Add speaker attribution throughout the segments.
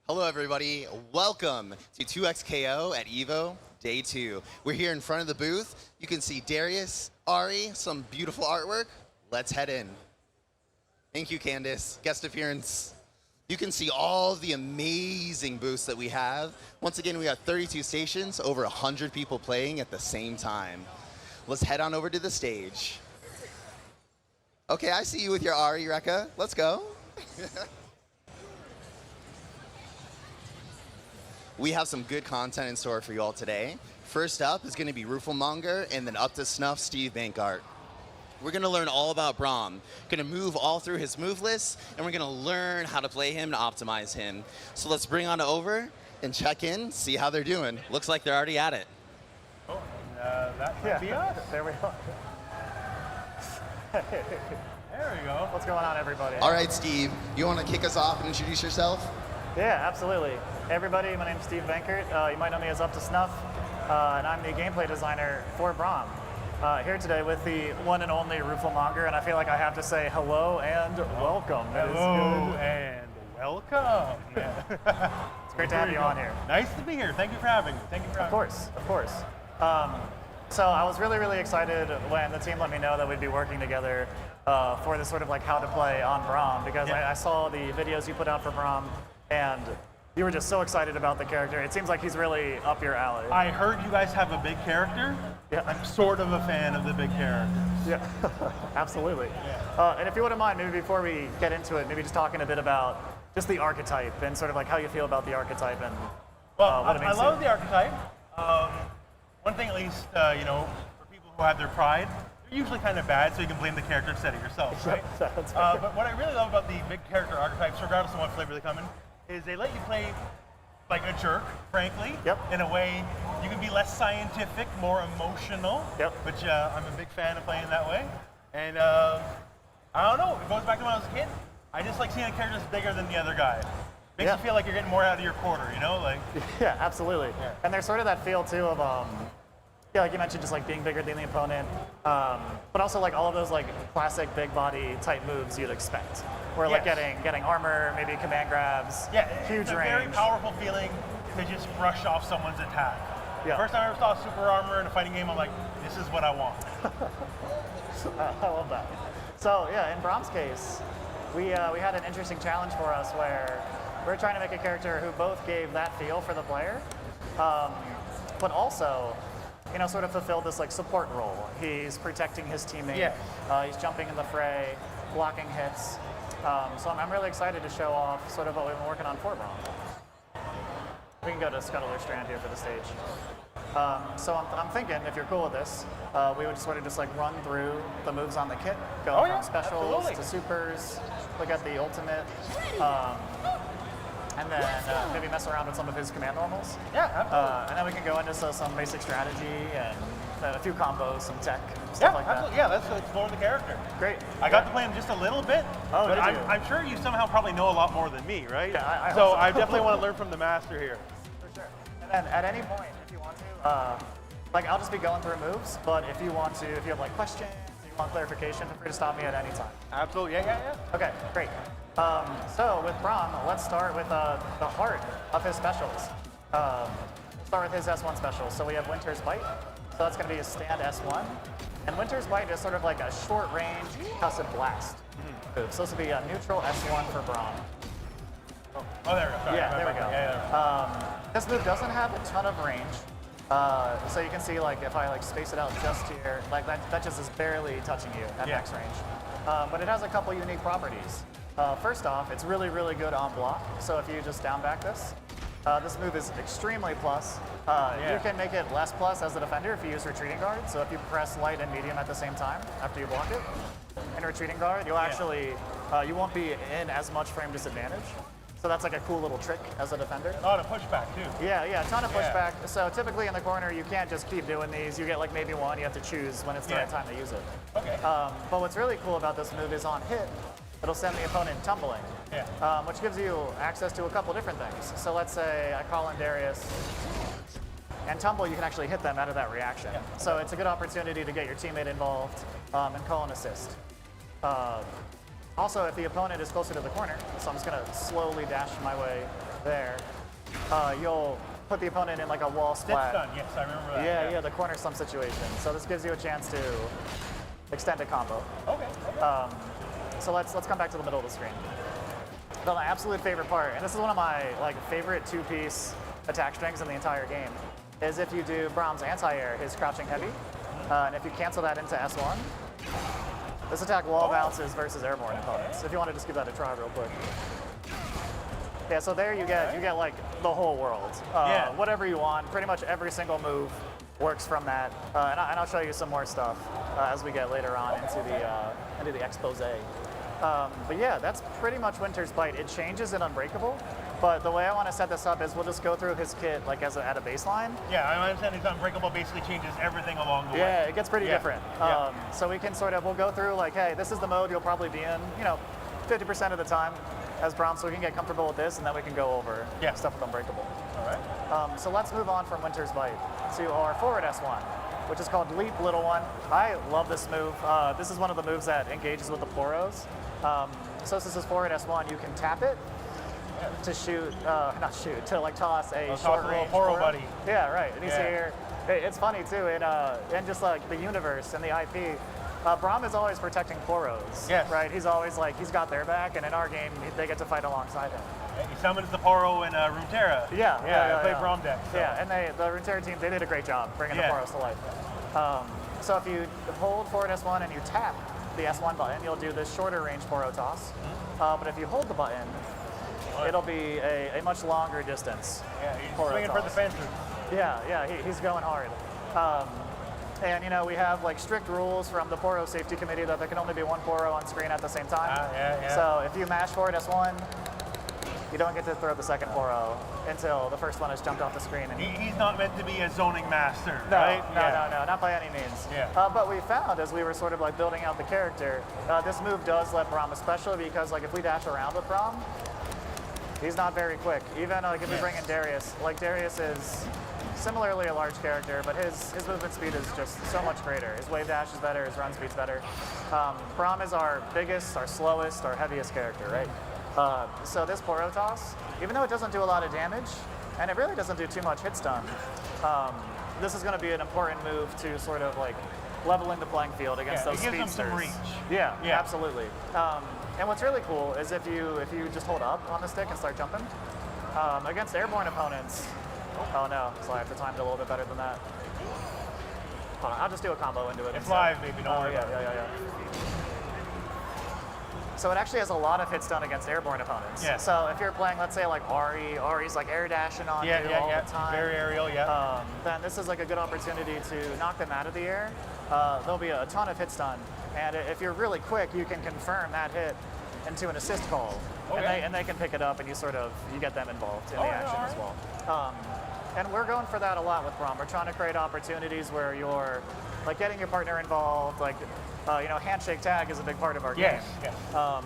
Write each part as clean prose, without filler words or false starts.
Speaker 1: Hello, everybody. Welcome to 2XKO at Evo, Day 2. We're here in front of the booth. You can see Darius, Ari, some beautiful artwork. Let's head in. Thank you, Candace. Guest appearance. You can see all the amazing booths that we have. Once again, we have 32 stations, over 100 people playing at the same time. Let's head on over to the stage. Okay, I see you with your Ari, Rekka. Let's go. We have some good content in store for you all today. First up is going to be Rooflemonger, and then up to snuff, Steve Bankart. We're going to learn all about Braum. Going to move all through his move list, and we're going to learn how to play him and optimize him. So let's bring on over and check in, see how they're doing. Looks like they're already at it.
Speaker 2: Oh, that might be us.
Speaker 3: There we go.
Speaker 2: There we go.
Speaker 3: What's going on, everybody?
Speaker 1: All right, Steve, you want to kick us off and introduce yourself?
Speaker 3: Yeah, absolutely. Hey, everybody, my name's Steve Bankart. You might know me as Up to Snuff, and I'm the gameplay designer for Braum. Here today with the one and only Rooflemonger, and I feel like I have to say hello and welcome.
Speaker 2: Hello and welcome.
Speaker 3: It's great to have you on here.
Speaker 2: Nice to be here. Thank you for having me. Thank you for having me.
Speaker 3: Of course. So I was really excited when the team let me know that we'd be working together for this sort of like how to play on Braum, because I saw the videos you put out for Braum, and you were just so excited about the character. It seems like he's really up your alley.
Speaker 2: I heard you guys have a big character.
Speaker 3: Yeah.
Speaker 2: I'm sort of a fan of the big characters.
Speaker 3: Yeah, absolutely.
Speaker 2: Yeah.
Speaker 3: And if you wouldn't mind, maybe before we get into it, maybe just talking a bit about just the archetype and sort of like how you feel about the archetype and what it means
Speaker 2: I love
Speaker 3: to
Speaker 2: the archetype. One thing at least, for people who have their pride, they're usually kind of bad, so you can blame the character instead of yourself, right? But what I really love about the big character archetypes, regardless of what flavor they come in, is they let you play like a jerk, frankly.
Speaker 3: Yep.
Speaker 2: In a way, you can be less scientific, more emotional.
Speaker 3: Yep.
Speaker 2: Which I'm a big fan of playing that way. And I don't know, it goes back to when I was a kid. I just like seeing a character that's bigger than the other guy. Makes you feel like you're getting more out of your quarter, you know? Like.
Speaker 3: Yeah, absolutely.
Speaker 2: Yeah.
Speaker 3: And there's sort of that feel too of like you mentioned, just like being bigger than the opponent, but also like all of those like classic big body type moves you'd expect, where like getting armor, maybe command grabs, huge
Speaker 2: it's a
Speaker 3: range.
Speaker 2: very powerful feeling to just brush off someone's attack.
Speaker 3: Yeah.
Speaker 2: First time I ever saw super armor in a fighting game, I'm like, this is what I want.
Speaker 3: I love that. So yeah, in Braum's case, we had an interesting challenge for us where we're trying to make a character who both gave that feel for the player, but also, sort of fulfilled this like support role. He's protecting his teammate.
Speaker 2: Yeah.
Speaker 3: He's jumping in the fray, blocking hits. So I'm really excited to show off sort of what we've been working on for Braum. We can go to Scuttler Strand here for the stage. So I'm thinking, if you're cool with this, we would sort of just like run through the moves on the kit, go from specials to supers, look at the ultimate, and then maybe mess around with some of his command normals.
Speaker 2: Yeah, absolutely.
Speaker 3: And then we can go into some basic strategy and a few combos, some tech, stuff like
Speaker 2: absolutely.
Speaker 3: that.
Speaker 2: Yeah, let's explore the character.
Speaker 3: Great.
Speaker 2: I got to play him just a little bit,
Speaker 3: Oh,
Speaker 2: but
Speaker 3: did you?
Speaker 2: I'm sure you somehow probably know a lot more than me, right?
Speaker 3: Yeah, I hope
Speaker 2: so
Speaker 3: so.
Speaker 2: I definitely want to learn from the master here.
Speaker 3: For sure. And then at any point, if you want to, like I'll just be going through moves, but if you have like questions, if you want clarification, feel free to stop me at any time.
Speaker 2: Absolutely, yeah.
Speaker 3: Okay, great. So with Braum, let's start with the heart of his specials. We'll start with his S1 special. So we have Winter's Bite. So that's going to be his stand S1. And Winter's Bite is sort of like a short-range concussive blast move. So this will be a neutral S1 for Braum.
Speaker 2: Oh, there we go. Sorry,
Speaker 3: Yeah, there we go.
Speaker 2: Yeah.
Speaker 3: This move doesn't have a ton of range. So you can see like if I like space it out just here, like that just is barely touching you at max range. But it has a couple unique properties. First off, it's really good on block. So if you just down back this move is extremely plus. You can make it less plus as a defender if you use retreating guard. So if you press light and medium at the same time after you block it, in retreating guard, you'll actually, you won't be in as much frame disadvantage. So that's like a cool little trick as a defender.
Speaker 2: A lot of pushback too.
Speaker 3: Yeah, a ton of pushback. So typically in the corner, you can't just keep doing these. You get like maybe one, you have to choose when it's the right time to use it.
Speaker 2: Okay.
Speaker 3: But what's really cool about this move is on hit, it'll send the opponent tumbling, which gives you access to a couple different things. So let's say I call in Darius, and tumble, you can actually hit them out of that reaction. So it's a good opportunity to get your teammate involved and call an assist. Also, if the opponent is closer to the corner, so I'm just going to slowly dash my way there, you'll put the opponent in like a wall splat.
Speaker 2: Stun, yes, I remember that.
Speaker 3: Yeah, the corner slump situation. So this gives you a chance to extend a combo.
Speaker 2: Okay.
Speaker 3: So let's come back to the middle of the screen. But my absolute favorite part, and this is one of my favorite two-piece attack strings in the entire game, is if you do Brahm's anti-air, his crouching heavy, and if you cancel that into S1, this attack wall bounces versus airborne opponents. If you want to just give that a try real quick. Yeah, so there you get like the whole world. Whatever you want, pretty much every single move works from that. And I'll show you some more stuff as we get later on into the expose. But yeah, that's pretty much Winter's Bite. It changes in Unbreakable, but the way I want to set this up is we'll just go through his kit like at a baseline.
Speaker 2: Yeah, I understand his Unbreakable basically changes everything along the way.
Speaker 3: Yeah, it gets pretty different. So we can we'll go through like, hey, this is the mode you'll probably be in, 50% of the time as Braum, so we can get comfortable with this, and then we can go over stuff with Unbreakable.
Speaker 2: All right.
Speaker 3: So let's move on from Winter's Bite to our forward S1, which is called Leap Little One. I love this move. This is one of the moves that engages with the Poros. So this is forward S1. You can tap it to shoot, to like toss a short range
Speaker 2: Poro buddy.
Speaker 3: Yeah, right. And you see here, it's funny too, in just like the universe and the IP, Braum is always protecting Poros.
Speaker 2: Yes.
Speaker 3: Right? He's always like, he's got their back, and in our game, they get to fight alongside him.
Speaker 2: He summons the Poro in Runeterra.
Speaker 3: Yeah.
Speaker 2: I play Braum deck. So.
Speaker 3: Yeah, and the Runeterra team, they did a great job bringing the Poros to life. So if you hold forward S1 and you tap the S1 button, you'll do this shorter range Poro toss. But if you hold the button, it'll be a much longer distance.
Speaker 2: Yeah, he's
Speaker 3: Poro
Speaker 2: swinging
Speaker 3: toss.
Speaker 2: for the fences.
Speaker 3: Yeah, he's going hard. And we have like strict rules from the Poro Safety Committee that there can only be one Poro on screen at the same time. So if you mash forward S1, you don't get to throw the second Poro until the first one has jumped off the screen. And
Speaker 2: he's not meant to be a zoning master,
Speaker 3: no,
Speaker 2: right?
Speaker 3: No, not by any means.
Speaker 2: Yeah.
Speaker 3: But we found as we were sort of like building out the character, this move does let Braum, especially because like if we dash around with Braum, he's not very quick. Even like if we bring in Darius, like Darius is similarly a large character, but his movement speed is just so much greater. His wave dash is better, his run speed's better. Braum is our biggest, our slowest, our heaviest character, right? So this Poro toss, even though it doesn't do a lot of damage, and it really doesn't do too much hit stun, this is going to be an important move to sort of like leveling the playing field against those speedsters.
Speaker 2: It gives them some reach.
Speaker 3: Yeah, absolutely. And what's really cool is if you just hold up on the stick and start jumping, against airborne opponents, oh no, so I have to time it a little bit better than that. Hold on, I'll just do a combo into it.
Speaker 2: It's live, baby, don't worry about it.
Speaker 3: Yeah. So it actually has a lot of hit stun against airborne opponents.
Speaker 2: Yeah.
Speaker 3: So if you're playing, let's say like Ari's like air dashing on you all the time.
Speaker 2: Very aerial,
Speaker 3: then this is like a good opportunity to knock them out of the air. There'll be a ton of hit stun, and if you're really quick, you can confirm that hit into an assist call, and they can pick it up, and you get them involved in the action as well. And we're going for that a lot with Braum. We're trying to create opportunities where you're like getting your partner involved, like handshake tag is a big part of our game.
Speaker 2: Yes.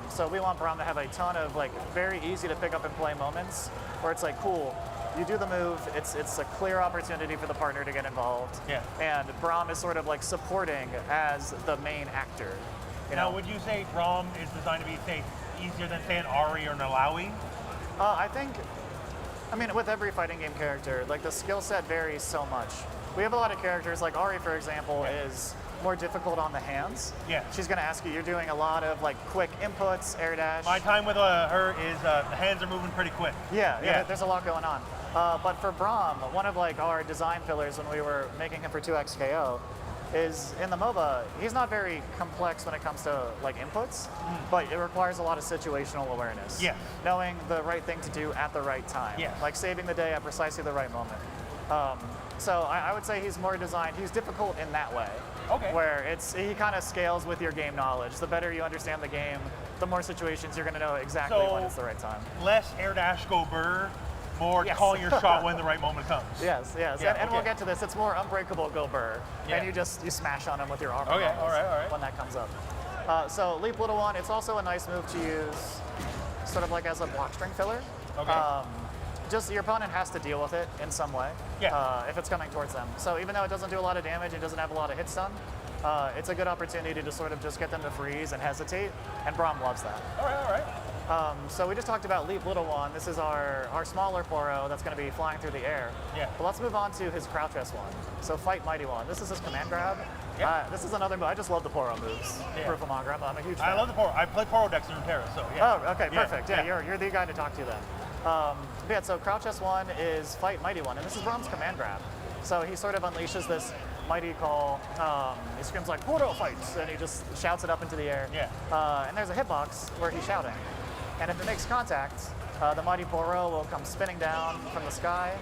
Speaker 3: So we want Braum to have a ton of like very easy to pick up and play moments where it's like, cool, you do the move, it's a clear opportunity for the partner to get involved.
Speaker 2: Yeah.
Speaker 3: And Braum is sort of like supporting as the main actor.
Speaker 2: Now, would you say Braum is designed to be, say, easier than, say, an Ari or an Alawi?
Speaker 3: I mean, with every fighting game character, like the skill set varies so much. We have a lot of characters, like Ari, for example, is more difficult on the hands.
Speaker 2: Yeah.
Speaker 3: She's going to ask you, you're doing a lot of like quick inputs, air dash.
Speaker 2: My time with her is the hands are moving pretty quick.
Speaker 3: Yeah, there's a lot going on. But for Braum, one of like our design pillars when we were making him for 2XKO is in the MOBA, he's not very complex when it comes to like inputs, but it requires a lot of situational awareness.
Speaker 2: Yeah.
Speaker 3: Knowing the right thing to do at the right time.
Speaker 2: Yeah.
Speaker 3: Like saving the day at precisely the right moment. So I would say he's more designed, he's difficult in that way.
Speaker 2: Okay.
Speaker 3: Where he kind of scales with your game knowledge. The better you understand the game, the more situations you're going to know exactly when it's the right time.
Speaker 2: Less air dash go burr, more calling your shot when the right moment comes.
Speaker 3: Yes.
Speaker 2: Yeah,
Speaker 3: and we'll get to this. It's more unbreakable go burr. And you smash on him with your armor
Speaker 2: all right.
Speaker 3: when that comes up. So Leap Little One, it's also a nice move to use sort of like as a block string filler.
Speaker 2: Okay.
Speaker 3: Just your opponent has to deal with it in some way if it's coming towards them. So even though it doesn't do a lot of damage, it doesn't have a lot of hit stun, it's a good opportunity to sort of just get them to freeze and hesitate, and Braum loves that.
Speaker 2: All right.
Speaker 3: So we just talked about Leap Little One. This is our smaller Poro that's going to be flying through the air.
Speaker 2: Yeah.
Speaker 3: But let's move on to his Crouch S1. So Fight Mighty One. This is his command grab.
Speaker 2: Yeah.
Speaker 3: This is another move. I just love the Poro moves.
Speaker 2: Yeah.
Speaker 3: Proof of Mongrel. I'm a huge fan.
Speaker 2: I love the Poro. I play Poro decks in Rivera, so yeah.
Speaker 3: Oh, okay, perfect. Yeah, you're the guy to talk to then. Yeah, so Crouch S1 is Fight Mighty One, and this is Brom's command grab. So he sort of unleashes this mighty call. He screams like Poro fights, and he just shouts it up into the air.
Speaker 2: Yeah.
Speaker 3: And there's a hitbox where he's shouting. And if it makes contact, the mighty Poro will come spinning down from the sky,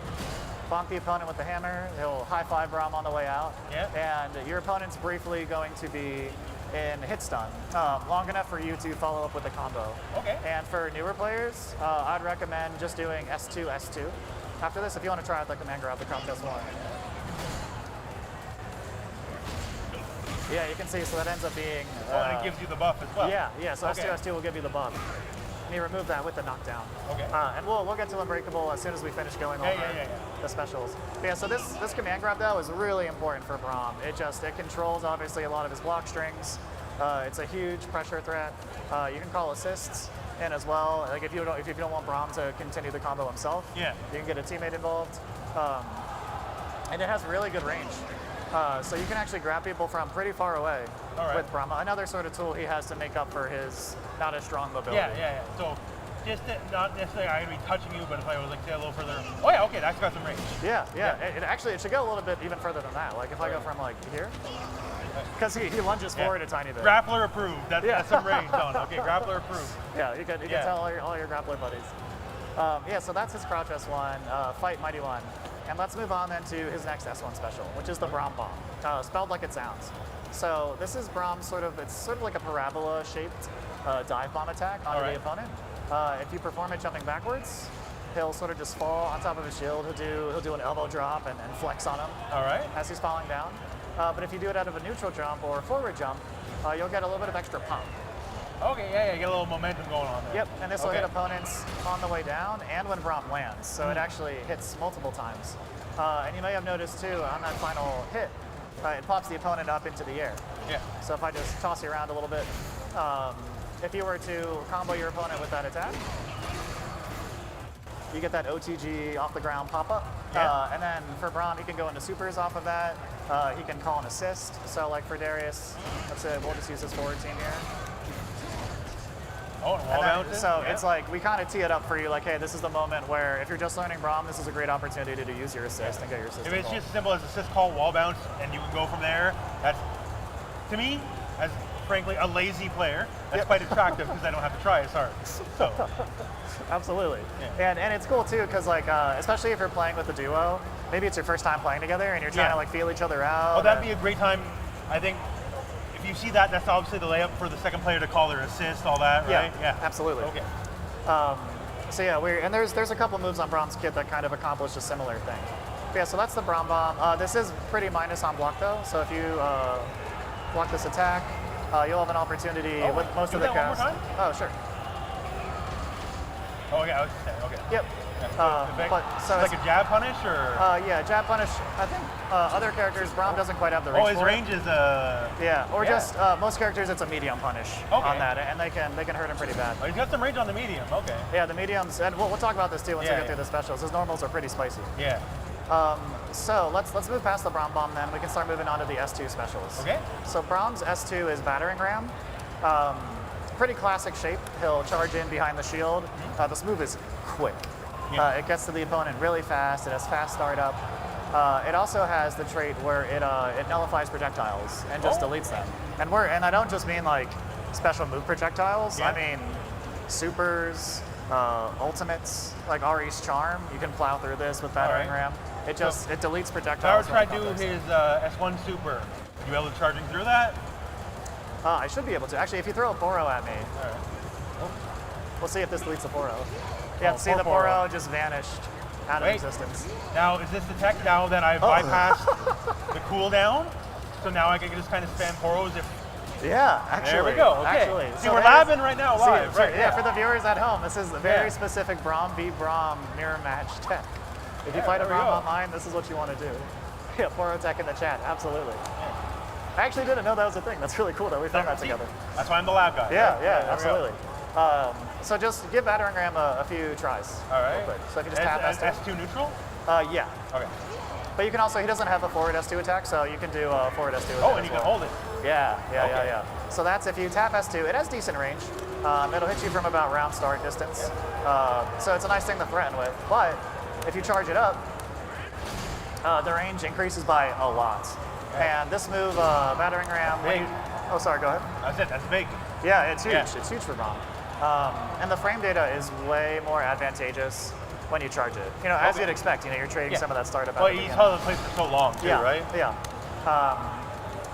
Speaker 3: bonk the opponent with the hammer. He'll high-five Brom on the way out.
Speaker 2: Yeah.
Speaker 3: And your opponent's briefly going to be in hit stun, long enough for you to follow up with a combo.
Speaker 2: Okay.
Speaker 3: And for newer players, I'd recommend just doing S2, S2. After this, if you want to try out the command grab, the Crouch S1. Yeah, you can see, so that ends up being...
Speaker 2: and it gives you the buff as well.
Speaker 3: Yeah, so S2, S2 will give you the buff. And you remove that with the knockdown.
Speaker 2: Okay.
Speaker 3: And we'll get to Unbreakable as soon as we finish going over the specials. But yeah, so this command grab though is really important for Brom. It controls obviously a lot of his block strings. It's a huge pressure threat. You can call assists in as well. Like if you don't want Brom to continue the combo himself, you can get a teammate involved. And it has really good range. So you can actually grab people from pretty far away with Brahma. Another sort of tool he has to make up for his not as strong mobility.
Speaker 2: Yeah. So just not necessarily I'm going to be touching you, but if I was like say a little further, oh yeah, okay, that's got some range.
Speaker 3: Yeah. It should go a little bit even further than that. Like if I go from like here, because he lunges forward a tiny bit.
Speaker 2: Grappler approved. That's some range on it. Okay, grappler approved.
Speaker 3: Yeah, you can tell all your grappler buddies. So that's his Crouch S1, Fight Mighty One. And let's move on then to his next S1 special, which is the Brom Bomb, spelled like it sounds. So this is Brom's it's sort of like a parabola-shaped dive bomb attack onto the opponent. If you perform it jumping backwards, he'll sort of just fall on top of his shield. He'll do an elbow drop and flex on him as he's falling down. But if you do it out of a neutral jump or a forward jump, you'll get a little bit of extra pump.
Speaker 2: Okay, you get a little momentum going on there.
Speaker 3: Yep, and this will hit opponents on the way down and when Brom lands, so it actually hits multiple times. And you may have noticed too, on that final hit, it pops the opponent up into the air.
Speaker 2: Yeah.
Speaker 3: So if I just toss you around a little bit, if you were to combo your opponent with that attack, you get that OTG off the ground pop-up. And then for Brom, he can go into supers off of that. He can call an assist. So like for Darius, let's say we'll just use his forward team here.
Speaker 2: Oh, and wall bounces?
Speaker 3: So it's like, we kind of tee it up for you, like, hey, this is the moment where if you're just learning Brom, this is a great opportunity to use your assist and get your assist.
Speaker 2: If it's just as simple as assist call, wall bounce, and you can go from there, that's, to me, as frankly a lazy player, that's quite attractive because I don't have to try as hard. So.
Speaker 3: Absolutely. And it's cool too, because like, especially if you're playing with a duo, maybe it's your first time playing together and you're trying to like feel each other out.
Speaker 2: Oh, that'd be a great time, I think. If you see that, that's obviously the layup for the second player to call their assist, all that, right?
Speaker 3: Yeah, absolutely.
Speaker 2: Okay.
Speaker 3: So yeah, and there's a couple moves on Brom's kit that kind of accomplish a similar thing. But yeah, so that's the Brom Bomb. This is pretty minus on block though, so if you block this attack, you'll have an opportunity with most of the cast.
Speaker 2: One more time?
Speaker 3: Oh, sure.
Speaker 2: Oh yeah, I was just saying, okay.
Speaker 3: Yep.
Speaker 2: So it's like a jab punish, or?
Speaker 3: Yeah, jab punish. I think other characters, Brom doesn't quite have the range.
Speaker 2: Oh, his range is
Speaker 3: just most characters, it's a medium punish on that, and they can hurt him pretty bad.
Speaker 2: Oh, he's got some range on the medium. Okay.
Speaker 3: Yeah, the mediums, and we'll talk about this too once we get through the specials. His normals are pretty spicy.
Speaker 2: Yeah.
Speaker 3: So let's move past the Brom Bomb then. We can start moving on to the S2 specials.
Speaker 2: Okay.
Speaker 3: So Brom's S2 is Battering Ram. Pretty classic shape. He'll charge in behind the shield. This move is quick. It gets to the opponent really fast. It has fast startup. It also has the trait where it nullifies projectiles and just deletes them. And I don't just mean like special move projectiles. I mean supers, ultimates, like Ari's Charm. You can plow through this with Battering Ram. It deletes projectiles.
Speaker 2: If I were to try to do his S1 super, you able to charging through that?
Speaker 3: I should be able to. Actually, if you throw a Poro at me, we'll see if this deletes the Poro. Yeah, see the Poro just vanished out of existence.
Speaker 2: Now, is this the tech now that I've bypassed the cooldown? So now I can just kind of spam Poros if...
Speaker 3: Yeah, actually.
Speaker 2: There we go, okay.
Speaker 3: Actually.
Speaker 2: See, we're labbing right now live.
Speaker 3: For the viewers at home, this is a very specific Brom beat Brom mirror match tech. If you fight a Brom online, this is what you want to do. Yeah, Poro tech in the chat, absolutely. I actually didn't know that was a thing. That's really cool that we found that together.
Speaker 2: That's why I'm the lab guy.
Speaker 3: Yeah, absolutely. So just give battering ram a few tries.
Speaker 2: All right.
Speaker 3: Real quick. So if you just tap S2.
Speaker 2: S2 neutral?
Speaker 3: Yeah.
Speaker 2: Okay.
Speaker 3: But you can also, he doesn't have a forward S2 attack, so you can do a forward S2 attack.
Speaker 2: Oh, and you can hold it.
Speaker 3: Yeah.
Speaker 2: Okay.
Speaker 3: So that's if you tap S2, it has decent range. It'll hit you from about round start distance. So it's a nice thing to threaten with. But if you charge it up, the range increases by a lot.
Speaker 2: Okay.
Speaker 3: And this move, battering ram, oh, sorry, go ahead.
Speaker 2: That's it, that's big.
Speaker 3: Yeah, it's huge.
Speaker 2: Yeah.
Speaker 3: It's huge for bomb. And the frame data is way more advantageous when you charge it. You know, as you'd expect, you know, you're trading some of that startup.
Speaker 2: Well, he's held the place for so long too, right?
Speaker 3: Yeah.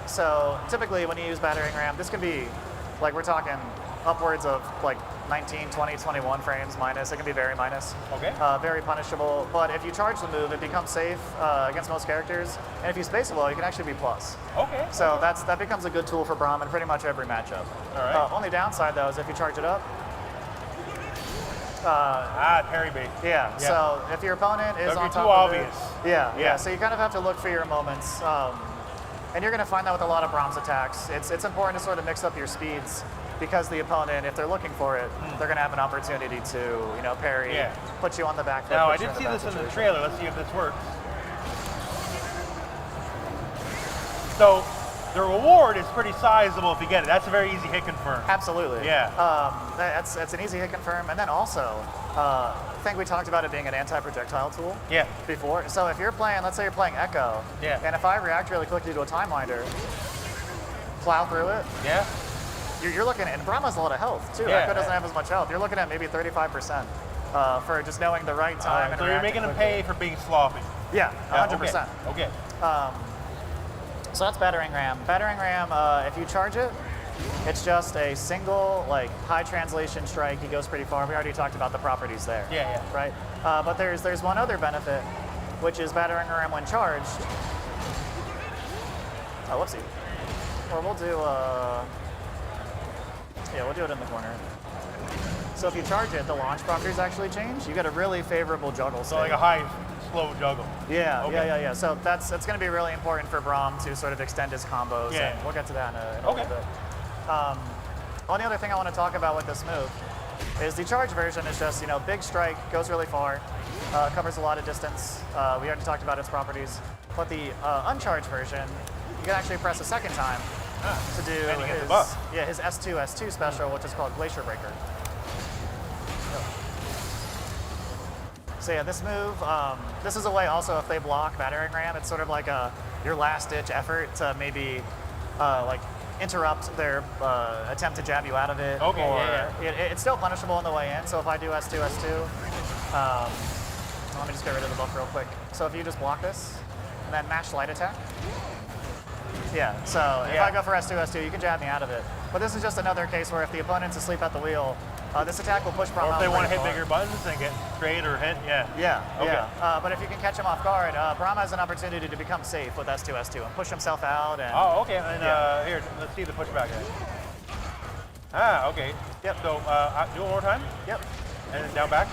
Speaker 3: So typically when you use battering ram, this can be, like we're talking upwards of like 19, 20, 21 frames minus. It can be very minus.
Speaker 2: Okay.
Speaker 3: Very punishable. But if you charge the move, it becomes safe against most characters. And if you space it well, you can actually be plus.
Speaker 2: Okay.
Speaker 3: So that becomes a good tool for Braum in pretty much every matchup.
Speaker 2: All right.
Speaker 3: Only downside though is if you charge it up.
Speaker 2: Parry bait.
Speaker 3: Yeah. So if your opponent is on top
Speaker 2: too
Speaker 3: of
Speaker 2: obvious.
Speaker 3: it, yeah. So you kind of have to look for your moments. And you're going to find that with a lot of Braum's attacks. It's important to sort of mix up your speeds because the opponent, if they're looking for it, they're going to have an opportunity to, you know, parry, put you on the back foot.
Speaker 2: Now, I did see this in the trailer. Let's see if this works. So, the reward is pretty sizable if you get it. That's a very easy hit confirm.
Speaker 3: Absolutely.
Speaker 2: Yeah.
Speaker 3: That's an easy hit confirm. And then also, I think we talked about it being an anti-projectile tool before. So if you're playing, let's say you're playing Echo, and if I react really quickly to a Time Winder, plow through it, you're looking at, and Braum has a lot of health too. Echo doesn't have as much health. You're looking at maybe 35% for just knowing the right time.
Speaker 2: So you're making them pay for being sloppy.
Speaker 3: Yeah, 100%.
Speaker 2: Okay.
Speaker 3: So that's battering ram. Battering ram, if you charge it, it's just a single, like, high translation strike. He goes pretty far. We already talked about the properties there.
Speaker 2: Yeah.
Speaker 3: Right? But there's one other benefit, which is battering ram when charged. Oh, whoopsie. Or we'll do, we'll do it in the corner. So if you charge it, the launch properties actually change. You get a really favorable juggle state.
Speaker 2: So like a high, slow juggle.
Speaker 3: Yeah. So that's going to be really important for Braum to sort of extend his combos.
Speaker 2: Yeah.
Speaker 3: And we'll get to that in a little bit. Only other thing I want to talk about with this move is the charge version is just, you know, big strike, goes really far, covers a lot of distance. We already talked about its properties. But the uncharged version, you can actually press a second time to do his S2 special, which is called Glacier Breaker. So yeah, this move, this is a way also if they block battering ram, it's sort of like your last ditch effort to maybe like interrupt their attempt to jab you out of it. It's still punishable on the way in, so if I do S2, let me just get rid of the buff real quick. So if you just block this, and then mash light attack. Yeah, so if I go for S2, you can jab me out of it. But this is just another case where if the opponent's asleep at the wheel, this attack will push Braum out.
Speaker 2: Or if they want to hit bigger buttons and get trade or hit,
Speaker 3: But if you can catch him off guard, Braum has an opportunity to become safe with S2 and push himself out. And,
Speaker 2: And here, let's see the pushback. Okay.
Speaker 3: Yep.
Speaker 2: So do it one more time.
Speaker 3: Yep.
Speaker 2: And then down back.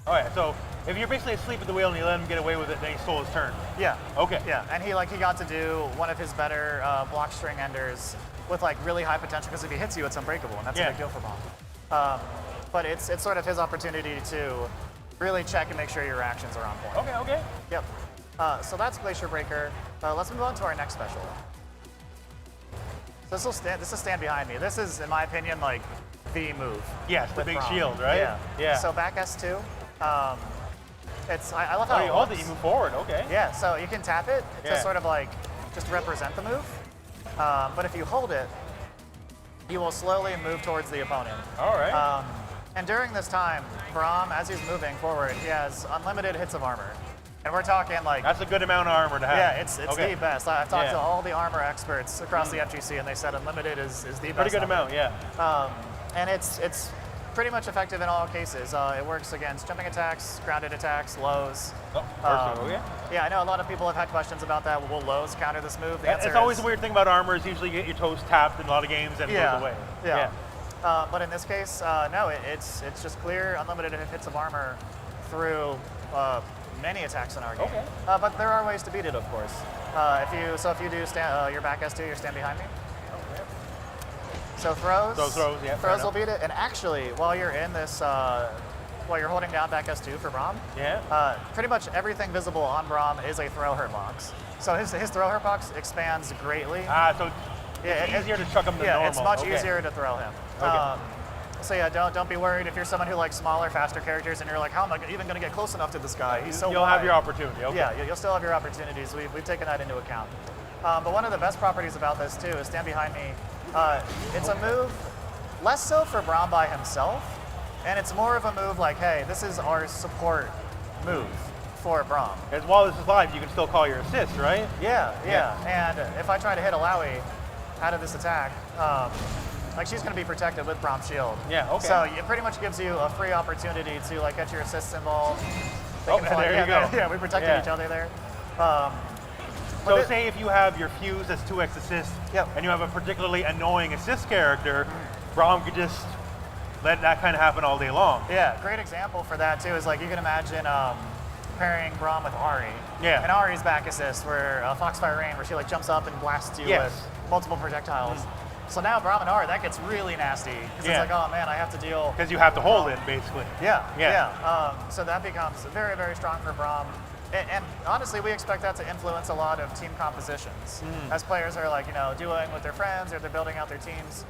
Speaker 2: All right. So if you're basically asleep at the wheel and you let him get away with it, then he stole his turn.
Speaker 3: Yeah.
Speaker 2: Okay.
Speaker 3: Yeah, and he got to do one of his better block string enders with like really high potential because if he hits you, it's unbreakable, and that's a big deal for Braum. But it's sort of his opportunity to really check and make sure your actions are on point.
Speaker 2: Okay.
Speaker 3: Yep. So that's Glacier Breaker. Let's move on to our next special. So this will stand behind me. This is, in my opinion, like the move.
Speaker 2: Yes, the big
Speaker 3: Braum.
Speaker 2: shield, right? Yeah.
Speaker 3: So back S2. I love how
Speaker 2: you hold it, you move forward. Okay.
Speaker 3: Yeah. So you can tap it to sort of like just represent the move. But if you hold it, you will slowly move towards the opponent.
Speaker 2: All right.
Speaker 3: And during this time, Braum, as he's moving forward, he has unlimited hits of armor. And we're talking like...
Speaker 2: That's a good amount of armor to have.
Speaker 3: Yeah, it's the best. I've talked to all the armor experts across the FGC, and they said unlimited is the best.
Speaker 2: Pretty good amount,
Speaker 3: And it's pretty much effective in all cases. It works against jumping attacks, grounded attacks, lows. Yeah, I know a lot of people have had questions about that. Will lows counter this move? The answer
Speaker 2: it's always
Speaker 3: is,
Speaker 2: a weird thing about armor is usually you get your toes tapped in a lot of games and move away.
Speaker 3: Yeah. But in this case, no, it's just clear unlimited hits of armor through many attacks in our game. But there are ways to beat it, of course. If you do stand, your back S2, you stand behind me. So throws.
Speaker 2: Yeah.
Speaker 3: Throws will beat it. And actually, while you're in this, while you're holding down back S2 for Braum, pretty much everything visible on Braum is a throw hurt box. So his throw hurt box expands greatly.
Speaker 2: So it's easier to chuck him than normal.
Speaker 3: Yeah, it's much easier to throw him.
Speaker 2: Okay.
Speaker 3: So yeah, don't be worried if you're someone who likes smaller, faster characters, and you're like, how am I even going to get close enough to this guy? He's so
Speaker 2: You'll
Speaker 3: wide.
Speaker 2: have your opportunity. Okay.
Speaker 3: Yeah, you'll still have your opportunities. We've taken that into account. But one of the best properties about this too is stand behind me. It's a move less so for Braum by himself, and it's more of a move like, hey, this is our support move for Braum.
Speaker 2: As while this is live, you can still call your assist, right?
Speaker 3: Yeah. And if I try to hit Alawi out of this attack, like she's going to be protected with Braum's shield.
Speaker 2: Yeah, okay.
Speaker 3: So it pretty much gives you a free opportunity to like get your assists involved.
Speaker 2: There you go.
Speaker 3: Yeah, we protected each other there.
Speaker 2: So say if you have your fuse as 2x assist, and you have a particularly annoying assist character, Braum could just let that kind of happen all day long.
Speaker 3: Yeah, great example for that too is like you can imagine pairing Braum with Ahri.
Speaker 2: Yeah.
Speaker 3: And Ahri's back assist where Foxfire Rain, where she like jumps up and blasts you with multiple projectiles. So now Braum and Ahri, that gets really nasty. Because it's like, oh man, I have to deal.
Speaker 2: Because you have to hold it, basically.
Speaker 3: So that becomes very, very strong for Braum. And honestly, we expect that to influence a lot of team compositions. As players are like, doing with their friends or they're building out their teams.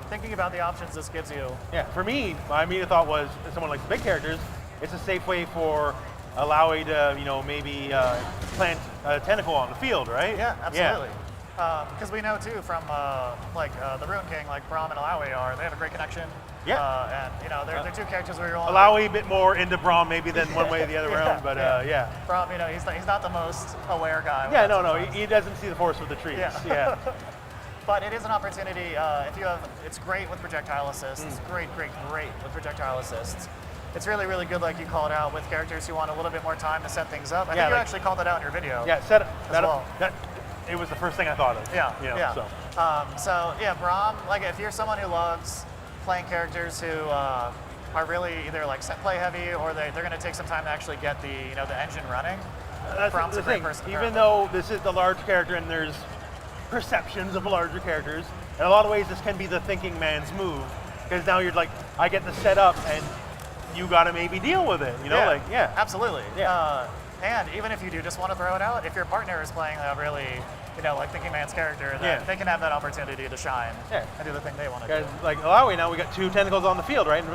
Speaker 3: Thinking about the options this gives you.
Speaker 2: Yeah, for me, my immediate thought was, as someone likes big characters, it's a safe way for Alawi to, maybe plant a tentacle on the field, right?
Speaker 3: Yeah, absolutely. Because we know too from the Ruin King, like Braum and Alawi they have a great connection.
Speaker 2: Yeah.
Speaker 3: And they're two characters where you're all
Speaker 2: Alawi a bit more into Braum maybe than one way or the other round, but
Speaker 3: Braum, he's not the most aware guy.
Speaker 2: Yeah, no, he doesn't see the forest with the trees. Yeah.
Speaker 3: But it is an opportunity. It's great with projectile assists. It's great with projectile assists. It's really, really good, like you called out, with characters who want a little bit more time to set things up. I think you actually called it out in your video.
Speaker 2: Yeah, set that
Speaker 3: well.
Speaker 2: up. It was the first thing I thought of.
Speaker 3: So Braum, like if you're someone who loves playing characters who are really either like set play heavy or they're going to take some time to actually get the the engine running.
Speaker 2: That's the thing. Even though this is the large character and there's perceptions of larger characters, in a lot of ways this can be the thinking man's move, because now you're like, I get to set up and you got to maybe deal with it.
Speaker 3: Absolutely. And even if you do just want to throw it out, if your partner is playing a really, like thinking man's character, then they can have that opportunity to shine and do the thing they want to do.
Speaker 2: Like Alawi, now we got 2 tentacles on the field, right? And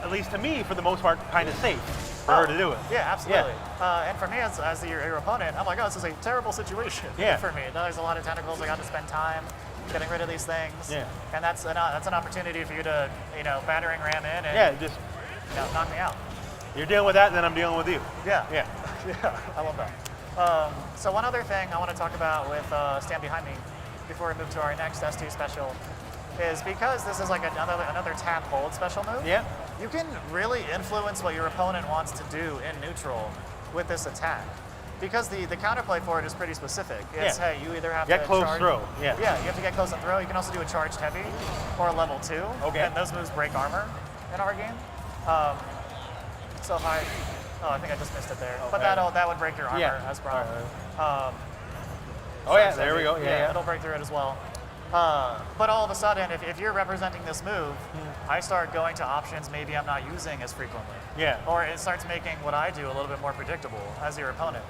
Speaker 2: at least to me, for the most part, kind of safe for her to do it.
Speaker 3: Yeah, absolutely. And for me, as your opponent, I'm like, oh, this is a terrible situation for me. There's a lot of tentacles. I got to spend time getting rid of these things. And that's an opportunity for you to, battering ram in and
Speaker 2: just
Speaker 3: knock me out.
Speaker 2: You're dealing with that, and then I'm dealing with you.
Speaker 3: Yeah, I love that. So one other thing I want to talk about with Stand Behind Me before we move to our next S2 special is because this is like another tap hold special move. You can really influence what your opponent wants to do in neutral with this attack. Because the counterplay for it is pretty specific. It's, hey, you either have
Speaker 2: to
Speaker 3: close
Speaker 2: charge, throw.
Speaker 3: You have to get close and throw. You can also do a charged heavy or a level 2. And those moves break armor in our game. So if I think I just missed it there. But that would break your armor as Braum.
Speaker 2: There we go.
Speaker 3: It'll break through it as well. But all of a sudden, if you're representing this move, I start going to options maybe I'm not using as frequently. Or it starts making what I do a little bit more predictable as your opponent.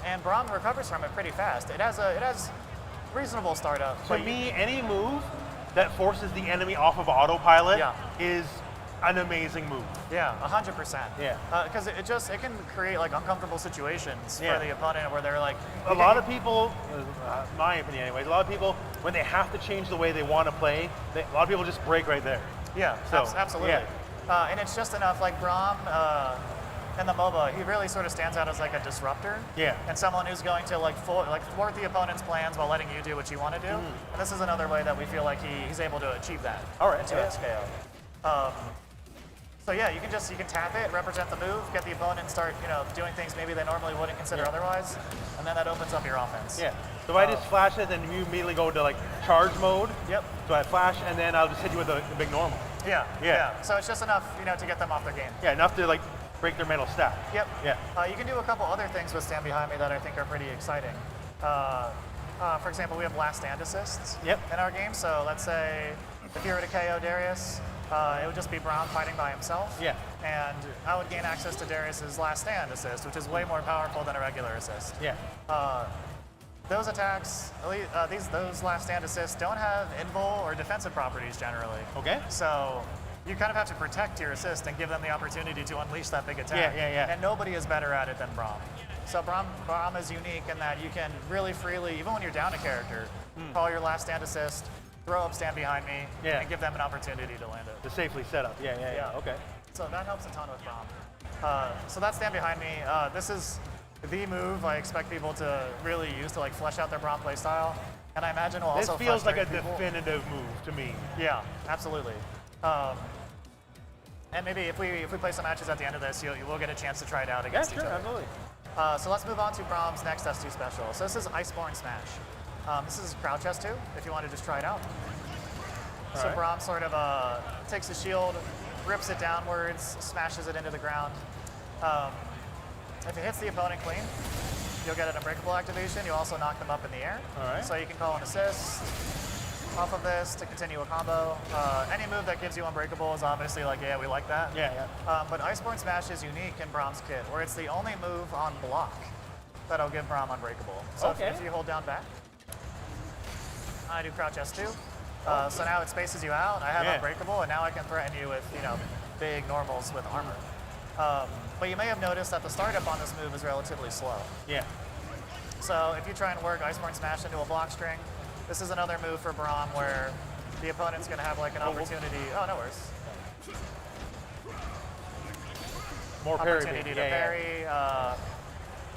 Speaker 3: And Braum recovers from it pretty fast. It has reasonable startup.
Speaker 2: For me, any move that forces the enemy off of autopilot is an amazing move.
Speaker 3: 100%. Because it can create like uncomfortable situations for the opponent where they're like.
Speaker 2: A lot of people, my opinion anyways, a lot of people when they have to change the way they want to play, a lot of people just break right there.
Speaker 3: Absolutely. And it's just enough. Like Braum in the MOBA, he really sort of stands out as like a disruptor. And someone who's going to thwart the opponent's plans while letting you do what you want to do. And this is another way that we feel like he's able to achieve that.
Speaker 2: All right.
Speaker 3: To XKO. So you can tap it, represent the move, get the opponent start, doing things maybe they normally wouldn't consider otherwise, and then that opens up your offense.
Speaker 2: So if I just flash it, then you immediately go to like charge mode. So I flash, and then I'll just hit you with a big normal. So it's just enough, to get them off their game. Enough to like break their mental stack.
Speaker 3: You can do a couple other things with Stand Behind Me that I think are pretty exciting. For example, we have last stand assists
Speaker 2: Yep.
Speaker 3: in our game. So let's say if you were to KO Darius, it would just be Braum fighting by himself.
Speaker 2: Yeah.
Speaker 3: And I would gain access to Darius's last stand assist, which is way more powerful than a regular assist.
Speaker 2: Yeah.
Speaker 3: Those attacks, at least those last stand assists, don't have invul or defensive properties generally.
Speaker 2: Okay.
Speaker 3: So you kind of have to protect your assist and give them the opportunity to unleash that big attack.
Speaker 2: Yeah.
Speaker 3: And nobody is better at it than Braum. So Braum is unique in that you can really freely, even when you're down a character, call your last stand assist, throw up stand behind me, and give them an opportunity to land it.
Speaker 2: To safely set up. Yeah. Okay.
Speaker 3: So that helps a ton with Braum. So that stand behind me, this is the move I expect people to really use to like flesh out their Braum playstyle. And I imagine will
Speaker 2: This
Speaker 3: also
Speaker 2: feels like a
Speaker 3: frustrate people.
Speaker 2: definitive move to me.
Speaker 3: Yeah, absolutely. And maybe if we play some matches at the end of this, you will get a chance to try it out against each other.
Speaker 2: Absolutely.
Speaker 3: So let's move on to Braum's next S2 special. So this is Iceborne Smash. This is Crouch S2, if you want to just try it out. So
Speaker 2: right.
Speaker 3: Braum sort of takes the shield, rips it downwards, smashes it into the ground. If it hits the opponent clean, you'll get an unbreakable activation. You also knock them up in the air.
Speaker 2: All right.
Speaker 3: So you can call an assist off of this to continue a combo. Any move that gives you unbreakable is obviously like, yeah, we like that.
Speaker 2: Yeah.
Speaker 3: But Iceborne Smash is unique in Braum's kit, where it's the only move on block that'll give Braum unbreakable. So if you hold down back, I do Crouch S2. So now it spaces you out. I have unbreakable, and now I can threaten you with big normals with armor. But you may have noticed that the startup on this move is relatively slow.
Speaker 2: Yeah.
Speaker 3: So if you try and work Iceborne Smash into a block string, this is another move for Braum where the opponent's going to have like an opportunity. Oh, no worries.
Speaker 2: More parry.
Speaker 3: Opportunity to parry.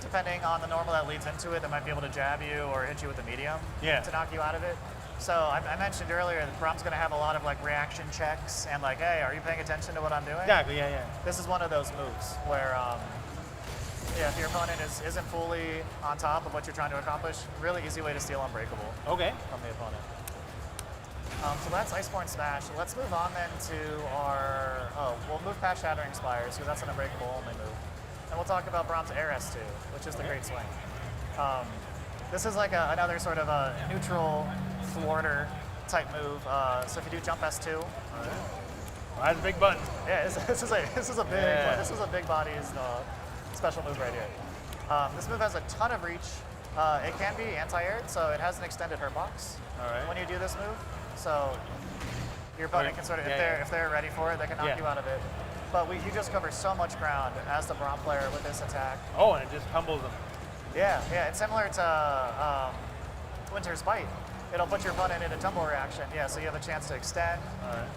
Speaker 3: Depending on the normal that leads into it, they might be able to jab you or hit you with a medium to knock you out of it. So I mentioned earlier that Braum's going to have a lot of like reaction checks and like, hey, are you paying attention to what I'm doing?
Speaker 2: Exactly. Yeah.
Speaker 3: This is one of those moves where, if your opponent isn't fully on top of what you're trying to accomplish, really easy way to steal Unbreakable
Speaker 2: Okay.
Speaker 3: from the opponent. So that's Iceborne Smash. Let's move on then to our, we'll move past Shattering Spires because that's an Unbreakable only move. And we'll talk about Braum's Air S2, which is the Great Swing. This is like another sort of a neutral thwarter type move. So if you do Jump S2,
Speaker 2: Well, that's a big button.
Speaker 3: yeah, this is a big bodied special move right here. This move has a ton of reach. It can be anti-aired, so it has an extended hurt box when you do this move. So your opponent can sort of, if they're ready for it, they can knock you out of it. But you just cover so much ground as the Braum player with this attack.
Speaker 2: Oh, and it just tumbles them.
Speaker 3: Yeah, it's similar to Winter's Bite. It'll put your opponent in a tumble reaction. Yeah, so you have a chance to extend.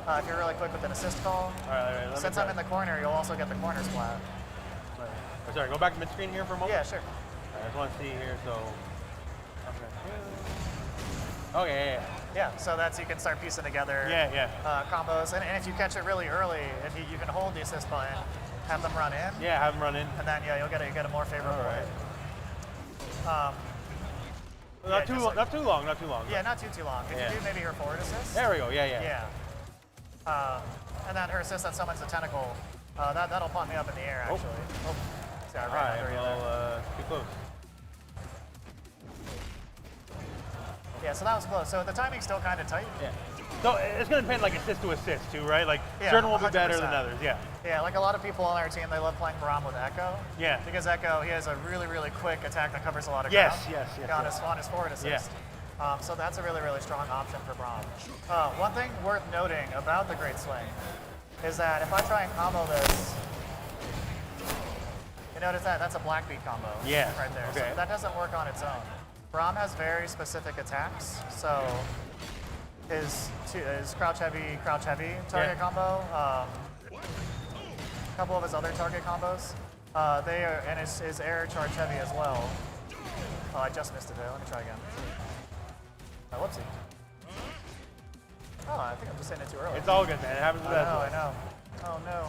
Speaker 3: If you're really quick with an assist call.
Speaker 2: All right.
Speaker 3: Since I'm in the corner, you'll also get the corner splat.
Speaker 2: Sorry, go back to mid-screen here for a moment.
Speaker 3: Yeah, sure.
Speaker 2: I just want to see here, so. Okay,
Speaker 3: Yeah, so that's, you can start piecing together combos. And if you catch it really early, if you can hold the assist button, have them run in.
Speaker 2: Yeah, have them run in.
Speaker 3: And then, you'll get a more favorable hit.
Speaker 2: Not too long.
Speaker 3: Yeah, not too long. If you do maybe her forward assist.
Speaker 2: There we go, yeah.
Speaker 3: And then her assist that summons the tentacle, that'll pump me up in the air, actually. Oh. See, I ran under you there.
Speaker 2: Too close.
Speaker 3: Yeah, so that was close. So the timing's still kind of tight.
Speaker 2: Yeah. So it's going to depend like assist to assist too, right? Like certain will be better than others,
Speaker 3: Yeah, like a lot of people on our team, they love playing Braum with Echo.
Speaker 2: Yeah.
Speaker 3: Because Echo, he has a really, really quick attack that covers a lot of ground.
Speaker 2: Yes.
Speaker 3: On his forward assist.
Speaker 2: Yeah.
Speaker 3: So that's a really, really strong option for Braum. One thing worth noting about the Great Swing is that if I try and combo this, you notice that's a black beat combo right there.
Speaker 2: Okay.
Speaker 3: So that doesn't work on its own. Braum has very specific attacks. So his crouch heavy target combo, a couple of his other target combos, they are, and his air charge heavy as well. Oh, I just missed it there. Let me try again. Oh, whoopsie. Oh, I think I'm just saying it too early.
Speaker 2: It's all good, man. It happens to that.
Speaker 3: I know. Oh no.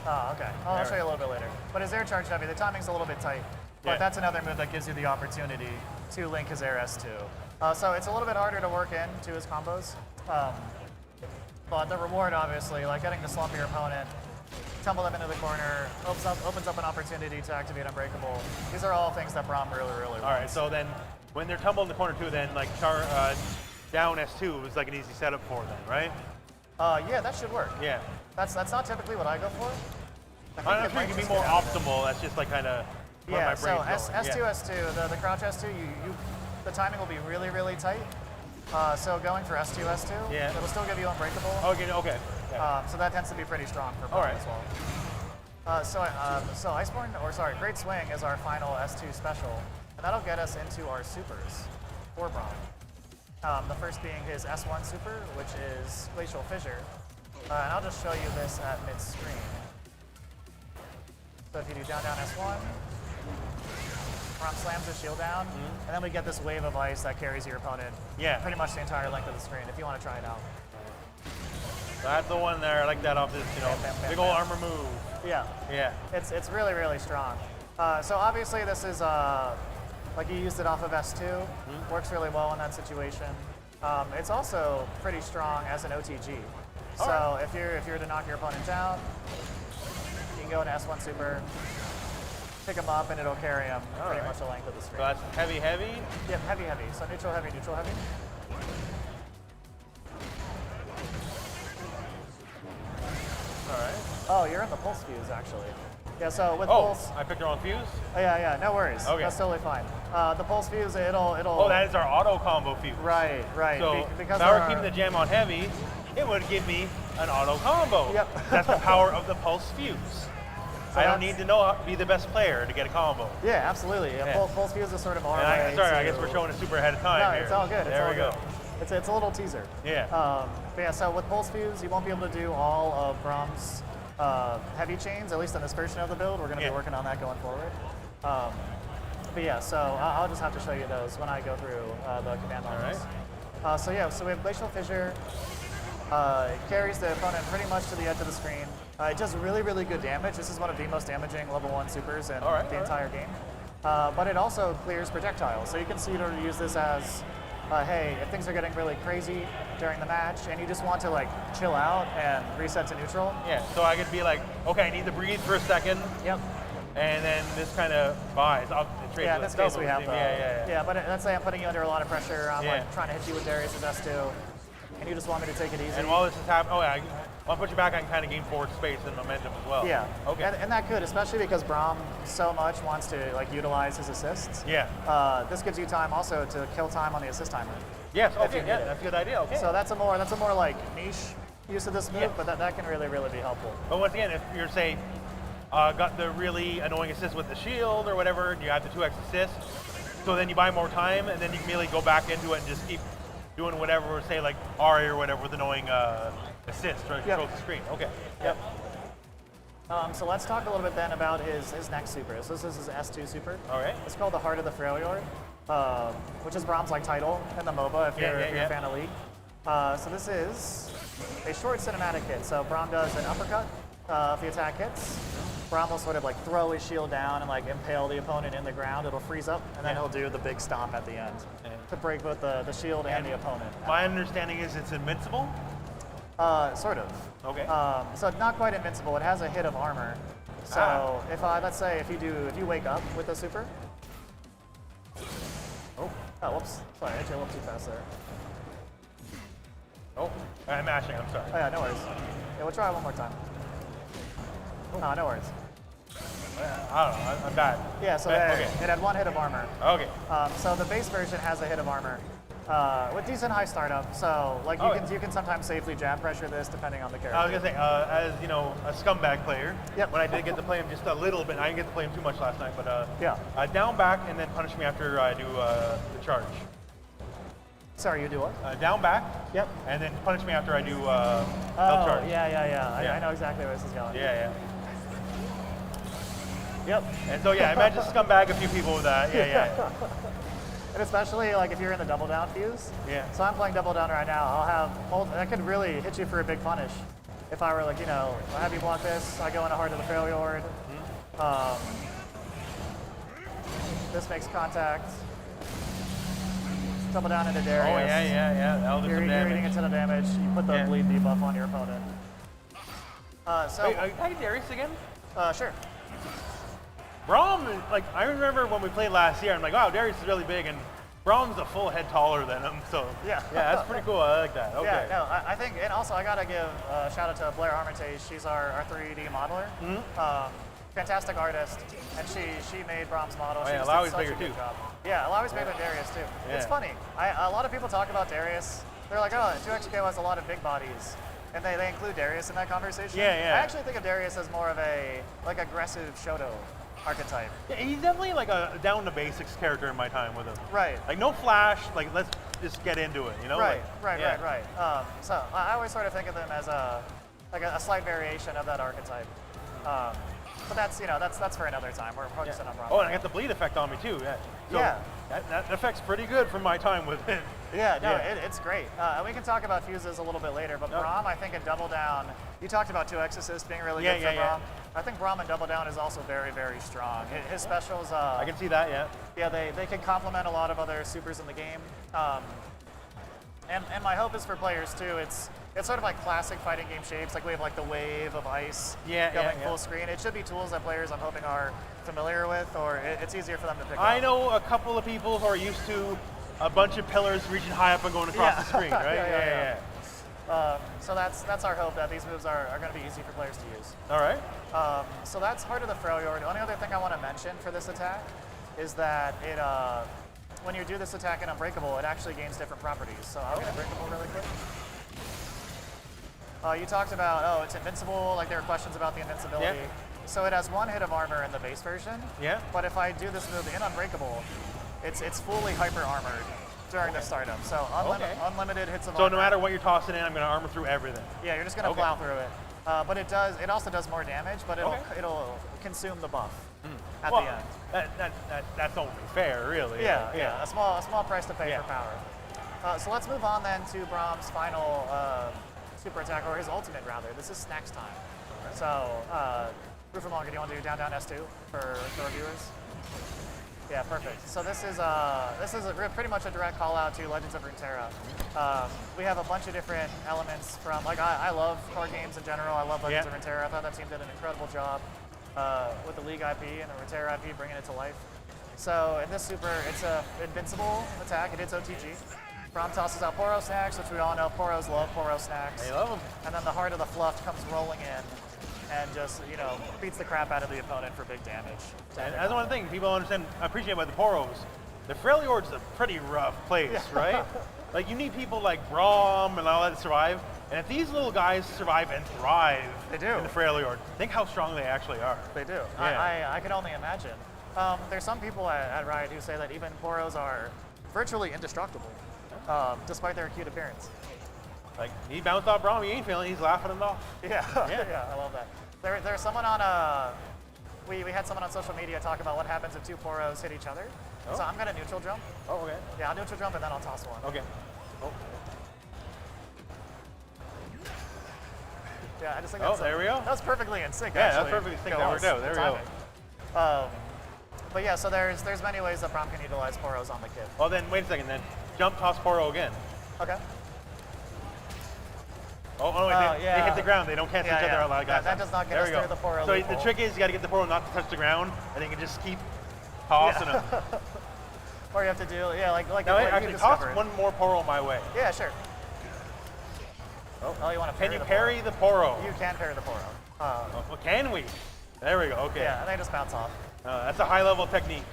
Speaker 3: Oh, okay. I'll show you a little bit later. But his air charge heavy, the timing's a little bit tight. But that's another move that gives you the opportunity to link his air S2. So it's a little bit harder to work into his combos. But the reward, obviously, like getting to slump your opponent, tumble them into the corner, opens up an opportunity to activate Unbreakable. These are all things that Braum really wants.
Speaker 2: All right, so then when they're tumbled in the corner too, then like down S2 is like an easy setup for them, right?
Speaker 3: Yeah, that should work.
Speaker 2: Yeah.
Speaker 3: That's not typically what I go for.
Speaker 2: I'm sure it can be more optimal. That's just like kind of where my
Speaker 3: so
Speaker 2: brain's going.
Speaker 3: S2, the crouch S2, the timing will be really, really tight. So going for S2,
Speaker 2: Yeah.
Speaker 3: it'll still give you Unbreakable.
Speaker 2: Okay.
Speaker 3: So that tends to be pretty strong for Braum as well. So Iceborne, Great Swing is our final S2 special, and that'll get us into our supers for Braum. The first being his S1 super, which is Glacial Fissure. And I'll just show you this at mid-screen. So if you do down, S1, Braum slams his shield down, and then we get this wave of ice that carries your opponent pretty much the entire length of the screen, if you want to try it out.
Speaker 2: So that's the one there. I like that off this, big old armor move.
Speaker 3: Yeah. It's really, really strong. So obviously this is, like you used it off of S2, works really well in that situation. It's also pretty strong as an OTG. So if you're to knock your opponent down, you can go into S1 super, pick him up, and it'll carry him pretty much the length of the screen.
Speaker 2: So that's heavy.
Speaker 3: Yep, heavy. So neutral, heavy.
Speaker 2: All right.
Speaker 3: Oh, you're in the pulse fuse, actually. Yeah, so with pulse...
Speaker 2: I picked the wrong fuse?
Speaker 3: Yeah, no worries.
Speaker 2: Okay.
Speaker 3: That's totally fine. The pulse fuse, it'll...
Speaker 2: Oh, that is our auto combo fuse.
Speaker 3: Right.
Speaker 2: So
Speaker 3: because
Speaker 2: if I were keeping the jam on heavy, it would give me an auto combo.
Speaker 3: Yep.
Speaker 2: That's the power of the pulse fuse.
Speaker 3: So
Speaker 2: I don't need to be the best player to get a combo.
Speaker 3: Yeah, absolutely. Pulse fuse is sort of our way
Speaker 2: I guess we're showing a super ahead of time
Speaker 3: No,
Speaker 2: here.
Speaker 3: it's all good.
Speaker 2: There we go.
Speaker 3: It's a little teaser.
Speaker 2: Yeah.
Speaker 3: But yeah, so with pulse fuse, you won't be able to do all of Braum's heavy chains, at least in this version of the build. We're going to be working on that going forward. But yeah, so I'll just have to show you those when I go through the command lines.
Speaker 2: All right.
Speaker 3: So we have Glacial Fissure. It carries the opponent pretty much to the edge of the screen. It does really, really good damage. This is one of the most damaging level 1 supers in the entire game. But it also clears projectiles. So you can see it to use this as, hey, if things are getting really crazy during the match and you just want to like chill out and reset to neutral.
Speaker 2: Yeah, so I could be like, okay, I need to breathe for a second.
Speaker 3: Yep.
Speaker 2: And then this kind of buys.
Speaker 3: Yeah, in this case we have
Speaker 2: Yeah,
Speaker 3: but let's say I'm putting you under a lot of pressure. I'm like trying to hit you with Darius' S2. And you just want me to take it easy.
Speaker 2: And while this is happening, I'll put you back, I can kind of gain forward space and momentum as well.
Speaker 3: Yeah.
Speaker 2: Okay.
Speaker 3: And that could, especially because Braum so much wants to like utilize his assists.
Speaker 2: Yeah.
Speaker 3: This gives you time also to kill time on the assist timer.
Speaker 2: Yes. Okay. Yeah, that's a good idea. Okay.
Speaker 3: So that's a more like niche use of this move, but that can really be helpful.
Speaker 2: But once again, if you're say got the really annoying assist with the shield or whatever, and you have the 2x assist, so then you buy more time, and then you can immediately go back into it and just keep doing whatever, say like Ari or whatever with annoying assist or control the screen. Okay.
Speaker 3: Yep. So let's talk a little bit then about his next super. So this is his S2 super.
Speaker 2: All right.
Speaker 3: It's called the Heart of the Freljord, which is Braum's like title in the MOBA if you're a fan of League. So this is a short cinematic hit. So Braum does an uppercut if the attack hits. Braum will sort of like throw his shield down and like impale the opponent in the ground. It'll freeze up, and then he'll do the big stomp at the end to break both the shield and the opponent.
Speaker 2: My understanding is it's invincible?
Speaker 3: Sort of.
Speaker 2: Okay.
Speaker 3: So not quite invincible. It has a hit of armor. So if let's say if you wake up with a super. Oh, whoops. Sorry, I hit you a little too fast there.
Speaker 2: Oh, I'm mashing. I'm sorry.
Speaker 3: Oh yeah, no worries. Yeah, we'll try it one more time. No, no worries.
Speaker 2: I don't know. I'm bad.
Speaker 3: Yeah, so it had one hit of armor.
Speaker 2: Okay.
Speaker 3: So the base version has a hit of armor with decent high startup. So like you can sometimes safely jab pressure this depending on the character.
Speaker 2: I was gonna say, as you know, a scumbag player.
Speaker 3: Yep.
Speaker 2: When I did get to play him just a little bit, I didn't get to play him too much last night, but down back and then punish me after I do the charge.
Speaker 3: Sorry, you do what?
Speaker 2: Down back.
Speaker 3: Yep.
Speaker 2: And then punish me after I do charge.
Speaker 3: Yeah. I know exactly where this is going.
Speaker 2: Yeah.
Speaker 3: Yep.
Speaker 2: And so I imagine scumbag a few people with that. Yeah.
Speaker 3: And especially like if you're in the double down fuse.
Speaker 2: Yeah.
Speaker 3: So I'm playing double down right now. That could really hit you for a big punish. If I were like, I have you block this, I go into Heart of the Freljord. This makes contact. Double down into Darius.
Speaker 2: Oh yeah. That'll do some damage.
Speaker 3: You're eating a ton of damage. You put the bleed debuff on your opponent.
Speaker 2: Wait, can I get Darius again?
Speaker 3: Sure.
Speaker 2: Braum, like, I remember when we played last year, I'm like, wow, Darius is really big, and Braum's a full head taller than him, so
Speaker 3: Yeah.
Speaker 2: yeah, that's pretty cool. I like that. Okay.
Speaker 3: Yeah, no, I think, and also I gotta give a shout out to Blair Armitage. She's our 3D modeler. Fantastic artist, and she made Braum's model.
Speaker 2: Oh,
Speaker 3: She
Speaker 2: yeah,
Speaker 3: just did
Speaker 2: Lowry's
Speaker 3: such a
Speaker 2: bigger
Speaker 3: good
Speaker 2: too.
Speaker 3: job. Yeah, Lowry's bigger than Darius too. It's
Speaker 2: Yeah.
Speaker 3: funny. A lot of people talk about Darius. They're like, oh, 2XKO has a lot of big bodies, and they include Darius in that conversation.
Speaker 2: Yeah, yeah.
Speaker 3: I actually think of Darius as more of a like aggressive Shoto archetype.
Speaker 2: Yeah, he's definitely like a down to basics character in my time with him.
Speaker 3: Right.
Speaker 2: Like no flash, like let's just get into it, you know?
Speaker 3: Right,
Speaker 2: Like,
Speaker 3: right. So I always sort of think of them as a slight variation of that archetype. But that's that's for another time. We're focusing on Braum.
Speaker 2: Oh, and I got the bleed effect on me too. Yeah. So
Speaker 3: Yeah.
Speaker 2: That effect's pretty good from my time with it.
Speaker 3: Yeah, no,
Speaker 2: Yeah.
Speaker 3: it's great. And we can talk about fuses a little bit later, but
Speaker 2: Yep.
Speaker 3: Braum, I think in Double Down, you talked about 2x assist being really
Speaker 2: Yeah,
Speaker 3: good for
Speaker 2: yeah,
Speaker 3: Braum. I think Braum in Double Down is also very, very strong. His specials,
Speaker 2: I can see that, yeah.
Speaker 3: yeah, they can complement a lot of other supers in the game. And my hope is for players too. It's sort of like classic fighting game shapes. Like we have like the wave of ice going full screen. It should be tools that players I'm hoping are familiar with, or it's easier for them to pick up.
Speaker 2: I know a couple of people who are used to a bunch of pillars reaching high up and going across
Speaker 3: Yeah.
Speaker 2: the screen, right?
Speaker 3: Yeah. So that's our hope, that these moves are going to be easy for players to use.
Speaker 2: All right.
Speaker 3: So that's Heart of the Freljord. The only other thing I want to mention for this attack is that it, when you do this attack in Unbreakable, it actually gains different properties. So I'll get Unbreakable really quick. You talked about, oh, it's invincible, like there were questions about the invincibility.
Speaker 2: Yeah.
Speaker 3: So it has 1 hit of armor in the base version.
Speaker 2: Yeah.
Speaker 3: But if I do this move in Unbreakable, it's fully hyper armored during the startup. So unlimited hits of
Speaker 2: So
Speaker 3: armor.
Speaker 2: no matter what you're tossing in, I'm going to armor through everything.
Speaker 3: Yeah, you're just gonna
Speaker 2: Okay.
Speaker 3: plow through it. But it also does more damage, but it'll consume the buff at
Speaker 2: Well,
Speaker 3: the end.
Speaker 2: that's only fair, really.
Speaker 3: Yeah. A small price to pay
Speaker 2: Yeah.
Speaker 3: for power. So let's move on then to Braum's final super attack, or his ultimate rather. This is Snacks time. Right. So Roof and Longer, do you want to do down S2 for our viewers? Yeah, perfect. So this is pretty much a direct call out to Legends of Runeterra. We have a bunch of different elements from, like, I love card games in general. I love Legends of Runeterra. I thought that team did an incredible job with the League IP and the Runeterra IP, bringing it to life. So in this super, it's a invincible attack. It hits OTG. Braum tosses out Poro Snacks, which we all know Poros love Poro Snacks.
Speaker 2: They love them.
Speaker 3: And then the Heart of the Fluff comes rolling in and just, beats the crap out of the opponent for big damage.
Speaker 2: And that's one thing people understand, appreciate about the Poros. The Freljord's a pretty rough place, right? Like, you need people like Braum and all that to survive. And if these little guys survive and thrive
Speaker 3: They do.
Speaker 2: in the Freljord, think how strong they actually are.
Speaker 3: They do.
Speaker 2: Yeah.
Speaker 3: I can only imagine. There's some people at Riot who say that even Poros are virtually indestructible, despite their cute appearance.
Speaker 2: Like, he bounced off Braum, he ain't feeling it, he's laughing it off.
Speaker 3: Yeah, I love that. There's someone on we had someone on social media talk about what happens if 2 Poros hit each other.
Speaker 2: Oh.
Speaker 3: So I'm gonna neutral jump.
Speaker 2: Oh, okay.
Speaker 3: Yeah, I'll neutral jump and then I'll toss one.
Speaker 2: Okay. Oh,
Speaker 3: Yeah, I just think
Speaker 2: oh there we go.
Speaker 3: That was perfectly in sync,
Speaker 2: Yeah,
Speaker 3: actually.
Speaker 2: that's perfectly in sync. That worked out. There we go.
Speaker 3: But yeah, so there's many ways that Braum can utilize Poros on the kit.
Speaker 2: Well, then, wait a second, then. Jump, toss, Poro again.
Speaker 3: Okay.
Speaker 2: Oh, no, wait, they hit the ground. They don't cancel each other out like that.
Speaker 3: That does not get
Speaker 2: There
Speaker 3: us
Speaker 2: we go.
Speaker 3: through the Poro
Speaker 2: So
Speaker 3: loophole.
Speaker 2: the trick is you got to get the Poro not to touch the ground, and then you can just keep tossing them.
Speaker 3: Or you have to do, like
Speaker 2: Now,
Speaker 3: what
Speaker 2: actually,
Speaker 3: you
Speaker 2: toss
Speaker 3: discovered.
Speaker 2: one more Poro my way.
Speaker 3: Yeah, sure. Oh, you want to
Speaker 2: Can
Speaker 3: parry
Speaker 2: you
Speaker 3: the
Speaker 2: parry
Speaker 3: Poro?
Speaker 2: the Poro?
Speaker 3: You can parry the Poro.
Speaker 2: Well, can we? There we go. Okay.
Speaker 3: Yeah, and they just bounce off.
Speaker 2: That's a high-level technique.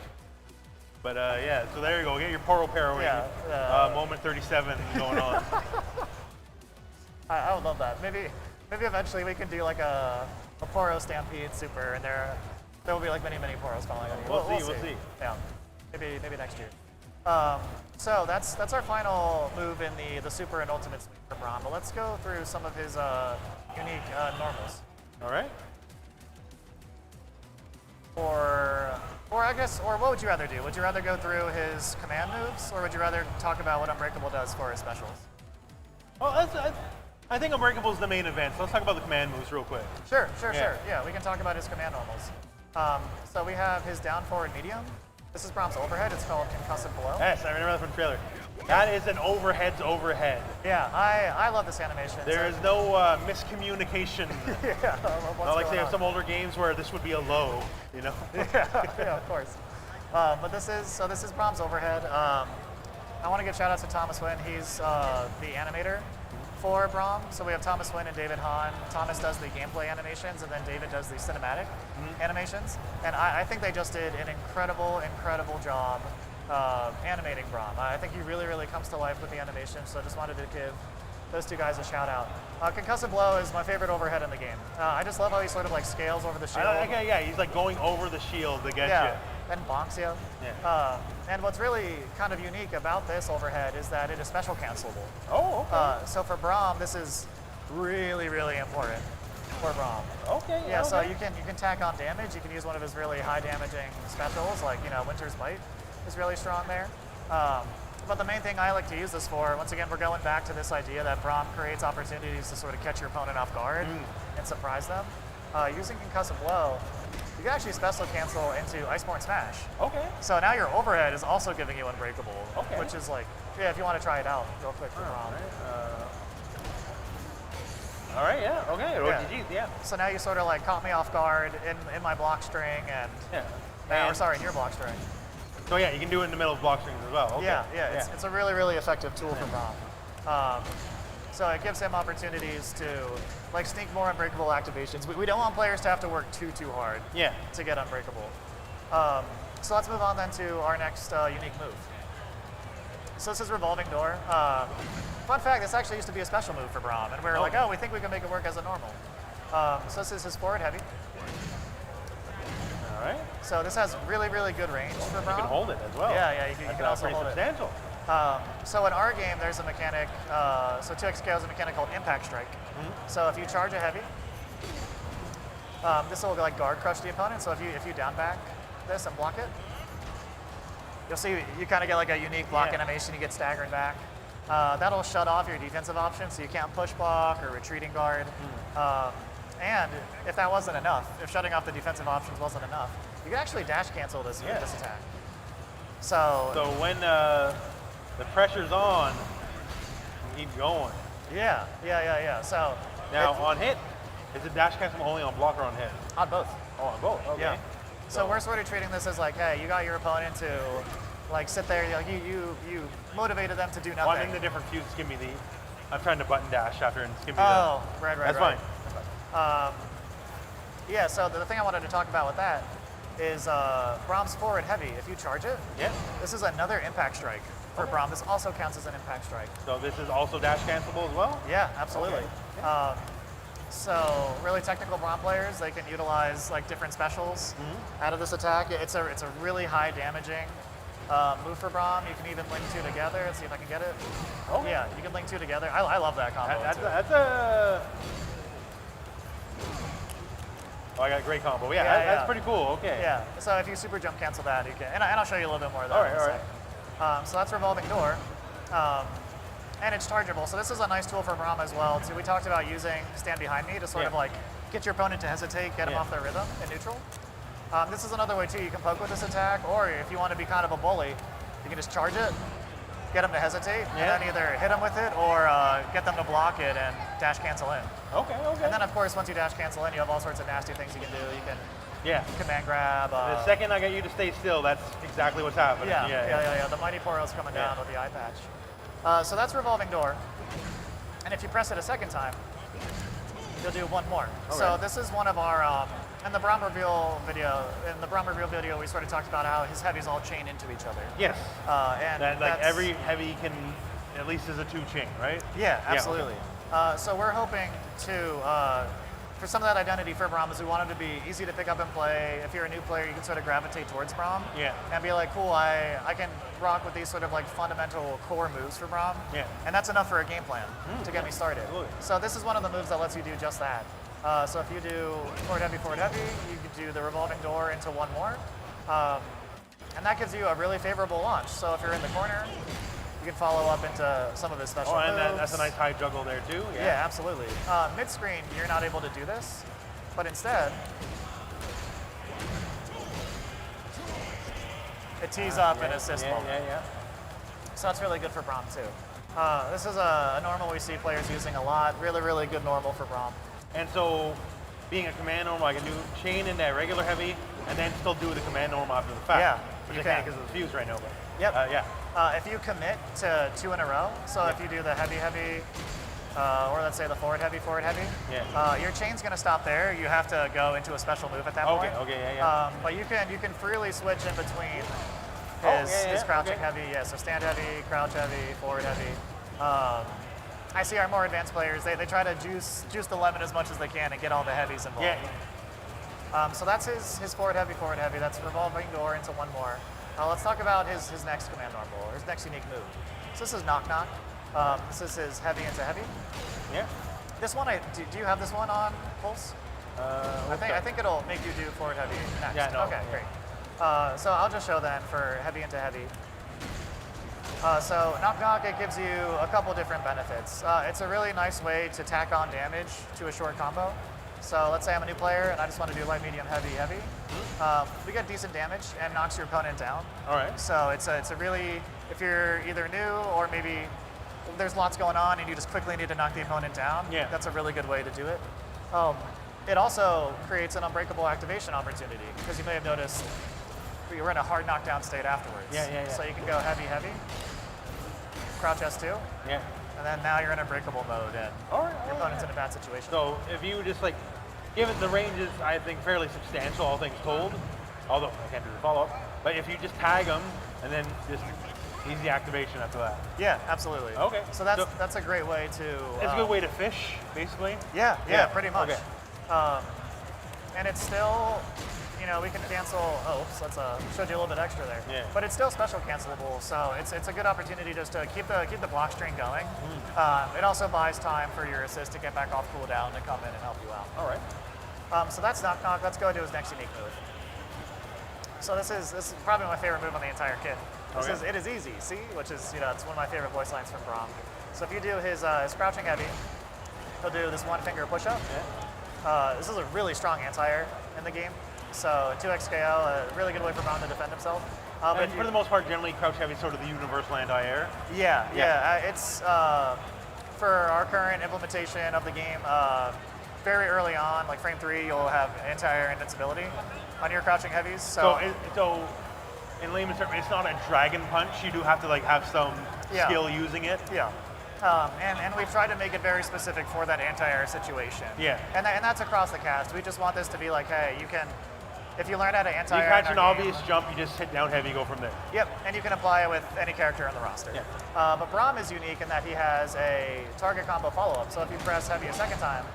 Speaker 2: But yeah, so there you go. Get your Poro parrying.
Speaker 3: Yeah,
Speaker 2: moment 37 going on.
Speaker 3: I would love that. Maybe eventually we can do like a Poro Stampede Super, and there will be like many Poros falling on you.
Speaker 2: We'll see.
Speaker 3: Yeah, maybe next year. So that's our final move in the Super and Ultimate Suite for Braum. But let's go through some of his unique normals.
Speaker 2: All right.
Speaker 3: Or what would you rather do? Would you rather go through his command moves, or would you rather talk about what Unbreakable does for his specials?
Speaker 2: Well, I think Unbreakable is the main event. So let's talk about the command moves real quick.
Speaker 3: Sure. Yeah, we can talk about his command normals. So we have his down, forward, medium. This is Braum's overhead. It's called Concussive Blow.
Speaker 2: Yes, I remember that from the trailer. That is an overhead's overhead.
Speaker 3: Yeah, I love this animation.
Speaker 2: There is no miscommunication.
Speaker 3: Yeah,
Speaker 2: Not like say of some older games where this would be a low, you know?
Speaker 3: Yeah, of course. But this is Brahms overhead. I want to give shout out to Thomas Wynn. He's the animator for Brahm. So we have Thomas Wynn and David Hahn. Thomas does the gameplay animations, and then David does the cinematic animations. And I think they just did an incredible job animating Brahm. I think he really comes to life with the animation. So I just wanted to give those two guys a shout out. Concussive Blow is my favorite overhead in the game. I just love how he sort of like scales over the shield.
Speaker 2: Okay, yeah, he's like going over the shield to get you.
Speaker 3: And bonks you.
Speaker 2: Yeah.
Speaker 3: And what's really kind of unique about this overhead is that it is special cancelable.
Speaker 2: Oh, okay.
Speaker 3: So for Brahm, this is really important for Brahm.
Speaker 2: Okay.
Speaker 3: Yeah.
Speaker 2: Okay.
Speaker 3: So you can tack on damage. You can use one of his really high damaging specials, like Winter's Bite is really strong there. But the main thing I like to use this for, once again, we're going back to this idea that Brahm creates opportunities to sort of catch your opponent off guard and surprise them. Using Concussive Blow, you can actually special cancel into Iceborne Smash.
Speaker 2: Okay.
Speaker 3: So now your overhead is also giving you Unbreakable,
Speaker 2: Okay.
Speaker 3: which is like, yeah, if you want to try it out real quick for Brahm.
Speaker 2: All right, yeah, okay, OGG, yeah.
Speaker 3: So now you sort of like caught me off guard in my block string or sorry, in your block string.
Speaker 2: So yeah, you can do it in the middle of block strings as well. Okay.
Speaker 3: Yeah. It's a really effective tool for Brahm. So it gives him opportunities to like sneak more Unbreakable activations. We don't want players to have to work too hard to get Unbreakable. So let's move on then to our next unique move. So this is Revolving Door. Fun fact, this actually used to be a special move for Brahm, and we were like, oh, we think we can make it work as a normal. So this is his forward heavy.
Speaker 2: All right.
Speaker 3: So this has really good range for Brahm.
Speaker 2: You can hold it as well.
Speaker 3: Yeah, you can also hold
Speaker 2: substantial.
Speaker 3: it. So in our game, there's a mechanic, so 2XKO has a mechanic called Impact Strike. So if you charge a heavy, this will like guard crush the opponent. So if you down back this and block it, you'll see you kind of get like a unique block animation. You get staggered back. That'll shut off your defensive options, so you can't push block or retreating guard. And if that wasn't enough, if shutting off the defensive options wasn't enough, you can actually dash cancel this attack. So
Speaker 2: when the pressure's on, you keep going.
Speaker 3: Yeah. So
Speaker 2: now on hit, is it dash cancel only on block or on hit?
Speaker 3: On both.
Speaker 2: Oh, on both. Okay.
Speaker 3: Yeah. So we're sort of treating this as like, hey, you got your opponent to like sit there, like you motivated them to do nothing.
Speaker 2: Well, I think the different fuse give me I'm trying to button dash after and skip me
Speaker 3: right.
Speaker 2: That's fine.
Speaker 3: Yeah, so the thing I wanted to talk about with that is Brahm's forward heavy. If you charge it, this is another impact strike for Brahm. This also counts as an impact strike.
Speaker 2: So this is also dash cancelable as well?
Speaker 3: Yeah, absolutely.
Speaker 2: Okay.
Speaker 3: So really technical Brahm players, they can utilize like different specials out of this attack. It's a really high damaging move for Brahm. You can even link two together. Let's see if I can get it.
Speaker 2: Oh
Speaker 3: yeah, you can link two together. I love that combo.
Speaker 2: Oh, I got a great combo. Yeah, that's pretty cool. Okay.
Speaker 3: Yeah. So if you super jump cancel that, you can, and I'll show you a little bit more of that.
Speaker 2: All right.
Speaker 3: So that's Revolving Door, and it's chargeable. So this is a nice tool for Brahm as well. So we talked about using Stand Behind Me to sort of like get your opponent to hesitate, get them off their rhythm in neutral. This is another way too. You can poke with this attack, or if you want to be kind of a bully, you can just charge it, get them to hesitate, and then either hit them with it or get them to block it and dash cancel in.
Speaker 2: Okay.
Speaker 3: And then of course, once you dash cancel in, you have all sorts of nasty things you can do. You can command grab.
Speaker 2: The second I get you to stay still, that's exactly what's happening.
Speaker 3: Yeah. The Mighty Poro's coming down with the eye patch. So that's Revolving Door. And if you press it a second time, you'll do one more. Okay. So this is one of our, in the Brahm reveal video, we sort of talked about how his heavies all chain into each other.
Speaker 2: Yes.
Speaker 3: And
Speaker 2: that, like every heavy can, at least is a 2 chain, right?
Speaker 3: Yeah, absolutely. So we're hoping to, for some of that identity for Brahm is we want it to be easy to pick up and play. If you're a new player, you can sort of gravitate towards Brahm. And be like, cool, I can rock with these sort of like fundamental core moves for Brahm. And that's enough for a game plan to get me started.
Speaker 2: Absolutely.
Speaker 3: So this is one of the moves that lets you do just that. So if you do forward heavy, you can do the Revolving Door into one more. And that gives you a really favorable launch. So if you're in the corner, you can follow up into some of his special moves.
Speaker 2: And that's a nice high juggle there too.
Speaker 3: Yeah, absolutely. Mid-screen, you're not able to do this, but instead, it tees up and assist moment. So that's really good for Braum too. This is a normal we see players using a lot. Really, really good normal for Braum.
Speaker 2: And so, being a command normal, I can do chain into regular heavy, and then still do the command normal after the fact.
Speaker 3: Yeah,
Speaker 2: which
Speaker 3: you
Speaker 2: I can't
Speaker 3: can.
Speaker 2: because of the fuse right now. But
Speaker 3: Yep.
Speaker 2: yeah.
Speaker 3: If you commit to 2 in a row, so if you do the heavy, or let's say the forward heavy,
Speaker 2: Yeah.
Speaker 3: your chain's going to stop there. You have to go into a special move at that point.
Speaker 2: Okay, yeah.
Speaker 3: But you can freely switch in between
Speaker 2: Oh,
Speaker 3: his crouching
Speaker 2: okay.
Speaker 3: heavy, so stand heavy, crouch heavy, forward heavy. I see our more advanced players, they try to juice the lemon as much as they can and get all the heavies involved.
Speaker 2: Yeah.
Speaker 3: So that's his forward heavy. That's revolving door into one more. Let's talk about his next command normal, or his next unique move. So this is knock knock. This is his heavy into heavy.
Speaker 2: Yeah.
Speaker 3: This one, do you have this one on Pulse? I think it'll make you do forward heavy next.
Speaker 2: Yeah, no,
Speaker 3: okay,
Speaker 2: yeah.
Speaker 3: great. So I'll just show then for heavy into heavy. So knock knock, it gives you a couple different benefits. It's a really nice way to tack on damage to a short combo. So let's say I'm a new player and I just want to do light, medium, heavy. We get decent damage and knocks your opponent down.
Speaker 2: All right.
Speaker 3: So it's a really, if you're either new or maybe there's lots going on and you just quickly need to knock the opponent down,
Speaker 2: Yeah.
Speaker 3: that's a really good way to do it. It also creates an unbreakable activation opportunity because you may have noticed you're in a hard knockdown state afterwards.
Speaker 2: Yeah.
Speaker 3: So you can go heavy, crouch S2,
Speaker 2: Yeah.
Speaker 3: and then now you're in unbreakable mode and
Speaker 2: All right.
Speaker 3: your opponent's in a bad situation.
Speaker 2: So if you just like, given the range is, I think, fairly substantial, all things told, although I can't do the follow-up, but if you just tag them and then just easy activation after that.
Speaker 3: Yeah, absolutely.
Speaker 2: Okay.
Speaker 3: So that's a great way to.
Speaker 2: It's a good way to fish, basically.
Speaker 3: Yeah, pretty much.
Speaker 2: Okay.
Speaker 3: And it's still, we can cancel. Oops, that's showed you a little bit extra there.
Speaker 2: Yeah.
Speaker 3: But it's still special cancelable, so it's a good opportunity just to keep the block string going. It also buys time for your assist to get back off cooldown to come in and help you out.
Speaker 2: All right.
Speaker 3: So that's knock knock. Let's go to his next unique move. So this is probably my favorite move on the entire kit. This
Speaker 2: Okay.
Speaker 3: is It Is Easy, see? Which is, it's one of my favorite voice lines from Braum. So if you do his crouching heavy, he'll do this one finger push up.
Speaker 2: Yeah.
Speaker 3: This is a really strong anti-air in the game. So 2x KO, a really good way for Braum to defend himself.
Speaker 2: And for the most part, generally, crouch heavy is sort of the universal anti-air.
Speaker 3: Yeah. It's for our current implementation of the game, very early on, like frame 3, you'll have anti-air invincibility on your crouching heavies.
Speaker 2: So in layman's terms, it's not a dragon punch. You do have to have some skill using it.
Speaker 3: Yeah. And we've tried to make it very specific for that anti-air situation.
Speaker 2: Yeah.
Speaker 3: And that's across the cast. We just want this to be like, hey, you can, if you learn how to
Speaker 2: You
Speaker 3: anti-air
Speaker 2: catch
Speaker 3: in
Speaker 2: an
Speaker 3: our game-
Speaker 2: obvious jump, you just hit down heavy, go from there.
Speaker 3: Yep, and you can apply it with any character on the roster.
Speaker 2: Yeah.
Speaker 3: But Braum is unique in that he has a target combo follow-up. So if you press heavy a second time,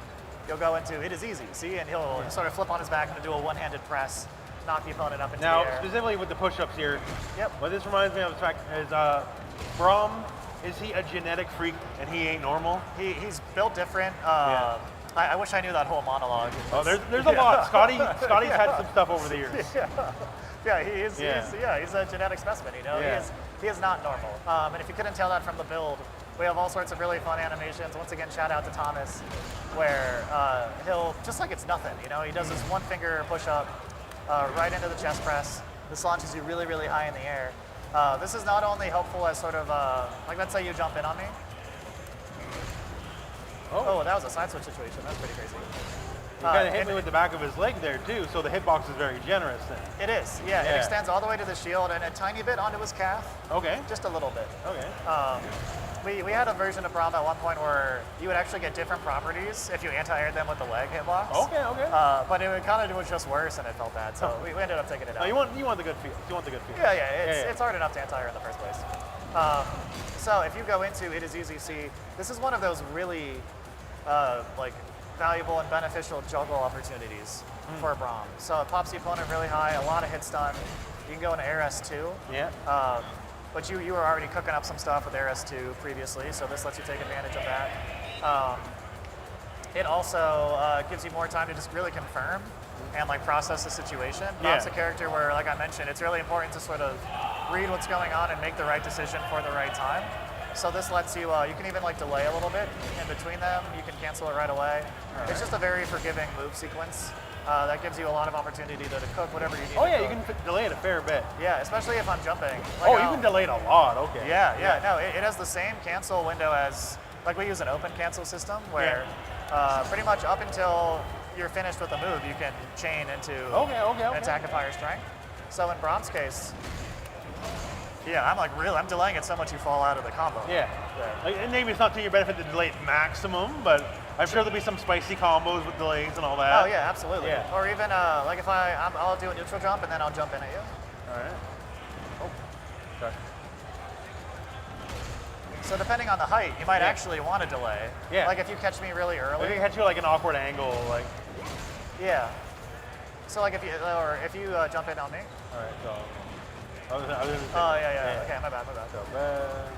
Speaker 3: you'll go into It Is Easy, see? And he'll sort of flip on his back and do a one-handed press, knock the opponent up into
Speaker 2: Now,
Speaker 3: the air.
Speaker 2: specifically with the push-ups here,
Speaker 3: Yep.
Speaker 2: what this reminds me of the fact is Braum, is he a genetic freak and he ain't normal?
Speaker 3: He's built different. I wish I knew that whole monologue.
Speaker 2: Oh, there's a lot. Scotty's had some stuff over the years.
Speaker 3: Yeah, he is.
Speaker 2: Yeah.
Speaker 3: He's a genetic specimen.
Speaker 2: Yeah.
Speaker 3: He is not normal. And if you couldn't tell that from the build, we have all sorts of really fun animations. Once again, shout out to Thomas, where he'll just like it's nothing. He does this one finger push up right into the chest press. This launches you really, really high in the air. This is not only helpful as sort of like let's say you jump in on me. Oh, that was a side switch situation. That's pretty crazy.
Speaker 2: He kind of hit me with the back of his leg there too, so the hitbox is very generous then.
Speaker 3: It is, yeah. It extends all the way to the shield and a tiny bit onto his calf.
Speaker 2: Okay.
Speaker 3: Just a little bit.
Speaker 2: Okay.
Speaker 3: We had a version of Braum at one point where you would actually get different properties if you anti-aired them with the leg hitbox.
Speaker 2: Okay.
Speaker 3: But it would kind of do it just worse and it felt bad, so we ended up taking it out.
Speaker 2: No, you want the good feel. You want the good feel.
Speaker 3: Yeah, it's hard enough to anti-air in the first place. So if you go into It Is Easy, see, this is one of those really valuable and beneficial juggle opportunities for Braum. So it pops the opponent really high, a lot of hit stun. You can go into Air S2.
Speaker 2: Yeah.
Speaker 3: But you were already cooking up some stuff with Air S2 previously, so this lets you take advantage of that. It also gives you more time to just really confirm and process the situation. Braum's a character where, like I mentioned, it's really important to sort of read what's going on and make the right decision for the right time. So this lets you, you can even delay a little bit in between them. You can cancel it right away. It's just a very forgiving move sequence. That gives you a lot of opportunity to cook whatever you need.
Speaker 2: Oh
Speaker 3: to
Speaker 2: yeah,
Speaker 3: cook.
Speaker 2: you can delay it a fair bit.
Speaker 3: Yeah, especially if I'm jumping.
Speaker 2: Oh, you can delay it a lot. Okay.
Speaker 3: Yeah. No, it has the same cancel window as, like we use an open cancel system where pretty much up until you're finished with the move, you can chain into an attack of higher strength. So in Brahm's case, yeah, I'm delaying it so much you fall out of the combo.
Speaker 2: Yeah. Like, and maybe it's not to your benefit to delay it maximum, but I'm sure there'll be some spicy combos with delays and all that.
Speaker 3: Oh yeah, absolutely.
Speaker 2: Yeah.
Speaker 3: Or even like if I'll do a neutral jump and then I'll jump in at you.
Speaker 2: All right. Oh. Sorry.
Speaker 3: So depending on the height, you might actually want to delay.
Speaker 2: Yeah.
Speaker 3: Like if you catch me really early.
Speaker 2: Maybe catch you like an awkward angle, like.
Speaker 3: Yeah. So like if you jump in on me.
Speaker 2: All right. So.
Speaker 3: Oh yeah. Okay, my bad.
Speaker 2: So bad.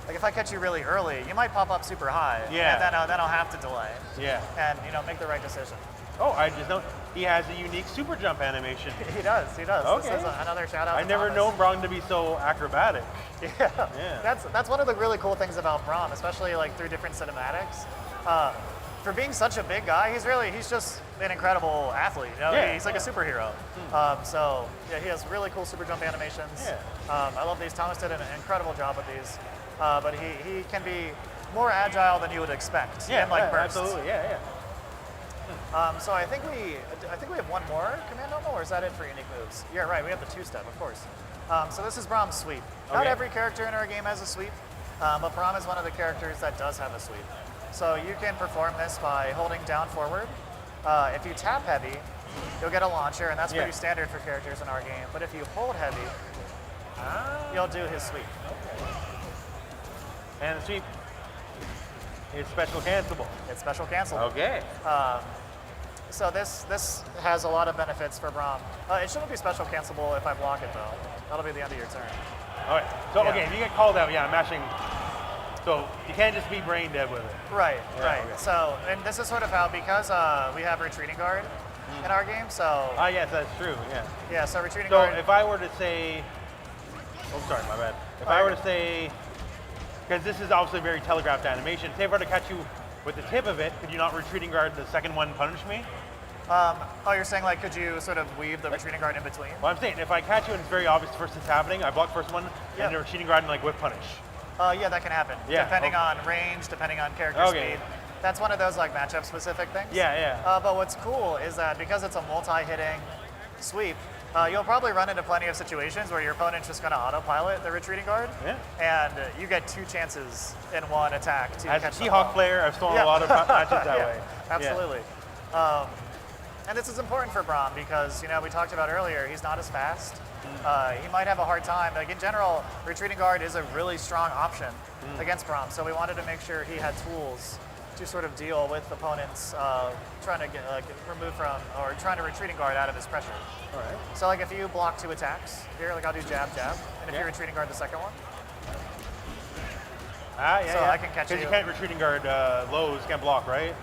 Speaker 3: Like if I catch you really early, you might pop up super high.
Speaker 2: Yeah.
Speaker 3: And then I'll have to delay.
Speaker 2: Yeah.
Speaker 3: And make the right decision.
Speaker 2: Oh, I just know he has a unique super jump animation.
Speaker 3: He does.
Speaker 2: Okay.
Speaker 3: This is another shout out.
Speaker 2: I never known Braun to be so acrobatic.
Speaker 3: Yeah. That's one of the really cool things about Braun, especially like through different cinematics. For being such a big guy, he's just an incredible athlete. He's like a superhero. So yeah, he has really cool super jump animations.
Speaker 2: Yeah.
Speaker 3: I love these. Thomas did an incredible job with these. But he can be more agile than you would expect.
Speaker 2: Yeah,
Speaker 3: in like bursts.
Speaker 2: absolutely. Yeah.
Speaker 3: So I think we have one more command normal, or is that it for unique moves? Yeah, right. We have the two-step, of course. So this is Brahm's sweep. Not every character in our game has a sweep, but Brahm is one of the characters that does have a sweep. So you can perform this by holding down forward. If you tap heavy, you'll get a launcher, and that's pretty standard for characters in our game. But if you hold heavy, you'll do his sweep.
Speaker 2: And the sweep is special cancelable.
Speaker 3: It's special cancelable.
Speaker 2: Okay.
Speaker 3: So this has a lot of benefits for Brahm. It shouldn't be special cancelable if I block it though. That'll be the end of your turn.
Speaker 2: All right. So okay, if you get called out, I'm mashing. So you can't just be brain dead with it.
Speaker 3: Right.
Speaker 2: Okay.
Speaker 3: So, and this is sort of how, because we have retreating guard in our game, so.
Speaker 2: Yes, that's true. Yeah.
Speaker 3: Yeah. So retreating
Speaker 2: So
Speaker 3: guard.
Speaker 2: if I were to say, sorry, my bad. If I were to say, because this is obviously a very telegraphed animation, say if I were to catch you with the tip of it, could you not retreating guard the second one punish me?
Speaker 3: You're saying like, could you sort of weave the retreating guard in between?
Speaker 2: Well, I'm saying if I catch you and it's very obvious first it's happening, I block first one, and the retreating guard and like whip punish.
Speaker 3: Yeah, that can happen.
Speaker 2: Yeah.
Speaker 3: Depending on range, depending on character speed. That's one of those like matchup specific things.
Speaker 2: Yeah.
Speaker 3: But what's cool is that because it's a multi-hitting sweep, you'll probably run into plenty of situations where your opponent's just going to autopilot the retreating guard.
Speaker 2: Yeah.
Speaker 3: And you get two chances in one attack to
Speaker 2: As
Speaker 3: catch
Speaker 2: a
Speaker 3: the
Speaker 2: Seahawk
Speaker 3: ball.
Speaker 2: player, I've stolen a lot of matches that way.
Speaker 3: Absolutely. And this is important for Brahm because, we talked about earlier, he's not as fast. He might have a hard time. Like in general, retreating guard is a really strong option against Brahm. So we wanted to make sure he had tools to sort of deal with opponents trying to get removed from, or trying to retreating guard out of his pressure.
Speaker 2: All right.
Speaker 3: So like if you block two attacks, here, like I'll do jab, jab, and if you retreating guard the second one. I can catch you.
Speaker 2: Because you can't retreating guard lows, can't block, right?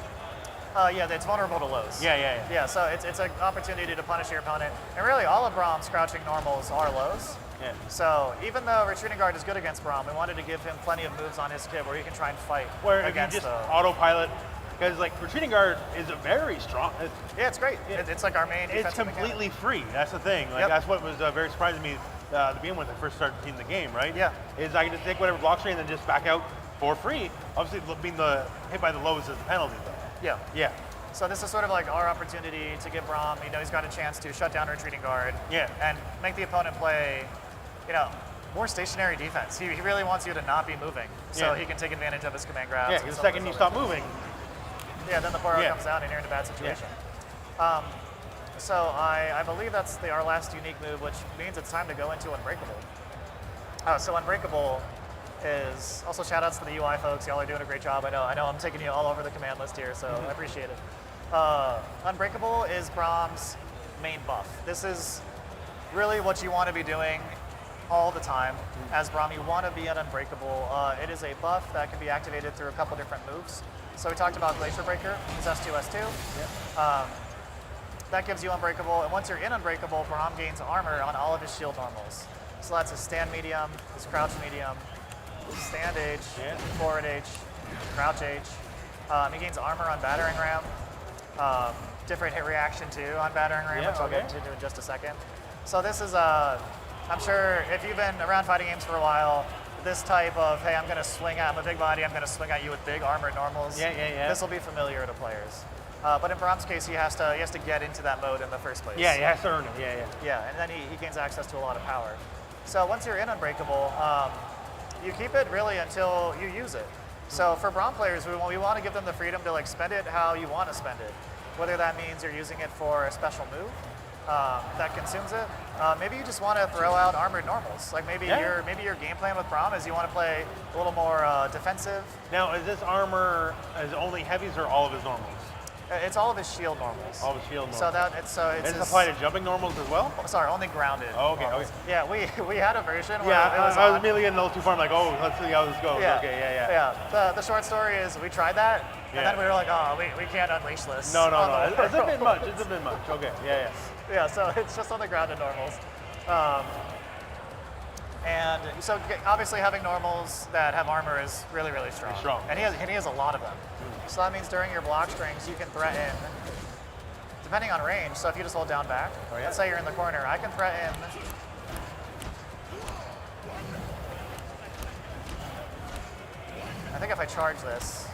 Speaker 3: Yeah, it's vulnerable to lows.
Speaker 2: Yeah.
Speaker 3: Yeah, so it's an opportunity to punish your opponent. And really, all of Brahm's crouching normals are lows.
Speaker 2: Yeah.
Speaker 3: So even though retreating guard is good against Brahm, we wanted to give him plenty of moves on his kit where he can try and fight
Speaker 2: Where if
Speaker 3: against
Speaker 2: you just autopilot, because like retreating guard is a very strong.
Speaker 3: Yeah, it's great. It's like our main.
Speaker 2: It's completely free. That's the thing. Like that's what was very surprising to me to begin with when I first started seeing the game. Right?
Speaker 3: Yeah.
Speaker 2: Is I can just take whatever block string and then just back out for free. Obviously, being the hit by the lows is the penalty though.
Speaker 3: Yeah. So this is sort of like our opportunity to give Brahm, he's got a chance to shut down retreating guard.
Speaker 2: Yeah.
Speaker 3: And make the opponent play, more stationary defense. He really wants you to not be moving, so he can take advantage of his command grabs.
Speaker 2: Yeah, because the second you stop moving.
Speaker 3: Yeah, then the Poro comes out and you're in a bad situation. So I believe that's our last unique move, which means it's time to go into Unbreakable. So Unbreakable is also shout outs to the UI folks. Y'all are doing a great job. I know I'm taking you all over the command list here, so I appreciate it. Unbreakable is Brahm's main buff. This is really what you want to be doing all the time as Brahm. You want to be an Unbreakable. It is a buff that can be activated through a couple different moves. So we talked about Glacier Breaker, it's S2, S2. That gives you Unbreakable, and once you're in Unbreakable, Brahm gains armor on all of his shield normals. So that's his stand medium, his crouch medium, stand H, forward H, crouch H. He gains armor on battering ram. different hit reaction too on battering ram,
Speaker 2: Yeah,
Speaker 3: which I'll get into in just a second. So this is, I'm sure if you've been around fighting games for a while, this type of, hey, I'm a big body, I'm going to swing at you with big armored normals. This will be familiar to players. But in Brahm's case, he has to get into that mode in the first place.
Speaker 2: Yeah, he has to earn it.
Speaker 3: Yeah, and then he gains access to a lot of power. So once you're in Unbreakable, you keep it really until you use it. So for Braum players, we want to give them the freedom to like spend it how you want to spend it. Whether that means you're using it for a special move that consumes it. Maybe you just want to throw out armored normals. Like maybe your game plan with Braum is you want to play a little more defensive.
Speaker 2: Now, is this armor is only heavies or all of his normals?
Speaker 3: It's all of his shield normals.
Speaker 2: All of his shield normals.
Speaker 3: It's
Speaker 2: Does it apply to jumping normals as well?
Speaker 3: Sorry, only grounded.
Speaker 2: Oh, okay,
Speaker 3: normals.
Speaker 2: okay.
Speaker 3: Yeah, we had a version where
Speaker 2: Yeah,
Speaker 3: it was
Speaker 2: I was immediately getting a little too far. I'm like, oh, let's see how this goes.
Speaker 3: Yeah.
Speaker 2: Okay,
Speaker 3: Yeah. The short story is we tried that, and then we were like, oh, we can't unleash this.
Speaker 2: No. It's a bit much. It's a bit much. Okay, yeah.
Speaker 3: Yeah, so it's just on the grounded normals. And so obviously having normals that have armor is really, really strong.
Speaker 2: Strong.
Speaker 3: And he has a lot of them. So that means during your block strings, you can threaten, depending on range, so if you just hold down back, let's say you're in the corner, I can threaten, I think if I charge this,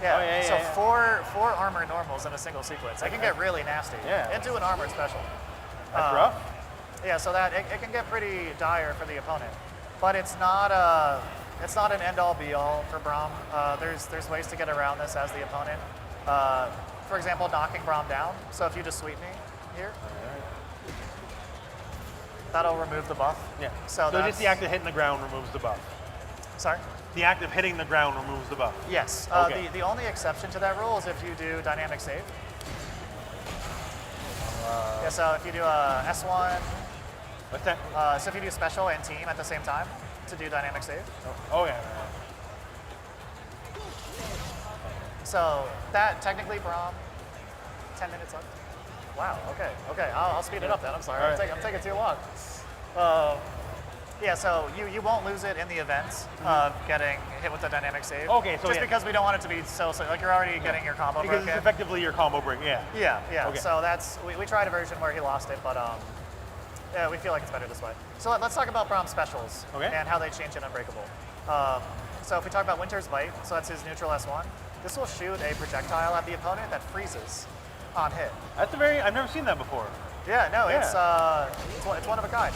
Speaker 3: so four armor normals in a single sequence. It can get really nasty. Into an armored special.
Speaker 2: That's rough.
Speaker 3: Yeah, so that it can get pretty dire for the opponent, but it's not an end-all be-all for Braum. There's ways to get around this as the opponent. For example, knocking Braum down. So if you just sweep me here, that'll remove the buff.
Speaker 2: Yeah.
Speaker 3: So
Speaker 2: just the act of hitting the ground removes the buff.
Speaker 3: Sorry?
Speaker 2: The act of hitting the ground removes the buff.
Speaker 3: Yes.
Speaker 2: Okay.
Speaker 3: The only exception to that rule is if you do dynamic save. Yeah, so if you do a S1,
Speaker 2: What's that?
Speaker 3: so if you do special and team at the same time to do dynamic save.
Speaker 2: Oh yeah.
Speaker 3: So that technically Braum, 10 minutes left. Wow, okay, I'll speed it up then, I'm sorry,
Speaker 2: All right.
Speaker 3: I'm taking too long. Yeah, so you won't lose it in the event of getting hit with the dynamic save.
Speaker 2: Okay, so
Speaker 3: just because we don't want it to be so like you're already getting your combo
Speaker 2: Because
Speaker 3: broken.
Speaker 2: it's effectively your combo break,
Speaker 3: Yeah.
Speaker 2: Okay.
Speaker 3: So that's we tried a version where he lost it, but yeah, we feel like it's better this way. So let's talk about Braum specials and how they change in Unbreakable. So if we talk about Winter's Bite, so that's his neutral S1, this will shoot a projectile at the opponent that freezes on hit.
Speaker 2: I've never seen that before.
Speaker 3: Yeah, no, it's one of a kind.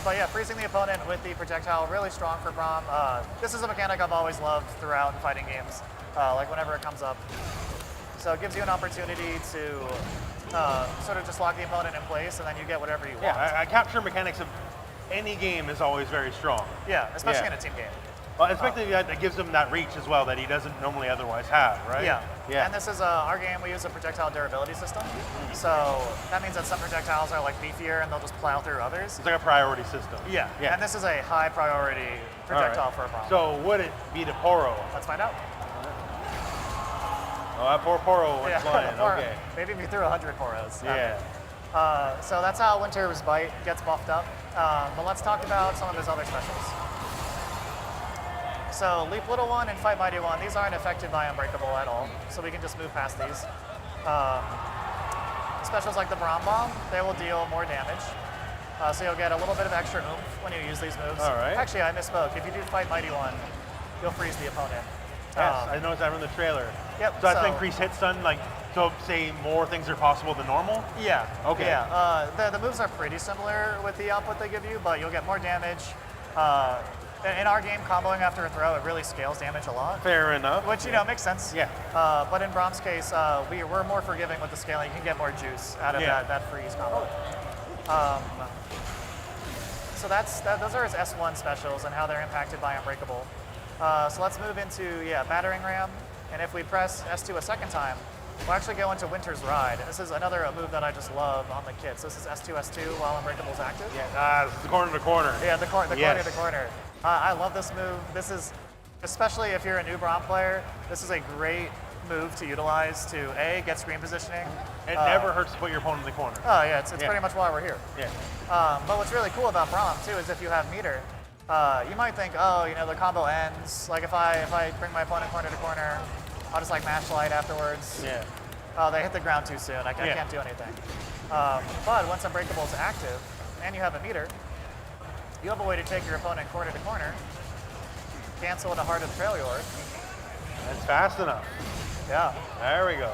Speaker 3: But yeah, freezing the opponent with the projectile, really strong for Braum. This is a mechanic I've always loved throughout fighting games, like whenever it comes up. So it gives you an opportunity to sort of just lock the opponent in place, and then you get whatever you want.
Speaker 2: Yeah, capture mechanics of any game is always very strong.
Speaker 3: Yeah, especially in a team game.
Speaker 2: Well, especially that gives him that reach as well that he doesn't normally otherwise have, right?
Speaker 3: Yeah. And this is our game. We use a projectile durability system. So that means that some projectiles are like beefier and they'll just plow through others.
Speaker 2: It's like a priority system.
Speaker 3: Yeah. And this is a high priority projectile for a Braum.
Speaker 2: So would it be the Poro?
Speaker 3: Let's find out.
Speaker 2: Oh, that poor Poro went flying. Okay.
Speaker 3: Maybe we threw 100 Poros.
Speaker 2: Yeah.
Speaker 3: So that's how Winter's Bite gets buffed up. But let's talk about some of his other specials. So Leap Little One and Fight Mighty One, these aren't affected by Unbreakable at all, so we can just move past these. Specials like the Braum Bomb, they will deal more damage. So you'll get a little bit of extra oomph when you use these moves.
Speaker 2: All right.
Speaker 3: Actually, I misspoke. If you do Fight Mighty One, you'll freeze the opponent.
Speaker 2: Yes, I noticed that from the trailer.
Speaker 3: Yep.
Speaker 2: So that's an increased hit stun, like, so say more things are possible than normal?
Speaker 3: Yeah.
Speaker 2: Okay.
Speaker 3: Yeah. The moves are pretty similar with the output they give you, but you'll get more damage. In our game, comboing after a throw, it really scales damage a lot.
Speaker 2: Fair enough.
Speaker 3: Which, makes sense.
Speaker 2: Yeah.
Speaker 3: But in Braum's case, we're more forgiving with the scaling. You can get more juice out of that freeze combo. So those are his S1 specials and how they're impacted by Unbreakable. So let's move into, Battering Ram. And if we press S2 a second time, we'll actually go into Winter's Ride. And this is another move that I just love on the kit. So this is S2, S2 while Unbreakable's active.
Speaker 2: Yeah, this is the corner to corner.
Speaker 3: Yeah, the corner to corner. I love this move. This is, especially if you're a new Braum player, this is a great move to utilize to get screen positioning.
Speaker 2: It never hurts to put your opponent in the corner.
Speaker 3: Oh yeah, it's pretty much why we're here.
Speaker 2: Yeah.
Speaker 3: But what's really cool about Braum too is if you have meter, you might think, the combo ends. Like if I bring my opponent corner to corner, I'll just like mash light afterwards.
Speaker 2: Yeah.
Speaker 3: Oh, they hit the ground too soon. I can't do anything. But once Unbreakable is active and you have a meter, you have a way to take your opponent corner to corner, cancel into Heart of Trailure.
Speaker 2: That's fast enough.
Speaker 3: Yeah.
Speaker 2: There we go.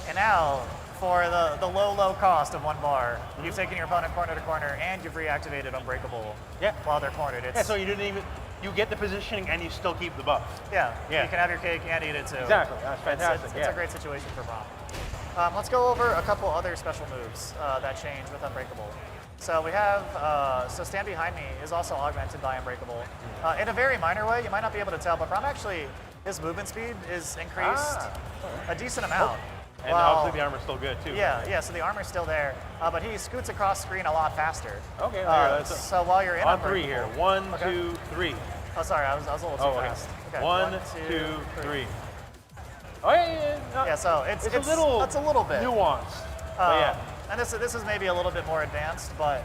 Speaker 3: And now, for the low cost of 1 bar, you've taken your opponent corner to corner and you've reactivated Unbreakable while they're cornered.
Speaker 2: Yeah, so you didn't even, you get the positioning and you still keep the buff.
Speaker 3: Yeah, you can have your cake and eat it too.
Speaker 2: Exactly, that's fantastic.
Speaker 3: It's a great situation for Braum. Let's go over a couple other special moves that change with Unbreakable. So we have, Stand Behind Me is also augmented by Unbreakable. In a very minor way, you might not be able to tell, but Braum actually, his movement speed is increased a decent amount.
Speaker 2: And obviously the armor's still good too.
Speaker 3: Yeah, so the armor's still there, but he scoots across screen a lot faster.
Speaker 2: Okay,
Speaker 3: so while you're in
Speaker 2: on
Speaker 3: Unbreakable,
Speaker 2: 3 here. 1, 2, 3.
Speaker 3: Oh, sorry, I was a little too fast. Okay.
Speaker 2: 1, 2, 3. Oh yeah.
Speaker 3: Yeah, so it's
Speaker 2: a little
Speaker 3: bit
Speaker 2: nuanced. Yeah.
Speaker 3: And this is maybe a little bit more advanced, but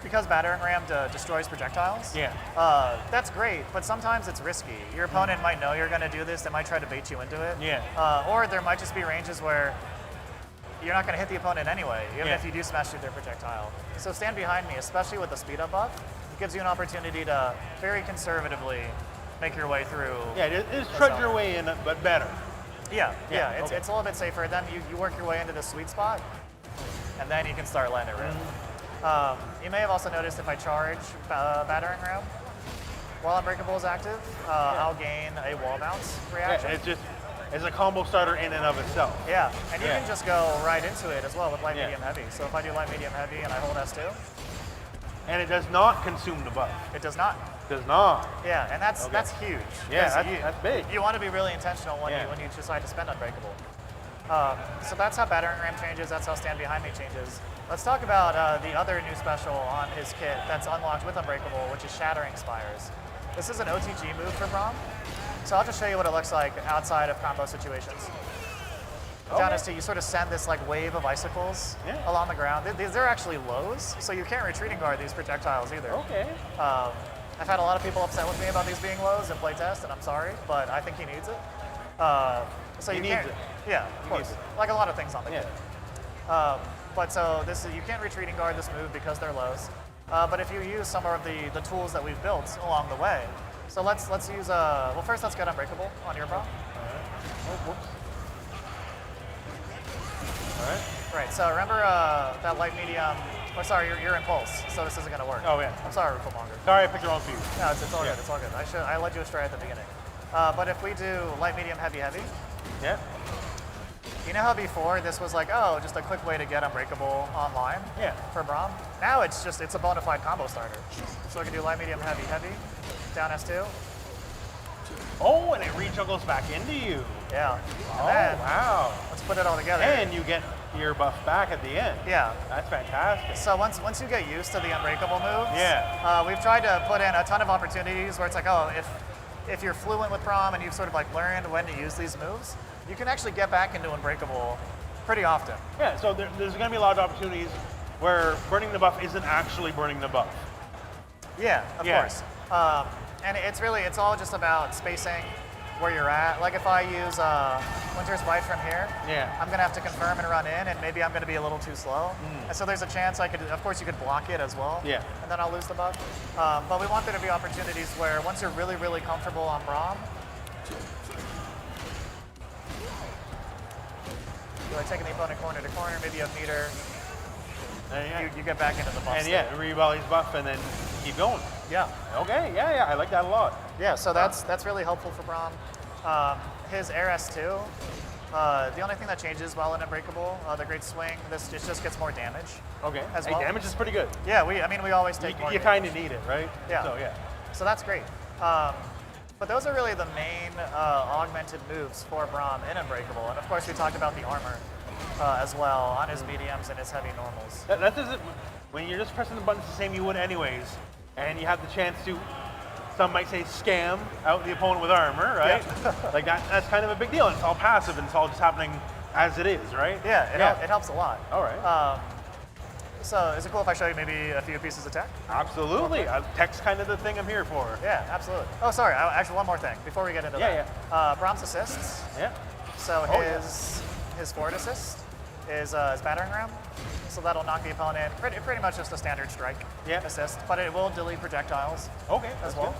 Speaker 3: because Battering Ram destroys projectiles, that's great, but sometimes it's risky. Your opponent might know you're going to do this, they might try to bait you into it. Or there might just be ranges where you're not going to hit the opponent anyway, even if you do smash through their projectile. So Stand Behind Me, especially with the speed up buff, it gives you an opportunity to very conservatively make your way through.
Speaker 2: Yeah, it is trudge your way in, but better.
Speaker 3: It's a little bit safer. Then you work your way into the sweet spot, and then you can start landing it. You may have also noticed if I charge Battering Ram while Unbreakable is active, I'll gain a wall bounce reaction.
Speaker 2: It's a combo starter in and of itself.
Speaker 3: Yeah, and you can just go right into it as well with light, medium, heavy. So if I do light, medium, heavy, and I hold S2.
Speaker 2: And it does not consume the buff.
Speaker 3: It does not.
Speaker 2: Does not.
Speaker 3: Yeah, and that's huge.
Speaker 2: Yeah, that's big.
Speaker 3: You want to be really intentional when you decide to spend Unbreakable. So that's how Battering Ram changes. That's how Stand Behind Me changes. Let's talk about the other new special on his kit that's unlocked with Unbreakable, which is Shattering Spires. This is an OTG move for Braum. So I'll just show you what it looks like outside of combo situations. Down as you sort of send this like wave of icicles along the ground. They're actually lows, so you can't retreating guard these projectiles either.
Speaker 2: Okay.
Speaker 3: I've had a lot of people upset with me about these being lows in playtest, and I'm sorry, but I think he needs it. So
Speaker 2: he
Speaker 3: you
Speaker 2: needs
Speaker 3: can't.
Speaker 2: it.
Speaker 3: Yeah, of course. Like a lot of things on the kit. But so you can't retreating guard this move because they're lows. But if you use some of the tools that we've built along the way, so let's use well first let's get Unbreakable on your Braum.
Speaker 2: Oh, whoops. All right.
Speaker 3: Right. So remember that light medium. Oh, sorry, you're in pulse, so this isn't gonna work.
Speaker 2: Oh yeah.
Speaker 3: I'm sorry, Rufelmonger.
Speaker 2: Sorry, I picked the wrong fuse.
Speaker 3: No, it's all good. It's all good. I led you astray at the beginning. But if we do light, medium, heavy, heavy.
Speaker 2: Yeah.
Speaker 3: You know how before this was like, oh, just a quick way to get Unbreakable online?
Speaker 2: Yeah.
Speaker 3: For Braum? Now it's a bona fide combo starter. So I can do light, medium, heavy, heavy, down S2.
Speaker 2: Oh, and it rejuggles back into you.
Speaker 3: Yeah.
Speaker 2: Oh,
Speaker 3: then,
Speaker 2: wow.
Speaker 3: let's put it all together.
Speaker 2: And you get your buff back at the end.
Speaker 3: Yeah.
Speaker 2: That's fantastic.
Speaker 3: So once you get used to the Unbreakable moves,
Speaker 2: Yeah.
Speaker 3: we've tried to put in a ton of opportunities where it's like, oh, if you're fluent with Braum and you've sort of like learned when to use these moves, you can actually get back into Unbreakable pretty often.
Speaker 2: Yeah, so there's going to be a lot of opportunities where burning the buff isn't actually burning the buff.
Speaker 3: Yeah, of course. And it's all just about spacing where you're at. Like if I use Winter's Bite from here, I'm gonna have to confirm and run in, and maybe I'm gonna be a little too slow. And so there's a chance of course you could block it as well.
Speaker 2: Yeah.
Speaker 3: And then I'll lose the buff. But we want there to be opportunities where once you're really, really comfortable on Braum, you're like taking the opponent corner to corner, maybe a meter, you get back into the buff.
Speaker 2: And re-volley's buff and then keep going.
Speaker 3: Yeah.
Speaker 2: Okay, yeah, I like that a lot.
Speaker 3: Yeah, so that's really helpful for Braum. His Air S2, the only thing that changes while in Unbreakable, the Great Swing, it just gets more damage.
Speaker 2: Okay.
Speaker 3: As well.
Speaker 2: Damage is pretty good.
Speaker 3: Yeah, we always take more
Speaker 2: You kind of need it, right?
Speaker 3: Yeah.
Speaker 2: So, yeah.
Speaker 3: So that's great. But those are really the main augmented moves for Braum in Unbreakable. And of course, we talked about the armor as well on his mediums and his heavy normals.
Speaker 2: That doesn't, when you're just pressing the buttons the same you would anyways, and you have the chance to, some might say, scam out the opponent with armor, right? Yeah. Like that's kind of a big deal. And it's all passive and it's all just happening as it is, right?
Speaker 3: Yeah, it helps a lot.
Speaker 2: All right.
Speaker 3: So is it cool if I show you maybe a few pieces of tech?
Speaker 2: Absolutely. Tech's kind of the thing I'm here for.
Speaker 3: Yeah, absolutely. Oh, sorry. Actually, one more thing before we get into that. Brahms assists.
Speaker 2: Yeah.
Speaker 3: So his forward assist is his battering ram. So that'll knock the opponent pretty much just a standard strike assist, but it will delete projectiles as well.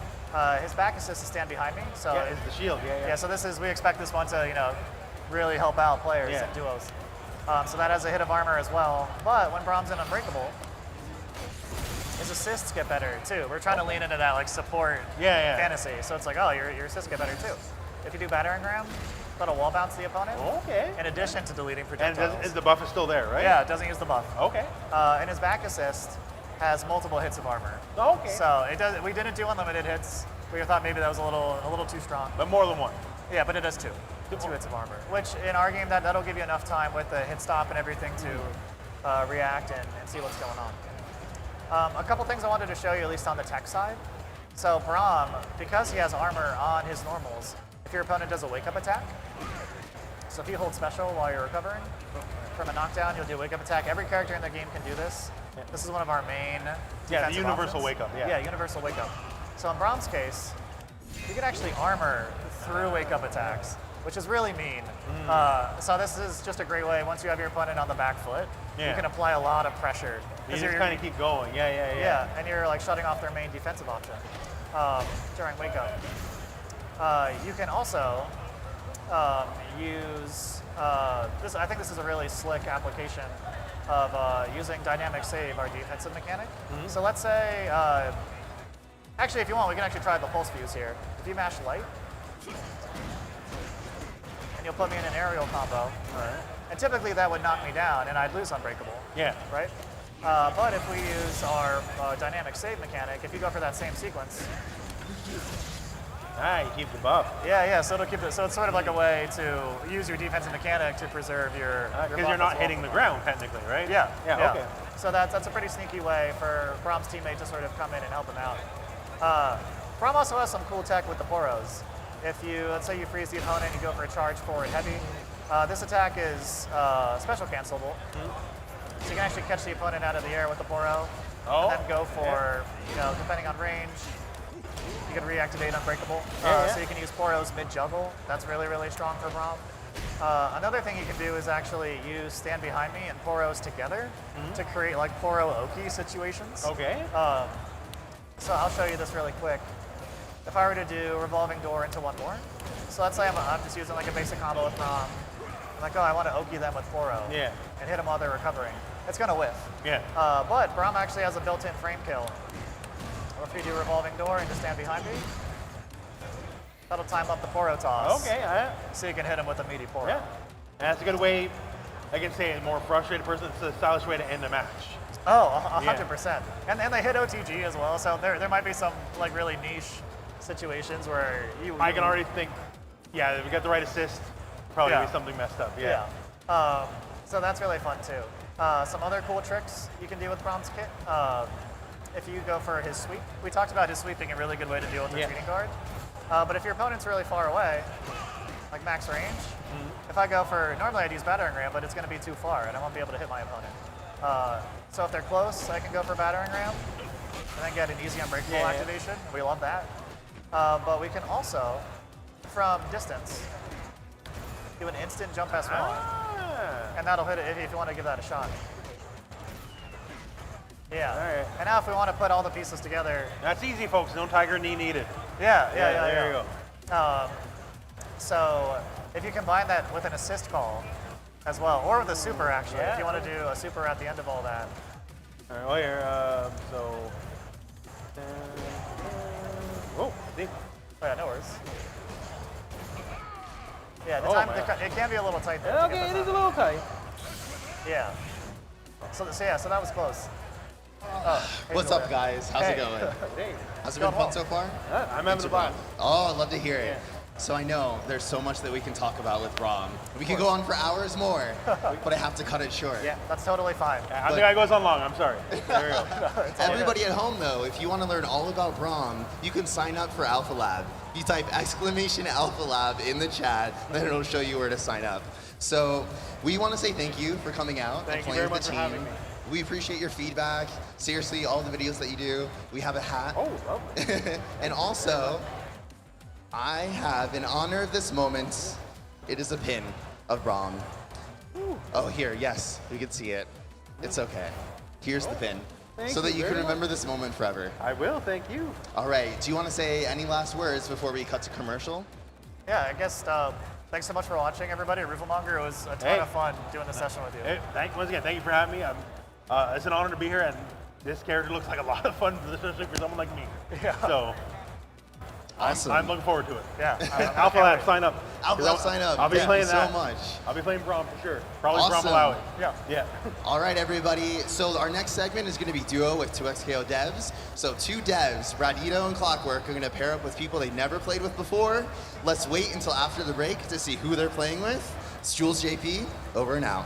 Speaker 3: His back assist is stand behind me. So
Speaker 2: it's the shield.
Speaker 3: Yeah. So we expect this one to really help out players in duos. So that has a hit of armor as well. But when Brahms in Unbreakable, his assists get better too. We're trying to lean into that like support fantasy. So it's like, oh, your assists get better too. If you do battering ram, that'll wall bounce the opponent. In addition to deleting projectiles.
Speaker 2: And the buff is still there, right?
Speaker 3: Yeah, it doesn't use the buff. And his back assist has multiple hits of armor. So it does. We didn't do unlimited hits. We thought maybe that was a little too strong.
Speaker 2: But more than one.
Speaker 3: Yeah, but it does two hits of armor. Which in our game that'll give you enough time with the hit stop and everything to react and see what's going on. A couple things I wanted to show you, at least on the tech side. So Braum, because he has armor on his normals, if your opponent does a wake-up attack, so if you hold special while you're recovering from a knockdown, you'll do a wake-up attack. Every character in the game can do this. This is one of our main
Speaker 2: the universal wake-up.
Speaker 3: Yeah, universal wake-up. So in Braum's case, you can actually armor through wake-up attacks, which is really mean. So this is just a great way, once you have your opponent on the back foot, you can apply a lot of pressure.
Speaker 2: You just kind of keep going,
Speaker 3: Yeah, and you're like shutting off their main defensive option during wake-up. You can also use this. I think this is a really slick application of using dynamic save, our defensive mechanic. So let's say, actually, if you want, we can actually try the pulse fuse here. If you mash light, and you'll put me in an aerial combo, and typically that would knock me down, and I'd lose Unbreakable. Right. But if we use our dynamic save mechanic, if you go for that same sequence.
Speaker 2: You keep the buff.
Speaker 3: Yeah, so it'll keep it. So it's sort of like a way to use your defensive mechanic to preserve your
Speaker 2: because you're not hitting the ground technically, right?
Speaker 3: Yeah.
Speaker 2: Okay.
Speaker 3: So that's a pretty sneaky way for Braum's teammate to sort of come in and help him out. Braum also has some cool tech with the poros. If you, let's say you freeze the opponent and you go for a charge forward heavy, this attack is special cancelable. So you can actually catch the opponent out of the air with the poro, and then go for, depending on range, you can reactivate Unbreakable. So you can use poros mid-juggle. That's really, really strong for Braum. Another thing you can do is actually use Stand Behind Me and poros together to create like poro Oki situations. So I'll show you this really quick. If I were to do Revolving Door into one more, so let's say I'm just using like a basic combo with Braum. I'm like, oh, I want to Oki them with poro and hit them while they're recovering. It's going to whiff. But Braum actually has a built-in frame kill. Or if you do Revolving Door and just stand behind me, that'll time up the poro toss. So you can hit him with a meaty poro.
Speaker 2: And that's a good way, I can say, a more frustrated person, it's a stylish way to end the match.
Speaker 3: Oh, 100%. And they hit OTG as well, so there might be some like really niche situations where
Speaker 2: I can already think, if we got the right assist, probably be something messed up.
Speaker 3: So that's really fun too. Some other cool tricks you can do with Braum's kit. If you go for his sweep, we talked about his sweep being a really good way to deal with the retreating guard. But if your opponent's really far away, like max range, if I go for, normally I'd use Battering Ram, but it's going to be too far and I won't be able to hit my opponent. So if they're close, I can go for Battering Ram and then get an easy Unbreakable activation. We love that. But we can also, from distance, do an instant jump S1. And that'll hit it if you want to give that a shot. And now if we want to put all the pieces together.
Speaker 2: That's easy, folks. No tiger knee needed.
Speaker 3: There you go. So if you combine that with an assist call as well, or with a super actually, if you want to do a super at the end of all that.
Speaker 2: All right,
Speaker 3: No worries. It can be a little tight there.
Speaker 2: Okay, it is a little tight.
Speaker 3: So that was close.
Speaker 1: What's up, guys? How's it going? Has it been fun so far?
Speaker 2: I'm having a blast.
Speaker 1: Oh, I'd love to hear it. So I know there's so much that we can talk about with Braum. We could go on for hours more, but I have to cut it short.
Speaker 3: That's totally fine.
Speaker 2: I think I goes on long. I'm sorry. There we go.
Speaker 1: Everybody at home, though, if you want to learn all about Braum, you can sign up for Alpha Lab. You type !Alpha Lab in the chat, then it'll show you where to sign up. So we want to say thank you for coming out and playing with the team. We appreciate your feedback. Seriously, all the videos that you do. We have a hat.
Speaker 2: Oh, lovely.
Speaker 1: And also, I have, in honor of this moment, it is a pin of Brom. Oh, here, yes, we can see it. It's okay. Here's the pin. So that you can remember this moment forever.
Speaker 2: I will, thank you.
Speaker 1: All right, do you want to say any last words before we cut to commercial?
Speaker 3: Yeah, I guess thanks so much for watching, everybody. Riflemonger, it was a ton of fun doing this session with you.
Speaker 2: Hey, once again, thank you for having me. It's an honor to be here, and this character looks like a lot of fun, especially for someone like me.
Speaker 3: Yeah.
Speaker 2: So,
Speaker 1: Awesome.
Speaker 2: I'm looking forward to it.
Speaker 3: Yeah.
Speaker 2: Alpha Lab, sign up.
Speaker 1: Alpha Lab, sign up.
Speaker 2: I'll be
Speaker 1: Thank
Speaker 2: playing
Speaker 1: you
Speaker 2: that.
Speaker 1: so much.
Speaker 2: I'll be playing Brom for sure. Probably
Speaker 1: Awesome.
Speaker 2: Brom Malawi.
Speaker 3: Yeah.
Speaker 2: Yeah.
Speaker 1: All right, everybody. So our next segment is going to be duo with 2XKO devs. So two devs, Radito and Clockwork, are going to pair up with people they never played with before. Let's wait until after the break to see who they're playing with. It's Jules JP, over and out.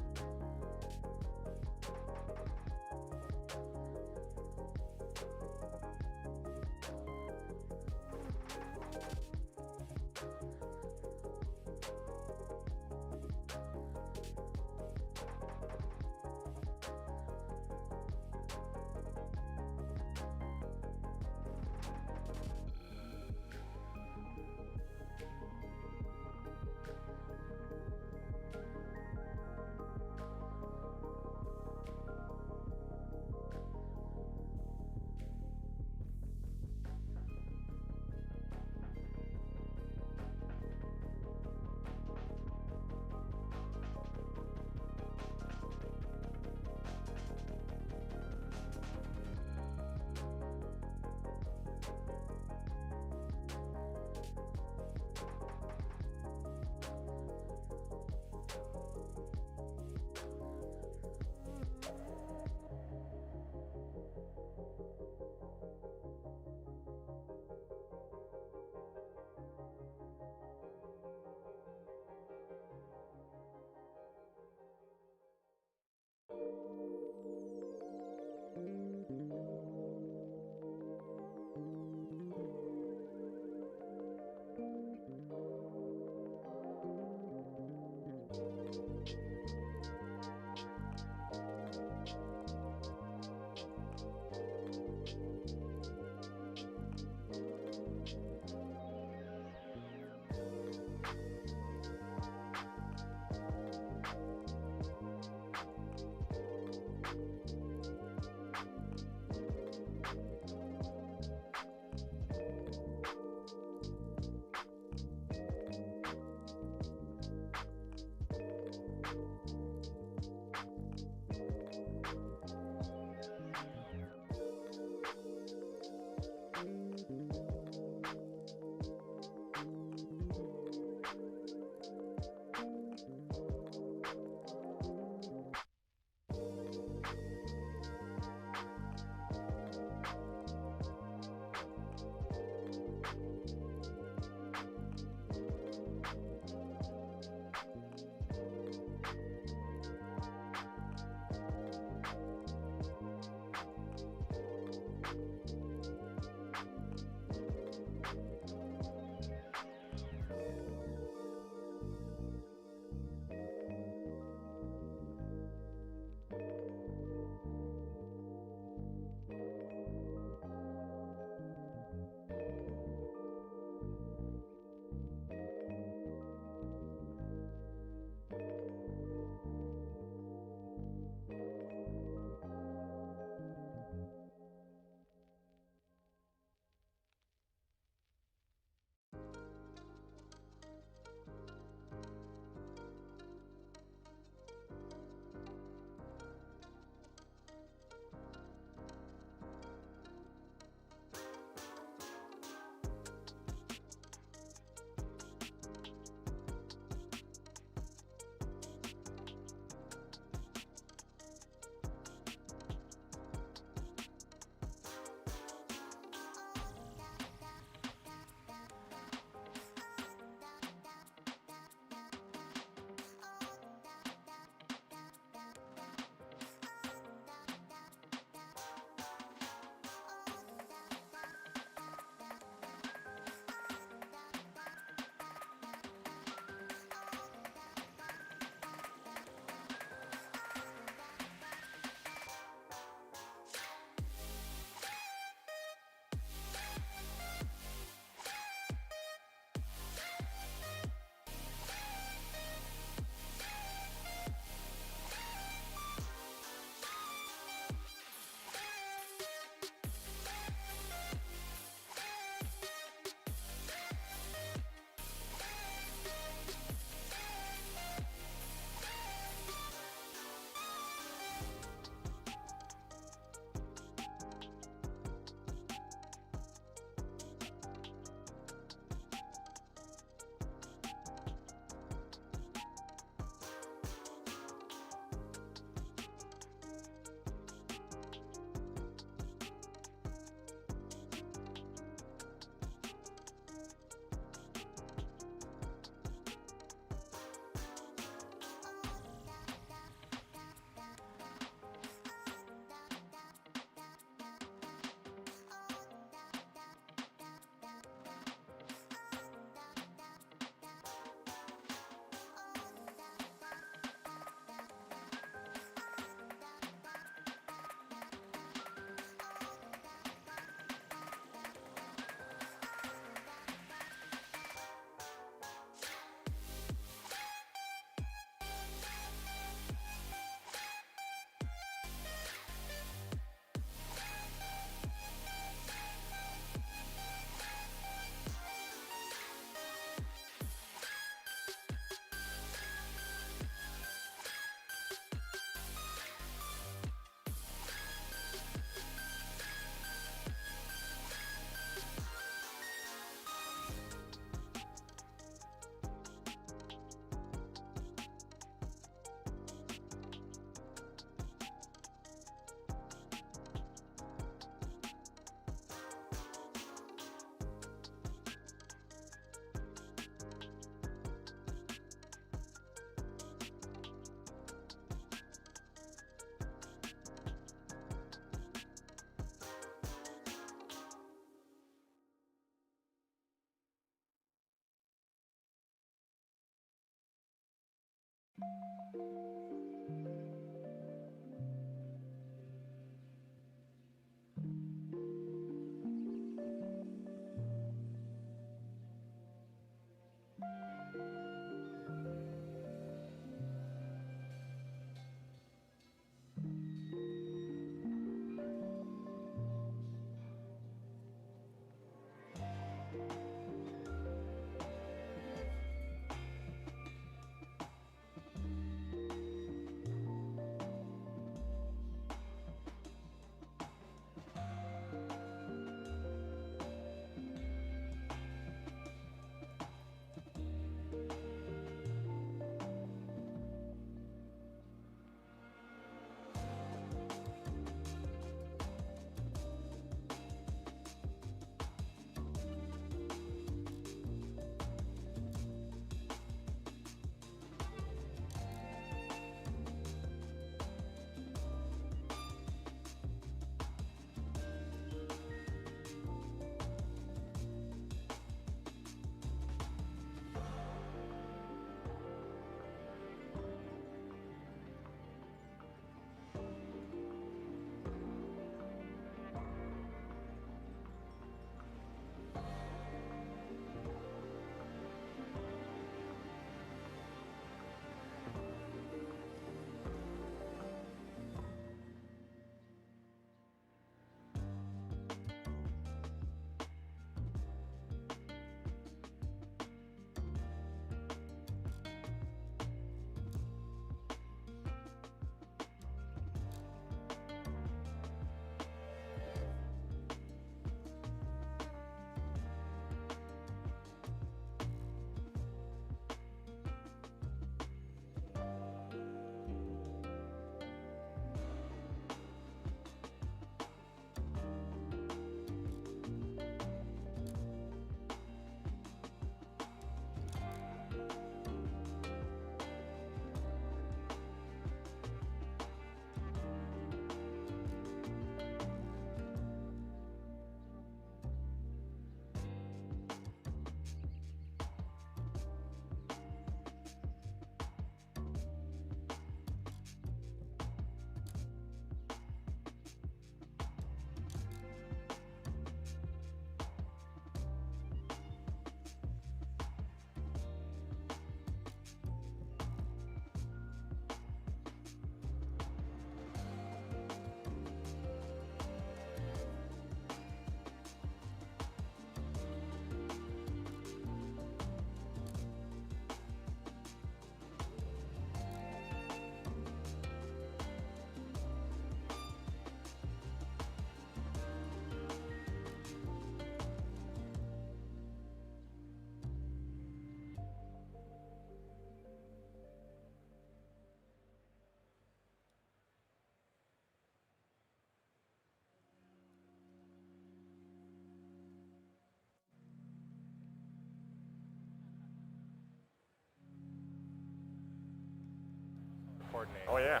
Speaker 4: Oh yeah.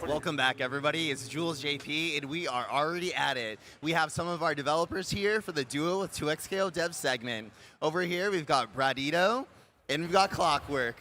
Speaker 1: Welcome back, everybody. It's Jules JP, and we are already at it. We have some of our developers here for the Duo with 2XKO Dev segment. Over here, we've got Bradito, and we've got Clockwork.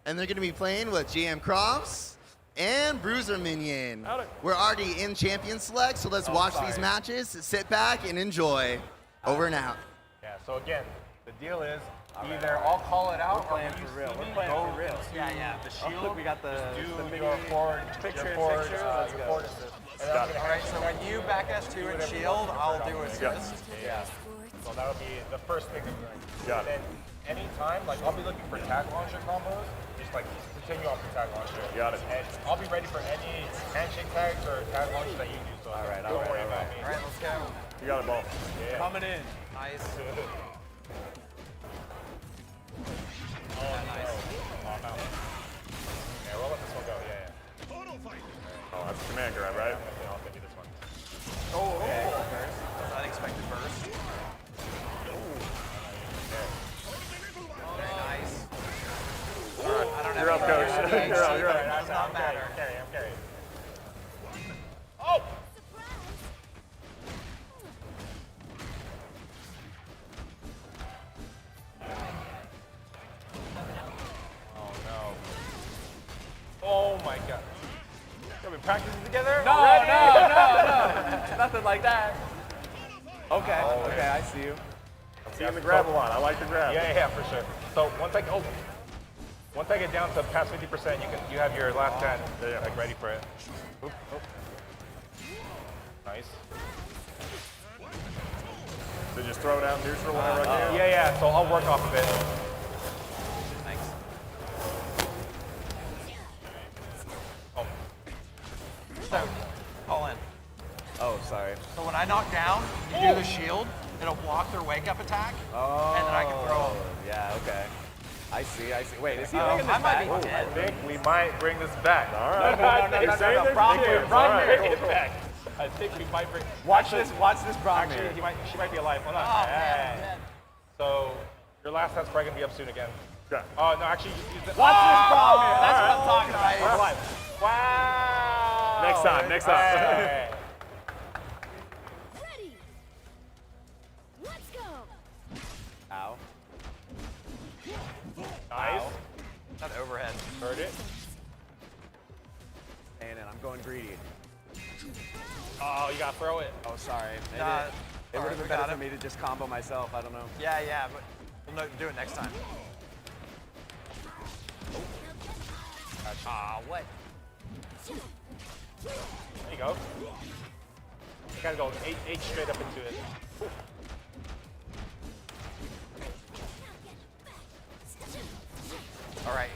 Speaker 1: And they're going to be playing with GM Crofts and Bruiser Minion.
Speaker 4: Howdy.
Speaker 1: We're already in Champion Select, so let's watch these matches, sit back, and enjoy. Over and out.
Speaker 4: Yeah, so again, the deal is either I'll call it out or
Speaker 5: playing
Speaker 4: when you
Speaker 5: for real.
Speaker 4: see
Speaker 5: We're
Speaker 4: me
Speaker 5: playing
Speaker 4: go
Speaker 5: for real.
Speaker 4: to
Speaker 5: Yeah.
Speaker 4: the shield,
Speaker 5: We got the
Speaker 4: do
Speaker 5: mini
Speaker 4: your forward,
Speaker 5: picture.
Speaker 4: your forward,
Speaker 5: Let's
Speaker 4: your
Speaker 5: go.
Speaker 4: forward assist. And then I'm gonna
Speaker 6: Alright, so when you back us to in shield, I'll do assist.
Speaker 4: Yeah. So that'll be the first thing that we're going to do.
Speaker 5: Got
Speaker 4: And then anytime, like I'll be looking for tag launcher combos, just like continue off the tag launcher.
Speaker 5: Got it.
Speaker 4: And I'll be ready for any handshake tags or tag launcher that you do. So don't worry about me.
Speaker 6: Alright, let's go.
Speaker 5: You got a ball.
Speaker 4: Yeah.
Speaker 5: Coming in.
Speaker 6: Nice.
Speaker 4: Oh, nice. Oh, I'm out. Yeah, we'll let this one go. Yeah.
Speaker 5: Oh, that's a command grab, right?
Speaker 4: I'll give you this one.
Speaker 6: Unexpected burst. Very nice. I don't
Speaker 5: You're
Speaker 6: have
Speaker 5: up,
Speaker 6: any
Speaker 5: coach.
Speaker 6: idea.
Speaker 5: You're up, you're up.
Speaker 6: It does not matter.
Speaker 4: I'm carrying. Oh! Oh no. practicing together?
Speaker 7: No,
Speaker 4: already?
Speaker 7: no. Nothing like that. Okay, okay, I see you.
Speaker 5: See the grab a lot. I like the grab.
Speaker 4: Yeah, for sure. So once I get down to past 50%, you have your last 10 like ready for it. Oop, oop. Nice.
Speaker 5: So just throw it out neutral whenever I can.
Speaker 4: Yeah. So I'll work off of it.
Speaker 7: Thanks.
Speaker 6: So, all in.
Speaker 7: Oh, sorry.
Speaker 6: So when I knock down, you do the shield, it'll block their wake up attack, and then I can throw them.
Speaker 7: Yeah, okay. I see. Wait, is he
Speaker 6: I
Speaker 7: bringing this
Speaker 6: might
Speaker 7: back?
Speaker 6: be
Speaker 4: I
Speaker 6: dead.
Speaker 4: think we might bring this back.
Speaker 5: All right.
Speaker 7: No.
Speaker 5: Bromir.
Speaker 7: Bromir.
Speaker 4: Bring it back. I think we might bring.
Speaker 7: Watch this Bromir.
Speaker 4: Actually, she might be alive. Hold on.
Speaker 6: Oh,
Speaker 4: Hey.
Speaker 6: man.
Speaker 4: So your last hand's probably gonna be up soon again.
Speaker 5: Okay.
Speaker 4: Oh no, actually,
Speaker 7: Watch this Bromir. That's what I'm talking
Speaker 4: We're
Speaker 7: about.
Speaker 4: alive. Wow.
Speaker 5: Next time.
Speaker 4: Hey.
Speaker 8: Ready. Let's go.
Speaker 7: Ow.
Speaker 4: Nice.
Speaker 6: That overhead.
Speaker 4: Heard it.
Speaker 7: And then I'm going greedy.
Speaker 4: Oh, you gotta throw it.
Speaker 7: Oh, sorry. Maybe
Speaker 6: Nah,
Speaker 7: it would have
Speaker 6: we
Speaker 7: been
Speaker 6: got
Speaker 7: better for
Speaker 6: him.
Speaker 7: me to just combo myself. I don't know.
Speaker 6: Yeah, but we'll do it next time. Ah, what?
Speaker 4: There you go. You gotta go eight straight up into it. Ooh.
Speaker 6: All right.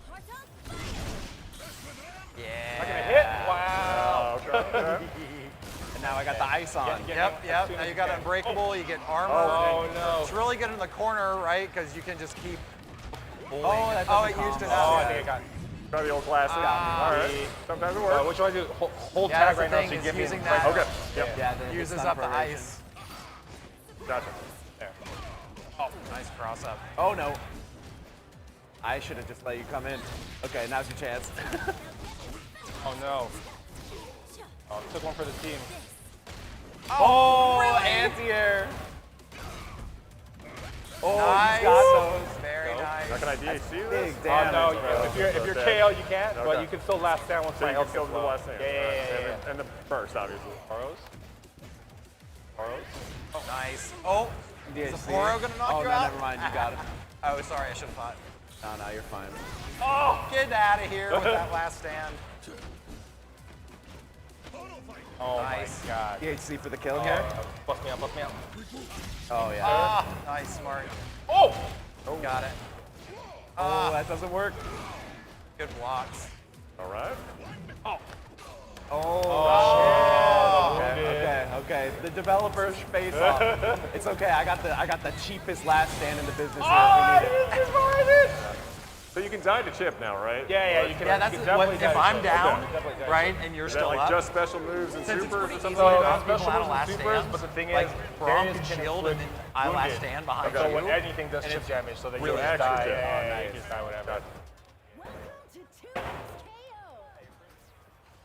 Speaker 4: Not gonna
Speaker 6: Yeah.
Speaker 4: hit. Wow.
Speaker 5: Okay.
Speaker 7: And now I got the ice on.
Speaker 6: Yep. Now you got unbreakable. You get armor.
Speaker 4: Oh no.
Speaker 6: It's really good in the corner, right? Because you can just keep.
Speaker 7: Oh, that
Speaker 6: Oh,
Speaker 7: doesn't
Speaker 6: it used it
Speaker 7: combo.
Speaker 4: Oh, I
Speaker 6: up.
Speaker 4: think I got.
Speaker 5: Try the old classic. All right. Sometimes it works.
Speaker 4: What do I do? Hold
Speaker 6: Yeah,
Speaker 4: tag
Speaker 6: that's the
Speaker 4: right now
Speaker 6: thing,
Speaker 4: so you
Speaker 6: is
Speaker 4: give me.
Speaker 6: using that.
Speaker 5: Okay. Yep.
Speaker 7: Yeah, the
Speaker 6: Uses
Speaker 7: stun
Speaker 6: up the
Speaker 7: proration.
Speaker 6: ice.
Speaker 5: Gotcha.
Speaker 4: There.
Speaker 6: Oh, nice cross up.
Speaker 7: Oh no. I should have just let you come in. Okay, now's your chance.
Speaker 4: Oh no. Oh, took one for the team.
Speaker 7: Oh, anti-air. Oh,
Speaker 6: Nice.
Speaker 7: he's got those.
Speaker 6: Very nice.
Speaker 5: How can I DHC this?
Speaker 7: Big
Speaker 4: Oh
Speaker 7: damage,
Speaker 4: no,
Speaker 7: bro.
Speaker 4: if you're
Speaker 5: Okay.
Speaker 4: KO you can't, but
Speaker 5: Okay.
Speaker 4: you can still last down once
Speaker 5: So
Speaker 4: my
Speaker 5: you can
Speaker 4: health
Speaker 5: kill
Speaker 4: gets
Speaker 5: the
Speaker 4: low.
Speaker 5: last thing.
Speaker 4: Yeah.
Speaker 5: And the first, obviously.
Speaker 4: Boros.
Speaker 6: Nice. Oh, is the
Speaker 7: DHC.
Speaker 6: Poro gonna knock
Speaker 7: oh,
Speaker 6: you
Speaker 7: no,
Speaker 6: out?
Speaker 7: never mind. You got it.
Speaker 6: Oh, sorry, I should have thought.
Speaker 7: No, you're fine.
Speaker 6: Oh, get out of here with that last stand.
Speaker 4: Oh
Speaker 6: Nice.
Speaker 4: my god.
Speaker 7: DHC for the kill here.
Speaker 4: Bust me out, bust me out.
Speaker 7: Oh, yeah.
Speaker 6: Ah, nice, smart.
Speaker 4: Oh!
Speaker 6: Got it.
Speaker 7: Oh, that doesn't work.
Speaker 6: Good blocks.
Speaker 5: All right.
Speaker 7: Okay. The developers face off. It's okay. I got the cheapest last stand in the business here
Speaker 4: Oh,
Speaker 7: if we need it.
Speaker 5: So you can die to chip now, right?
Speaker 4: Yeah, you can.
Speaker 6: Yeah, that's
Speaker 4: you can
Speaker 6: what,
Speaker 4: definitely
Speaker 6: if
Speaker 4: die
Speaker 6: I'm
Speaker 4: to
Speaker 6: down,
Speaker 4: shit. Definitely die to
Speaker 6: right,
Speaker 4: shit.
Speaker 6: and you're
Speaker 5: Is that
Speaker 6: still
Speaker 5: like
Speaker 6: up.
Speaker 5: just special moves and
Speaker 6: Since it's
Speaker 5: supers
Speaker 6: pretty
Speaker 5: or
Speaker 6: easy
Speaker 5: something
Speaker 6: to
Speaker 5: like
Speaker 6: knock
Speaker 5: that?
Speaker 6: people
Speaker 4: Special
Speaker 6: out of
Speaker 4: moves
Speaker 6: last
Speaker 4: and supers,
Speaker 6: stands,
Speaker 4: but the thing
Speaker 6: like
Speaker 4: is,
Speaker 6: Brom
Speaker 4: Darius
Speaker 6: can
Speaker 4: can
Speaker 6: shield
Speaker 4: flip
Speaker 6: and then I last
Speaker 4: wounded.
Speaker 6: stand behind
Speaker 4: So
Speaker 6: you.
Speaker 4: when anything does chip damage, so that you
Speaker 5: really
Speaker 4: just
Speaker 5: extra
Speaker 4: die.
Speaker 5: chip.
Speaker 4: Yeah, you just die whatever.
Speaker 8: Welcome to 2XKO.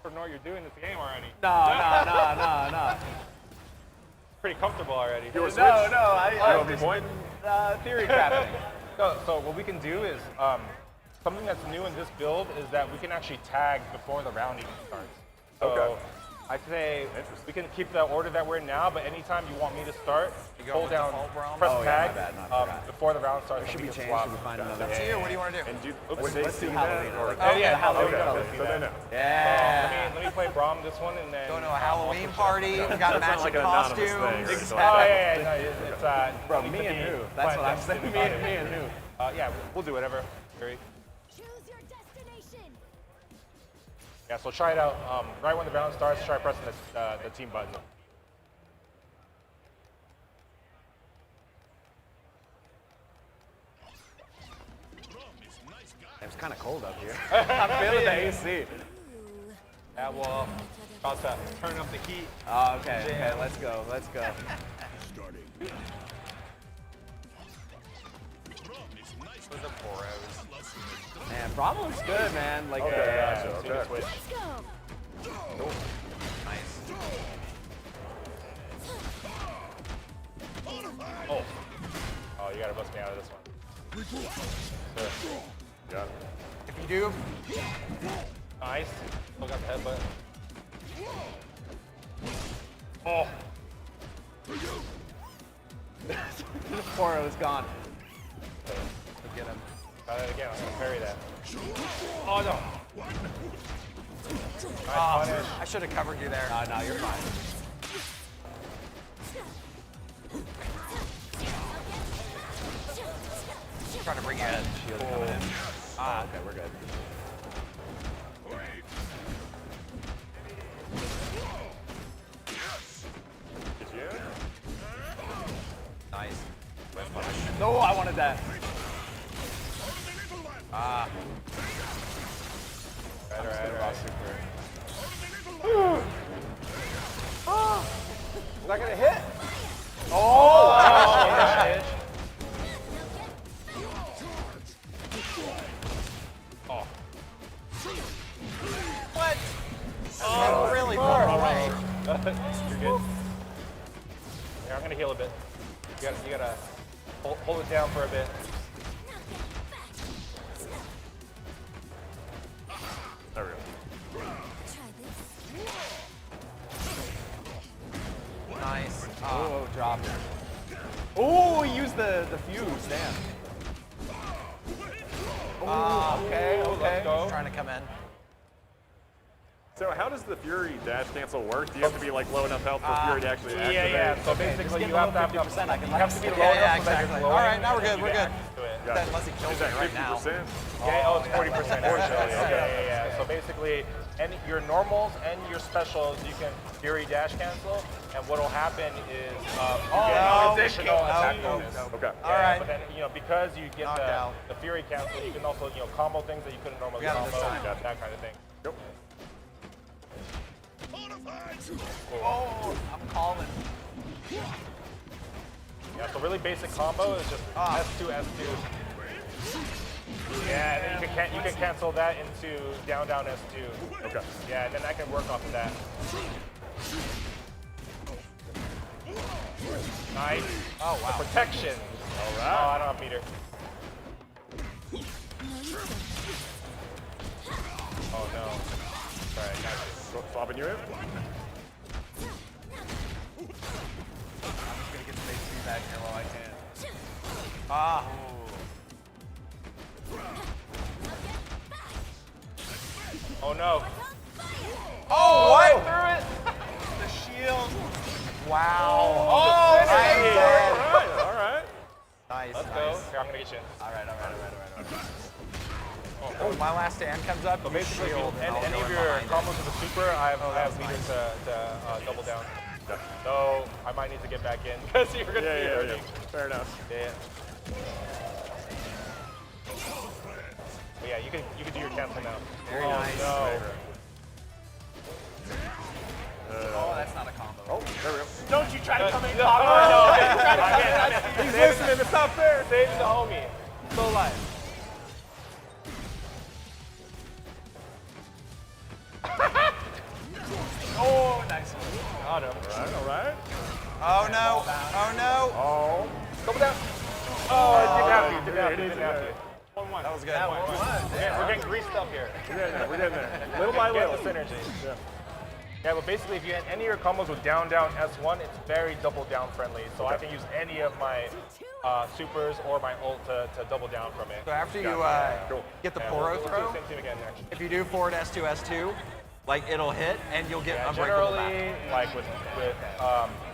Speaker 4: I know you're doing this game already.
Speaker 7: No.
Speaker 4: Pretty comfortable already.
Speaker 7: No, I
Speaker 5: want me
Speaker 7: just
Speaker 5: point?
Speaker 7: been, theory crafting.
Speaker 4: So what we can do is, something that's new in this build is that we can actually tag before the round even starts. So
Speaker 5: Okay.
Speaker 4: I'd say we can keep the order that we're in now, but anytime you want me to start,
Speaker 6: go
Speaker 4: hold
Speaker 6: with
Speaker 4: down,
Speaker 6: default, Brom?
Speaker 4: press
Speaker 7: Oh, yeah,
Speaker 4: tag
Speaker 7: my bad, I forgot.
Speaker 4: before the round starts.
Speaker 7: There should
Speaker 4: and
Speaker 7: be
Speaker 4: we can
Speaker 7: change.
Speaker 4: swap.
Speaker 7: Should we find another?
Speaker 6: Up to you. What do you want to do?
Speaker 5: And do,
Speaker 4: Oops,
Speaker 5: would they
Speaker 7: let's
Speaker 5: see
Speaker 7: do
Speaker 5: that?
Speaker 7: Halloween.
Speaker 5: Or,
Speaker 6: Oh, yeah,
Speaker 4: Halloween.
Speaker 5: okay,
Speaker 4: See
Speaker 5: so they
Speaker 4: that.
Speaker 5: know.
Speaker 7: Yeah.
Speaker 4: Let me play Brom this one and then
Speaker 6: Going to a
Speaker 4: I'll
Speaker 6: Halloween
Speaker 4: switch
Speaker 6: party. We got
Speaker 5: That's not
Speaker 6: matching
Speaker 5: like an anonymous thing or
Speaker 6: costumes.
Speaker 5: anything
Speaker 4: up. Oh
Speaker 5: like
Speaker 4: yeah, no, it's
Speaker 7: Bro,
Speaker 4: only
Speaker 7: me
Speaker 4: could
Speaker 7: and
Speaker 4: be
Speaker 7: who? That's what I'm saying.
Speaker 4: clandestine
Speaker 7: Me and who?
Speaker 4: Yeah, we'll do whatever. Gary.
Speaker 8: Choose your destination.
Speaker 4: Yeah, so try it out. Right when the round starts, try pressing the team button.
Speaker 7: It's kind of cold up here. I'm feeling the AC.
Speaker 4: Yeah, well, about to turn up the heat.
Speaker 7: Oh, okay, let's go.
Speaker 6: For the Poros.
Speaker 7: Man, Bravo looks good, man. Like,
Speaker 5: Okay,
Speaker 4: So
Speaker 5: gotcha,
Speaker 4: you
Speaker 5: okay.
Speaker 4: just switch.
Speaker 8: Let's go.
Speaker 6: Nice.
Speaker 4: Oh, you gotta bust me out of this one.
Speaker 5: Got it.
Speaker 6: If you do,
Speaker 4: Nice. Still got the headbutt. Oh.
Speaker 7: This Poro is gone. Get him.
Speaker 4: Try that again. I'm gonna parry that. Oh no. Nice punish.
Speaker 6: I should have covered you there.
Speaker 7: No, you're fine.
Speaker 6: Trying to bring you in.
Speaker 7: Shield coming in. Ah, okay, we're good.
Speaker 5: Get you in.
Speaker 6: Nice.
Speaker 7: No, I wanted that.
Speaker 6: Ah.
Speaker 4: Right.
Speaker 7: Is that gonna hit?
Speaker 4: Oh!
Speaker 6: What? Oh, really far away.
Speaker 4: You're good. Yeah, I'm gonna heal a bit. You gotta hold it down for a bit.
Speaker 5: There we go.
Speaker 6: Nice.
Speaker 7: Oh, drop. Oh, he used the fuse. Damn. Okay.
Speaker 4: Let's go.
Speaker 6: Trying to come in.
Speaker 5: So how does the Fury dash cancel work? Do you have to be like low enough health for Fury to actually activate?
Speaker 4: Yeah. So basically,
Speaker 7: give
Speaker 4: you
Speaker 7: him
Speaker 4: have to have
Speaker 7: 50%, I can
Speaker 4: you have to be low
Speaker 6: Yeah,
Speaker 4: enough so that
Speaker 6: exactly.
Speaker 4: you're
Speaker 6: All right,
Speaker 4: glowing
Speaker 6: now we're good.
Speaker 4: and
Speaker 6: We're
Speaker 4: you
Speaker 6: good.
Speaker 4: get access to it.
Speaker 5: Gotcha.
Speaker 6: Unless he kills
Speaker 5: Is
Speaker 6: me
Speaker 5: that
Speaker 6: right now.
Speaker 5: 50%?
Speaker 4: Yeah, oh, it's 40%. Yeah. So basically, your normals and your specials, you can Fury dash cancel, and what'll happen is you get an additional attack bonus.
Speaker 5: Okay.
Speaker 6: All right.
Speaker 4: But then, because you get
Speaker 6: Knocked out.
Speaker 4: the Fury cancel, you can also, combo things that you couldn't normally
Speaker 6: We got it
Speaker 4: combo,
Speaker 6: this time.
Speaker 4: that kind of thing.
Speaker 5: Yep.
Speaker 6: Oh, I'm calling.
Speaker 4: Yeah, so really basic combo is just S2, S2. Yeah, and then you can cancel that into down, down, S2.
Speaker 5: Okay.
Speaker 4: Yeah, and then I can work off of that. Nice.
Speaker 6: Oh, wow.
Speaker 4: Protection.
Speaker 5: All
Speaker 4: Oh,
Speaker 5: right.
Speaker 4: I don't have meter. Oh no. All right, nice.
Speaker 5: Swapping you in.
Speaker 6: I'm just gonna get space feedback here while I can. Ah.
Speaker 4: Oh no.
Speaker 6: Oh, what? Threw it. The shield. Wow.
Speaker 4: Oh,
Speaker 5: All right.
Speaker 6: Nice.
Speaker 4: Let's
Speaker 6: nice.
Speaker 4: go. Here, I'm gonna get you in.
Speaker 6: All right. When my last stand comes up,
Speaker 4: So
Speaker 6: you
Speaker 4: basically,
Speaker 6: shield, and I'll
Speaker 4: any
Speaker 6: go
Speaker 4: of
Speaker 6: in
Speaker 4: your
Speaker 6: behind it.
Speaker 4: combos with the super, I have
Speaker 6: was
Speaker 4: meter
Speaker 6: nice.
Speaker 4: to double down. So I might need to get back in because you're gonna be
Speaker 5: Yeah.
Speaker 4: hurting.
Speaker 5: Fair enough.
Speaker 4: Yeah. But yeah, you can do your cancel now.
Speaker 6: Very nice.
Speaker 4: No.
Speaker 7: Oh, that's not a combo.
Speaker 5: Oh, there we go.
Speaker 7: Don't you try to come in.
Speaker 4: He's listening. It's not fair. Saving the homie.
Speaker 7: Still alive. Oh, nice one.
Speaker 4: Got him.
Speaker 5: All right.
Speaker 6: Oh no. Oh no.
Speaker 5: Oh.
Speaker 4: Double down. Oh, it didn't have to. Didn't have to. 1-1.
Speaker 6: That was good.
Speaker 4: We're getting greased up here.
Speaker 5: We're getting there. Little by
Speaker 4: Get
Speaker 5: little.
Speaker 4: the synergy. Yeah, but basically, if you get any of your combos with down, down, S1, it's very double down friendly. So I can use any of my supers or my ult to double down from it.
Speaker 6: So after you get the
Speaker 4: Yeah,
Speaker 6: Poro
Speaker 4: we'll do
Speaker 6: throw,
Speaker 4: the same thing again, actually.
Speaker 6: if you do forward S2, S2, like it'll hit and you'll get
Speaker 4: Yeah,
Speaker 6: unbreakable
Speaker 4: generally,
Speaker 6: back.
Speaker 4: like with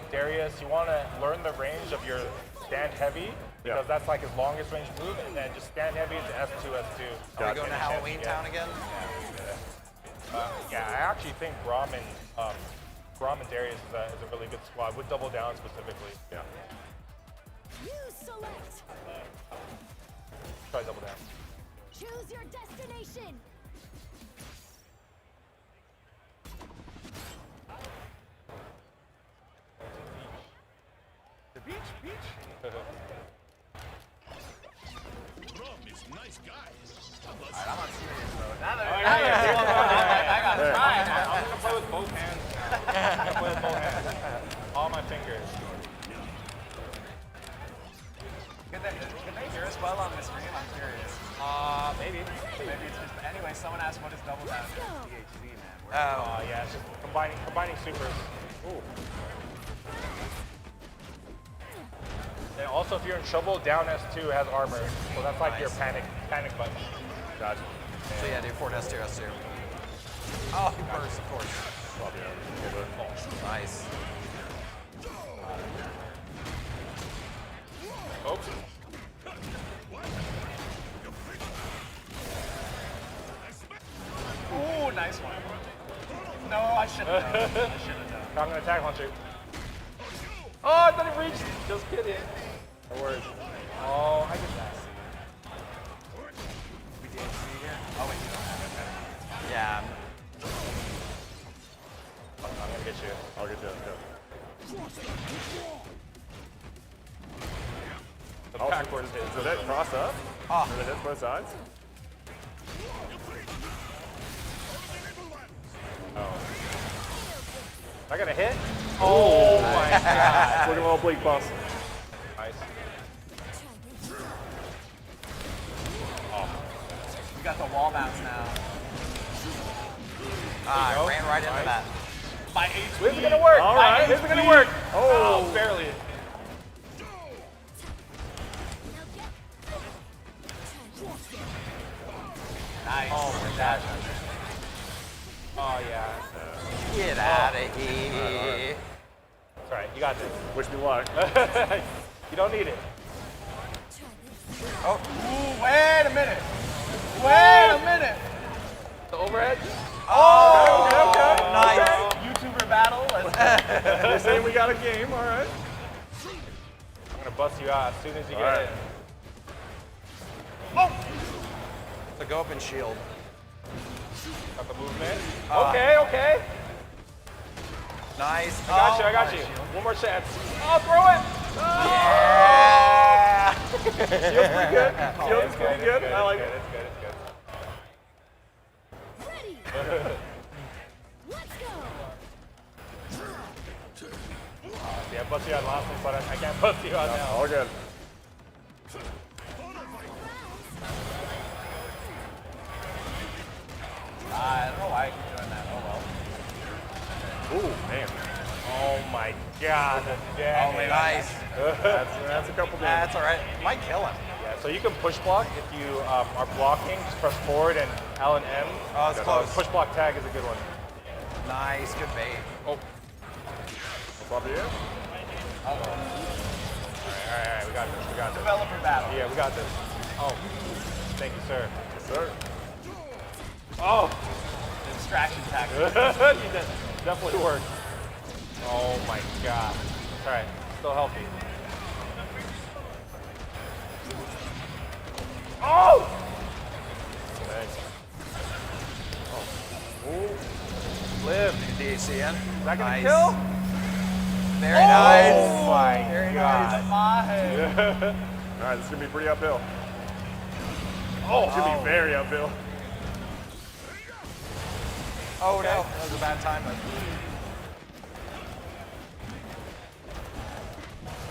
Speaker 4: Darius, you want to learn the range of your stand heavy because that's like his longest range move, and then just stand heavy to S2, S2.
Speaker 6: Are we going to Halloween
Speaker 4: Yeah.
Speaker 6: Town again?
Speaker 4: Yeah, I actually think Grom and Darius is a really good squad with double down specifically. Yeah.
Speaker 8: You select.
Speaker 4: Try double down.
Speaker 8: Choose your destination.
Speaker 4: The beach. I'm gonna play with both hands now. All my fingers.
Speaker 6: Can they hear us
Speaker 7: well on the stream? I'm curious.
Speaker 4: Maybe.
Speaker 7: Maybe it's just. Anyway, someone asked what is double down in DHC, man.
Speaker 4: Yeah, it's just combining supers. Ooh. And also, if you're in trouble, down S2 has armor, so that's like your panic button.
Speaker 5: Gotcha.
Speaker 7: So yeah, do forward S2, S2. Oh, he burst, of course.
Speaker 5: Oh, yeah.
Speaker 7: Nice.
Speaker 4: Oops.
Speaker 7: Ooh, nice one. No, I should have known. I should have known.
Speaker 4: I'm gonna attack launcher. Oh, I thought it reached. Just kidding. No worries. Oh, I did that.
Speaker 7: We did see here. Oh wait, you don't have it. Yeah.
Speaker 4: I'm gonna get you.
Speaker 5: I'll get you.
Speaker 4: The backwards hit.
Speaker 5: So that cross up?
Speaker 7: Oh.
Speaker 5: Or the hits both sides?
Speaker 4: Am I gonna hit? Oh my god.
Speaker 5: It's looking a little bleak, boss.
Speaker 4: Nice.
Speaker 7: We got the wall bounce now.
Speaker 4: go.
Speaker 7: Ran right into that.
Speaker 4: My HP. This is gonna work.
Speaker 5: All right.
Speaker 4: This is gonna work.
Speaker 5: Oh.
Speaker 4: Barely.
Speaker 7: Nice.
Speaker 4: Oh my gosh. Oh yeah.
Speaker 7: Get out of here.
Speaker 4: That's right. You got this.
Speaker 5: Wish me luck.
Speaker 4: You don't need it.
Speaker 7: Oh, ooh, wait a minute. Wait a minute.
Speaker 4: The overhead.
Speaker 7: Oh,
Speaker 5: Okay.
Speaker 7: nice. YouTuber battle. Let's go.
Speaker 5: You're saying we got a game, all right.
Speaker 4: I'm gonna bust you out as soon as you get
Speaker 5: right.
Speaker 4: it.
Speaker 7: So go up and shield.
Speaker 4: Got the movement. Okay.
Speaker 7: Nice.
Speaker 4: I got you. One more chance. Oh, throw it.
Speaker 7: Yeah.
Speaker 5: Shield's pretty good. Shield's pretty good. I like it.
Speaker 4: It's good.
Speaker 8: Ready. Let's go.
Speaker 4: Yeah, I bust you out last one, but I can't bust you out now.
Speaker 5: All good.
Speaker 7: I don't know why I keep doing that. Oh well.
Speaker 5: Ooh, man.
Speaker 4: Oh my god.
Speaker 7: Oh, nice.
Speaker 5: That's a couple damage.
Speaker 7: That's all right. Might kill him.
Speaker 4: Yeah, so you can push block if you are blocking. Just press forward and L and M.
Speaker 7: Oh, it's close.
Speaker 4: Push block tag is a good one.
Speaker 7: Nice. Good bait.
Speaker 4: Oh.
Speaker 5: What's up here?
Speaker 4: All right. We got this.
Speaker 7: Developer battle.
Speaker 4: Yeah, we got this. Oh. Thank you, sir.
Speaker 5: Yes, sir.
Speaker 4: Oh.
Speaker 7: Distraction tactic.
Speaker 4: You did. Definitely worked. Oh my god. All right. Still healthy. Oh! Thanks. Oh. Ooh. Live.
Speaker 7: DHC in.
Speaker 4: Is that gonna
Speaker 7: Nice.
Speaker 4: kill?
Speaker 7: Very nice.
Speaker 4: Oh my
Speaker 7: Very
Speaker 4: god.
Speaker 7: nice.
Speaker 5: All right, this is going to be pretty uphill.
Speaker 4: Oh.
Speaker 5: It's going to be very uphill.
Speaker 7: Oh no, that was a bad time.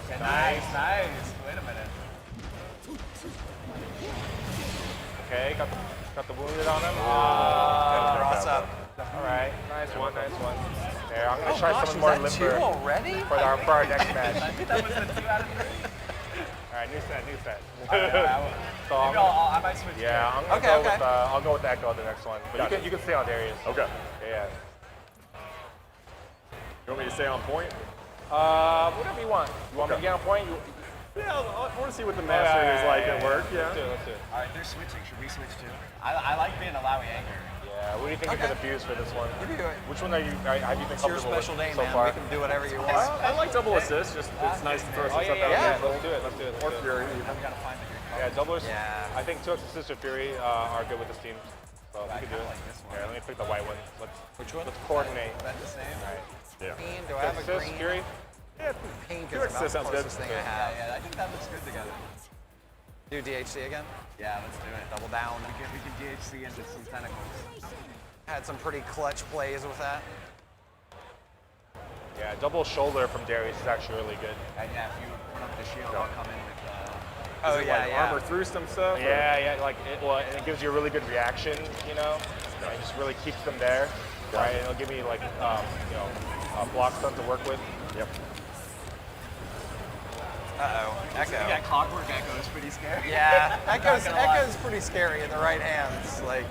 Speaker 7: Okay, nice. Wait a minute.
Speaker 4: Okay, got the wounded on him.
Speaker 7: Cross up.
Speaker 4: All right, nice one. There, I'm gonna try something more limber
Speaker 7: already?
Speaker 4: for our next match.
Speaker 7: I think that was a 2 out of 3.
Speaker 4: All right, new set. So
Speaker 7: I might switch.
Speaker 4: yeah, I'm gonna go with I'll go with Echo the next one. But
Speaker 5: Gotcha.
Speaker 4: you can stay on Darius.
Speaker 5: Okay.
Speaker 4: Yeah.
Speaker 5: You want me to stay on point?
Speaker 4: Whatever you want. You want me to get on point?
Speaker 5: Yeah, I want to see what the master is like at work. Yeah.
Speaker 4: Let's do it.
Speaker 7: All right, they're switching. Should we switch too? I like being a Lowy anchor.
Speaker 4: Yeah, what do you think you're gonna fuse for this one?
Speaker 7: You do it.
Speaker 4: Which one have you been
Speaker 7: It's your
Speaker 4: comfortable with
Speaker 7: special day,
Speaker 4: so
Speaker 7: man.
Speaker 4: far?
Speaker 7: We can do whatever you want.
Speaker 5: I like double assists. Just it's nice to throw some stuff out.
Speaker 4: Yeah.
Speaker 5: there.
Speaker 4: Let's do it.
Speaker 5: Or Fury.
Speaker 7: We gotta find the good
Speaker 4: Yeah, doublers.
Speaker 7: Yeah.
Speaker 4: I think 2x Assist or Fury are good with this team. So we
Speaker 7: I
Speaker 4: can do
Speaker 7: kinda
Speaker 4: it.
Speaker 7: like this one.
Speaker 4: Yeah, let me pick the white one.
Speaker 7: Which one?
Speaker 4: Let's coordinate.
Speaker 7: Is that the same?
Speaker 4: Alright.
Speaker 5: Yeah.
Speaker 7: Green? Do I have a
Speaker 4: Assist,
Speaker 7: green?
Speaker 4: Fury.
Speaker 5: Yeah.
Speaker 7: Pink
Speaker 5: Two
Speaker 7: is about
Speaker 5: X
Speaker 7: the
Speaker 5: sounds good.
Speaker 7: closest thing I have. Yeah, I think that looks good together. Do DHC again? Yeah, let's do it. Double down. We can DHC into some tentacles. Had some pretty clutch plays with that.
Speaker 4: Yeah, double shoulder from Darius is actually really good.
Speaker 7: And yeah, if you put up the shield, I'll come in with
Speaker 5: Does
Speaker 7: Oh,
Speaker 5: it,
Speaker 7: yeah,
Speaker 5: like,
Speaker 7: yeah.
Speaker 5: armor through some stuff? or-
Speaker 4: Yeah, like and it gives you a really good reaction, you know. And it just really keeps them there, right? And it'll give me like block stuff to work with.
Speaker 5: Yep.
Speaker 7: Uh-oh, Echo.
Speaker 6: Yeah, Clockwork Echo is pretty scary.
Speaker 7: Yeah, Echo's
Speaker 6: gonna lie.
Speaker 7: pretty scary in the right hands. Like,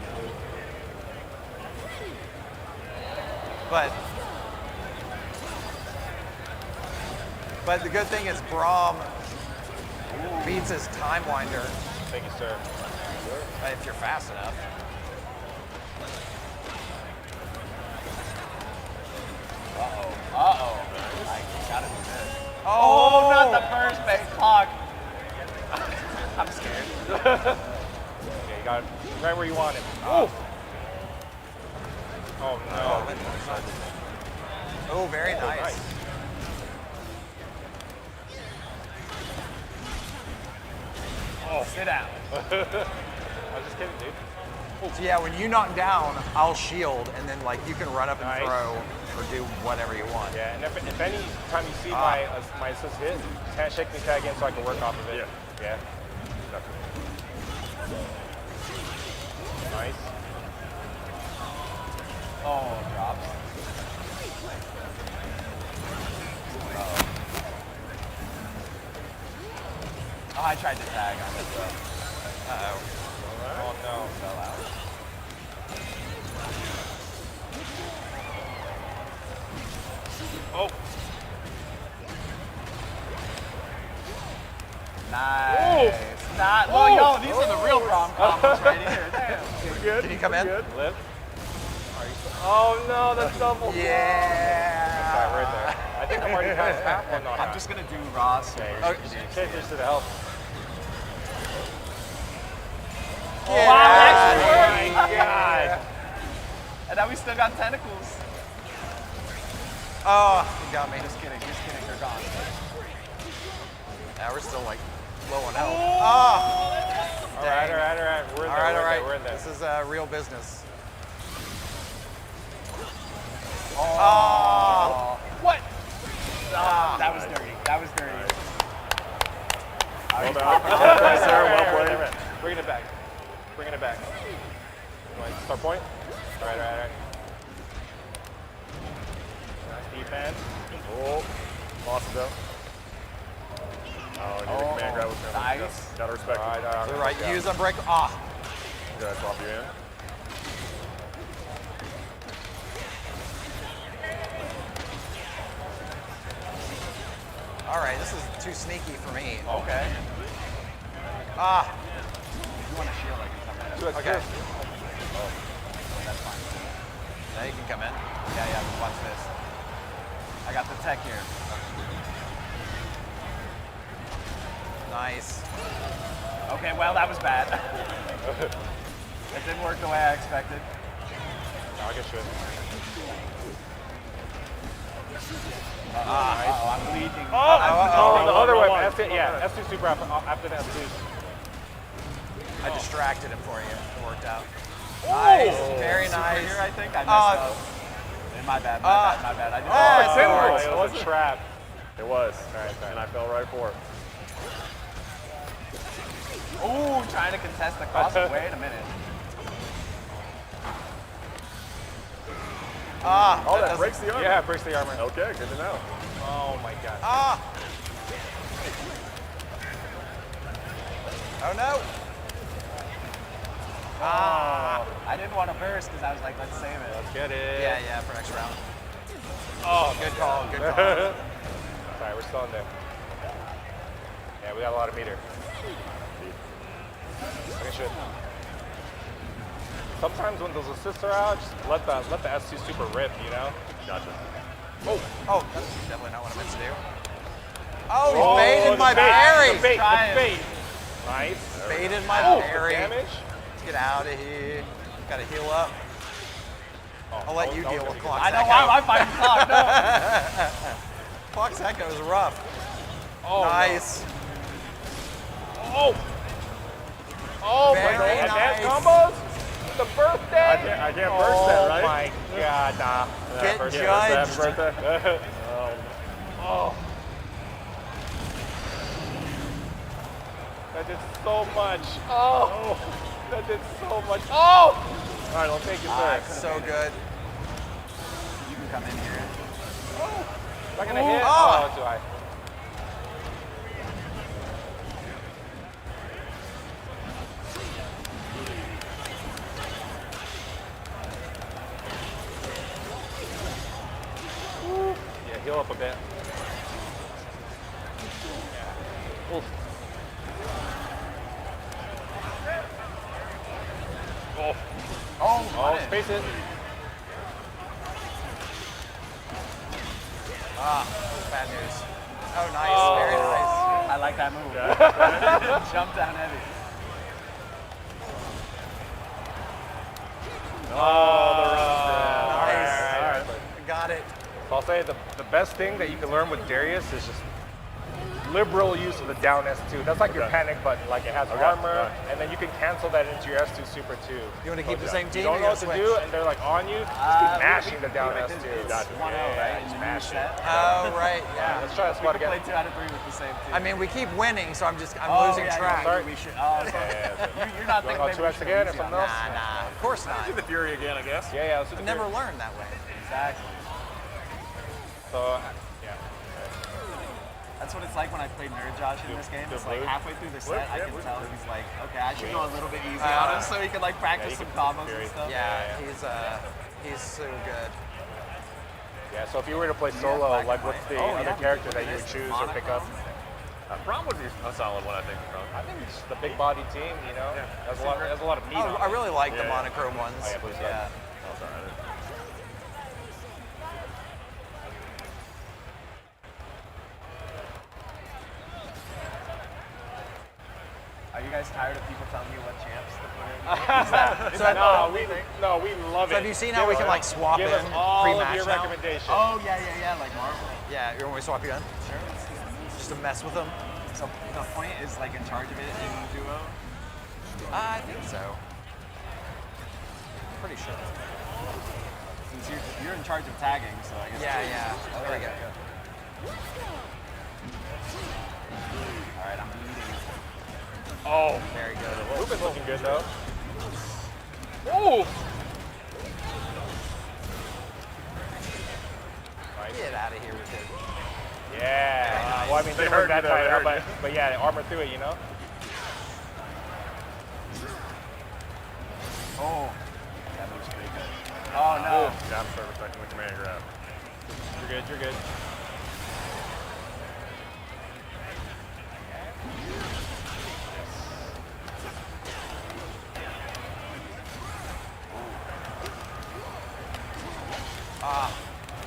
Speaker 7: but the good thing is Braum beats his time winder
Speaker 4: Thank you, sir.
Speaker 7: if you're fast enough.
Speaker 6: Uh-oh. I gotta be good.
Speaker 7: Oh,
Speaker 6: Not the first base clock. I'm scared.
Speaker 4: Yeah, you got it right where you want it. Oh. Oh no.
Speaker 7: Oh, very nice.
Speaker 4: nice.
Speaker 6: Oh, sit down.
Speaker 4: I was just kidding, dude.
Speaker 7: So yeah, when you knock down, I'll shield, and then like you can run up and
Speaker 4: Nice.
Speaker 7: throw or do whatever you want.
Speaker 4: Yeah, and if any time you see my assist hit, just handshake me tag in so I can work off of it. Yeah. Nice.
Speaker 6: Oh, drops. Oh, I tried to tag on it, bro.
Speaker 7: Uh-oh.
Speaker 4: Oh no.
Speaker 6: Fell out.
Speaker 4: Oh.
Speaker 6: Nice. Not. Well, yo, these are the real Braum combos right here. Damn.
Speaker 4: We're good.
Speaker 7: Can you come in?
Speaker 4: Good. Lift. Oh no, that's double.
Speaker 7: Yeah.
Speaker 4: Alright, we're in there. I think I'm already past half. Well, no,
Speaker 6: I'm just gonna do Ross.
Speaker 4: Okay, take this to the help.
Speaker 6: Wow, that actually
Speaker 4: Oh
Speaker 6: worked.
Speaker 4: my god.
Speaker 6: And now we still got tentacles.
Speaker 7: Oh, you got me.
Speaker 6: Just kidding, they're gone.
Speaker 7: Now we're still like low on health.
Speaker 4: Alright. We're in there.
Speaker 7: All right.
Speaker 4: We're in there.
Speaker 7: This is real business.
Speaker 6: What? That was dirty. That was dirty.
Speaker 5: Well done. Yes, sir. Well played.
Speaker 4: Right. Bringing it back. Bringing it back. Right, start point. All right. Nice defense.
Speaker 5: Oh, lost it though. Oh, you need a command grab with him.
Speaker 6: Nice.
Speaker 5: Gotta respect
Speaker 4: All
Speaker 5: it.
Speaker 4: right.
Speaker 7: So right, use unbreak. Ah,
Speaker 5: Gotta swap you in.
Speaker 7: all right. This is too sneaky for me.
Speaker 6: Okay.
Speaker 7: Ah,
Speaker 6: You want to shield, I can come in.
Speaker 7: okay.
Speaker 6: That's fine.
Speaker 7: Now you can come in.
Speaker 6: Yeah, watch this. I got the tech here.
Speaker 7: Nice.
Speaker 6: Okay, well, that was bad. It didn't work the way I expected.
Speaker 4: No, I get you.
Speaker 6: I'm bleeding.
Speaker 4: Oh, the other way.
Speaker 5: one.
Speaker 4: S2, yeah, S2 super after the S2.
Speaker 7: I distracted him for you. It worked out. Nice. Very nice.
Speaker 6: Here, I think I messed up. My bad. My bad. I did
Speaker 4: Oh, it was a trap.
Speaker 5: It was.
Speaker 4: All right.
Speaker 5: And I fell right for it.
Speaker 6: Ooh, trying to contest the cross. Wait a minute.
Speaker 5: Oh, that breaks the armor.
Speaker 4: Yeah, breaks the armor.
Speaker 5: Okay, good to know.
Speaker 4: Oh my god.
Speaker 7: Oh no.
Speaker 6: I didn't want to burst because I was like, let's save it.
Speaker 4: Let's get it.
Speaker 7: Yeah, for next round.
Speaker 4: Oh,
Speaker 7: Good call. Good call.
Speaker 4: Alright, we're still in there. Yeah, we got a lot of meter. Okay, shit. Sometimes when those assists are out, just let the S2 super rip, you know?
Speaker 5: Gotcha.
Speaker 7: Oh, that's definitely not what I meant to do. Oh, he baited my
Speaker 4: the
Speaker 7: parry.
Speaker 4: bait,
Speaker 6: Trying.
Speaker 4: the bait. Nice.
Speaker 7: Baited my
Speaker 4: Oh,
Speaker 7: parry.
Speaker 4: damage.
Speaker 7: Let's get out of here. Gotta heal up. I'll let you
Speaker 4: that was
Speaker 7: deal
Speaker 4: gonna
Speaker 7: with
Speaker 4: be
Speaker 7: Clock's
Speaker 6: I know
Speaker 7: Echo.
Speaker 6: why I'm fighting clock. No.
Speaker 7: Clock's Echo is rough.
Speaker 4: Oh,
Speaker 7: Nice.
Speaker 4: No. Oh,
Speaker 7: Very
Speaker 4: my god. Advanced
Speaker 7: nice.
Speaker 4: combos? The birthday?
Speaker 5: I can't burst that, right?
Speaker 4: Oh my god, nah.
Speaker 7: Get
Speaker 5: Happy
Speaker 7: judged.
Speaker 5: birthday.
Speaker 4: Oh. That did so much. Oh, that did so much. Oh! All right, well, thank you, sir.
Speaker 7: So good.
Speaker 6: You can come in here.
Speaker 4: Not gonna hit. Oh, too high. Yeah, heal up a bit. Yeah. Oof. Oh. Oh, space it.
Speaker 7: Bad news. Oh, nice. Very nice.
Speaker 6: I like that move. Jump down heavy.
Speaker 4: Oh, the run.
Speaker 7: Nice. Got it.
Speaker 4: So I'll say the best thing that you can learn with Darius is just liberal use of the down S2. That's like your panic button. Like it has armor, and then you can cancel that into your S2 Super 2.
Speaker 7: You want to keep the same team?
Speaker 4: You don't know what to
Speaker 7: switch?
Speaker 4: do, and they're like on you, just keep mashing the down S2.
Speaker 6: It's 1-0, right?
Speaker 4: Just
Speaker 6: And
Speaker 4: mash it.
Speaker 7: Oh, right. Yeah.
Speaker 4: Let's try that spot
Speaker 6: Play
Speaker 4: again.
Speaker 6: 2 out of 3 with the same team.
Speaker 7: I mean, we keep winning, so I'm losing track.
Speaker 4: sorry.
Speaker 6: We should. Oh, okay. You're not
Speaker 4: You
Speaker 6: thinking
Speaker 4: want to go 2X again or something else?
Speaker 7: Nah, of course not.
Speaker 5: Do the Fury again, I guess.
Speaker 4: Yeah, let's do
Speaker 7: I
Speaker 4: the
Speaker 7: never
Speaker 4: Fury.
Speaker 7: learned that way.
Speaker 6: Exactly.
Speaker 4: So, yeah.
Speaker 6: That's what it's like when I played Nerd Josh in this game. It's like
Speaker 4: blue.
Speaker 6: halfway through the set, I can tell he's like, okay, I should
Speaker 4: Green.
Speaker 6: go a little bit easy on him so he can like practice
Speaker 4: you
Speaker 6: some
Speaker 4: can
Speaker 6: combos
Speaker 4: Fury.
Speaker 6: and stuff.
Speaker 7: Yeah, he's so good.
Speaker 4: Yeah, so if you were to play solo,
Speaker 6: black
Speaker 4: like
Speaker 6: and
Speaker 4: what's
Speaker 6: white.
Speaker 4: the
Speaker 6: Oh,
Speaker 4: other
Speaker 6: yeah,
Speaker 4: character
Speaker 6: we
Speaker 4: that you would
Speaker 6: missed
Speaker 4: choose or pick up?
Speaker 5: Prom would be a solid one, I think. Prom.
Speaker 4: I think it's the big body team, you know? Has a lot of meat
Speaker 7: Oh,
Speaker 4: on
Speaker 7: I
Speaker 4: it.
Speaker 7: really like the
Speaker 5: Yeah.
Speaker 7: monochrome ones.
Speaker 4: Oh, yeah, please.
Speaker 7: Yeah.
Speaker 5: Oh, sorry.
Speaker 6: Are you guys tired of people telling you what champs to put in?
Speaker 4: No, we love it.
Speaker 7: So have you seen how we can like swap
Speaker 4: Give
Speaker 7: in
Speaker 4: us all
Speaker 7: pre-match
Speaker 4: of your
Speaker 7: now?
Speaker 4: recommendations.
Speaker 6: Oh, yeah, like Marvel.
Speaker 7: Yeah, you want me to swap you in?
Speaker 6: Sure.
Speaker 7: Just to mess with them?
Speaker 6: So the point is like in charge of it in duo?
Speaker 7: I think so. Pretty sure.
Speaker 6: Since you're in charge of tagging, so I guess.
Speaker 7: Yeah.
Speaker 6: Oh,
Speaker 7: There we go.
Speaker 6: All right, I'm leading.
Speaker 4: Oh,
Speaker 7: Very good.
Speaker 4: Luca's looking good though. Ooh!
Speaker 7: Get out of here with it.
Speaker 4: Yeah. Well, I mean,
Speaker 5: They
Speaker 4: they
Speaker 5: heard
Speaker 4: weren't that
Speaker 5: you, though, they
Speaker 4: tight,
Speaker 5: heard
Speaker 4: but yeah, armor through it, you know?
Speaker 6: Oh, that moves pretty good. Oh no.
Speaker 5: Down service second with command grab.
Speaker 4: You're good.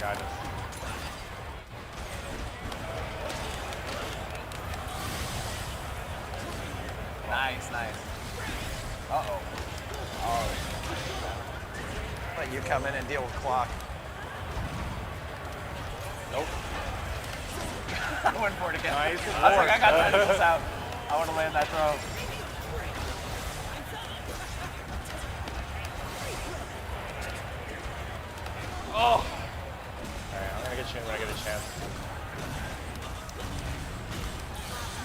Speaker 4: Got it.
Speaker 6: Nice. Uh-oh.
Speaker 7: Let you come in and deal with clock.
Speaker 4: Nope.
Speaker 6: I went for it again.
Speaker 4: Nice.
Speaker 6: I was like, I got this out. I want to land that throw.
Speaker 4: Oh! Alright, I'm gonna get you in when I get a chance.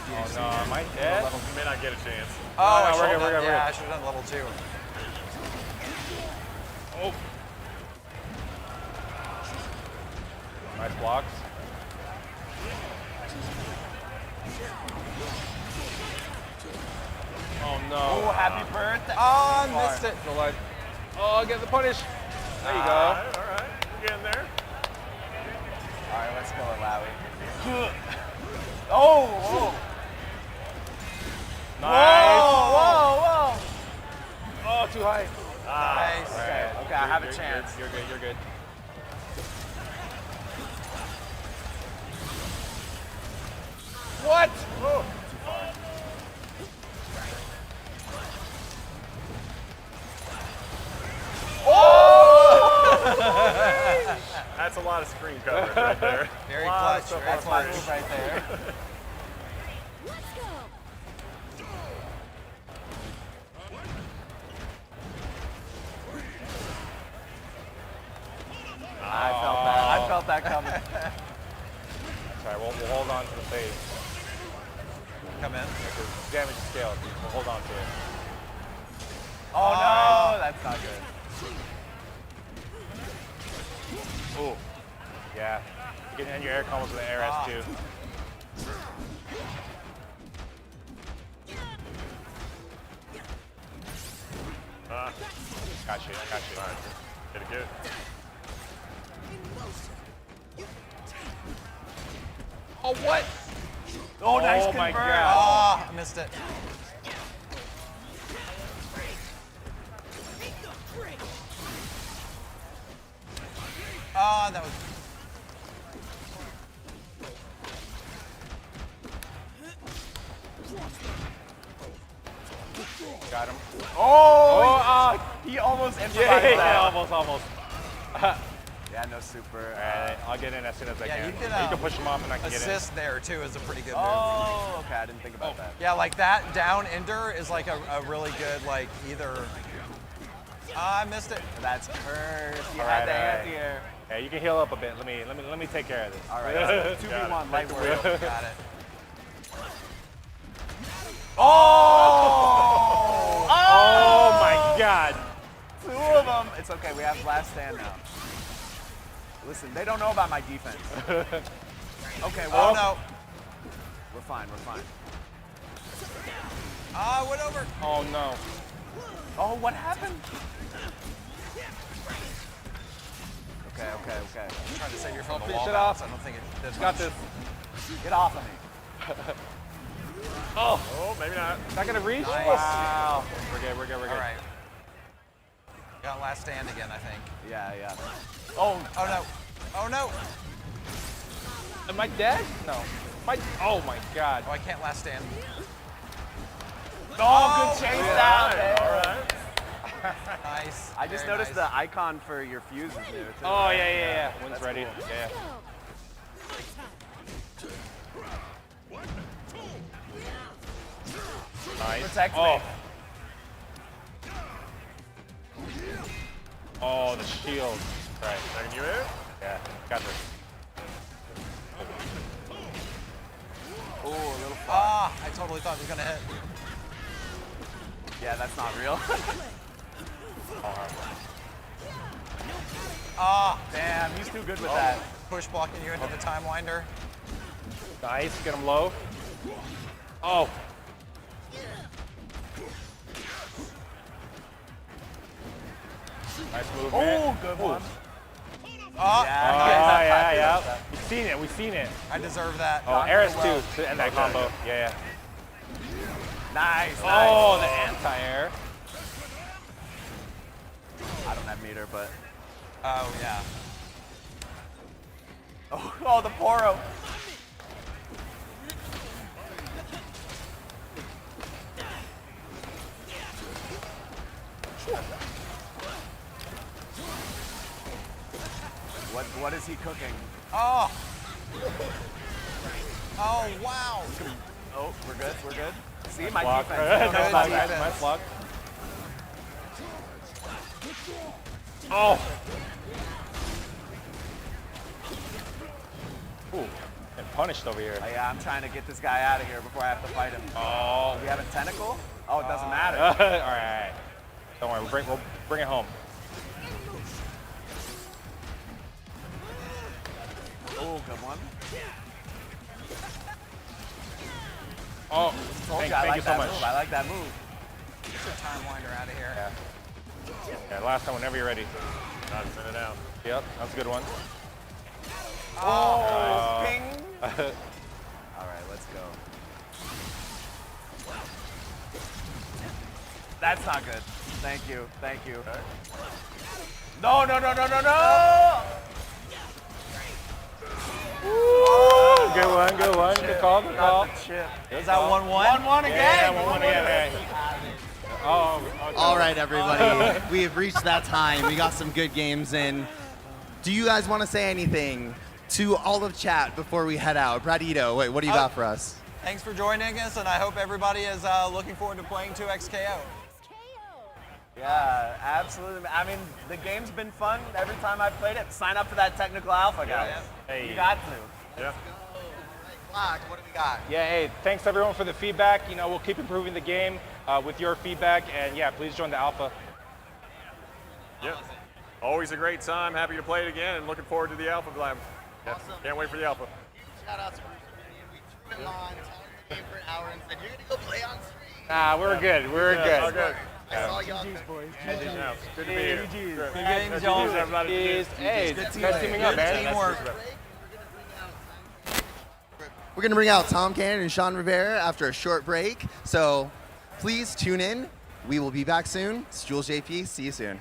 Speaker 4: Oh no, am I dead?
Speaker 5: You may not get a chance.
Speaker 7: Oh, I
Speaker 4: we're
Speaker 7: should've
Speaker 4: good,
Speaker 7: done-
Speaker 4: we're
Speaker 7: yeah,
Speaker 4: good.
Speaker 7: I should have done level 2.
Speaker 4: Oh! Nice blocks. Oh no.
Speaker 6: Oh, happy birthday.
Speaker 7: Oh, I missed it.
Speaker 4: So like, oh, get the punish. There you go.
Speaker 5: All right. We're getting there.
Speaker 6: All right, let's go, Alawi. Oh!
Speaker 4: Nice.
Speaker 6: Whoa!
Speaker 4: Oh, too high.
Speaker 7: Nice.
Speaker 6: Okay, I have a chance.
Speaker 4: You're good. What? Oh.
Speaker 5: That's a lot of screen coverage right there.
Speaker 7: Very
Speaker 5: Lot of
Speaker 7: clutch.
Speaker 5: stuff
Speaker 7: Very
Speaker 6: That's my
Speaker 7: clutch.
Speaker 6: move right there.
Speaker 8: Let's go.
Speaker 6: I felt that coming.
Speaker 4: Sorry, we'll hold on to the phase.
Speaker 7: Come in.
Speaker 4: damage is scaled. We'll hold on to it.
Speaker 7: Oh no, that's not good.
Speaker 4: Ooh. Yeah. You can end your air combos with an air S too. Got you. I got you.
Speaker 5: All right. Get it good.
Speaker 7: Oh, what?
Speaker 4: Oh, nice convert. My God.
Speaker 7: Oh, missed it. Oh, that was...
Speaker 4: Got him.
Speaker 7: Oh, he almost improvised that.
Speaker 4: Yeah, almost.
Speaker 7: Yeah, no super.
Speaker 4: Alright, I'll get in as soon as I can.
Speaker 7: You
Speaker 4: can push him off and I can get in.
Speaker 7: Assist there too is a pretty good move.
Speaker 3: Oh, okay. I didn't think about that.
Speaker 7: Yeah, like that down ender is like a really good like either. I missed it.
Speaker 3: That's cursed. You
Speaker 4: All
Speaker 3: had
Speaker 4: right,
Speaker 3: the
Speaker 4: all
Speaker 3: hand
Speaker 4: right.
Speaker 3: here.
Speaker 4: Yeah, you can heal up a bit. Let me take care of this.
Speaker 3: All right. 2v1 light work.
Speaker 7: Got it.
Speaker 3: Oh!
Speaker 4: Oh my God.
Speaker 3: Two of them. It's okay. We have last stand now. Listen, they don't know about my defense. Okay, well,
Speaker 7: no.
Speaker 3: We're fine.
Speaker 7: Ah, went over.
Speaker 4: Oh no.
Speaker 3: Oh, what happened? Okay.
Speaker 7: I'm trying to save you from the
Speaker 4: finish
Speaker 7: wall
Speaker 4: it
Speaker 7: bounce.
Speaker 4: off.
Speaker 7: I don't think it did
Speaker 4: Got
Speaker 7: much.
Speaker 4: this.
Speaker 3: Get off of me.
Speaker 5: Oh, maybe not.
Speaker 4: Is that gonna reach?
Speaker 7: Nice.
Speaker 4: Wow. We're good.
Speaker 7: All right. Got last stand again, I think.
Speaker 3: Yeah.
Speaker 7: Oh no. Oh no.
Speaker 4: Am I dead? No. Oh my God.
Speaker 7: Oh, I can't last stand.
Speaker 3: Oh, good chase down.
Speaker 5: All right.
Speaker 7: Nice.
Speaker 3: I just
Speaker 7: Very
Speaker 3: noticed
Speaker 7: nice.
Speaker 3: the icon for your fuses there too.
Speaker 4: Oh yeah. Wind's ready.
Speaker 8: Let's
Speaker 4: Yeah.
Speaker 8: go.
Speaker 4: Nice.
Speaker 3: Protect me.
Speaker 4: Oh, the shield. Right.
Speaker 5: Taking you in?
Speaker 4: Yeah. Got this.
Speaker 3: Oh, a little.
Speaker 7: Ah, I totally thought it was gonna hit.
Speaker 3: Yeah, that's not real.
Speaker 7: Ah,
Speaker 3: Damn, he's too good with that.
Speaker 7: push blocking you into the time winder.
Speaker 4: Nice. Get him low. Oh. Nice movement.
Speaker 3: Oh, good one.
Speaker 7: Ah,
Speaker 4: Yeah. We've seen it.
Speaker 7: I deserve that.
Speaker 4: Oh, Aris too to end that combo. Yeah.
Speaker 3: Nice.
Speaker 4: Oh, the anti-air.
Speaker 3: I don't have meter, but.
Speaker 7: Oh yeah.
Speaker 3: Oh, the Poro. What is he cooking?
Speaker 7: Oh. Oh wow.
Speaker 3: Oh, we're good. See my
Speaker 4: Block.
Speaker 3: defense.
Speaker 4: Nice block. Nice block. Oh. Ooh, and punished over here.
Speaker 3: Oh, yeah, I'm trying to get this guy out of here before I have to fight him.
Speaker 4: Oh.
Speaker 3: Do we have a tentacle? Oh, it doesn't matter.
Speaker 4: All right. Don't worry. We'll bring it home.
Speaker 3: Oh, good one.
Speaker 4: Oh,
Speaker 3: Told
Speaker 4: thank
Speaker 3: you, I
Speaker 4: you
Speaker 3: like
Speaker 4: so
Speaker 3: that
Speaker 4: much.
Speaker 3: move. I like that move.
Speaker 7: Get your time winder out of here.
Speaker 4: Yeah, last time whenever you're ready.
Speaker 5: Not send it down.
Speaker 4: Yep, that's a good one.
Speaker 3: Oh, ping. All right, let's go. That's not good. Thank you. No.
Speaker 4: Good one. Good call.
Speaker 3: Not the chip.
Speaker 7: Is that 1-1?
Speaker 3: 1-1 again.
Speaker 4: Yeah, 1-1 again. Oh, okay.
Speaker 1: All right, everybody. We have reached that time. We got some good games in. Do you guys want to say anything to all of chat before we head out? Bradito, wait, what do you got for us?
Speaker 7: Thanks for joining us, and I hope everybody is looking forward to playing 2XKO.
Speaker 3: Yeah, absolutely. I mean, the game's been fun every time I've played it. Sign up for that technical alpha, guys.
Speaker 4: Hey.
Speaker 3: You got to.
Speaker 5: Yeah.
Speaker 1: Black, what do we got?
Speaker 4: Yeah, hey, thanks everyone for the feedback. You know, we'll keep improving the game with your feedback, and yeah, please join the alpha.
Speaker 5: Yep. Always a great time. Happy to play it again, and looking forward to the alpha. Yeah,
Speaker 1: Awesome.
Speaker 5: can't wait for the alpha.
Speaker 1: Huge shout out to Bruce Rivera. We threw him on, told him the game for an hour, and said, "You're gonna go play on stream."
Speaker 4: Nah, we're good. We're
Speaker 5: All
Speaker 4: good.
Speaker 5: good.
Speaker 1: I saw y'all.
Speaker 5: Yeah, good to be here.
Speaker 6: Good game, Jones.
Speaker 4: Cheers. Hey,
Speaker 6: Good
Speaker 4: nice teaming up, man.
Speaker 6: teamwork.
Speaker 1: We're gonna bring out Tom Cannon and Shaun Rivera after a short break. So please tune in. We will be back soon. It's Jules JP. See you soon.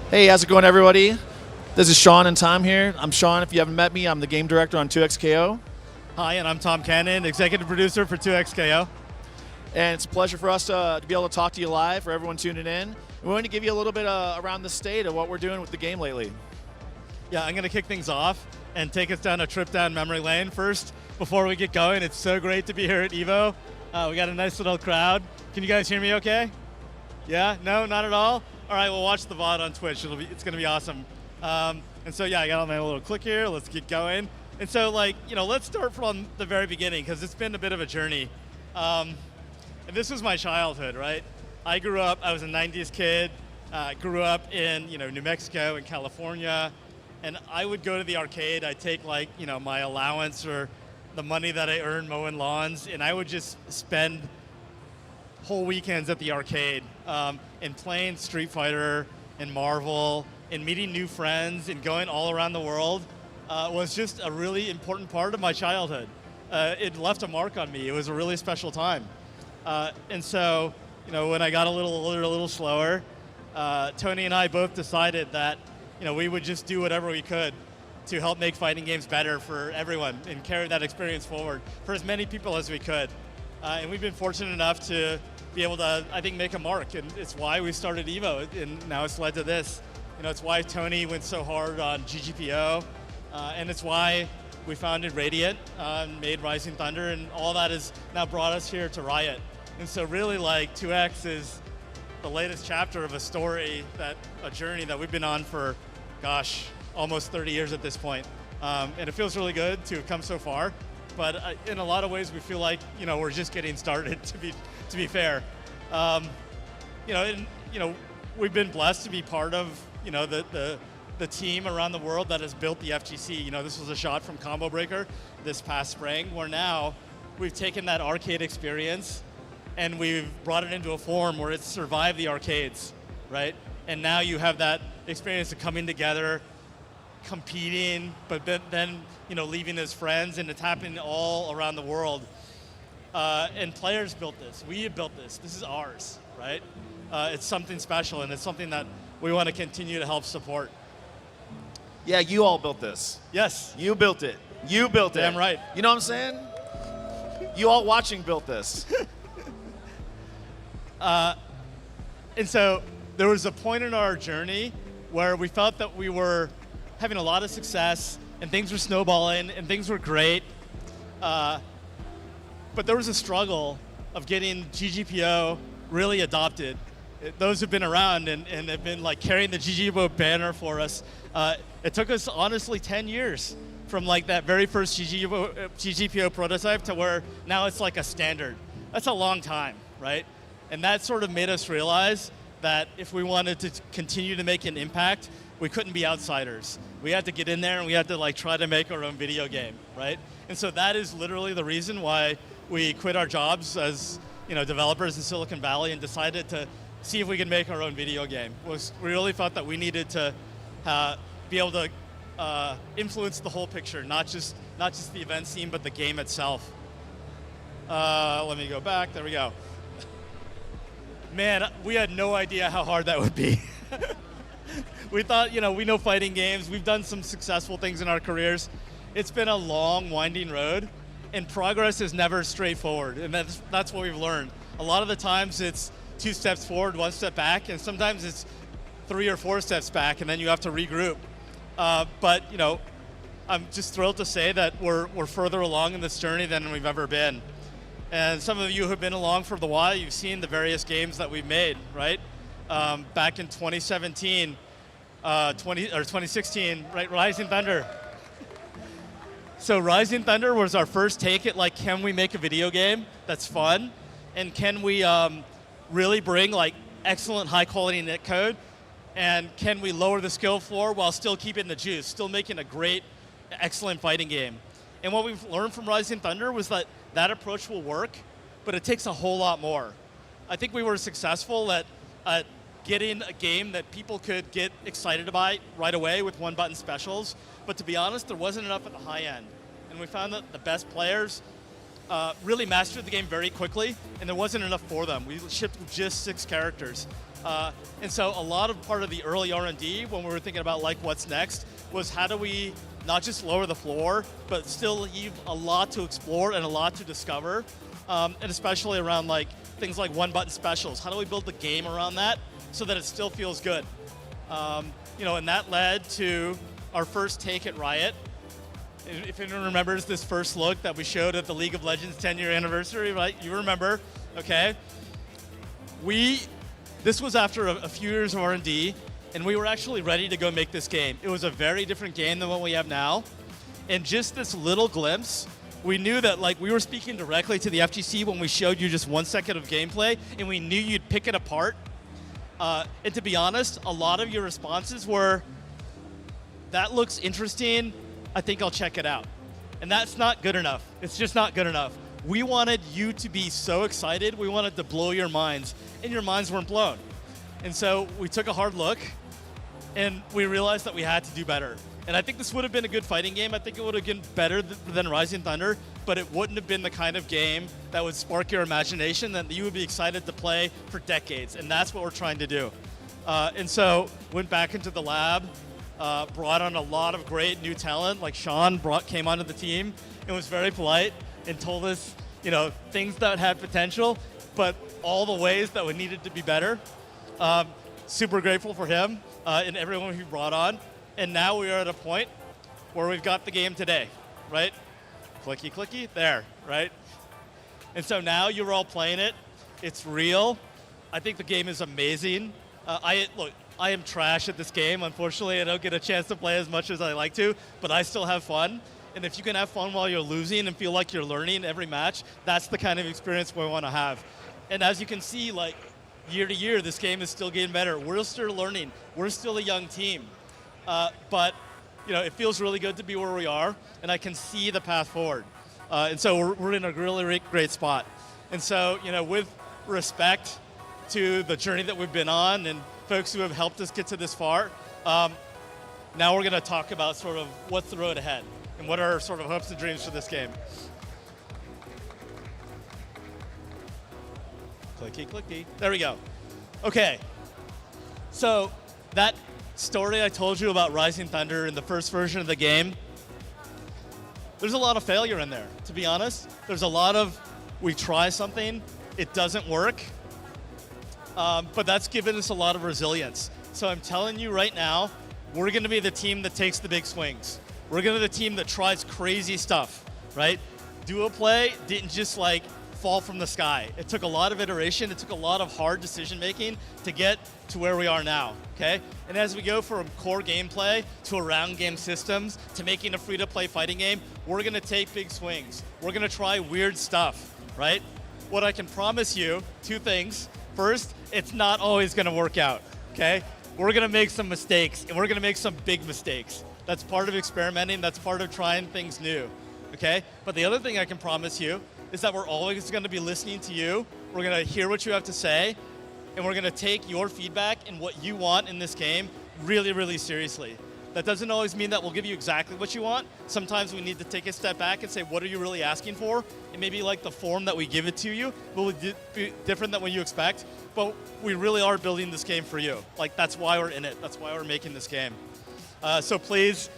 Speaker 9: Hey, how's it going, everybody? This is Shaun and Tom here. I'm Shaun. If you haven't met me, I'm the game director on 2XKO.
Speaker 10: Hi, and I'm Tom Cannon, executive producer for 2XKO.
Speaker 9: And it's a pleasure for us to be able to talk to you live, for everyone tuning in. We want to give you a little bit around the state of what we're doing with the game lately.
Speaker 10: Yeah, I'm going to kick things off and take us down a trip down memory lane first before we get going. It's so great to be here at Evo. We got a nice little crowd. Can you guys hear me okay? Yeah? No, not at all? All right, we'll watch the VOD on Twitch. It's going to be awesome. And so, yeah, I got on my little click here. Let's get going. And so, let's start from the very beginning because it's been a bit of a journey. And this was my childhood, right? I grew up, I was a 90s kid, grew up in, New Mexico and California. And I would go to the arcade. I'd take my allowance or the money that I earned mowing lawns, and I would just spend whole weekends at the arcade and playing Street Fighter and Marvel and meeting new friends and going all around the world was just a really important part of my childhood. It left a mark on me. It was a really special time. And so, when I got a little older, a little slower, Tony and I both decided that we would just do whatever we could to help make fighting games better for everyone and carry that experience forward for as many people as we could. And we've been fortunate enough to be able to, I think, make a mark. And it's why we started Evo, and now it's led to this. It's why Tony went so hard on GGPO, and it's why we founded Radiant, made Rising Thunder, and all that has now brought us here to Riot. And so really, 2X is the latest chapter of a journey that we've been on for, gosh, almost 30 years at this point. And it feels really good to have come so far. But in a lot of ways, we feel like, we're just getting started, to be fair. We've been blessed to be part of, the team around the world that has built the FGC. This was a shot from Combo Breaker this past spring, where now we've taken that arcade experience and we've brought it into a form where it's survived the arcades, right? And now you have that experience of coming together, competing, but then leaving as friends, and it's happening all around the world. And players built this. We have built this. This is ours, right? It's something special, and it's something that we want to continue to help support.
Speaker 9: Yeah, you all built this.
Speaker 10: Yes.
Speaker 9: You built it. You built it.
Speaker 10: Damn right.
Speaker 9: You know what I'm saying? You all watching built this.
Speaker 10: And so there was a point in our journey where we felt that we were having a lot of success and things were snowballing and things were great. But there was a struggle of getting GGPO really adopted. Those who've been around and have been carrying the GGPO banner for us, it took us honestly 10 years from that very first GGPO prototype to where now it's a standard. That's a long time, right? And that sort of made us realize that if we wanted to continue to make an impact, we couldn't be outsiders. We had to get in there and we had to try to make our own video game, right? And so that is literally the reason why we quit our jobs as developers in Silicon Valley and decided to see if we could make our own video game. We really felt that we needed to be able to influence the whole picture, not just the event scene, but the game itself. Let me go back. There we go. Man, we had no idea how hard that would be. We thought, we know fighting games. We've done some successful things in our careers. It's been a long, winding road, and progress is never straightforward, and that's what we've learned. A lot of the times it's 2 steps forward, 1 step back, and sometimes it's 3 or 4 steps back, and then you have to regroup. But I'm just thrilled to say that we're further along in this journey than we've ever been. And some of you who have been along for the while, you've seen the various games that we've made, right? Back in 2017, 2016, right? Rising Thunder. So Rising Thunder was our first take at can we make a video game that's fun, and can we really bring excellent high quality netcode, and can we lower the skill floor while still keeping the juice, still making a great, excellent fighting game. And what we've learned from Rising Thunder was that approach will work, but it takes a whole lot more. I think we were successful at getting a game that people could get excited about right away with one-button specials, but to be honest, there wasn't enough at the high end. And we found that the best players really mastered the game very quickly, and there wasn't enough for them. We shipped just 6 characters. And so a lot of part of the early R&D when we were thinking about like what's next was how do we not just lower the floor, but still leave a lot to explore and a lot to discover, and especially around like things like one-button specials. How do we build the game around that so that it still feels good? And that led to our first take at Riot. If anyone remembers this first look that we showed at the League of Legends 10-year anniversary, right? You remember, okay? This was after a few years of R&D, and we were actually ready to go make this game. It was a very different game than what we have now. And just this little glimpse, we knew that like we were speaking directly to the FGC when we showed you just 1 second of gameplay, and we knew you'd pick it apart. And to be honest, a lot of your responses were, that looks interesting, I think I'll check it out. And that's not good enough. It's just not good enough. We wanted you to be so excited, we wanted to blow your minds, and your minds weren't blown. And so we took a hard look, and we realized that we had to do better. And I think this would have been a good fighting game. I think it would have been better than Rising Thunder, but it wouldn't have been the kind of game that would spark your imagination that you would be excited to play for decades, and that's what we're trying to do. And so went back into the lab, brought on a lot of great new talent, like Shaun came onto the team and was very polite and told us, things that had potential, but all the ways that we needed to be better. Super grateful for him and everyone he brought on. And now we are at a point where we've got the game today, right? Clicky, clicky, there, right? And so now you're all playing it. It's real. I think the game is amazing. I am trash at this game. Unfortunately, I don't get a chance to play as much as I like to, but I still have fun. And if you can have fun while you're losing and feel like you're learning every match, that's the kind of experience we want to have. And as you can see, like year to year, this game is still getting better. We're still learning. We're still a young team. But it feels really good to be where we are, and I can see the path forward. And so we're in a really great spot. And so, with respect to the journey that we've been on and folks who have helped us get to this far, now we're going to talk about sort of what's the road ahead and what are our sort of hopes and dreams for this game. Clicky, clicky. There we go. Okay. So that story I told you about Rising Thunder in the first version of the game, there's a lot of failure in there, to be honest. There's a lot of, we try something, it doesn't work, but that's given us a lot of resilience. So I'm telling you right now, we're gonna be the team that takes the big swings. We're gonna be the team that tries crazy stuff, right? Duo play didn't just like fall from the sky. It took a lot of iteration, it took a lot of hard decision making to get to where we are now, okay? And as we go from core gameplay to around game systems to making a free-to-play fighting game, we're gonna take big swings. We're gonna try weird stuff, right? What I can promise you, 2 things. First, it's not always gonna work out, okay? We're gonna make some mistakes, and we're gonna make some big mistakes. That's part of experimenting, that's part of trying things new, okay? But the other thing I can promise you is that we're always gonna be listening to you, we're gonna hear what you have to say, and we're gonna take your feedback and what you want in this game really, really seriously. That doesn't always mean that we'll give you exactly what you want. Sometimes we need to take a step back and say, what are you really asking for? And maybe like the form that we give it to you will be different than what you expect, but we really are building this game for you. Like, that's why we're in it. That's why we're making this game. So please,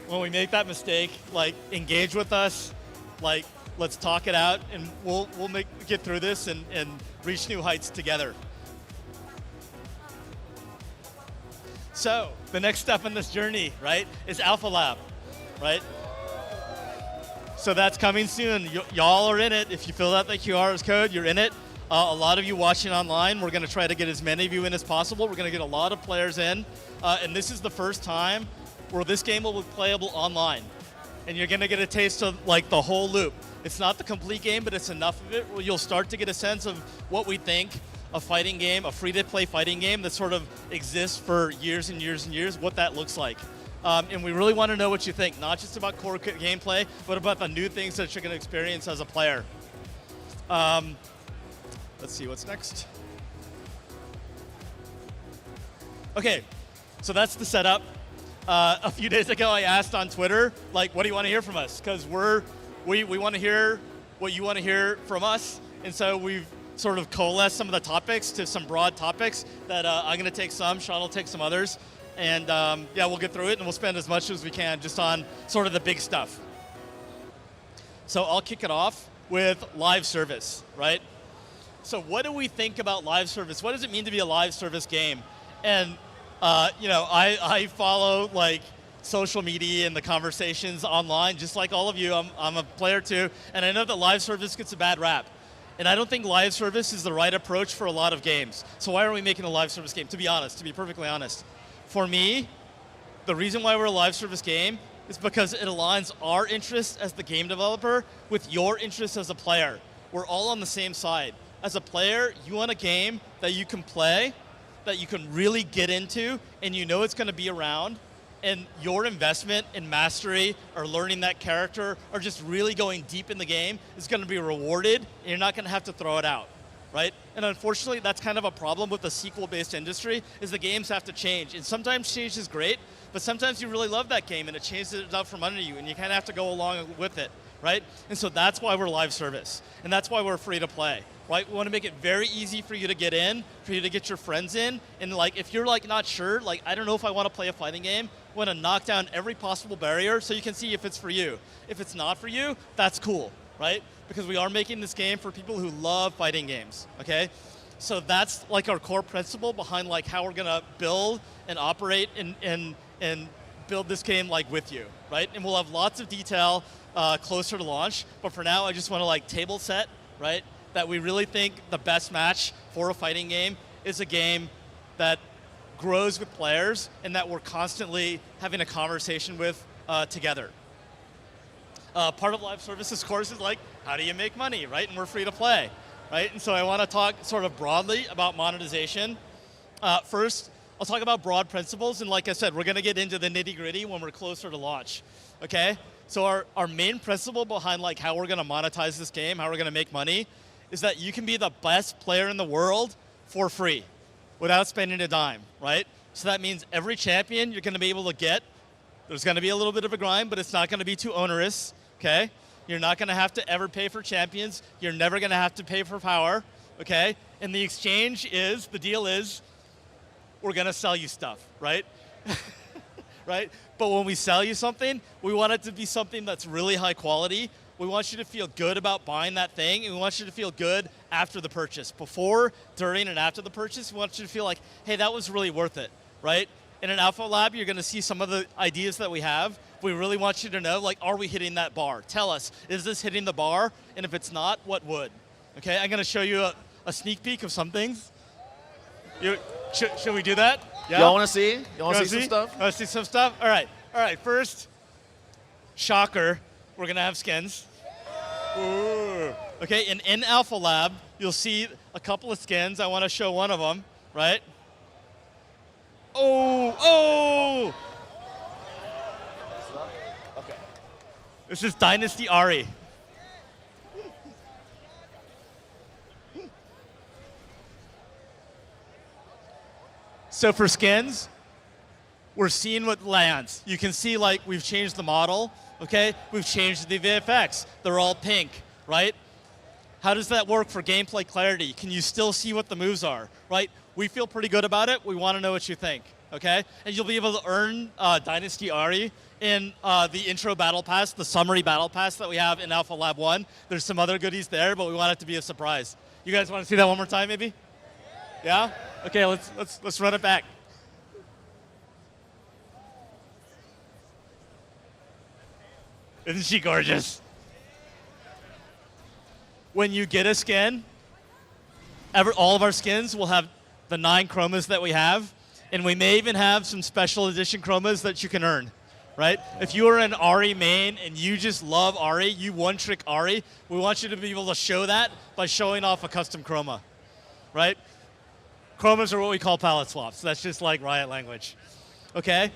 Speaker 10: when we make that mistake, like, engage with us, like, let's talk it out, and we'll get through this and reach new heights together. So the next step in this journey, right, is Alpha Lab, right? So that's coming soon. Y'all are in it. If you fill out the QR code, you're in it. A lot of you watching online, we're going to try to get as many of you in as possible. We're going to get a lot of players in. And this is the first time where this game will be playable online. And you're going to get a taste of like the whole loop. It's not the complete game, but it's enough of it where you'll start to get a sense of what we think a fighting game, a free-to-play fighting game that sort of exists for years and years and years, what that looks like. And we really want to know what you think, not just about core gameplay, but about the new things that you're going to experience as a player. Let's see, what's next? Okay, so that's the setup. A few days ago, I asked on Twitter, like, what do you want to hear from us? Because we want to hear what you want to hear from us. And so we've sort of coalesced some of the topics to some broad topics that I'm going to take some, Shaun will take some others. And yeah, we'll get through it and we'll spend as much as we can just on sort of the big stuff. So I'll kick it off with live service, right? So what do we think about live service? What does it mean to be a live service game? And you know, I follow like social media and the conversations online, just like all of you. I'm a player too, and I know that live service gets a bad rap. And I don't think live service is the right approach for a lot of games. So why are we making a live service game? To be honest, to be perfectly honest. For me, the reason why we're a live service game is because it aligns our interests as the game developer with your interests as a player. We're all on the same side. As a player, you want a game that you can play, that you can really get into, and you know it's going to be around, and your investment in mastery or learning that character or just really going deep in the game is going to be rewarded, and you're not going to have to throw it out, right? And unfortunately, that's kind of a problem with the sequel-based industry, is the games have to change. And sometimes change is great, but sometimes you really love that game and it changes it out from under you, and you kind of have to go along with it, right? And so that's why we're live service, and that's why we're free to play. Right? We want to make it very easy for you to get in, for you to get your friends in, and like if you're like not sure, like I don't know if I want to play a fighting game, we want to knock down every possible barrier so you can see if it's for you. If it's not for you, that's cool, right? Because we are making this game for people who love fighting games, okay? So that's like our core principle behind like how we're gonna build and operate and build this game like with you, right? And we'll have lots of detail closer to launch, but for now I just want to like table set, right? That we really think the best match for a fighting game is a game that grows with players and that we're constantly having a conversation with together. Part of live services, of course, is like, how do you make money, right? And we're free to play, right? And so I want to talk sort of broadly about monetization. First, I'll talk about broad principles, and like I said, we're going to get into the nitty-gritty when we're closer to launch, okay? So our main principle behind like how we're going to monetize this game, how we're going to make money, is that you can be the best player in the world for free without spending a dime, right? So that means every champion you're going to be able to get, there's going to be a little bit of a grind, but it's not going to be too onerous, okay? You're not going to have to ever pay for champions. You're never going to have to pay for power, okay? And the exchange is, the deal is, we're going to sell you stuff, right? Right? But when we sell you something, we want it to be something that's really high quality. We want you to feel good about buying that thing, and we want you to feel good after the purchase. Before, during, and after the purchase, we want you to feel like, hey, that was really worth it, right? In an Alpha Lab, you're going to see some of the ideas that we have. We really want you to know, like, are we hitting that bar? Tell us, is this hitting the bar? And if it's not, what would? Okay, I'm going to show you a sneak peek of some things. Should we do that? Yeah?
Speaker 9: Y'all want to see? Y'all want to see some stuff?
Speaker 10: Want to see some stuff? All right, first, shocker, we're going to have skins. Ooh. Okay, and in Alpha Lab, you'll see a couple of skins. I want to show one of them, right? Oh!
Speaker 3: Okay.
Speaker 10: This is Dynasty Ari. So for skins, we're seeing what lands. You can see like we've changed the model, okay? We've changed the VFX. They're all pink, right? How does that work for gameplay clarity? Can you still see what the moves are, right? We feel pretty good about it. We want to know what you think, okay? And you'll be able to earn Dynasty Ari in the intro battle pass, the summary battle pass that we have in Alpha Lab 1. There's some other goodies there, but we want it to be a surprise. You guys want to see that one more time, maybe? Yeah? Okay, let's run it back. Isn't she gorgeous? When you get a skin, all of our skins will have the 9 chromas that we have, and we may even have some special edition chromas that you can earn, right? If you are an Ari main and you just love Ari, you one-trick Ari, we want you to be able to show that by showing off a custom chroma, right? Chromas are what we call palette swaps. That's just like Riot language. Okay?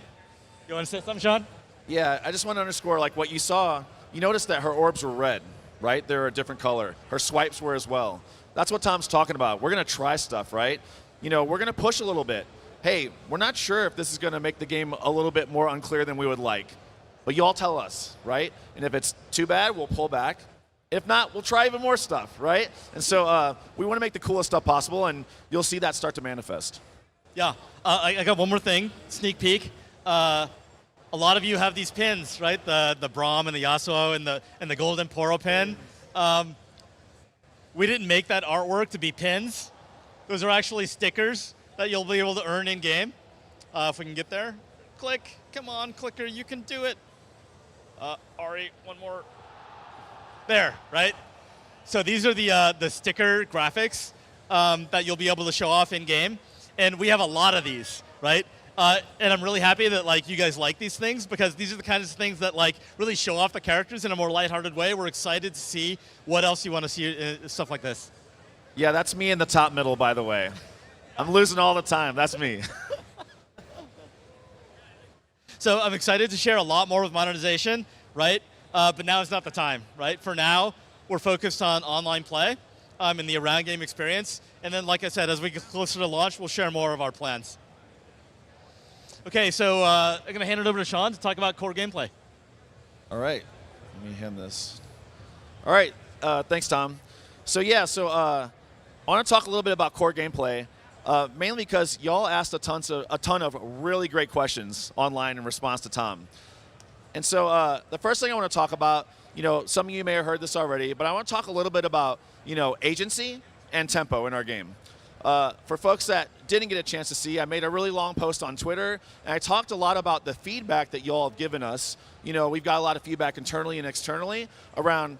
Speaker 10: You want to say something, Shaun?
Speaker 9: Yeah, I just want to underscore like what you saw. You noticed that her orbs were red, right? They're a different color. Her swipes were as well. That's what Tom's talking about. We're going to try stuff, right? You know, we're going to push a little bit. Hey, we're not sure if this is going to make the game a little bit more unclear than we would like. But you all tell us, right? And if it's too bad, we'll pull back. If not, we'll try even more stuff, right? And so we want to make the coolest stuff possible, and you'll see that start to manifest.
Speaker 10: Yeah, I got one more thing, sneak peek. A lot of you have these pins, right? The Braum and the Yasuo and the golden Poro pin. We didn't make that artwork to be pins. Those are actually stickers that you'll be able to earn in game. If we can get there, click. Come on, clicker, you can do it. Ari, one more. There, right? So these are the sticker graphics that you'll be able to show off in game, and we have a lot of these, right? And I'm really happy that like you guys like these things, because these are the kinds of things that like really show off the characters in a more lighthearted way. We're excited to see what else you want to see, stuff like this.
Speaker 9: Yeah, that's me in the top middle, by the way. I'm losing all the time. That's me.
Speaker 10: So I'm excited to share a lot more with monetization, right? But now is not the time, right? For now, we're focused on online play and the around game experience. And then, like I said, as we get closer to launch, we'll share more of our plans. Okay, so I'm going to hand it over to Shaun to talk about core gameplay.
Speaker 9: All right, let me hand this. All right, thanks, Tom. So yeah, I want to talk a little bit about core gameplay, mainly because y'all asked a ton of really great questions online in response to Tom. And so the first thing I want to talk about, some of you may have heard this already, but I want to talk a little bit about, agency and tempo in our game. For folks that didn't get a chance to see, I made a really long post on Twitter, and I talked a lot about the feedback that y'all have given us. We've got a lot of feedback internally and externally around,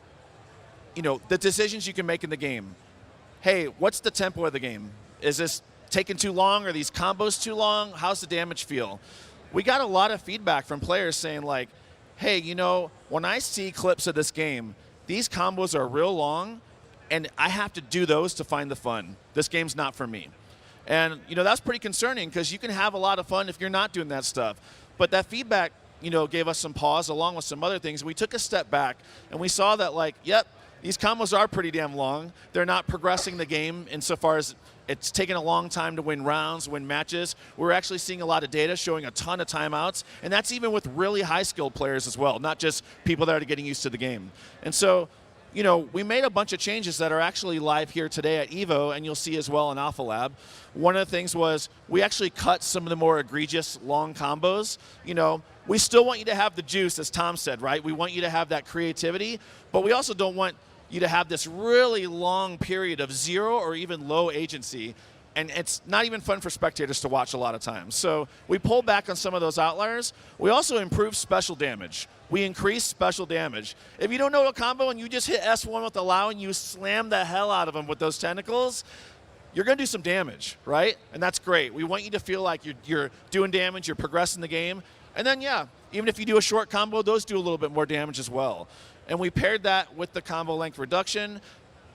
Speaker 9: the decisions you can make in the game. Hey, what's the tempo of the game? Is this taking too long? Are these combos too long? How's the damage feel? We got a lot of feedback from players saying like, hey, when I see clips of this game, these combos are real long, and I have to do those to find the fun. This game's not for me. And, that's pretty concerning, because you can have a lot of fun if you're not doing that stuff. But that feedback, gave us some pause along with some other things. We took a step back, and we saw that, like, yep, these combos are pretty damn long. They're not progressing the game insofar as it's taken a long time to win rounds, win matches. We're actually seeing a lot of data showing a ton of timeouts, and that's even with really high-skilled players as well, not just people that are getting used to the game. And so, we made a bunch of changes that are actually live here today at Evo, and you'll see as well in Alpha Lab. One of the things was we actually cut some of the more egregious long combos. We still want you to have the juice, as Tom said, right? We want you to have that creativity, but we also don't want you to have this really long period of zero or even low agency, and it's not even fun for spectators to watch a lot of times. So we pulled back on some of those outliers. We also improved special damage. We increased special damage. If you don't know a combo and you just hit S1 with allow and you slam the hell out of them with those tentacles, you're going to do some damage, right? And that's great. We want you to feel like you're doing damage, you're progressing the game. And then, yeah, even if you do a short combo, those do a little bit more damage as well. And we paired that with the combo length reduction,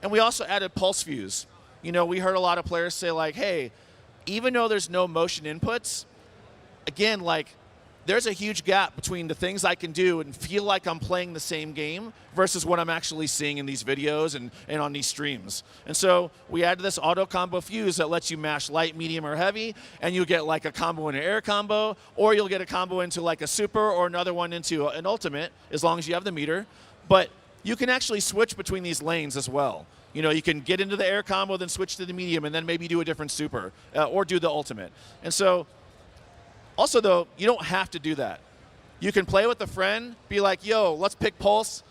Speaker 9: and we also added pulse fuse. We heard a lot of players say like, hey, even though there's no motion inputs, again, like, there's a huge gap between the things I can do and feel like I'm playing the same game versus what I'm actually seeing in these videos and on these streams. And so we added this auto combo fuse that lets you mash light, medium, or heavy, and you'll get like a combo in an air combo, or you'll get a combo into like a super or another one into an ultimate, as long as you have the meter. But you can actually switch between these lanes as well. You can get into the air combo, then switch to the medium, and then maybe do a different super, or do the ultimate. And so, also though, you don't have to do that. You can play with a friend, be like, yo, let's pick pulse,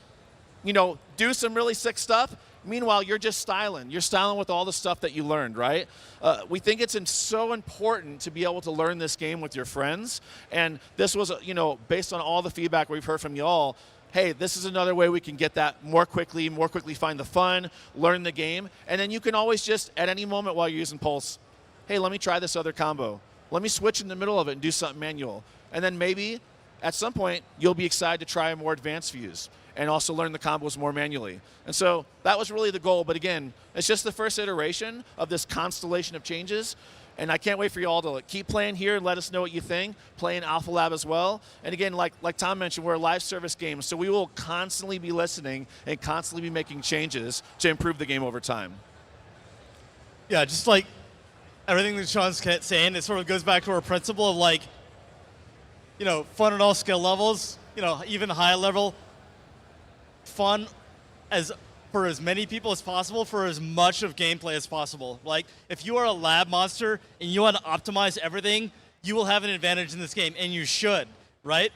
Speaker 9: do some really sick stuff. Meanwhile, you're just styling. You're styling with all the stuff that you learned, right? We think it's so important to be able to learn this game with your friends. And this was, based on all the feedback we've heard from y'all, hey, this is another way we can get that more quickly find the fun, learn the game. And then you can always just, at any moment while you're using Pulse, hey, let me try this other combo. Let me switch in the middle of it and do something manual. And then maybe at some point, you'll be excited to try a more advanced fuse and also learn the combos more manually. And so that was really the goal. But again, it's just the first iteration of this constellation of changes. And I can't wait for you all to keep playing here and let us know what you think. Play in Alpha Lab as well. And again, like Tom mentioned, we're a live service game, so we will constantly be listening and constantly be making changes to improve the game over time.
Speaker 10: Yeah, just like everything that Shaun's saying, it sort of goes back to our principle of like, fun at all skill levels, even high level, fun as for as many people as possible for as much of gameplay as possible. Like, if you are a lab monster and you want to optimize everything, you will have an advantage in this game, and you should, right?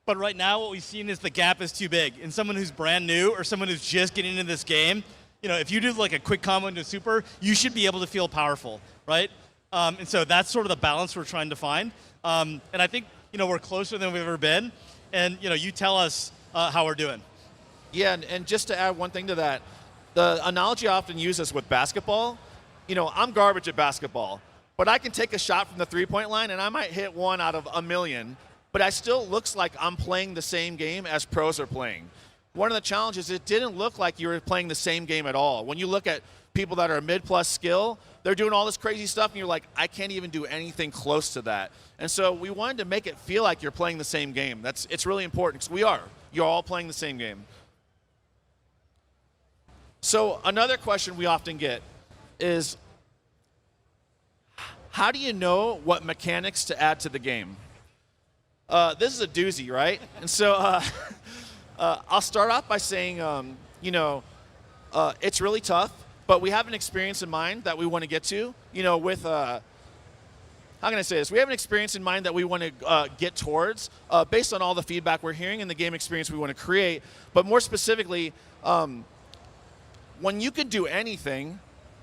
Speaker 10: But right now, what we've seen is the gap is too big. And someone who's brand new or someone who's just getting into this game, you know, if you do like a quick combo into super, you should be able to feel powerful, right? And so that's sort of the balance we're trying to find. And I think, you know, we're closer than we've ever been. And, you know, you tell us how we're doing.
Speaker 9: Yeah, and just to add one thing to that, the analogy I often use is with basketball. You know, I'm garbage at basketball, but I can take a shot from the three-point line, and I might hit one out of a million, but I still looks like I'm playing the same game as pros are playing. One of the challenges, it didn't look like you were playing the same game at all. When you look at people that are mid-plus skill, they're doing all this crazy stuff, and you're like, I can't even do anything close to that. And so we wanted to make it feel like you're playing the same game. It's really important, because we are. You're all playing the same game. So another question we often get is, how do you know what mechanics to add to the game? This is a doozy, right? And so I'll start off by saying, you know, it's really tough, but we have an experience in mind that we want to get to, you know, with, how can I say this? We have an experience in mind that we want to get towards based on all the feedback we're hearing and the game experience we want to create. But more specifically, when you can do anything,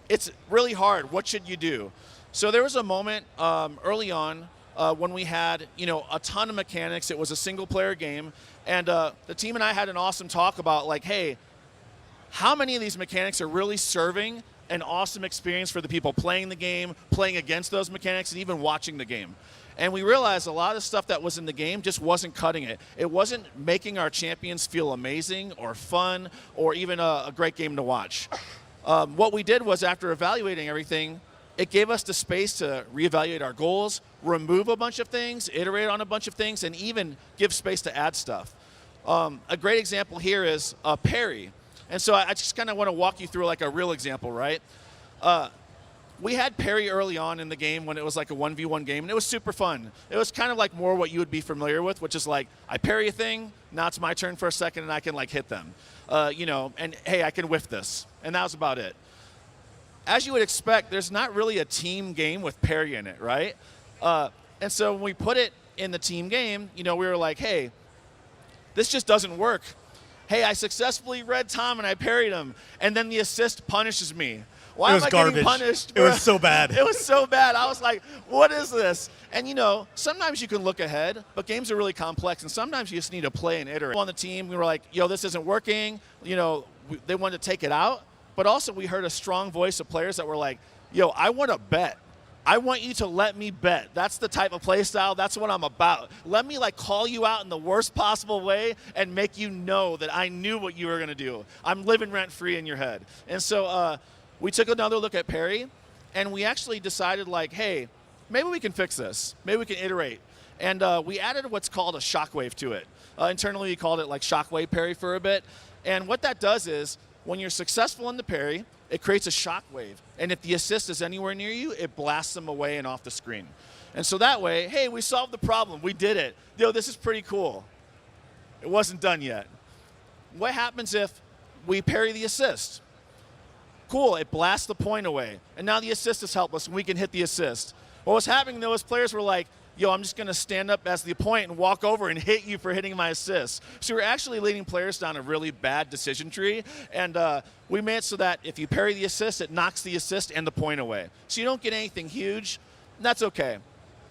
Speaker 9: it's really hard. What should you do? So there was a moment early on when we had, you know, a ton of mechanics. It was a single-player game, and the team and I had an awesome talk about, like, hey, how many of these mechanics are really serving an awesome experience for the people playing the game, playing against those mechanics, and even watching the game? And we realized a lot of the stuff that was in the game just wasn't cutting it. It wasn't making our champions feel amazing or fun or even a great game to watch. What we did was, after evaluating everything, it gave us the space to reevaluate our goals, remove a bunch of things, iterate on a bunch of things, and even give space to add stuff. A great example here is parry. And so I just kind of want to walk you through like a real example, right? We had parry early on in the game when it was like a 1v1 game, and it was super fun. It was kind of like more what you would be familiar with, which is like, I parry a thing, now it's my turn for a second, and I can like hit them. You know, and hey, I can whiff this. And that was about it. As you would expect, there's not really a team game with parry in it, right? And so when we put it in the team game, you know, we were like, hey, this just doesn't work. Hey, I successfully read Tom and I parried him, and then the assist punishes me. Why am I getting punished?
Speaker 10: It was so bad.
Speaker 9: It was so bad. I was like, what is this? And, you know, sometimes you can look ahead, but games are really complex, and sometimes you just need to play and iterate. On the team, we were like, yo, this isn't working. You know, they wanted to take it out, but also we heard a strong voice of players that were like, yo, I want to bet. I want you to let me bet. That's the type of play style. That's what I'm about. Let me like call you out in the worst possible way and make you know that I knew what you were going to do. I'm living rent free in your head. And so we took another look at parry, and we actually decided like, hey, maybe we can fix this. Maybe we can iterate. And we added what's called a shockwave to it. Internally, we called it like shockwave parry for a bit. And what that does is, when you're successful in the parry, it creates a shockwave. And if the assist is anywhere near you, it blasts them away and off the screen. And so that way, hey, we solved the problem. We did it. Yo, this is pretty cool. It wasn't done yet. What happens if we parry the assist? Cool, it blasts the point away. And now the assist is helpless, and we can hit the assist. What was happening, though, is players were like, yo, I'm just going to stand up as the point and walk over and hit you for hitting my assist. So we're actually leading players down a really bad decision tree, and we made it so that if you parry the assist, it knocks the assist and the point away. So you don't get anything huge, and that's okay.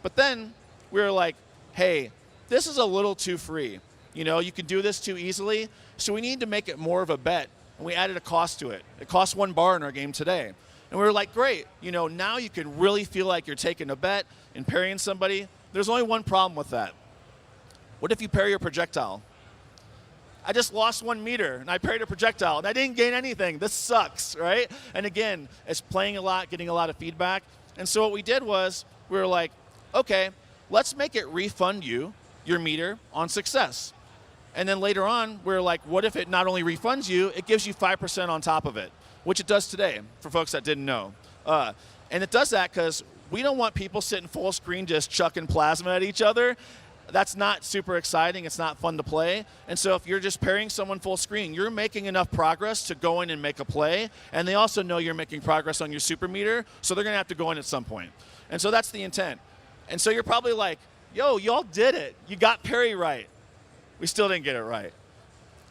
Speaker 9: But then we were like, hey, this is a little too free. You know, you can do this too easily, so we need to make it more of a bet, and we added a cost to it. It costs 1 bar in our game today. And we were like, great, you know, now you can really feel like you're taking a bet and parrying somebody. There's only one problem with that. What if you parry a projectile? I just lost 1 meter, and I parried a projectile, and I didn't gain anything. This sucks, right? And again, it's playing a lot, getting a lot of feedback. And so what we did was, we were like, okay, let's make it refund you your meter on success. And then later on, we're like, what if it not only refunds you, it gives you 5% on top of it, which it does today, for folks that didn't know. And it does that because we don't want people sitting full screen just chucking plasma at each other. that's not super exciting. It's not fun to play. And so if you're just parrying someone full screen, you're making enough progress to go in and make a play. And they also know you're making progress on your super meter, so they're going to have to go in at some point. And so that's the intent. And so you're probably like, yo, y'all did it. You got parry right. We still didn't get it right.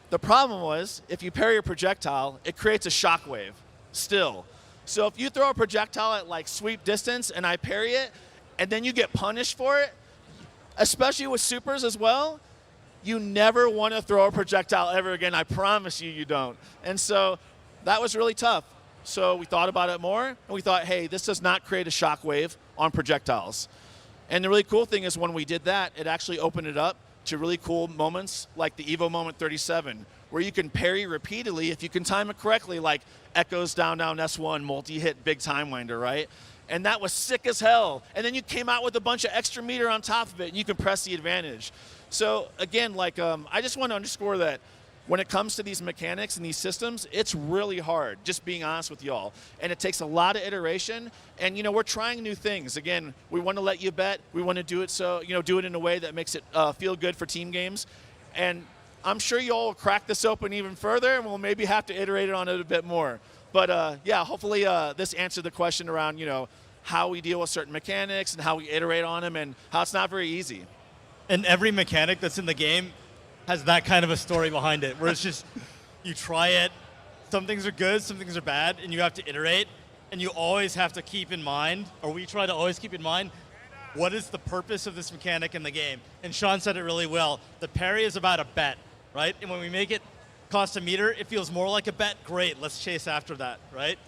Speaker 9: The problem was, if you parry a projectile, it creates a shockwave still. So if you throw a projectile at like sweep distance and I parry it, and then you get punished for it, especially with supers as well, you never want to throw a projectile ever again. I promise you, you don't. And so that was really tough. So we thought about it more, and we thought, hey, this does not create a shockwave on projectiles. And the really cool thing is when we did that, it actually opened it up to really cool moments like the Evo Moment 37, where you can parry repeatedly if you can time it correctly, like Echo's down, down, S1, multi-hit, big time winder, right? And that was sick as hell. And then you came out with a bunch of extra meter on top of it, and you can press the advantage. So again, like I just want to underscore that when it comes to these mechanics and these systems, it's really hard, just being honest with y'all. And it takes a lot of iteration. And, you know, we're trying new things. Again, we want to let you bet. We want to do it so, you know, do it in a way that makes it feel good for team games. And I'm sure y'all will crack this open even further, and we'll maybe have to iterate on it a bit more. But yeah, hopefully this answered the question around, you know, how we deal with certain mechanics and how we iterate on them and how it's not very easy.
Speaker 10: And every mechanic that's in the game has that kind of a story behind it, where it's just, you try it, some things are good, some things are bad, and you have to iterate, and you always have to keep in mind, or we try to always keep in mind, what is the purpose of this mechanic in the game? And Shaun said it really well. The parry is about a bet, right? And when we make it cost a meter, it feels more like a bet. Great, let's chase after that, right?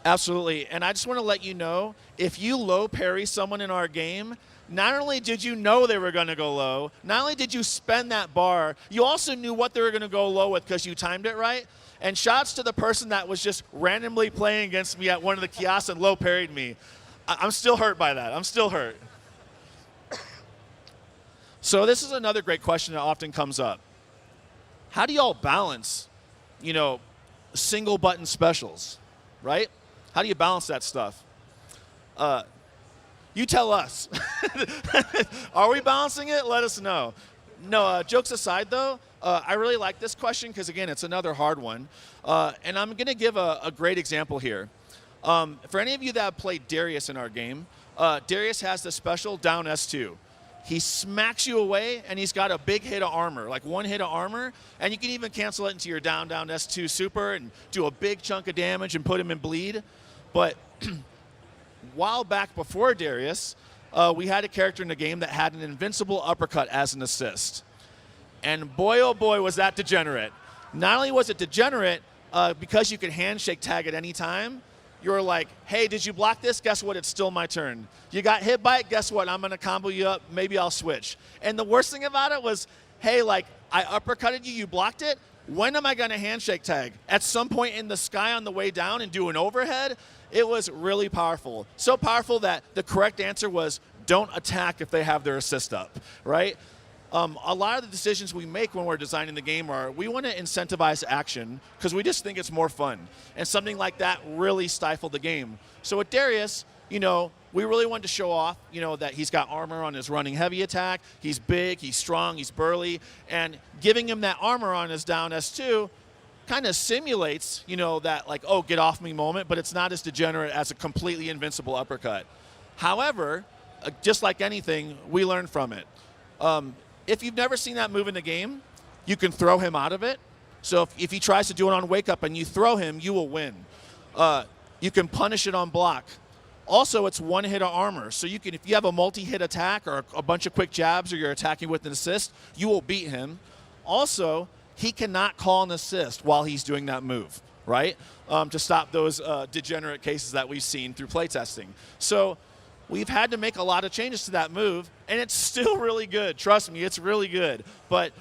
Speaker 9: Absolutely. And I just want to let you know, if you low parry someone in our game, not only did you know they were going to go low, not only did you spend that bar, you also knew what they were going to go low with because you timed it right. And shouts to the person that was just randomly playing against me at one of the kiosks and low parried me. I'm still hurt by that. I'm still hurt. So this is another great question that often comes up. How do y'all balance, you know, single button specials, right? How do you balance that stuff? You tell us. Are we balancing it? Let us know. No, jokes aside though, I really like this question because again, it's another hard one. And I'm gonna give a great example here. For any of you that have played Darius in our game, Darius has the special down S2. He smacks you away, and he's got a big hit of armor, like one hit of armor, and you can even cancel it into your down, down S2 super and do a big chunk of damage and put him in bleed. But while back before Darius, we had a character in the game that had an invincible uppercut as an assist. And boy, oh boy, was that degenerate. Not only was it degenerate, because you could handshake tag at any time, you were like, hey, did you block this? Guess what? It's still my turn. You got hit by it? Guess what? I'm going to combo you up. Maybe I'll switch. And the worst thing about it was, hey, like, I uppercutted you, you blocked it. When am I going to handshake tag? At some point in the sky on the way down and do an overhead? It was really powerful. So powerful that the correct answer was don't attack if they have their assist up, right? A lot of the decisions we make when we're designing the game are we want to incentivize action because we just think it's more fun. And something like that really stifled the game. So with Darius, you know, we really wanted to show off, you know, that he's got armor on his running heavy attack. He's big, he's strong, he's burly. And giving him that armor on his down S2 kind of simulates, you know, that like, oh, get off me moment, but it's not as degenerate as a completely invincible uppercut. However, just like anything, we learn from it. If you've never seen that move in the game, you can throw him out of it. So if he tries to do it on wake up and you throw him, you will win. You can punish it on block. Also, it's one hit of armor. So you can, if you have a multi-hit attack or a bunch of quick jabs or you're attacking with an assist, you will beat him. Also, he cannot call an assist while he's doing that move, right? To stop those degenerate cases that we've seen through playtesting. So we've had to make a lot of changes to that move, and it's still really good. Trust me, it's really good. But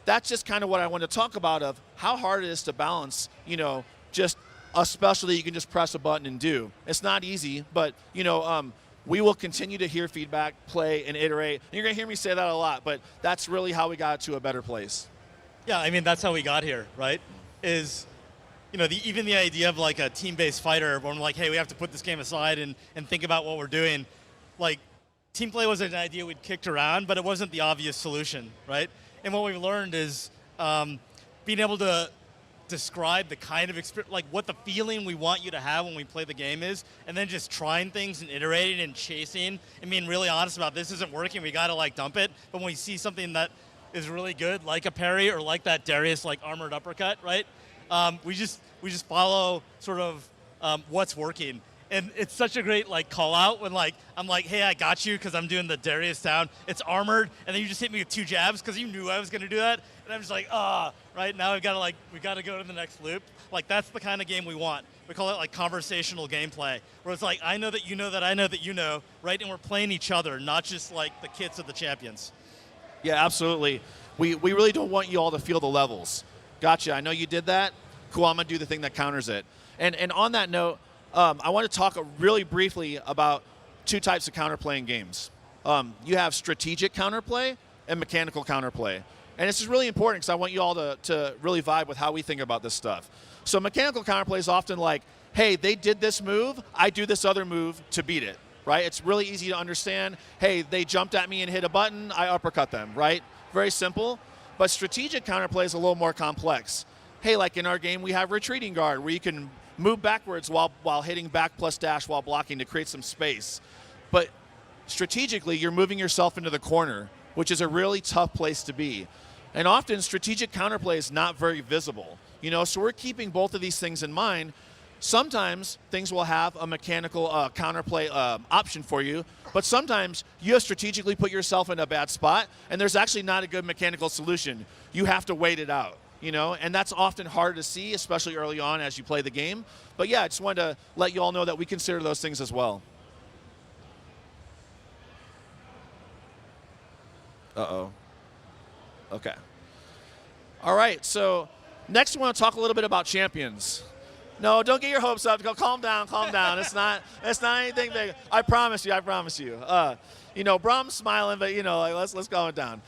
Speaker 9: that's just kind of what I want to talk about of how hard it is to balance, you know, just a special that you can just press a button and do. It's not easy, but, you know, we will continue to hear feedback, play, and iterate. And you're going to hear me say that a lot, but that's really how we got to a better place.
Speaker 10: Yeah, I mean, that's how we got here, right? Is, you know, even the idea of like a team-based fighter, when we're like, hey, we have to put this game aside and think about what we're doing. Like, team play was an idea we'd kicked around, but it wasn't the obvious solution, right? And what we've learned is being able to describe the kind of experience, like what the feeling we want you to have when we play the game is, and then just trying things and iterating and chasing and being really honest about this isn't working, we gotta like dump it. But when we see something that is really good, like a parry or like that Darius like armored uppercut, right? We just follow sort of what's working. And it's such a great like call out when like I'm like, hey, I got you because I'm doing the Darius down. It's armored, and then you just hit me with 2 jabs because you knew I was gonna do that. And I'm just like, right now we gotta go to the next loop. Like that's the kind of game we want. We call it like conversational gameplay, where it's like I know that you know that I know that you know, right? And we're playing each other, not just like the kits of the champions.
Speaker 9: Yeah, absolutely. We really don't want you all to feel the levels. Gotcha. I know you did that. Cool. I'm gonna do the thing that counters it. And on that note, I want to talk really briefly about 2 types of counterplaying games. You have strategic counterplay and mechanical counterplay. And this is really important because I want you all to really vibe with how we think about this stuff. So mechanical counterplay is often like, hey, they did this move, I do this other move to beat it, right? It's really easy to understand. Hey, they jumped at me and hit a button, I uppercut them, right? Very simple. But strategic counterplay is a little more complex. Hey, like in our game, we have retreating guard where you can move backwards while hitting back plus dash while blocking to create some space. But strategically, you're moving yourself into the corner, which is a really tough place to be. And often, strategic counterplay is not very visible. So we're keeping both of these things in mind. Sometimes things will have a mechanical counterplay option for you, but sometimes you have strategically put yourself in a bad spot, and there's actually not a good mechanical solution. You have to wait it out. And that's often hard to see, especially early on as you play the game. But yeah, I just wanted to let you all know that we consider those things as well. Uh-oh. Okay. All right, so next we want to talk a little bit about champions. No, don't get your hopes up. Go, calm down. It's not anything big. I promise you. Brahm's smiling, but let's calm it down.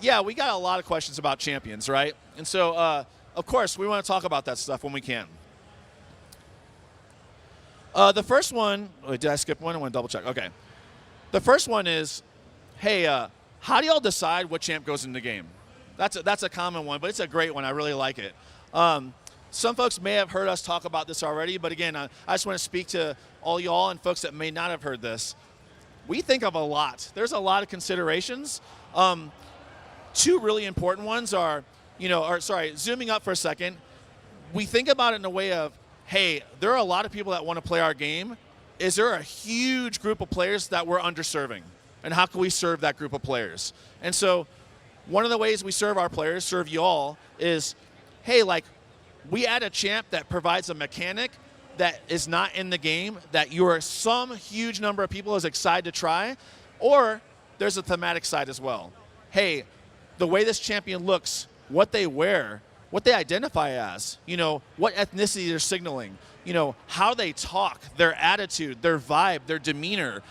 Speaker 9: Yeah, we got a lot of questions about champions, right? And so, of course, we want to talk about that stuff when we can. The first one, wait, did I skip one? I want to double check. Okay. The first one is, hey, how do y'all decide what champ goes in the game? That's a common one, but it's a great one. I really like it. Some folks may have heard us talk about this already, but again, I just want to speak to all y'all and folks that may not have heard this. We think of a lot. There's a lot of considerations. 2 really important ones are, zooming up for a second, we think about it in a way of, hey, there are a lot of people that want to play our game. Is there a huge group of players that we're underserving? And how can we serve that group of players? And so one of the ways we serve our players, serve you all, is, hey, like, we add a champ that provides a mechanic that is not in the game that some huge number of people is excited to try, or there's a thematic side as well. Hey, the way this champion looks, what they wear, what they identify as, what ethnicity they're signaling, how they talk, their attitude, their vibe, their demeanor.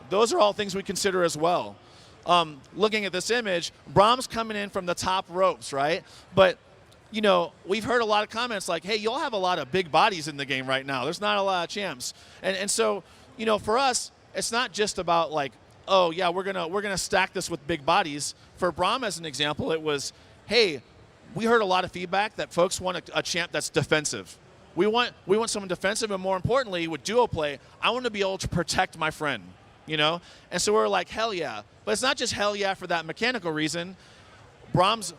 Speaker 9: Those are all things we consider as well. Looking at this image, Brahm's coming in from the top ropes, right? But, we've heard a lot of comments like, hey, y'all have a lot of big bodies in the game right now. There's not a lot of champs. And so, for us, it's not just about like, oh yeah, we're gonna stack this with big bodies. For Brahm, as an example, it was, hey, we heard a lot of feedback that folks want a champ that's defensive. We want someone defensive, and more importantly, with duo play, I want to be able to protect my friend, And so we're like, hell yeah. But it's not just hell yeah for that mechanical reason. Brahm's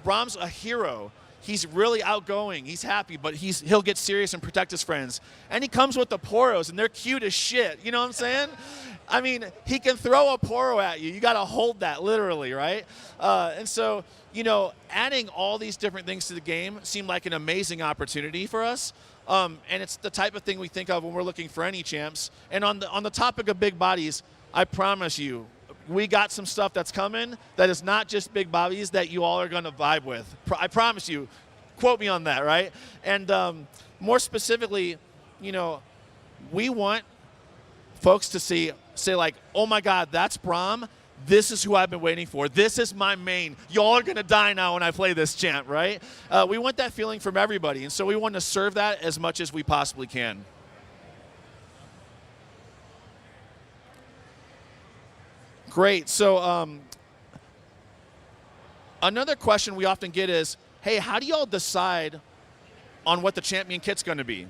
Speaker 9: a hero. He's really outgoing. He's happy, but he'll get serious and protect his friends. And he comes with the poros, and they're cute as shit. You know what I'm saying? I mean, he can throw a poro at you. You got to hold that literally, right? And so, adding all these different things to the game seemed like an amazing opportunity for us. And it's the type of thing we think of when we're looking for any champs. And on the topic of big bodies, I promise you, we got some stuff that's coming that is not just big bodies that you all are going to vibe with. I promise you. Quote me on that, right? And more specifically, we want folks to say like, oh my God, that's Brahm. This is who I've been waiting for. This is my main. Y'all are going to die now when I play this champ, right? We want that feeling from everybody. And so we want to serve that as much as we possibly can. Great. So another question we often get is, hey, how do y'all decide on what the champion kit's going to be?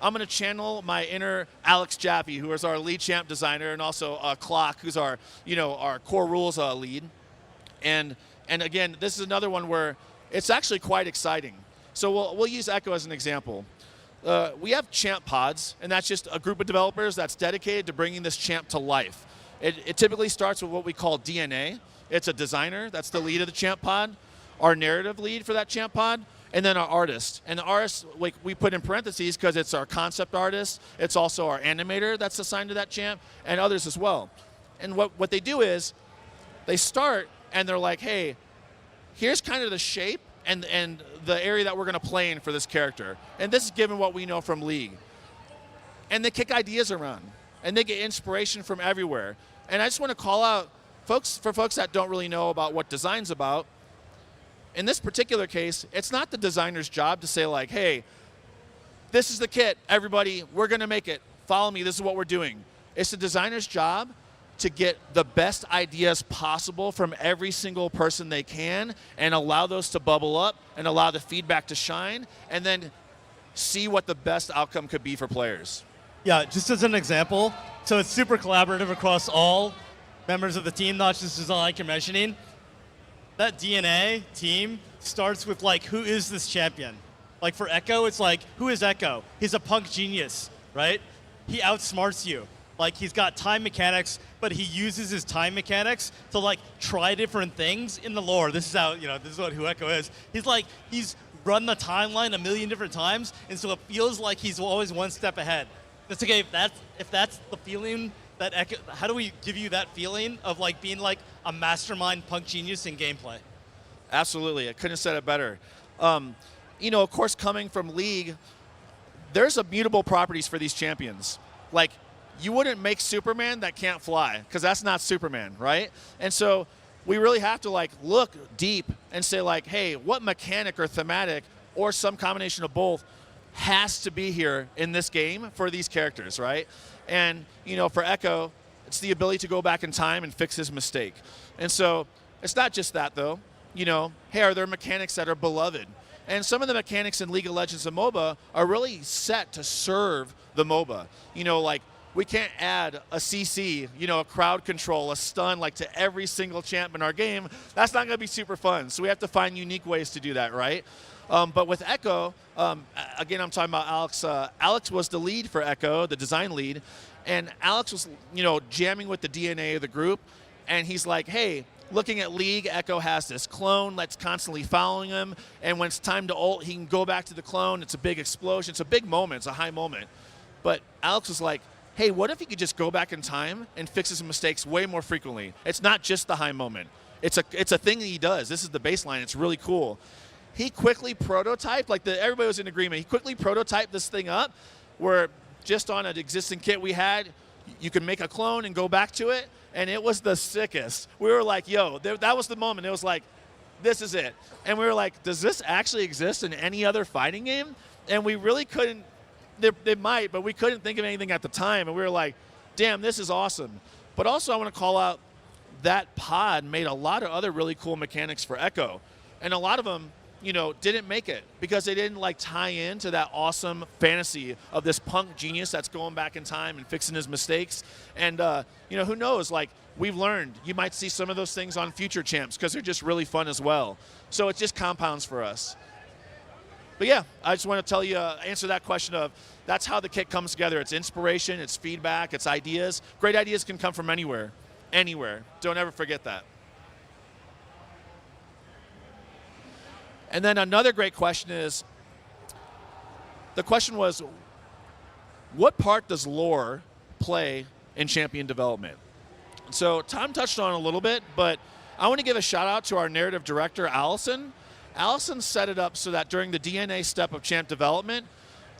Speaker 9: I'm going to channel my inner Alex Jaffe, who is our lead champ designer, and also Clock, who's our core rules lead. And again, this is another one where it's actually quite exciting. So we'll use Echo as an example. We have champ pods, and that's just a group of developers that's dedicated to bringing this champ to life. It typically starts with what we call DNA. It's a designer, that's the lead of the champ pod, our narrative lead for that champ pod, and then our artist. And the artist, like, we put in parentheses because it's our concept artist, it's also our animator that's assigned to that champ, and others as well. And what they do is, they start and they're like, hey, here's kind of the shape and the area that we're going to play in for this character. And this is given what we know from League. And they kick ideas around, and they get inspiration from everywhere. And I just want to call out, for folks that don't really know about what design's about, in this particular case, it's not the designer's job to say like, hey, this is the kit, everybody, we're going to make it. Follow me, this is what we're doing. It's the designer's job to get the best ideas possible from every single person they can and allow those to bubble up and allow the feedback to shine and then see what the best outcome could be for players.
Speaker 10: Yeah, just as an example, so it's super collaborative across all members of the team, not just design like you're mentioning. That DNA team starts with like, who is this champion? Like for Echo, it's like, who is Echo? He's a punk genius, right? He outsmarts you. Like he's got time mechanics, but he uses his time mechanics to like try different things in the lore. This is how, this is what who Echo is. He's run the timeline a million different times, and so it feels like he's always one step ahead. It's okay, if that's the feeling that Echo, how do we give you that feeling of like being like a mastermind punk genius in gameplay?
Speaker 9: Absolutely, I couldn't have said it better. Of course, coming from League, there's immutable properties for these champions. Like, you wouldn't make Superman that can't fly, because that's not Superman, right? And so we really have to like look deep and say like, hey, what mechanic or thematic or some combination of both has to be here in this game for these characters, right? And, for Echo, it's the ability to go back in time and fix his mistake. And so it's not just that, though. Hey, are there mechanics that are beloved? And some of the mechanics in League of Legends and MOBA are really set to serve the MOBA. Like, we can't add a CC, a crowd control, a stun, like to every single champ in our game. That's not going to be super fun. So we have to find unique ways to do that, right? But with Echo, again, I'm talking about Alex. Alex was the lead for Echo, the design lead. And Alex was, jamming with the DNA of the group. And he's like, hey, looking at League, Echo has this clone that's constantly following him. And when it's time to ult, he can go back to the clone. It's a big explosion. It's a big moment. It's a high moment. But Alex was like, hey, what if he could just go back in time and fix his mistakes way more frequently? It's not just the high moment. It's a thing that he does. This is the baseline. It's really cool. He quickly prototyped, everybody was in agreement, he quickly prototyped this thing up where just on an existing kit we had, you could make a clone and go back to it, and it was the sickest. We were like, yo, that was the moment. It was like, this is it. And we were like, does this actually exist in any other fighting game? And we really couldn't, they might, but we couldn't think of anything at the time, and we were like, damn, this is awesome. But also I want to call out that pod made a lot of other really cool mechanics for Echo, and a lot of them didn't make it because they didn't tie into that awesome fantasy of this punk genius that's going back in time and fixing his mistakes. And, who knows, we've learned you might see some of those things on future champs because they're just really fun as well. So it just compounds for us. But yeah, I just want to tell you, answer that question of that's how the kit comes together. It's inspiration, it's feedback, it's ideas. Great ideas can come from anywhere. Don't ever forget that. And then another great question is, the question was, what part does lore play in champion development? So Tom touched on it a little bit, but I want to give a shout out to our narrative director, Allison. Allison set it up so that during the DNA step of champ development,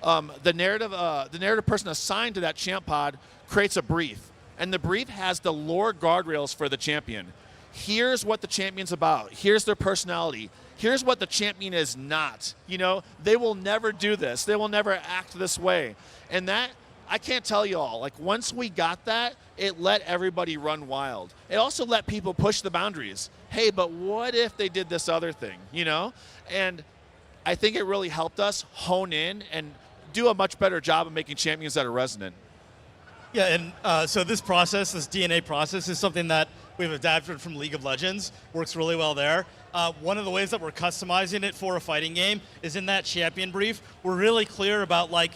Speaker 9: the narrative person assigned to that champ pod creates a brief. And the brief has the lore guardrails for the champion. Here's what the champion's about. Here's their personality. Here's what the champion is not. They will never do this. They will never act this way. And that, I can't tell you all. Like, once we got that, it let everybody run wild. It also let people push the boundaries. Hey, but what if they did this other thing, you know? And I think it really helped us hone in and do a much better job of making champions that are resonant.
Speaker 10: Yeah, and so this process, this DNA process, is something that we've adapted from League of Legends. Works really well there. One of the ways that we're customizing it for a fighting game is in that champion brief. We're really clear about, like,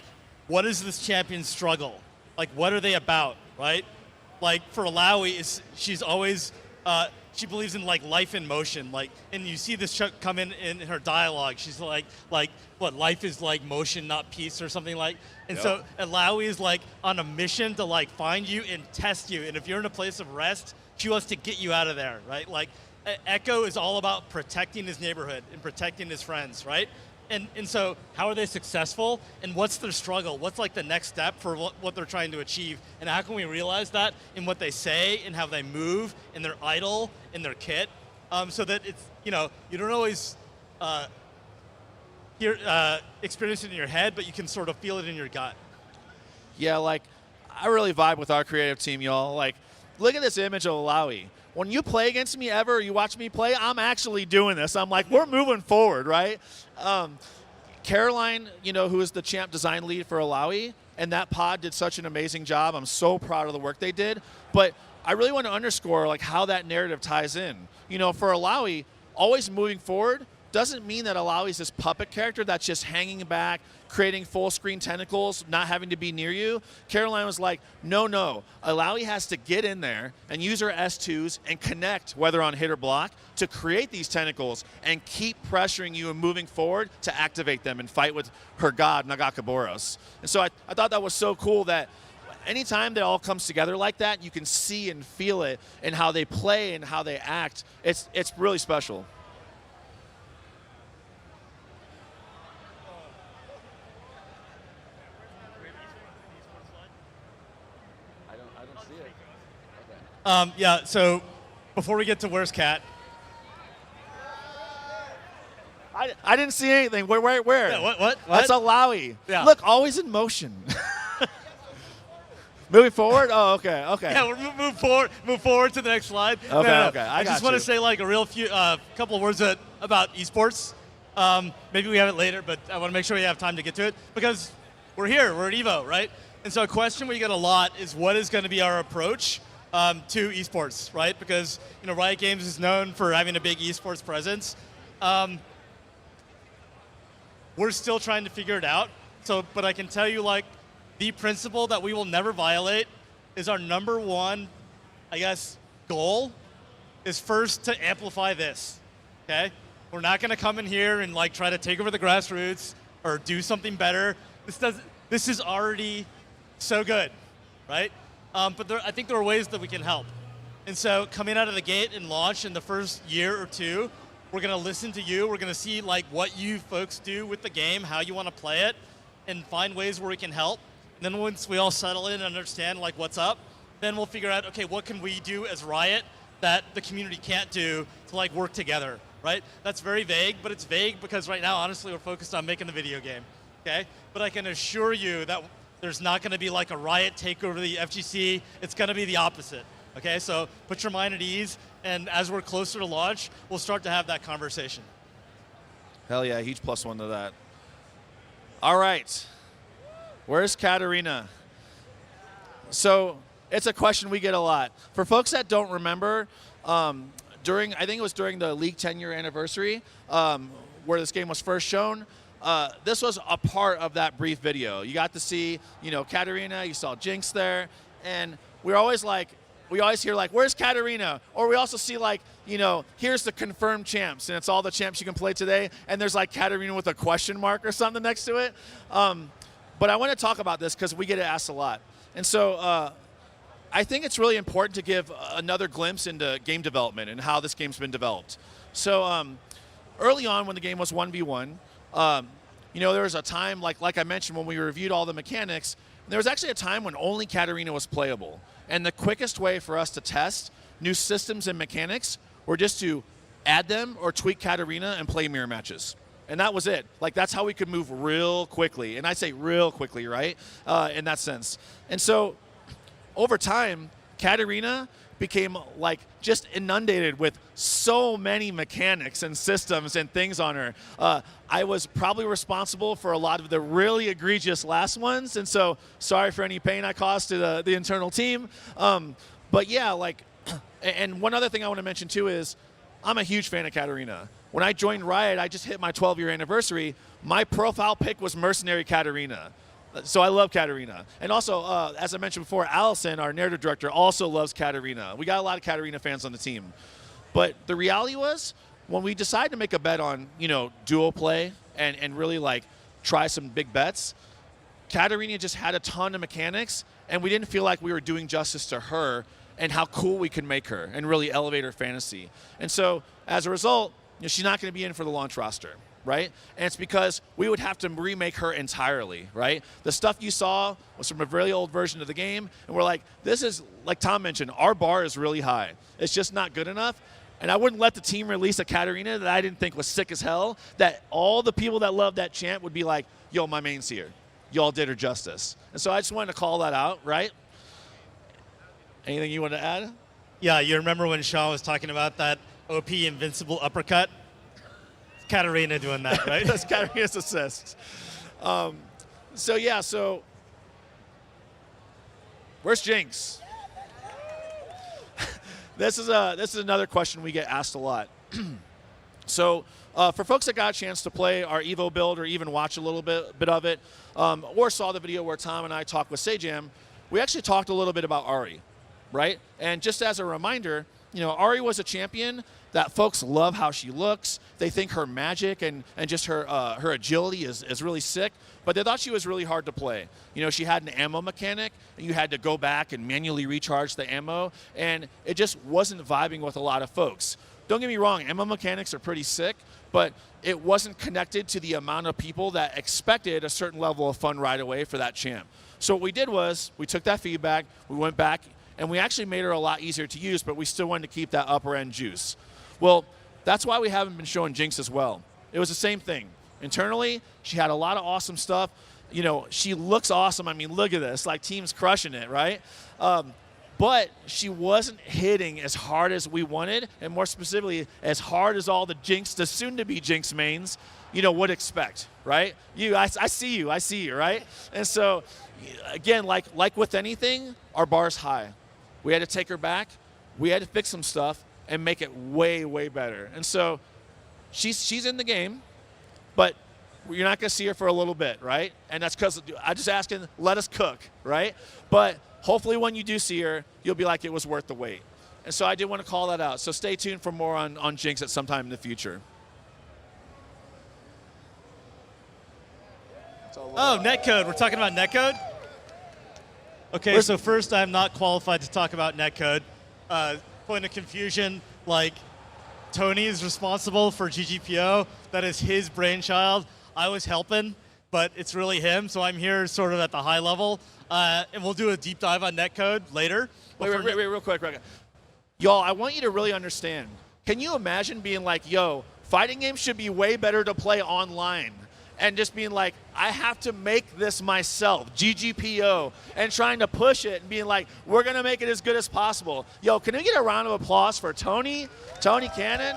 Speaker 10: what is this champion's struggle? Like, what are they about, right? Like, for Alawi, she's always, she believes in, like, life in motion. Like, and you see this come in her dialogue. She's like, what, life is like motion, not peace, or something like. And so Alawi is, like, on a mission to, like, find you and test you. And if you're in a place of rest, she wants to get you out of there, right? Like, Echo is all about protecting his neighborhood and protecting his friends, right? And so how are they successful, and what's their struggle? What's, like, the next step for what they're trying to achieve? And how can we realize that in what they say and how they move, in their idol, in their kit, so that it's, you know, you don't always experience it in your head, but you can sort of feel it in your gut.
Speaker 9: Yeah, like, I really vibe with our creative team, y'all. Like, look at this image of Alawi. When you play against me ever, or you watch me play, I'm actually doing this. I'm like, we're moving forward, right? Caroline, you know, who is the champ design lead for Alawi, and that pod did such an amazing job. I'm so proud of the work they did. But I really want to underscore, like, how that narrative ties in. You know, for Alawi, always moving forward doesn't mean that Alawi is this puppet character that's just hanging back, creating full screen tentacles, not having to be near you. Caroline was like, no, Alawi has to get in there and use her S2s and connect, whether on hit or block, to create these tentacles and keep pressuring you and moving forward to activate them and fight with her god, Nagakaboros. And so I thought that was so cool that anytime that all comes together like that, you can see and feel it in how they play and how they act. It's really special.
Speaker 10: Yeah, so before we get to Where's Cat?
Speaker 9: I didn't see anything. Where?
Speaker 10: Yeah, what?
Speaker 9: That's Alawi.
Speaker 10: Yeah.
Speaker 9: Look, always in motion. Moving forward? Oh, okay.
Speaker 10: Yeah, we're move forward to the next slide.
Speaker 9: Okay.
Speaker 10: I just want to say, like, a real few couple of words about esports. Maybe we have it later, but I want to make sure we have time to get to it because we're here. We're at Evo, right? And so a question we get a lot is, what is going to be our approach to esports, right? Because, you know, Riot Games is known for having a big esports presence. We're still trying to figure it out. So, but I can tell you, like, the principle that we will never violate is our number one, I guess, goal is first to amplify this, okay? We're not gonna come in here and, like, try to take over the grassroots or do something better. This is already so good, right? But I think there are ways that we can help. And so coming out of the gate and launch in the first year or two, we're gonna listen to you. We're gonna see, like, what you folks do with the game, how you wanna play it, and find ways where we can help. And then once we all settle in and understand, like, what's up, then we'll figure out, okay, what can we do as Riot that the community can't do to, like, work together, right? That's very vague, but it's vague because right now, honestly, we're focused on making the video game, okay? But I can assure you that there's not gonna be, like, a Riot takeover of the FGC. It's gonna be the opposite, okay? So put your mind at ease, and as we're closer to launch, we'll start to have that conversation.
Speaker 9: Hell yeah, huge +1 to that. All right. Where's Katarina? So it's a question we get a lot. For folks that don't remember, I think it was during the League 10-year anniversary, where this game was first shown, this was a part of that brief video. You got to see, you know, Katarina, you saw Jinx there, and we're always like, we always hear, like, where's Katarina? Or we also see, like, you know, here's the confirmed champs, and it's all the champs you can play today, and there's, like, Katarina with a question mark or something next to it. But I want to talk about this because we get it asked a lot. And so I think it's really important to give another glimpse into game development and how this game's been developed. So early on when the game was 1v1, you know, there was a time, like I mentioned, when we reviewed all the mechanics, there was actually a time when only Katarina was playable. And the quickest way for us to test new systems and mechanics were just to add them or tweak Katarina and play mirror matches. And that was it. Like, that's how we could move real quickly. And I say real quickly, right? In that sense. And so over time, Katarina became like just inundated with so many mechanics and systems and things on her. I was probably responsible for a lot of the really egregious last ones. And so sorry for any pain I caused to the internal team. But yeah, like, and one other thing I want to mention too is I'm a huge fan of Katarina. When I joined Riot, I just hit my 12-year anniversary. My profile pick was Mercenary Katarina. So I love Katarina. And also, as I mentioned before, Allison, our narrative director, also loves Katarina. We got a lot of Katarina fans on the team. But the reality was, when we decided to make a bet on, duo play and really like try some big bets, Katarina just had a ton of mechanics, and we didn't feel like we were doing justice to her and how cool we could make her and really elevate her fantasy. And so, as a result, she's not going to be in for the launch roster, right? And it's because we would have to remake her entirely, right? The stuff you saw was from a really old version of the game, and we're like, this is, like Tom mentioned, our bar is really high. It's just not good enough. And I wouldn't let the team release a Katarina that I didn't think was sick as hell, that all the people that love that champ would be like, yo, my main's here. Y'all did her justice. And so I just wanted to call that out, right? Anything you want to add?
Speaker 10: Yeah, you remember when Shaun was talking about that OP invincible uppercut? It's Katarina doing that, right?
Speaker 9: That's Katarina's assist. So where's Jinx? This is another question we get asked a lot. So for folks that got a chance to play our Evo build or even watch a little bit of it, or saw the video where Tom and I talked with Sejam, we actually talked a little bit about Ahri, right? And just as a reminder, Ahri was a champion that folks love how she looks. They think her magic and just her agility is really sick, but they thought she was really hard to play. She had an ammo mechanic, and you had to go back and manually recharge the ammo, and it just wasn't vibing with a lot of folks. Don't get me wrong, ammo mechanics are pretty sick, but it wasn't connected to the amount of people that expected a certain level of fun right away for that champ. So what we did was we took that feedback, we went back, and we actually made her a lot easier to use, but we still wanted to keep that upper end juice. Well, that's why we haven't been showing Jinx as well. It was the same thing. Internally, she had a lot of awesome stuff. She looks awesome. I mean, look at this. Like, team's crushing it, right? But she wasn't hitting as hard as we wanted, and more specifically, as hard as all the soon-to-be Jinx mains, would expect, right? I see you, right? And so, again, like with anything, our bar's high. We had to take her back. We had to fix some stuff and make it way, way better. And so she's in the game, but you're not going to see her for a little bit, right? And that's because I'm just asking, let us cook, right? But hopefully when you do see her, you'll be like, it was worth the wait. And so I did want to call that out. So stay tuned for more on Jinx at some time in the future.
Speaker 10: Oh, netcode. We're talking about netcode? Okay, so first, I'm not qualified to talk about netcode. Point of confusion, like, Tony is responsible for GGPO. That is his brainchild. I was helping, but it's really him, so I'm here sort of at the high level. And we'll do a deep dive on netcode later.
Speaker 9: Wait, real quick. Y'all, I want you to really understand. Can you imagine being like, yo, fighting games should be way better to play online? And just being like, I have to make this myself, GGPO, and trying to push it and being like, we're going to make it as good as possible. Yo, can we get a round of applause for Tony Cannon?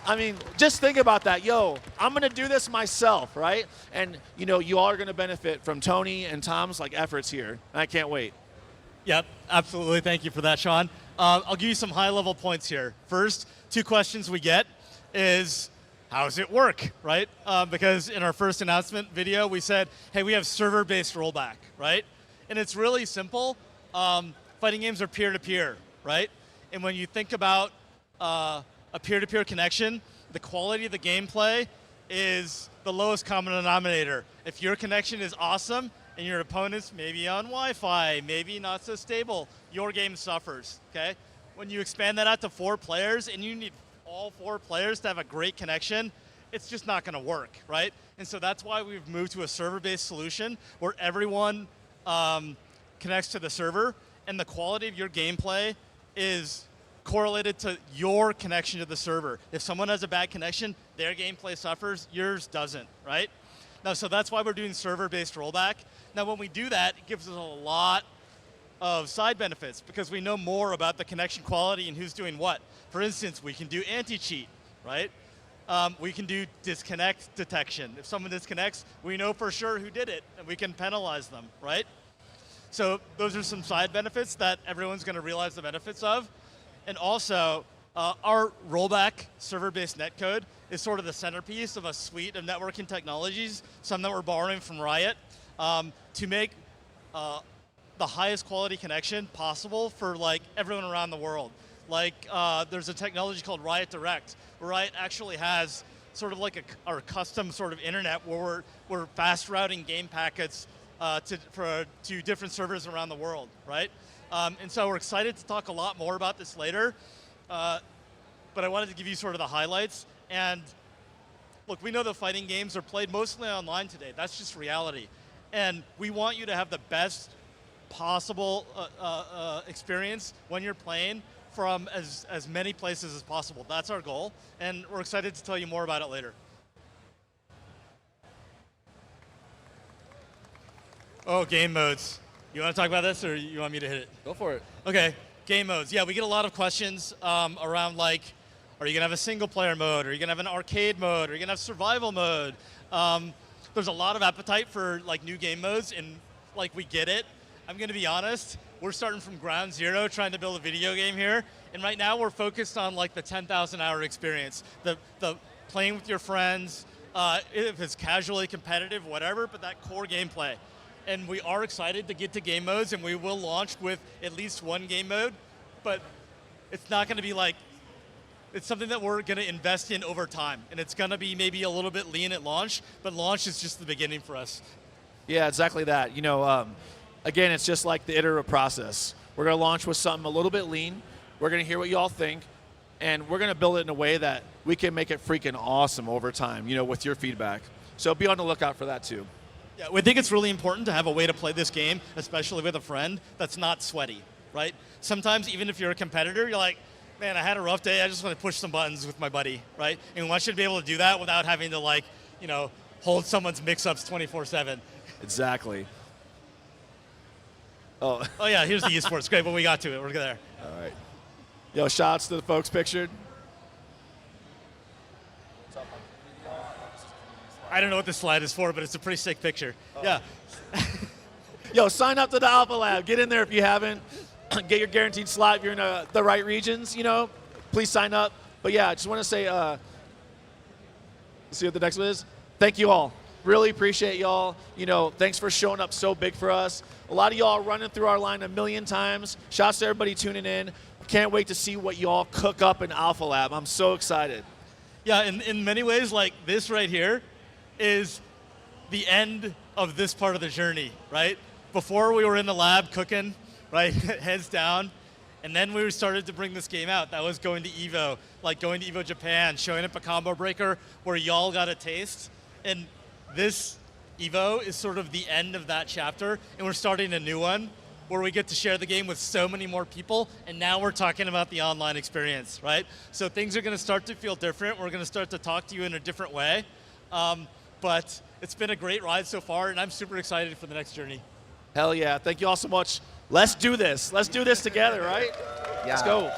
Speaker 9: I mean, just think about that. Yo, I'm going to do this myself, right? And, you all are going to benefit from Tony and Tom's efforts here. And I can't wait.
Speaker 10: Yep, absolutely. Thank you for that, Shaun. I'll give you some high-level points here. First, 2 questions we get is, how does it work, right? Because in our first announcement video, we said, hey, we have server-based rollback, right? And it's really simple. Fighting games are peer-to-peer, right? And when you think about a peer-to-peer connection, the quality of the gameplay is the lowest common denominator. If your connection is awesome and your opponent's maybe on Wi-Fi, maybe not so stable, your game suffers, okay? When you expand that out to 4 players and you need all 4 players to have a great connection, it's just not going to work, right? And so that's why we've moved to a server-based solution where everyone connects to the server, and the quality of your gameplay is correlated to your connection to the server. If someone has a bad connection, their gameplay suffers, yours doesn't, right? Now, so that's why we're doing server-based rollback. Now, when we do that, it gives us a lot of side benefits because we know more about the connection quality and who's doing what. For instance, we can do anti-cheat, right? We can do disconnect detection. If someone disconnects, we know for sure who did it, and we can penalize them, right? So those are some side benefits that everyone's going to realize the benefits of. And also, our rollback server-based netcode is sort of the centerpiece of a suite of networking technologies, some that we're borrowing from Riot, to make the highest quality connection possible for like everyone around the world. Like there's a technology called Riot Direct, where Riot actually has sort of like our custom sort of internet where we're fast routing game packets to different servers around the world, right? And so we're excited to talk a lot more about this later, but I wanted to give you sort of the highlights. And look, we know the fighting games are played mostly online today. That's just reality. And we want you to have the best possible experience when you're playing from as many places as possible. That's our goal, and we're excited to tell you more about it later. Oh, game modes. You want to talk about this, or you want me to hit it?
Speaker 9: Go for it.
Speaker 10: Okay, game modes. Yeah, we get a lot of questions around like, are you gonna have a single player mode? Are you gonna have an arcade mode? Are you gonna have survival mode? There's a lot of appetite for like new game modes, and like we get it. I'm gonna be honest, we're starting from ground zero trying to build a video game here, and right now we're focused on like the 10,000 hour experience, the playing with your friends, if it's casually competitive, whatever, but that core gameplay. And we are excited to get to game modes, and we will launch with at least one game mode, but it's not gonna be like, it's something that we're gonna invest in over time, and it's gonna be maybe a little bit lean at launch, but launch is just the beginning for us.
Speaker 9: Yeah, exactly that. You know, again, it's just like the iterative process. We're going to launch with something a little bit lean. We're going to hear what you all think, and we're going to build it in a way that we can make it freaking awesome over time, you know, with your feedback. So be on the lookout for that too.
Speaker 10: Yeah, we think it's really important to have a way to play this game, especially with a friend, that's not sweaty, right? Sometimes, even if you're a competitor, you're like, man, I had a rough day, I just want to push some buttons with my buddy, right? And we want you to be able to do that without having to like, you know, hold someone's mix-ups 24/7.
Speaker 9: Exactly. Oh.
Speaker 10: Oh yeah, here's the esports. Great, but we got to it. We're there.
Speaker 9: All right. Yo, shouts to the folks pictured.
Speaker 10: I don't know what this slide is for, but it's a pretty sick picture. Oh. Yeah.
Speaker 9: Yo, sign up to the Alpha Lab. Get in there if you haven't. Get your guaranteed slot if you're in the right regions, you know. Please sign up. But yeah, I just want to say, see what the next one is? Thank you all. Really appreciate y'all. You know, thanks for showing up so big for us. A lot of y'all running through our line a million times. Shouts to everybody tuning in. Can't wait to see what y'all cook up in Alpha Lab. I'm so excited.
Speaker 10: Yeah, in many ways, like this right here is the end of this part of the journey, right? Before we were in the lab cooking, right, heads down, and then we started to bring this game out. That was going to Evo, like going to Evo Japan, showing up a combo breaker where y'all got a taste. And this Evo is sort of the end of that chapter, and we're starting a new one where we get to share the game with so many more people, and now we're talking about the online experience, right? So things are gonna start to feel different. We're gonna start to talk to you in a different way. But it's been a great ride so far, and I'm super excited for the next journey.
Speaker 9: Hell yeah, thank you all so much. Let's do this. Let's do this together, right?
Speaker 1: Yeah.
Speaker 9: Let's go.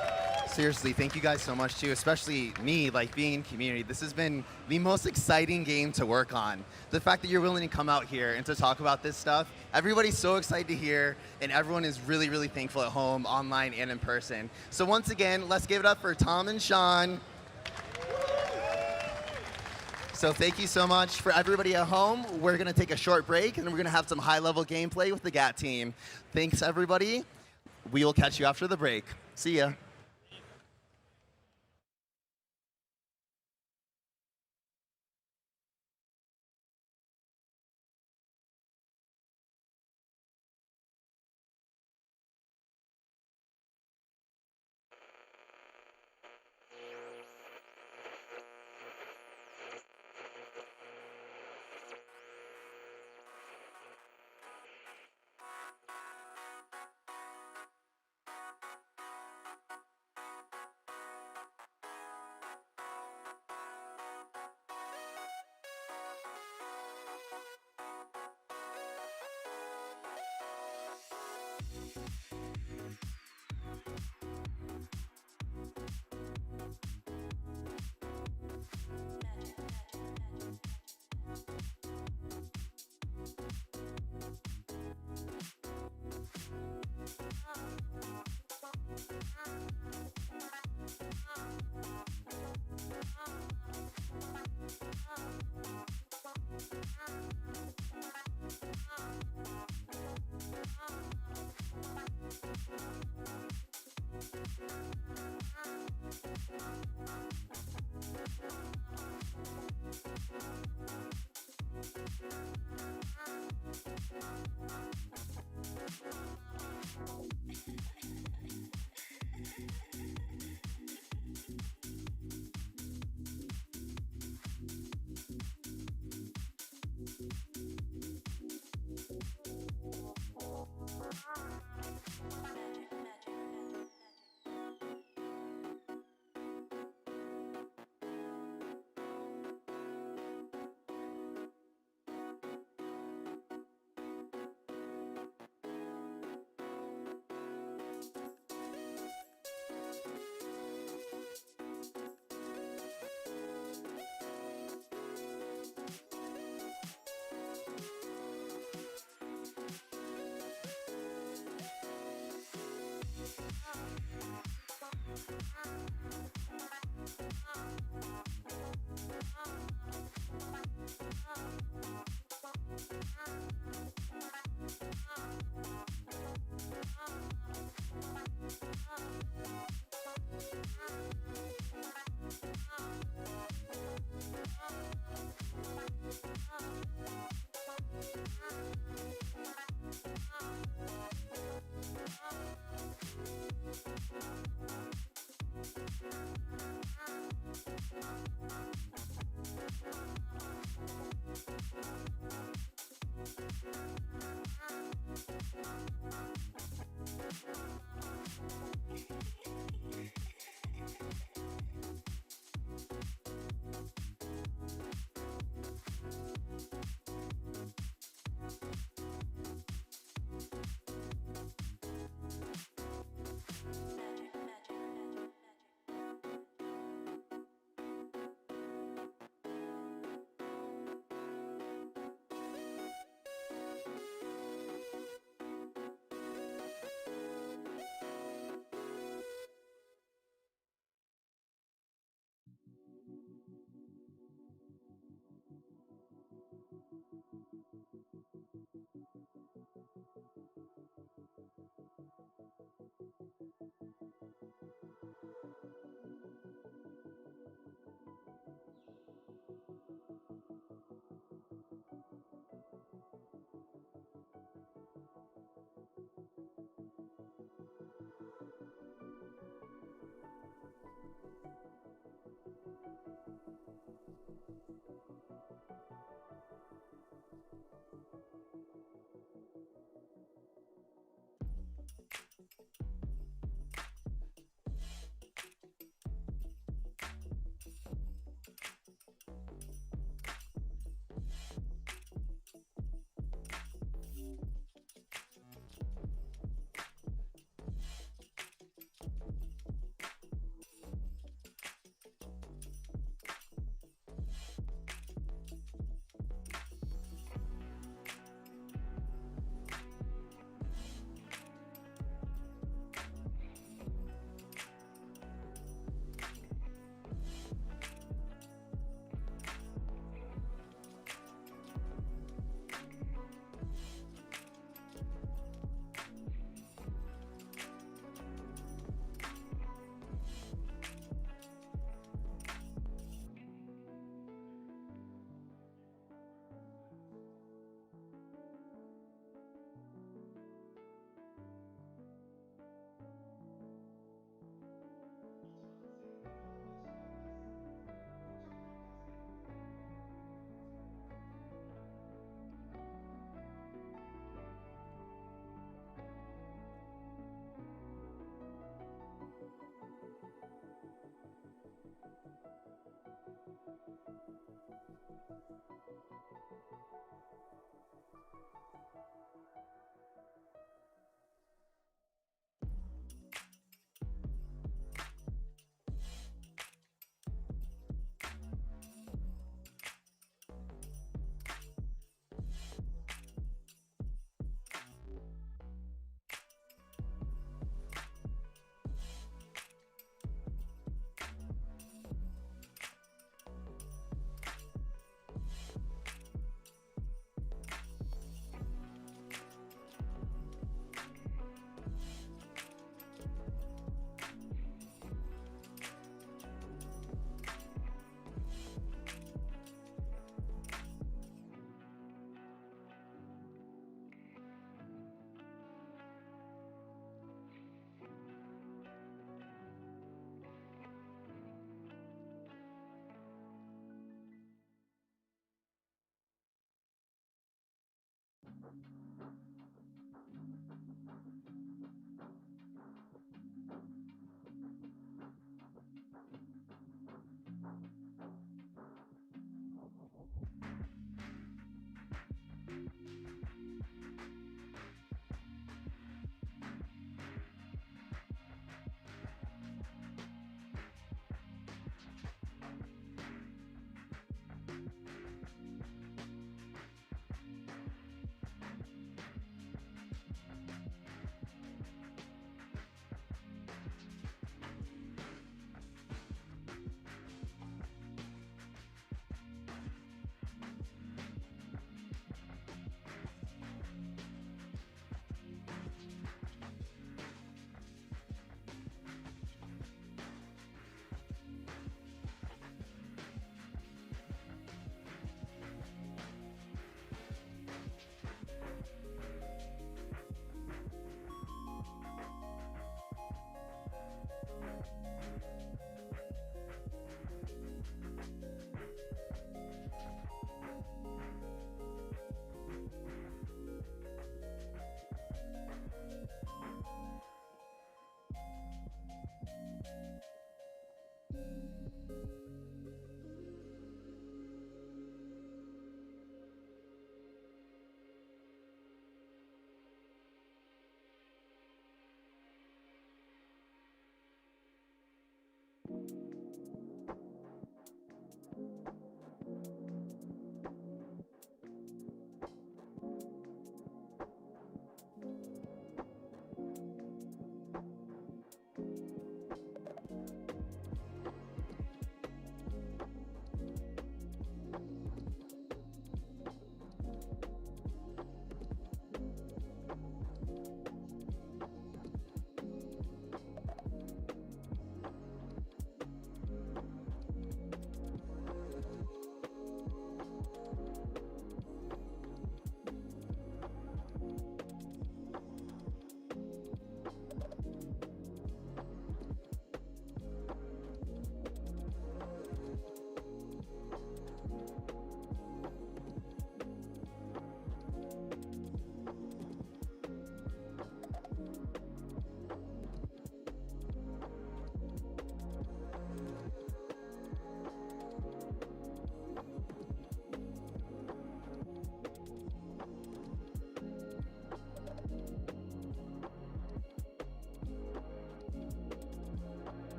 Speaker 1: Seriously, thank you guys so much too, especially me, like being in community. This has been the most exciting game to work on. The fact that you're willing to come out here and to talk about this stuff, everybody's so excited to hear, and everyone is really, really thankful at home, online, and in person. So once again, let's give it up for Tom and Shaun. So thank you so much for everybody at home. We're gonna take a short break, and then we're gonna have some high-level gameplay with the GAT team. Thanks, everybody. We will catch you after the break. See ya.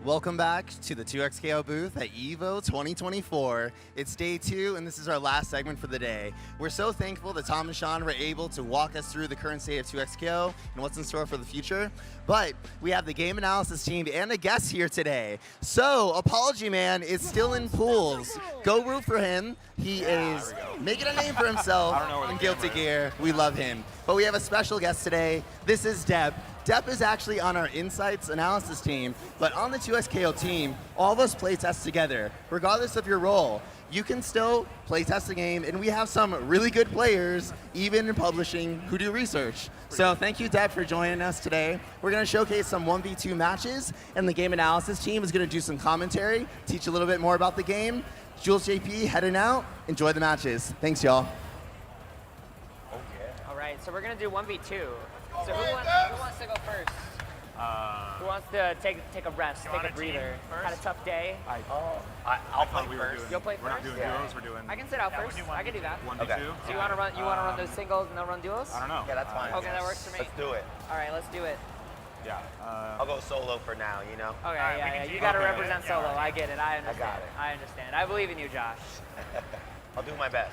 Speaker 1: Welcome back to the 2XKO booth at EVO 2024. It's day 2, and this is our last segment for the day. We're so thankful that Tom and Shaun were able to walk us through the current state of 2XKO and what's in store for the future. But we have the game analysis team and a guest here today. So, Apology Man is still in pools. Go root for him. He is making a name for himself in Guilty Gear. We love him. But we have a special guest today. This is Deb. Deb is actually on our Insights analysis team, but on the 2XKO team, all of us play test together. Regardless of your role, you can still play test the game, and we have some really good players, even in publishing, who do research. So thank you, Deb, for joining us today. We're going to showcase some 1v2 matches, and the game analysis team is going to do some commentary, teach a little bit more about the game. Jules JP heading out. Enjoy the matches. Thanks, y'all.
Speaker 11: All right, so we're going to do 1v2. So who wants to go first? Who wants to take a rest, take a breather? Had a tough day?
Speaker 12: I'll play first.
Speaker 11: You'll play first?
Speaker 5: We're not doing duos, we're doing...
Speaker 11: I can sit out first. I can do that.
Speaker 5: 1v2.
Speaker 12: Okay.
Speaker 11: So you want to run those singles and they'll run duos?
Speaker 5: I don't know.
Speaker 12: Yeah, that's fine.
Speaker 11: Okay, that works for me.
Speaker 12: Let's do it.
Speaker 11: All right, let's do it.
Speaker 5: Yeah.
Speaker 12: I'll go solo for now, you know?
Speaker 11: Okay, yeah. You got to represent solo. I get it. I understand.
Speaker 12: got it.
Speaker 11: I understand. I believe in you, Josh.
Speaker 12: I'll do my best.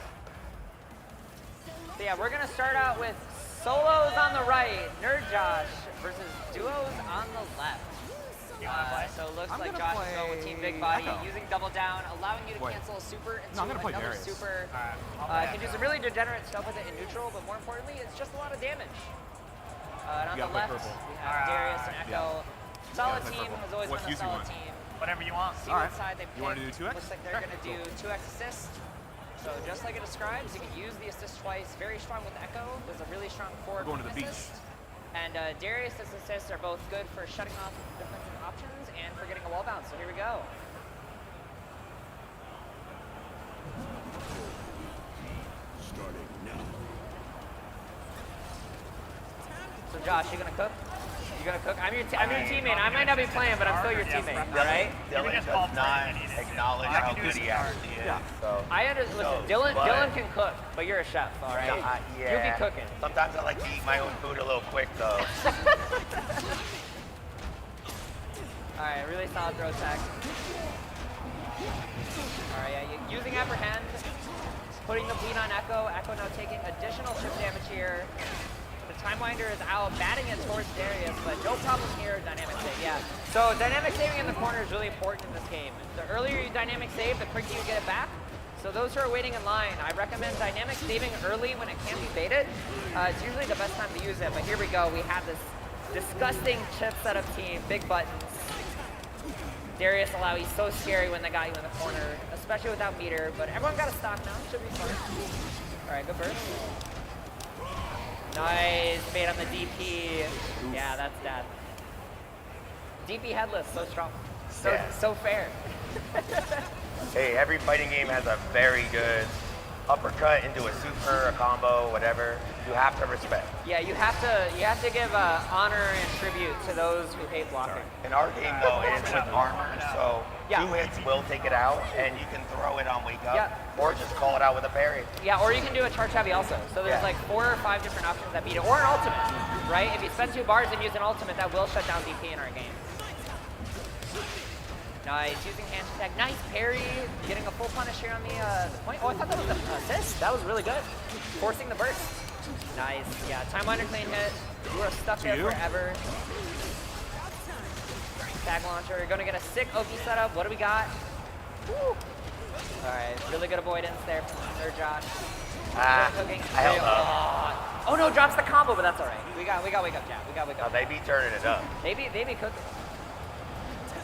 Speaker 11: So yeah, we're going to start out with solos on the right, Nerd Josh, versus duos on the left. So it looks like Josh is going with Team Big Body, using double down, allowing you to cancel a super into another super. Can do some really degenerate stuff with it in neutral, but more importantly, it's just a lot of damage. And on the left, we have Darius and Echo. Solid team, has always been a solid team.
Speaker 6: Whatever you want.
Speaker 11: See
Speaker 6: All
Speaker 11: what
Speaker 6: right.
Speaker 11: side they pick.
Speaker 6: You want to do 2x?
Speaker 11: Looks like they're going to do 2x assist. So just like it describes, you can use the assist twice. Very strong with Echo. There's a really strong forward
Speaker 6: We're going to the
Speaker 11: assist. And Darius' assists are both good for shutting off defensive options and for getting a wall bounce. So here we go.
Speaker 13: Starting now.
Speaker 11: So Josh, you gonna cook? You gonna cook? I'm your teammate. I might not be playing, but I'm still your teammate. All right?
Speaker 12: Dylan does not acknowledge how good he actually is. So,
Speaker 11: I understand. Listen, Dylan can cook, but you're a chef, all right?
Speaker 12: Yeah.
Speaker 11: You be cooking.
Speaker 12: Sometimes I like to eat my own food a little quick, though.
Speaker 11: All right, really solid throw tech. All right, yeah, using apprehend, putting the bleed on Echo. Echo now taking additional chip damage here. The Time Winder is out, batting it towards Darius, but no problem here, dynamic save, yeah. So dynamic saving in the corner is really important in this game. The earlier you dynamic save, the quicker you get it back. So those who are waiting in line, I recommend dynamic saving early when it can be baited. It's usually the best time to use it, but here we go. We have this disgusting chip setup team, big buttons. Darius Alawi, so scary when they got you in the corner, especially without meter, but everyone got a stock now, should be fun. All right, good burst. Nice, bait on the DP. Yeah, that's death. DP headless, so strong. So fair.
Speaker 12: Hey, every fighting game has a very good uppercut into a super, a combo, whatever. You have to respect.
Speaker 11: Yeah, you have to give honor and tribute to those who hate blocking.
Speaker 12: In our game, though, it's with armor, so 2 hits will take it out, and you can throw it on wake up, or just call it out with a parry.
Speaker 11: Yeah, or you can do a charge heavy also. So there's like 4 or 5 different options that beat it, or an ultimate, right? If you spend 2 bars and use an ultimate, that will shut down DP in our game. Nice, using hand attack. Nice parry, getting a full punish here on the point. Oh, I thought that was an assist. That was really good. Forcing the burst. Nice, yeah, Time Winder clean hit. You are stuck there forever. Tag launcher, gonna get a sick OP setup. What do we got? Woo. All right, really good avoidance there from Sir Josh. Cooking.
Speaker 12: I held up.
Speaker 11: Oh no, drops the combo, but that's all right. We got wake up, chat. We got wake up.
Speaker 12: They be turning it up.
Speaker 11: They be cooking.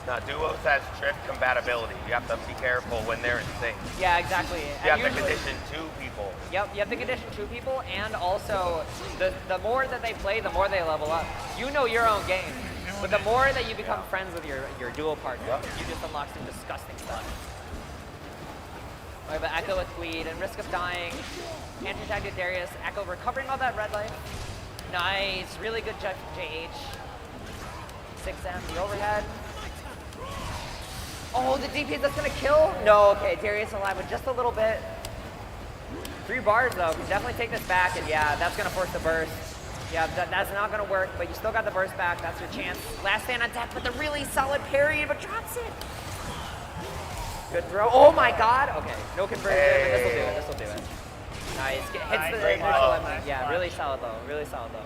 Speaker 12: Now, duos has trip compatibility. You have to be careful when they're in sync.
Speaker 11: Yeah, exactly.
Speaker 12: You have to condition 2 people.
Speaker 11: Yep, you have to condition 2 people, and also the more that they play, the more they level up. You know your own game, but the more that you become friends with your duo partner, you just unlock some disgusting stuff. All right, but Echo with Bleed and risk of dying. Anti-tag to Darius. Echo recovering all that red life. Nice, really good JH. 6M, the overhead. Oh, the DP that's gonna kill? No, okay, Darius alive with just a little bit. 3 bars though, can definitely take this back, and yeah, that's gonna force the burst. Yeah, that's not gonna work, but you still got the burst back, that's your chance. Last stand on deck with a really solid parry, but drops it. Good throw, oh my god! Okay, no conversion, but this'll do it. Nice, hits the neutral limit. Yeah, really solid though, really solid though.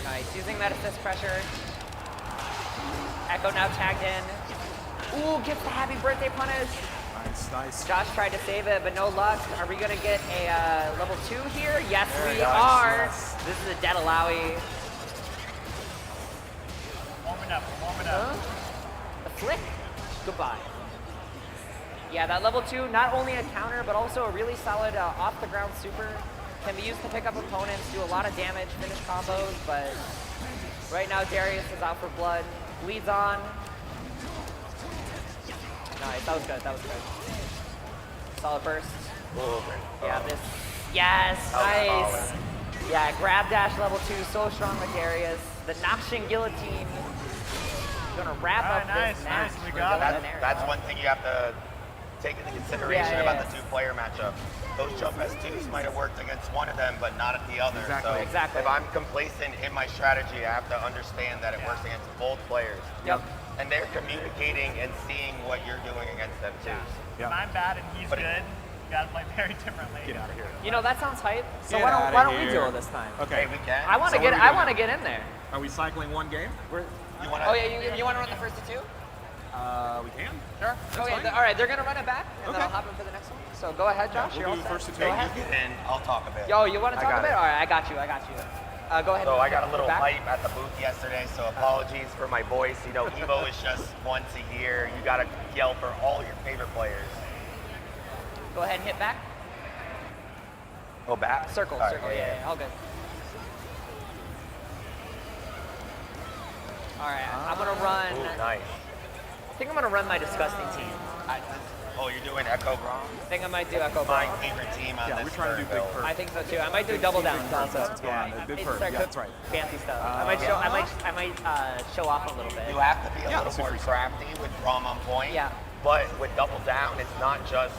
Speaker 11: Nice, using that assist pressure. Echo now tagged in. Ooh, gets the happy birthday punish.
Speaker 6: Nice.
Speaker 11: Josh tried to save it, but no luck. Are we gonna get a level 2 here? Yes, we are. Yes. This is a dead Alawi.
Speaker 6: Warming up.
Speaker 11: The flick? Goodbye. Yeah, that level 2, not only a counter, but also a really solid off-the-ground super. Can be used to pick up opponents, do a lot of damage, finish combos, but right now Darius is out for blood. Leads on. Nice, that was good. Solid burst. Yeah, this. Yes, nice. Yeah, grab dash level 2, so strong with Darius. The Noxian Guillotine. Gonna wrap up this match.
Speaker 6: We got it.
Speaker 12: That's one thing you have to take into consideration about the 2-player matchup. Those jump S2s might have worked against one of them, but not at the other.
Speaker 11: Exactly.
Speaker 12: If I'm complacent in my strategy, I have to understand that it works against both players.
Speaker 11: Yep.
Speaker 12: And they're communicating and seeing what you're doing against them too.
Speaker 6: If I'm bad and he's good, you gotta play very differently.
Speaker 5: Get out of here.
Speaker 11: You know, that sounds hype. So why don't we duel this time?
Speaker 5: Okay.
Speaker 12: Hey, we can.
Speaker 11: I want to get in there.
Speaker 5: Are we cycling one game?
Speaker 12: You wanna,
Speaker 11: you want to run the first 2?
Speaker 5: We can.
Speaker 6: Sure.
Speaker 11: Okay, all right, they're gonna run it back, and then I'll hop in for the next one. So go ahead, Josh. You're all set. Go
Speaker 12: Hey,
Speaker 11: ahead.
Speaker 12: you get in. I'll talk a bit.
Speaker 11: Yo, you want to
Speaker 12: I
Speaker 11: talk a
Speaker 12: got
Speaker 11: bit?
Speaker 12: it.
Speaker 11: All right, I got you. Go ahead.
Speaker 12: So I got a
Speaker 11: Go
Speaker 12: little
Speaker 11: back.
Speaker 12: pipe at the booth yesterday, so apologies for my voice. You know, Evo is just once a year. You gotta yell for all your favorite players.
Speaker 11: Go ahead and hit back.
Speaker 12: Go back?
Speaker 11: Circle,
Speaker 12: All right,
Speaker 11: circle. Yeah, all good. All right, I'm gonna run.
Speaker 12: Ooh, nice.
Speaker 11: I think I'm gonna run my disgusting team.
Speaker 12: Oh, you're doing Echo Brom?
Speaker 11: I think I might do Echo
Speaker 12: My
Speaker 11: Brom.
Speaker 12: favorite team on
Speaker 5: Yeah,
Speaker 12: this
Speaker 5: we're trying to do big
Speaker 12: build.
Speaker 5: perf.
Speaker 11: I think so too. I might do double downs also.
Speaker 5: That's going on. Big perf.
Speaker 11: Start
Speaker 5: Yeah, that's right.
Speaker 11: fancy stuff. I might show off a little bit.
Speaker 12: You have to be a
Speaker 5: Yeah,
Speaker 12: little
Speaker 5: super
Speaker 12: more crafty with Brom on point.
Speaker 11: Yeah.
Speaker 12: But with double down, it's not just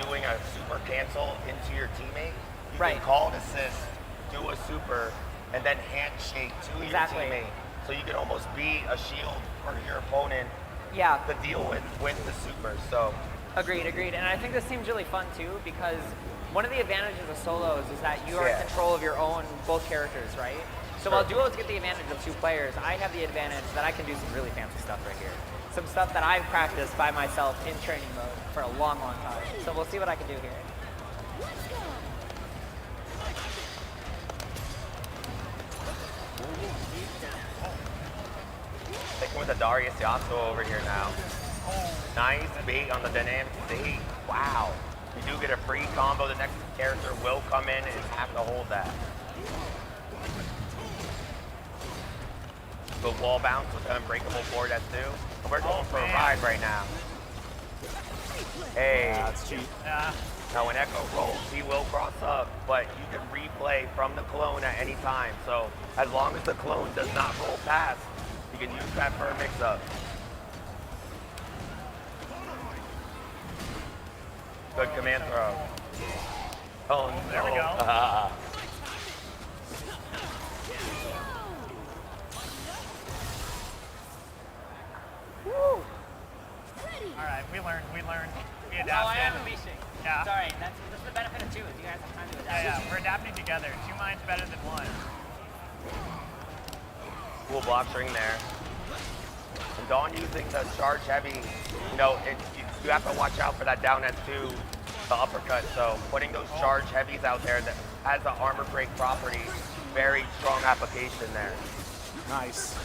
Speaker 12: doing a super cancel into your teammate. You
Speaker 11: Right.
Speaker 12: can call an assist, do a super, and then handshake to
Speaker 11: Exactly.
Speaker 12: your teammate. So you can almost be a shield for your opponent
Speaker 11: Yeah.
Speaker 12: to deal with the super. So
Speaker 11: Agreed. And I think this seems really fun too because one of the advantages of solos is that you are in control of your own both characters, right? So while duos get the advantage of 2 players, I have the advantage that I can do some really fancy stuff right here. Some stuff that I've practiced by myself in training mode for a long time. So we'll see what I can do here.
Speaker 12: sticking with the Darius Yasuo over here now. Nice bait on the dynamic bait. Wow. You do get a free combo. The next character will come in and have to hold that. Good wall bounce with the unbreakable forward S2. And we're going for a ride right now. Hey.
Speaker 5: That's cheap.
Speaker 6: Yeah.
Speaker 12: Now when Echo rolls, he will cross up, but you can replay from the clone at any time. So as long as the clone does not roll past, you can use that for a mix-up. Good command throw. Oh, no.
Speaker 6: There we go.
Speaker 11: Woo!
Speaker 6: All right, we learned. We
Speaker 11: Oh,
Speaker 6: adapted.
Speaker 11: I am a beasting.
Speaker 6: Yeah.
Speaker 11: It's all right. This is the benefit of 2 is you guys have time to adapt.
Speaker 6: Yeah, we're adapting together. 2 minds better than 1.
Speaker 12: Cool block string there. And Dawn using the charge heavy, you know, you have to watch out for that down S2, the uppercut. So putting those charge heavies out there that has the armor break property, very strong application there.
Speaker 5: Nice.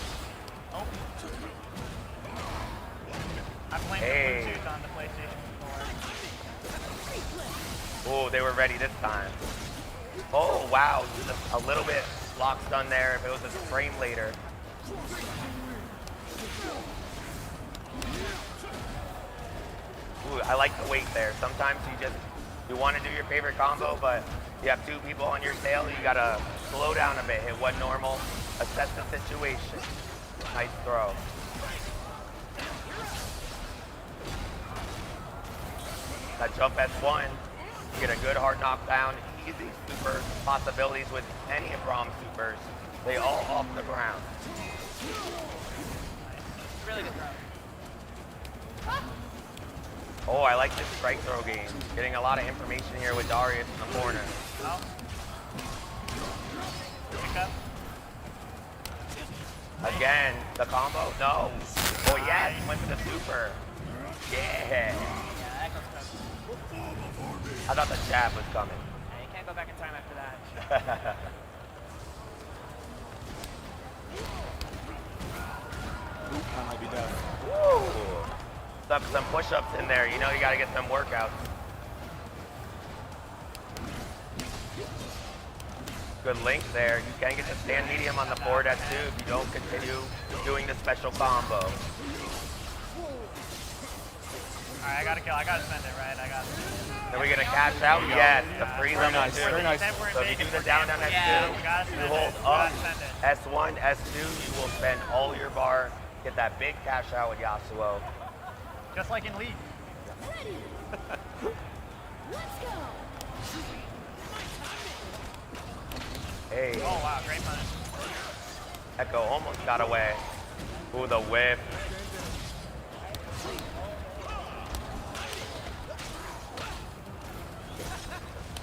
Speaker 6: I'm playing
Speaker 12: Hey.
Speaker 6: Bluetooth on the PlayStation 4.
Speaker 12: Oh, they were ready this time. Oh, wow, just a little bit lock stun there if it was a frame later. Ooh, I like the weight there. Sometimes you want to do your favorite combo, but you have 2 people on your tail, you gotta slow down a bit, hit 1 normal, assess the situation. Nice throw. That jump S1, you get a good hard knockdown, easy super possibilities with any of Brom's supers. They all off the ground.
Speaker 11: Really good throw.
Speaker 12: Oh, I like this strike throw game. Getting a lot of information here with Darius in the corner.
Speaker 6: Oh. Pick up.
Speaker 12: Again, the combo, no. Oh yes, went to the super. Yeah.
Speaker 11: Yeah, that goes good.
Speaker 12: I thought the jab was coming.
Speaker 11: Yeah, you can't go back in time after that.
Speaker 5: That might be death.
Speaker 12: Woo. Some push-ups in there. You know you gotta get some workouts. Good link there. You can get the stand medium on the forward S2 if you don't continue doing the special combo.
Speaker 6: All right, I gotta kill. I gotta spend it, right? I got it.
Speaker 12: Then we're gonna cash out. Yes, the free
Speaker 5: Very
Speaker 12: level
Speaker 5: nice,
Speaker 12: 2.
Speaker 5: very nice.
Speaker 12: So if you do the down S2,
Speaker 11: Yeah,
Speaker 6: we gotta
Speaker 12: you
Speaker 6: spend
Speaker 12: hold
Speaker 6: it. We
Speaker 12: up
Speaker 6: gotta spend it.
Speaker 12: S1, S2, you will spend all your bar, get that big cash out with Yasuo.
Speaker 6: Just like in League.
Speaker 8: Let's go.
Speaker 12: Hey,
Speaker 6: Oh wow, great punish.
Speaker 12: Echo almost got away. Ooh, the whip.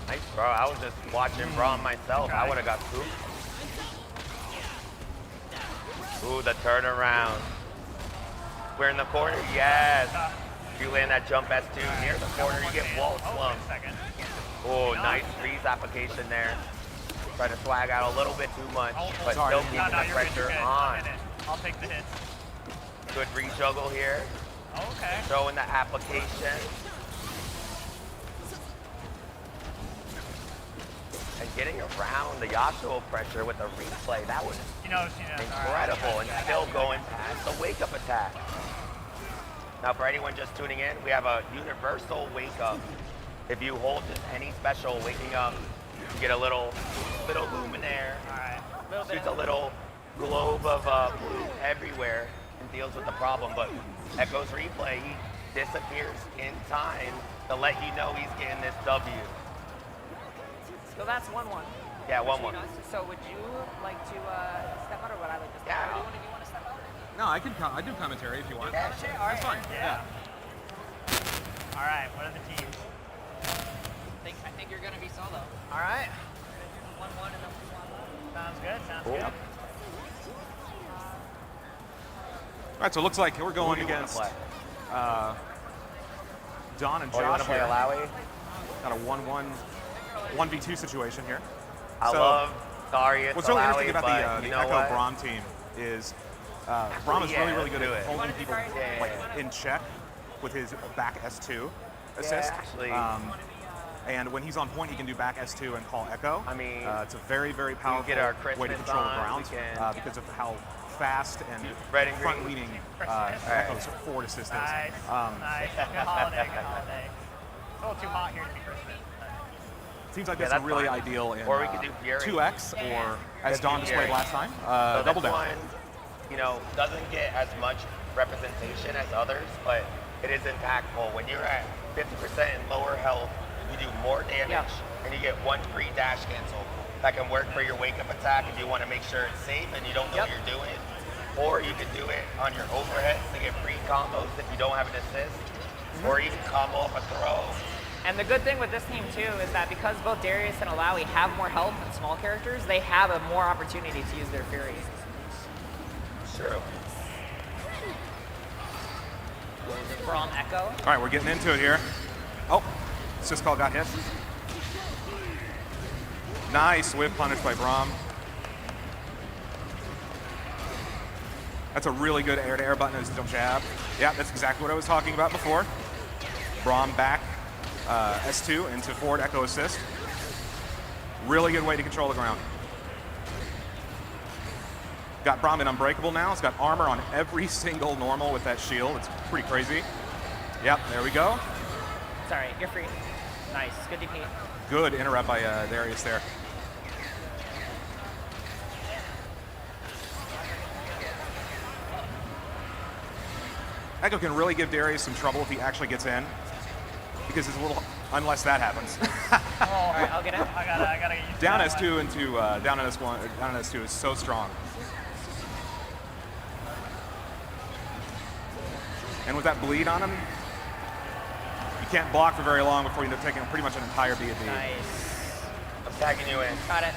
Speaker 12: Nice, bro. I was just watching Braum myself. I would have got scooped. Ooh, the turnaround. We're in the corner. Yes. If you land that jump S2 near the corner, you get wall slung. Oh, nice freeze application there. Try to swag out a little bit too much, but still keeping the pressure on.
Speaker 2: I'll take the hits.
Speaker 12: Good re-juggle here.
Speaker 2: Okay.
Speaker 12: Showing the application. And getting around the Yasuo pressure with the replay, that was incredible. And still going past the wake-up attack. Now for anyone just tuning in, we have a universal wake-up. If you hold just any special waking up, you get a little luminaire. Shoots a little globe of blue everywhere and deals with the problem. But Echo's replay, he disappears in time to let you know he's getting this W.
Speaker 11: So that's 1-1.
Speaker 12: Yeah, 1-1.
Speaker 11: So would you like to step out, or would I like to step out? Do you want to step out?
Speaker 14: No, I do commentary if you want.
Speaker 11: Yeah, sure. All right.
Speaker 14: That's fine.
Speaker 2: Yeah. All right, what are the teams?
Speaker 11: I think you're going to be solo.
Speaker 2: All right.
Speaker 11: 1-1 and then 1-1.
Speaker 2: Sounds good, sounds
Speaker 12: Cool.
Speaker 2: good.
Speaker 14: All right, so it looks like we're going against Don and
Speaker 12: Oh, you want
Speaker 14: Josh
Speaker 12: to play
Speaker 14: here.
Speaker 12: Alawi?
Speaker 14: Got a 1v2 situation here.
Speaker 12: I
Speaker 14: So,
Speaker 12: love Darius,
Speaker 14: what's really
Speaker 12: Alawi,
Speaker 14: interesting about
Speaker 12: but
Speaker 14: the
Speaker 12: you know
Speaker 14: Echo
Speaker 12: what?
Speaker 14: Braum team is Braum is really, really good
Speaker 12: let's
Speaker 14: at
Speaker 12: do it.
Speaker 14: holding people in check with his back S2 assist.
Speaker 12: actually.
Speaker 14: And when he's on point, he can do back S2 and call Echo.
Speaker 12: I mean,
Speaker 14: it's a very, very powerful
Speaker 12: get our
Speaker 14: way to
Speaker 12: Christmas
Speaker 14: control
Speaker 12: on,
Speaker 14: the ground
Speaker 12: we can-
Speaker 14: because of how fast and
Speaker 12: Red and green.
Speaker 14: front-leaning Echo's forward assist is.
Speaker 2: Nice, nice. Good holiday, good holiday. It's a little too hot here to be Christmas.
Speaker 14: Seems like
Speaker 12: Yeah,
Speaker 14: that's
Speaker 12: that's
Speaker 14: really
Speaker 12: fine.
Speaker 14: ideal in
Speaker 12: Or we could do Fury.
Speaker 14: 2X, or as
Speaker 12: Let's
Speaker 14: Don
Speaker 12: do
Speaker 14: displayed
Speaker 12: Fury.
Speaker 14: last time,
Speaker 12: So
Speaker 14: double
Speaker 12: this
Speaker 14: down.
Speaker 12: one, doesn't get as much representation as others, but it is impactful. When you're at 50% in lower health, you do more damage, and you get one free dash cancel. That can work for your wake-up attack if you want to make sure it's safe and you don't know what you're doing. Or you could do it on your overheads to get free combos if you don't have an assist, or even combo up a throw.
Speaker 11: And the good thing with this team too is that because both Darius and Alawi have more health than small characters, they have a more opportunity to use their Fury.
Speaker 12: True.
Speaker 11: Braum Echo.
Speaker 14: All right, we're getting into it here. Oh, Syscall got hit. Nice whip punish by Braum. That's a really good air-to-air button as a jab. Yeah, that's exactly what I was talking about before. Braum back S2 into forward Echo assist. Really good way to control the ground. Got Braum in Unbreakable now. It's got armor on every single normal with that shield. It's pretty crazy. Yep, there we go.
Speaker 11: Sorry, you're free. Nice, good DP.
Speaker 14: Good interrupt by Darius there. Echo can really give Darius some trouble if he actually gets in, because it's a little, unless that happens.
Speaker 11: All right, I'll get it.
Speaker 2: I gotta get used to
Speaker 14: Down
Speaker 2: that
Speaker 14: S2
Speaker 2: one.
Speaker 14: into down on S1, down on S2 is so strong. And with that bleed on him, you can't block for very long before you end up taking pretty much an entire B at B.
Speaker 11: Nice.
Speaker 12: I'm tagging you in.
Speaker 11: Got it.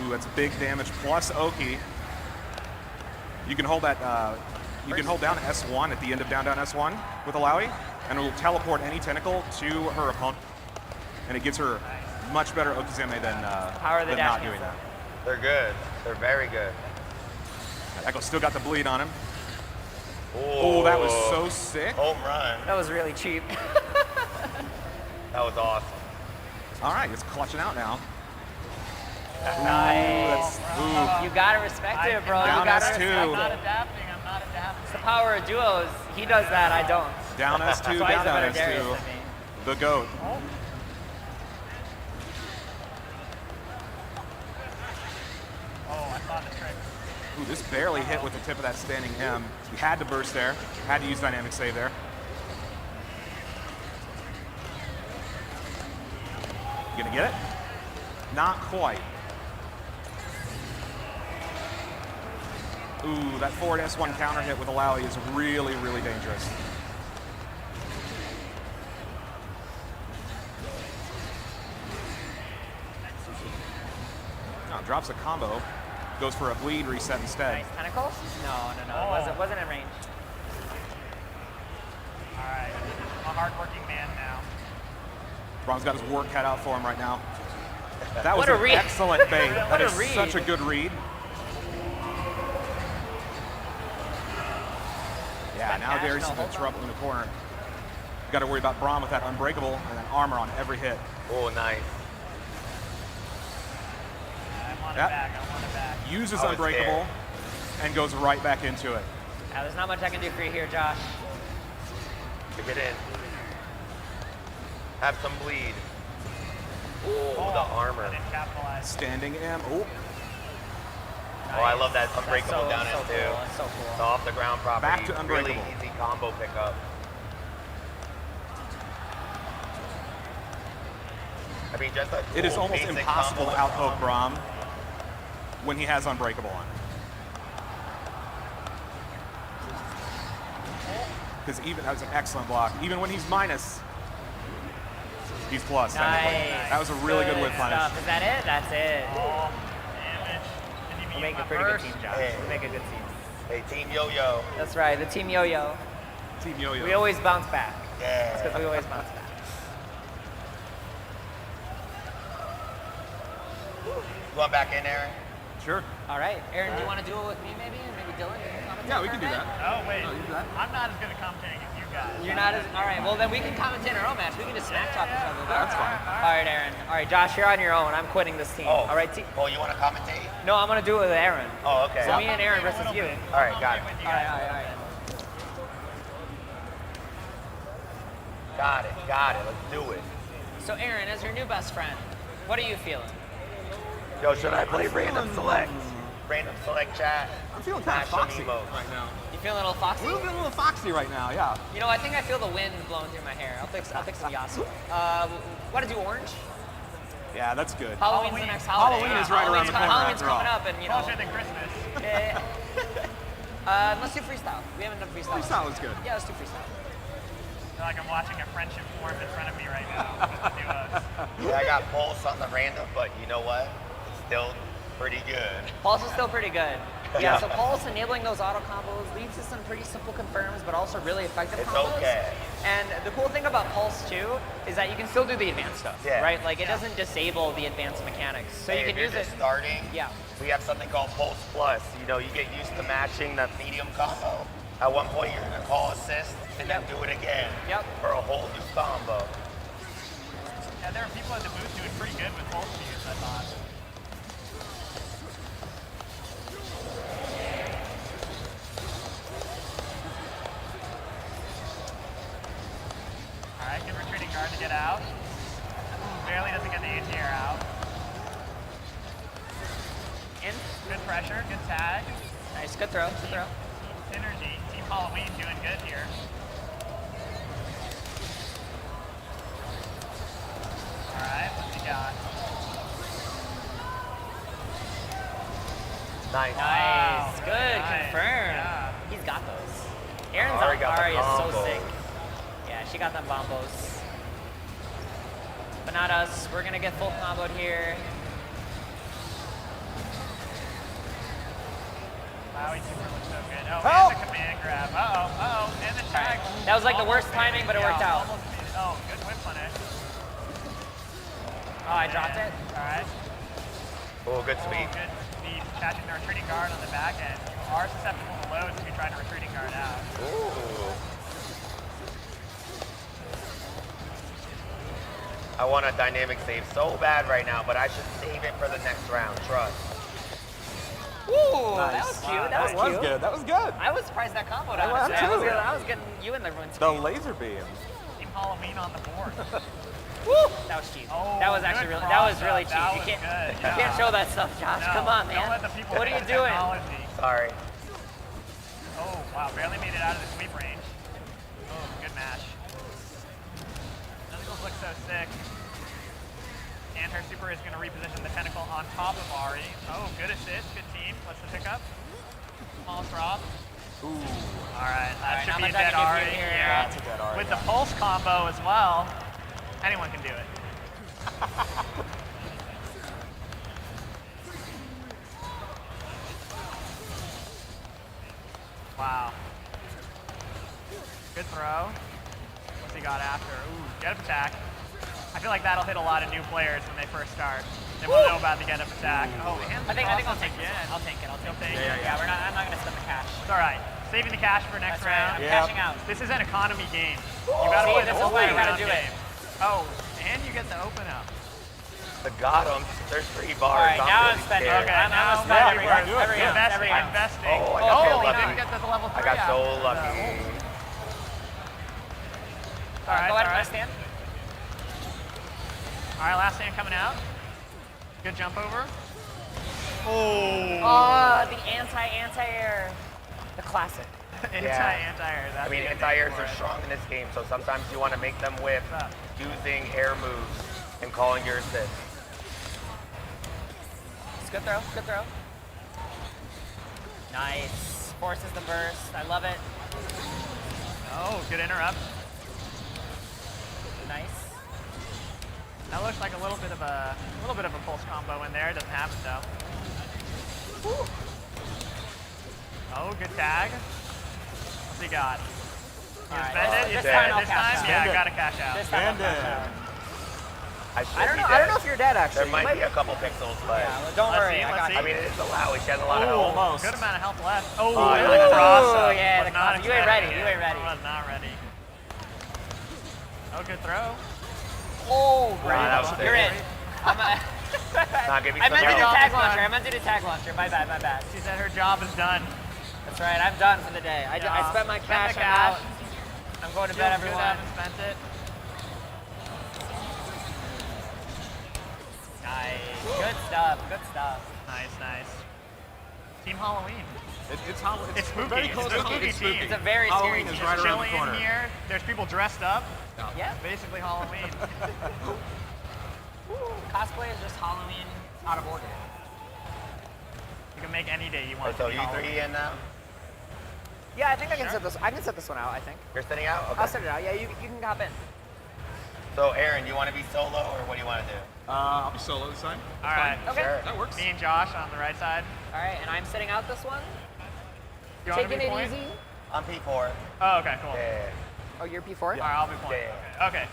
Speaker 14: Ooh, that's big damage plus Oki. You can hold that. You can hold down S1 at the end of down S1 with Alawi, and it will teleport any tentacle to her opponent, and it gives her much better Okizeme than not doing that.
Speaker 12: They're good. They're very good.
Speaker 14: Echo still got the bleed on him. Oh, that was so sick.
Speaker 12: Home run.
Speaker 11: That was really cheap.
Speaker 12: That was awesome.
Speaker 14: All right, it's clutching out now.
Speaker 11: Nice. You gotta respect it, bro.
Speaker 14: Down
Speaker 11: You gotta
Speaker 14: S2.
Speaker 11: respect
Speaker 2: I'm
Speaker 11: it.
Speaker 2: not adapting, I'm not adapting.
Speaker 11: It's the power of duos. He does that, I don't.
Speaker 14: Down S2,
Speaker 11: That's why he's a
Speaker 14: down
Speaker 11: better Darius
Speaker 14: S2.
Speaker 11: than me.
Speaker 14: The GOAT.
Speaker 2: Oh, I thought the trick.
Speaker 14: Ooh, this barely hit with the tip of that standing M. He had to burst there. Had to use dynamic save there. You gonna get it? Not quite. Ooh, that forward S1 counter hit with Alawi is really, really dangerous. No, drops a combo. Goes for a bleed reset instead.
Speaker 11: Nice tentacles? No. It wasn't in range.
Speaker 15: hardworking man now.
Speaker 14: Brom's got his work cut out for him right now. That was
Speaker 11: What a
Speaker 14: an
Speaker 11: read.
Speaker 14: excellent bait. That
Speaker 11: What a
Speaker 14: is
Speaker 11: read.
Speaker 14: such a good read. Yeah, now Darius is trouble in the corner. You got to worry about Brom with that unbreakable and then armor on every hit.
Speaker 12: Oh, nice.
Speaker 15: I want
Speaker 14: Yep.
Speaker 15: it back. I want it back.
Speaker 14: Uses
Speaker 12: I was
Speaker 14: unbreakable and goes right back into it.
Speaker 11: There's not much I can do for you here, Josh.
Speaker 12: To get in. Have some bleed. Ooh, the armor.
Speaker 15: Didn't capitalize.
Speaker 14: Standing M. Oh,
Speaker 12: Oh, I love that unbreakable
Speaker 11: so-
Speaker 12: down
Speaker 11: so
Speaker 12: in too.
Speaker 11: cool. That's so cool.
Speaker 12: It's off the ground property.
Speaker 14: Back to
Speaker 12: Really
Speaker 14: unbreakable.
Speaker 12: easy combo pickup. I mean, just a cool
Speaker 14: it is almost
Speaker 12: basic
Speaker 14: impossible to
Speaker 12: combo.
Speaker 14: out-poke Brom when he has unbreakable on. Because even that was an excellent block. Even when he's minus, he's plus. technically.
Speaker 11: Nice.
Speaker 14: That was a really good whip punish.
Speaker 11: stuff. Is that it? That's it.
Speaker 15: Oh, damage. Didn't even
Speaker 11: We'll
Speaker 15: use
Speaker 11: make
Speaker 15: my
Speaker 11: a pretty good
Speaker 15: burst.
Speaker 11: team, Josh.
Speaker 12: Hey.
Speaker 11: We'll make a good team.
Speaker 12: Hey, Team Yo-Yo.
Speaker 11: That's right, the team yo-yo.
Speaker 14: Team Yo-Yo.
Speaker 11: We always bounce back.
Speaker 12: Yeah.
Speaker 11: That's because we always bounce back.
Speaker 12: Going back in there.
Speaker 14: Sure.
Speaker 11: All right, Aaron, do you want to do it with me maybe? Maybe Dylan?
Speaker 14: Yeah, we can do that.
Speaker 15: Oh, wait. I'm not as good at commentating as you guys.
Speaker 11: You're not as, all right, well then we can commentate our own match. We can just smack talk each other.
Speaker 14: That's fine.
Speaker 11: All right, Aaron. All right, Josh, you're on your own. I'm quitting this team.
Speaker 12: Oh.
Speaker 11: All right,
Speaker 12: Oh, you want to commentate?
Speaker 11: no, I'm going to do it with Aaron.
Speaker 12: Oh, okay.
Speaker 11: So me and Aaron versus you.
Speaker 12: All right, got it.
Speaker 11: All right, all right, all right.
Speaker 12: Got it. Got it. Let's do it.
Speaker 11: So Aaron, as your new best friend, what are you feeling?
Speaker 12: Yo, should I play random select? Random select chat.
Speaker 14: I'm feeling kind of
Speaker 12: Action
Speaker 14: foxy
Speaker 12: emotes.
Speaker 14: right now.
Speaker 11: You feeling a little foxy?
Speaker 14: We're feeling a little foxy right now, yeah.
Speaker 11: You know, I think I feel the wind blowing through my hair. I'll fix some Yasuo. Want to do orange?
Speaker 14: Yeah, that's good.
Speaker 11: Halloween's the next holiday.
Speaker 14: Halloween is right around the corner
Speaker 11: Halloween's
Speaker 14: after all.
Speaker 11: coming up, and you know.
Speaker 15: Closer than Christmas.
Speaker 11: Yeah. Let's do freestyle. We haven't done freestyle.
Speaker 14: Freestyle is good.
Speaker 11: Yeah, let's do freestyle.
Speaker 15: I feel like I'm watching a friendship form in front of me right now.
Speaker 12: Yeah, I got Pulse on the random, but you know what? It's still pretty good.
Speaker 11: Pulse is still pretty good.
Speaker 12: Yeah.
Speaker 11: Yeah, so Pulse enabling those auto combos leads to some pretty simple confirms, but also really effective
Speaker 12: It's
Speaker 11: combos.
Speaker 12: okay.
Speaker 11: And the cool thing about Pulse too is that you can still do the advanced stuff,
Speaker 12: Yeah.
Speaker 11: right? Like it doesn't disable the advanced mechanics, so
Speaker 12: Hey,
Speaker 11: you can
Speaker 12: if you're
Speaker 11: use it.
Speaker 12: just starting,
Speaker 11: Yeah.
Speaker 12: we have something called Pulse Plus. You know, you get used to matching the medium combo. At one point, you're gonna call assist and then do it again for a whole new combo.
Speaker 15: Yeah, there are people at the booth doing pretty good with pulse use, I thought. All right, good retreating guard to get out. Barely doesn't get the ATR out.
Speaker 11: In.
Speaker 15: Good pressure, good tag.
Speaker 11: Nice, good throw, good throw.
Speaker 15: Synergy. Team Halloween doing good here. All right, what we got?
Speaker 12: Nice.
Speaker 11: Nice, good,
Speaker 15: Nice.
Speaker 11: confirm.
Speaker 15: Yeah.
Speaker 11: He's got those. Aaron's
Speaker 12: Ari got the
Speaker 11: Ari is so
Speaker 12: combos.
Speaker 11: sick. Yeah, she got them bombos. But not us. We're gonna get full comboed here.
Speaker 15: Wow, he super looks so good. Oh,
Speaker 11: Help!
Speaker 15: and the command grab. Uh-oh, and the tag.
Speaker 11: That was like the
Speaker 15: Almost
Speaker 11: worst timing, but it
Speaker 15: yeah,
Speaker 11: worked out.
Speaker 15: almost made it. Oh, good whip punish.
Speaker 11: Oh, I dropped it.
Speaker 15: All right.
Speaker 12: Oh, good speed.
Speaker 15: Good speed. Catching the retreating guard on the back end. You are susceptible to loads if you're trying to retreating guard out.
Speaker 12: Ooh. I want a dynamic save so bad right now, but I should save it for the next round. Trust.
Speaker 11: Ooh,
Speaker 14: Nice.
Speaker 11: that was cute.
Speaker 14: Wow,
Speaker 11: that was cute.
Speaker 14: good. That was good.
Speaker 11: I was surprised that comboed
Speaker 14: I was
Speaker 11: honestly.
Speaker 14: too.
Speaker 11: I was getting you in the run
Speaker 14: The
Speaker 11: speed.
Speaker 14: laser beam.
Speaker 15: Team Halloween on the board.
Speaker 11: Woo! That was cheap.
Speaker 15: Oh,
Speaker 11: that was
Speaker 15: good
Speaker 11: actually really. That was
Speaker 15: cross
Speaker 11: really
Speaker 15: up.
Speaker 11: cheap.
Speaker 15: That
Speaker 11: You
Speaker 15: was
Speaker 11: can't.
Speaker 15: good,
Speaker 11: You can't
Speaker 15: yeah.
Speaker 11: show that stuff, Josh.
Speaker 15: No,
Speaker 11: Come on, man.
Speaker 15: Don't let the people
Speaker 11: What are you
Speaker 15: take
Speaker 11: doing?
Speaker 15: technology.
Speaker 12: Sorry.
Speaker 15: Oh, wow, barely made it out of the sweep range. Oh, good mash. Tentacles look so sick. And her super is going to reposition the tentacle on top of Ari. Oh, good assist, good team. What's the pickup? Small drop.
Speaker 14: Ooh.
Speaker 15: All right, that
Speaker 11: right,
Speaker 15: should
Speaker 11: not
Speaker 15: be a
Speaker 11: much I
Speaker 15: dead
Speaker 11: can do for
Speaker 15: Ari.
Speaker 11: you here.
Speaker 15: Yeah.
Speaker 14: That's a dead Ari,
Speaker 15: With
Speaker 14: yeah.
Speaker 15: the pulse combo as well, anyone can do it. Wow. Good throw. he got after? Ooh, get up attack. I feel like that'll hit a lot of new players when they first start. They won't know about the get up attack. Oh,
Speaker 11: I think I'll take it. I'll take it.
Speaker 15: Yeah,
Speaker 11: I'm not gonna spend the cash.
Speaker 15: It's all right. Saving the cash for next round.
Speaker 11: I'm cashing out.
Speaker 15: This is an economy game. You gotta play the
Speaker 11: this is
Speaker 15: whole
Speaker 11: why you gotta
Speaker 15: round
Speaker 11: do it.
Speaker 15: game. Oh, and you get the open up.
Speaker 12: The got him. There's 3 bars.
Speaker 11: All right, now I'm
Speaker 12: really
Speaker 11: spending.
Speaker 12: scared.
Speaker 11: Okay, I'm gonna spend every round.
Speaker 15: Investing.
Speaker 12: Oh, I got so lucky.
Speaker 15: Didn't get the level 3
Speaker 12: I got so
Speaker 15: out.
Speaker 12: lucky.
Speaker 15: All right,
Speaker 11: go ahead,
Speaker 15: all right.
Speaker 11: stand.
Speaker 15: All right, last stand coming out. Good jump over.
Speaker 11: Oh, the anti-air. The classic.
Speaker 15: Anti-air.
Speaker 12: I mean, anti-airs are strong in this game, so sometimes you want to make them whiff using air moves and calling your assist.
Speaker 11: It's good throw. Good throw. Nice. Forces the burst. I love it.
Speaker 15: Oh, good interrupt.
Speaker 11: Nice.
Speaker 15: That looks like a little bit of a pulse combo in there. It doesn't happen though. Woo. Oh, good tag. What's he got? You
Speaker 11: All
Speaker 15: spend
Speaker 11: right,
Speaker 15: it?
Speaker 11: this time I'll cash out.
Speaker 15: Yeah, I gotta cash out.
Speaker 11: This time I'll cash out.
Speaker 12: I
Speaker 11: don't know if you're dead actually.
Speaker 12: There might be a couple pixels, but
Speaker 11: Yeah, well, don't worry.
Speaker 12: I mean, it's allowed. She has a lot of health.
Speaker 15: Almost. Good amount of health left. Oh,
Speaker 12: nice.
Speaker 15: the cross up.
Speaker 11: Yeah,
Speaker 15: Was
Speaker 11: the
Speaker 15: not
Speaker 11: cross. You ain't ready.
Speaker 15: expecting
Speaker 11: You
Speaker 15: it.
Speaker 11: ain't ready.
Speaker 15: Was not ready. Oh, good throw.
Speaker 11: Oh, great.
Speaker 12: Wow, that was
Speaker 11: You're in.
Speaker 12: Nah, give me
Speaker 11: I
Speaker 12: some
Speaker 11: meant to do
Speaker 12: help.
Speaker 11: tag launcher. I meant to do tag launcher. My bad. My bad.
Speaker 15: She said her job is done.
Speaker 11: That's right. I'm done for the day. I spent my cash. I'm out. I'm going to bed, everyone.
Speaker 15: Haven't spent it.
Speaker 11: Nice. Good stuff. Good stuff.
Speaker 15: Nice, nice. Team Halloween.
Speaker 14: It's
Speaker 15: spooky.
Speaker 14: very close
Speaker 15: It's a
Speaker 14: to
Speaker 15: spooky
Speaker 14: it's
Speaker 15: team.
Speaker 11: It's a very
Speaker 14: Halloween
Speaker 11: scary
Speaker 14: is
Speaker 11: team.
Speaker 14: right around the
Speaker 15: Chilly
Speaker 14: corner.
Speaker 15: in here. There's people dressed up.
Speaker 11: Yeah.
Speaker 15: Basically Halloween.
Speaker 11: Cosplay is just Halloween out of order.
Speaker 15: You can make any day you want.
Speaker 12: So
Speaker 15: to be
Speaker 12: you
Speaker 15: Halloween.
Speaker 12: 3 in now?
Speaker 11: Yeah, I think I can set this. I can set this one out. I think.
Speaker 12: You're sitting out? Okay.
Speaker 11: I'll set it out. Yeah, you can hop in.
Speaker 12: So Aaron, you want to be solo or what do you want to do?
Speaker 14: I'll be solo this time.
Speaker 15: All right.
Speaker 11: Okay.
Speaker 12: Sure.
Speaker 14: That works.
Speaker 15: Me and Josh on the right side.
Speaker 11: All right, and I'm sitting out this one.
Speaker 15: You want to
Speaker 11: Taking
Speaker 15: be
Speaker 11: it
Speaker 15: point?
Speaker 11: easy.
Speaker 12: I'm P4.
Speaker 15: Oh, okay, cool.
Speaker 12: Yeah.
Speaker 11: Oh, you're P4?
Speaker 15: All right, I'll be point.
Speaker 12: Yeah.
Speaker 15: Okay.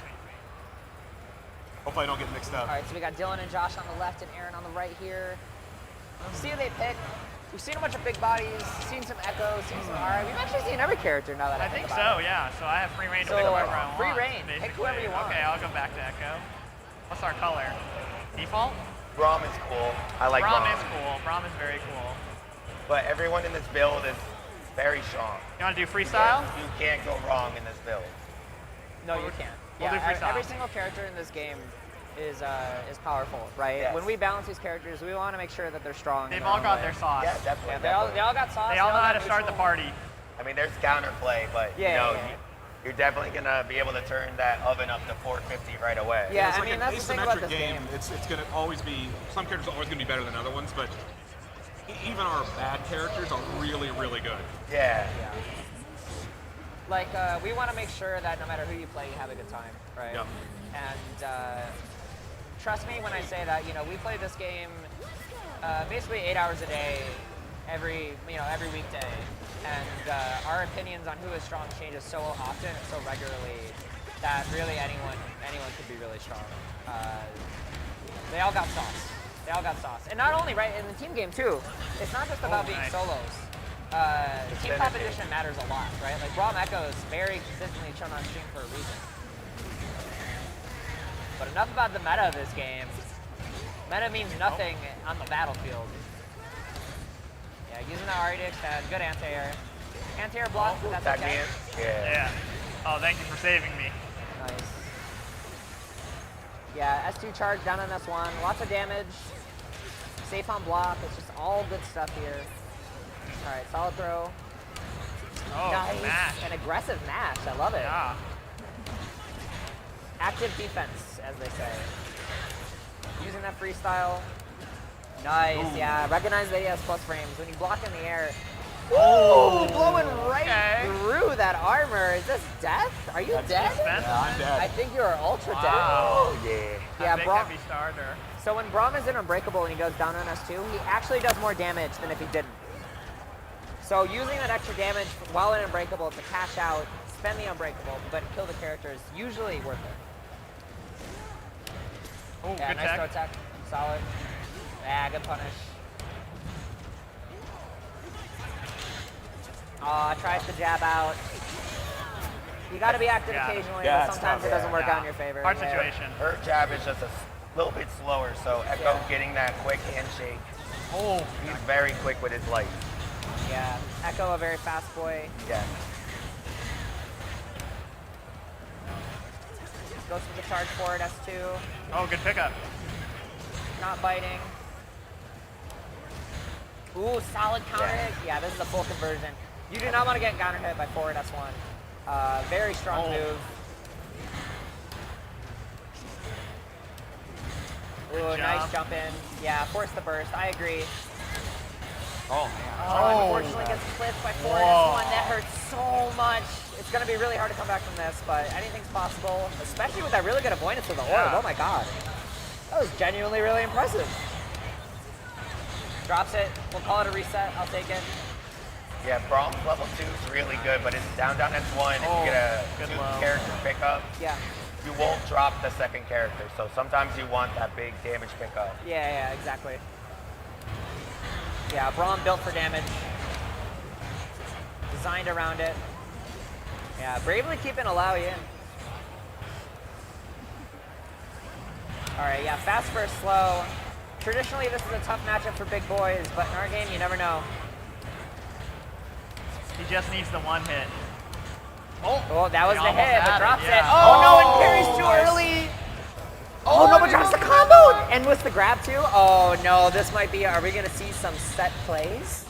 Speaker 14: Hopefully I don't get mixed up.
Speaker 11: All right, so we got Dylan and Josh on the left and Aaron on the right here. See who they pick. We've seen a bunch of big bodies, seen some Echo, seen some Ari. We've actually seen every character now that I
Speaker 15: think
Speaker 11: think
Speaker 15: so,
Speaker 11: about it.
Speaker 15: yeah. So I have free reign to
Speaker 11: So,
Speaker 15: pick whoever I want.
Speaker 11: free reign. Pick
Speaker 15: Basically.
Speaker 11: whoever you want.
Speaker 15: Okay, I'll go back to Echo. What's our color? Default?
Speaker 12: Braum is cool. I like
Speaker 15: Braum
Speaker 12: Braum.
Speaker 15: is cool. Braum is very cool.
Speaker 12: But everyone in this build is very strong.
Speaker 15: You want to do freestyle?
Speaker 12: You can't go wrong in this build.
Speaker 11: No, you can't.
Speaker 15: We'll do freestyle.
Speaker 11: Every single character in this game is powerful, right?
Speaker 12: Yes.
Speaker 11: When we balance these characters, we want to make sure that they're strong.
Speaker 15: They've all got their sauce.
Speaker 12: Yeah, definitely.
Speaker 11: Yeah, they all got sauce.
Speaker 15: They all know how to
Speaker 11: got
Speaker 15: start the
Speaker 11: neutral.
Speaker 15: party.
Speaker 12: I mean, there's counterplay, but
Speaker 11: Yeah,
Speaker 12: you know,
Speaker 11: yeah.
Speaker 12: you're definitely gonna be able to turn that oven up to 450 right away.
Speaker 11: Yeah,
Speaker 14: It's
Speaker 11: I
Speaker 14: like
Speaker 11: mean,
Speaker 14: an
Speaker 11: that's the thing about
Speaker 14: asymmetric
Speaker 11: this game.
Speaker 14: It's going to always be, some characters are always going to be better than other ones, but even our bad characters are really, really good.
Speaker 12: Yeah.
Speaker 11: Like, we want to make sure that no matter who you play, you have a good time, right?
Speaker 14: Yep.
Speaker 11: And trust me when I say that, you know, we play this game basically 8 hours a day, every weekday. And our opinions on who is strong changes so often and so regularly that really anyone could be really strong. They all got sauce. They all got sauce. And not only, right, in the team game too, it's not just about being
Speaker 15: nice.
Speaker 11: solos. Team competition matters a lot, right? Like Braum Echo is very consistently shown on stream for a reason. But enough about the meta of this game. Meta means nothing on the battlefield. Yeah, using the Ari to extend. Good anti-air. Anti-air block, that's
Speaker 12: Tag
Speaker 11: okay.
Speaker 12: me in? Yeah.
Speaker 15: Yeah. Oh, thank you for saving me.
Speaker 11: Nice. Yeah, S2 charge down on S1. Lots of damage. Safe on block. It's just all good stuff here. All right, solid throw.
Speaker 15: Oh,
Speaker 11: Nice.
Speaker 15: mash.
Speaker 11: An aggressive mash. I love it.
Speaker 15: Yeah.
Speaker 11: Active defense, as they say. Using that freestyle. Nice, yeah. Recognize that he has plus frames. When you block in the air, ooh, blowing right through that armor. Is this death? Are you dead?
Speaker 14: I'm dead.
Speaker 11: I think you're ultra dead.
Speaker 12: Oh, yeah.
Speaker 11: Yeah,
Speaker 15: Big
Speaker 11: Braum.
Speaker 15: heavy starter.
Speaker 11: So when Braum is in Unbreakable and he goes down on S2, he actually does more damage than if he didn't. So using that extra damage while in Unbreakable to cash out spend the unbreakable, but kill the character is usually worth it.
Speaker 15: Oh,
Speaker 11: Yeah,
Speaker 15: good
Speaker 11: nice
Speaker 15: tag.
Speaker 11: throw tech. Solid. Yeah, good punish. Tries to jab out. You got to be active occasionally, but sometimes it doesn't work out in your favor.
Speaker 15: Hard situation.
Speaker 12: Her jab is just a little bit slower, so Echo getting that quick handshake.
Speaker 15: Oh,
Speaker 12: he's very quick with his light.
Speaker 11: Yeah, Echo a very fast boy.
Speaker 12: Yeah.
Speaker 11: Goes for the charge forward, S2.
Speaker 15: Oh, good pickup.
Speaker 11: Not biting. Ooh, solid counter hit. Yeah, this is a full conversion. You do not want to get counter hit by forward S1. Very strong move. Ooh, nice jump in. Yeah, force the burst. I agree.
Speaker 15: Oh,
Speaker 11: Unfortunately gets clipped by forward S1. That hurts so much. It's going to be really hard to come back from this, but anything's possible, especially with that really good avoidance of the orb. Oh my god. That was genuinely really impressive. Drops it. We'll call it a reset. I'll take it.
Speaker 12: Yeah, Brahms level 2 is really good, but it's down S1. If you get a two-character pickup, you won't drop the second character. So sometimes you want that big damage pickup.
Speaker 11: Yeah, exactly. Yeah, Braum built for damage. Designed around it. Yeah, bravely keeping Alawi in. All right, yeah, fast versus slow. Traditionally, this is a tough matchup for big boys, but in our game, you never know.
Speaker 15: He just needs the one hit.
Speaker 11: Oh, that was
Speaker 15: He
Speaker 11: the
Speaker 15: almost
Speaker 11: hit, but
Speaker 15: had it,
Speaker 11: drops it.
Speaker 15: yeah.
Speaker 11: Oh no, and carries too early. Oh no, but drops the combo! And with the grab too? Oh no, this might be, are we gonna see some set plays?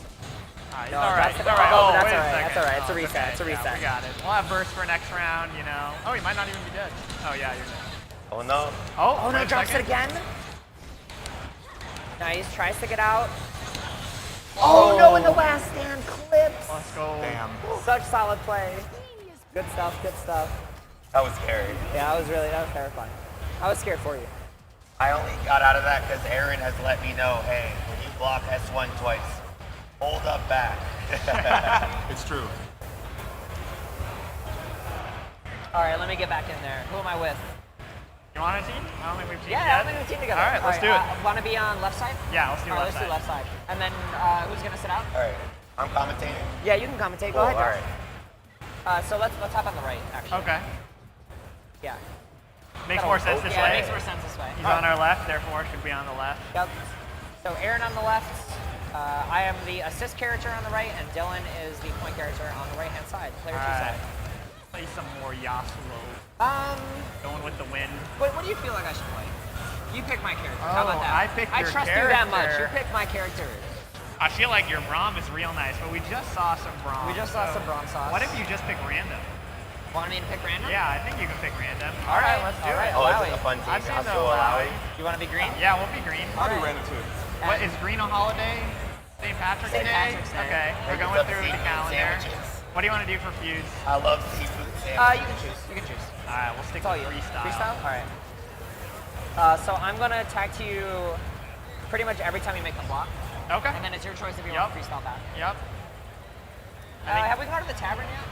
Speaker 15: He's
Speaker 11: No,
Speaker 15: all right.
Speaker 11: drops the
Speaker 15: He's all right.
Speaker 11: combo,
Speaker 15: Oh,
Speaker 11: but
Speaker 15: wait a
Speaker 11: that's
Speaker 15: second.
Speaker 11: alright, it's a
Speaker 15: Oh,
Speaker 11: reset,
Speaker 15: okay.
Speaker 11: it's a reset.
Speaker 15: Yeah, we got it. We'll have burst for next round, you know. Oh, he might not even be dead. Oh yeah, you're dead.
Speaker 12: Oh no.
Speaker 11: Oh no,
Speaker 15: wait a
Speaker 11: drops
Speaker 15: second.
Speaker 11: it again. Nice, tries to get out. Oh no, in the last stand, clips.
Speaker 15: Let's go.
Speaker 12: Damn.
Speaker 11: Such solid play. Good stuff, good stuff.
Speaker 12: That was scary.
Speaker 11: Yeah, that was terrifying. I was scared for you.
Speaker 12: I only got out of that because Aaron has let me know, hey, when you block S1 twice, hold up back.
Speaker 14: It's true.
Speaker 11: All right, let me get back in there. Who am I with?
Speaker 15: You want a team? I don't think we've teamed
Speaker 11: Yeah,
Speaker 15: yet.
Speaker 11: I don't think we've teamed together.
Speaker 15: All right, let's do it.
Speaker 11: Want to be on left side?
Speaker 15: Yeah, let's do
Speaker 11: All right,
Speaker 15: left
Speaker 11: let's do left side. And then who's gonna sit out?
Speaker 12: All right, I'm commentating.
Speaker 11: Yeah, you can commentate.
Speaker 12: Cool,
Speaker 11: Go ahead.
Speaker 12: all
Speaker 11: Josh.
Speaker 12: right.
Speaker 11: So let's hop on the right, actually.
Speaker 15: Okay.
Speaker 11: Yeah.
Speaker 15: Makes more sense this
Speaker 11: Yeah,
Speaker 15: way.
Speaker 11: it makes more sense this way.
Speaker 15: He's on our left, therefore should be on the left.
Speaker 11: Yep. So Aaron on the left. I am the assist character on the right, and Dylan is the point character on the right-hand side, player 2 side.
Speaker 15: Play some more Yasuo. Going with the wind.
Speaker 11: What do you feel like I should play? You pick my character. How
Speaker 15: Oh,
Speaker 11: about that?
Speaker 15: I picked your
Speaker 11: trust you that much.
Speaker 15: character.
Speaker 11: You pick my character.
Speaker 15: I feel like your Braum is real nice, but we just saw some Braum.
Speaker 11: We just saw some Braum sauce.
Speaker 15: What if you just pick random?
Speaker 11: Want me to pick random?
Speaker 15: Yeah, I think you can pick random.
Speaker 11: All right,
Speaker 15: let's do
Speaker 11: all right.
Speaker 15: it.
Speaker 12: Oh,
Speaker 11: Alawi.
Speaker 12: this is a fun team.
Speaker 15: I've seen
Speaker 12: I'll
Speaker 15: the
Speaker 12: go Alawi.
Speaker 11: You want to be green?
Speaker 15: Yeah, we'll be green.
Speaker 11: I'll do
Speaker 14: random too.
Speaker 15: What is green a holiday? St. Patrick's
Speaker 11: St.
Speaker 15: Day?
Speaker 11: Patrick's Day.
Speaker 15: Okay, we're
Speaker 12: Pick
Speaker 15: going
Speaker 12: up
Speaker 15: through the
Speaker 12: seafood
Speaker 15: calendar.
Speaker 12: sandwiches.
Speaker 15: What do you want to do for feuds?
Speaker 12: I love seafood
Speaker 11: You
Speaker 12: sandwiches.
Speaker 11: can choose. You can choose.
Speaker 15: All right, we'll stick
Speaker 11: It's all
Speaker 15: to
Speaker 11: you.
Speaker 15: freestyle.
Speaker 11: Freestyle? All right. So I'm going to tag to you pretty much every time you make them block.
Speaker 15: Okay.
Speaker 11: And then it's your choice if you want to freestyle back.
Speaker 15: Yep.
Speaker 11: Have we gone to the tavern yet?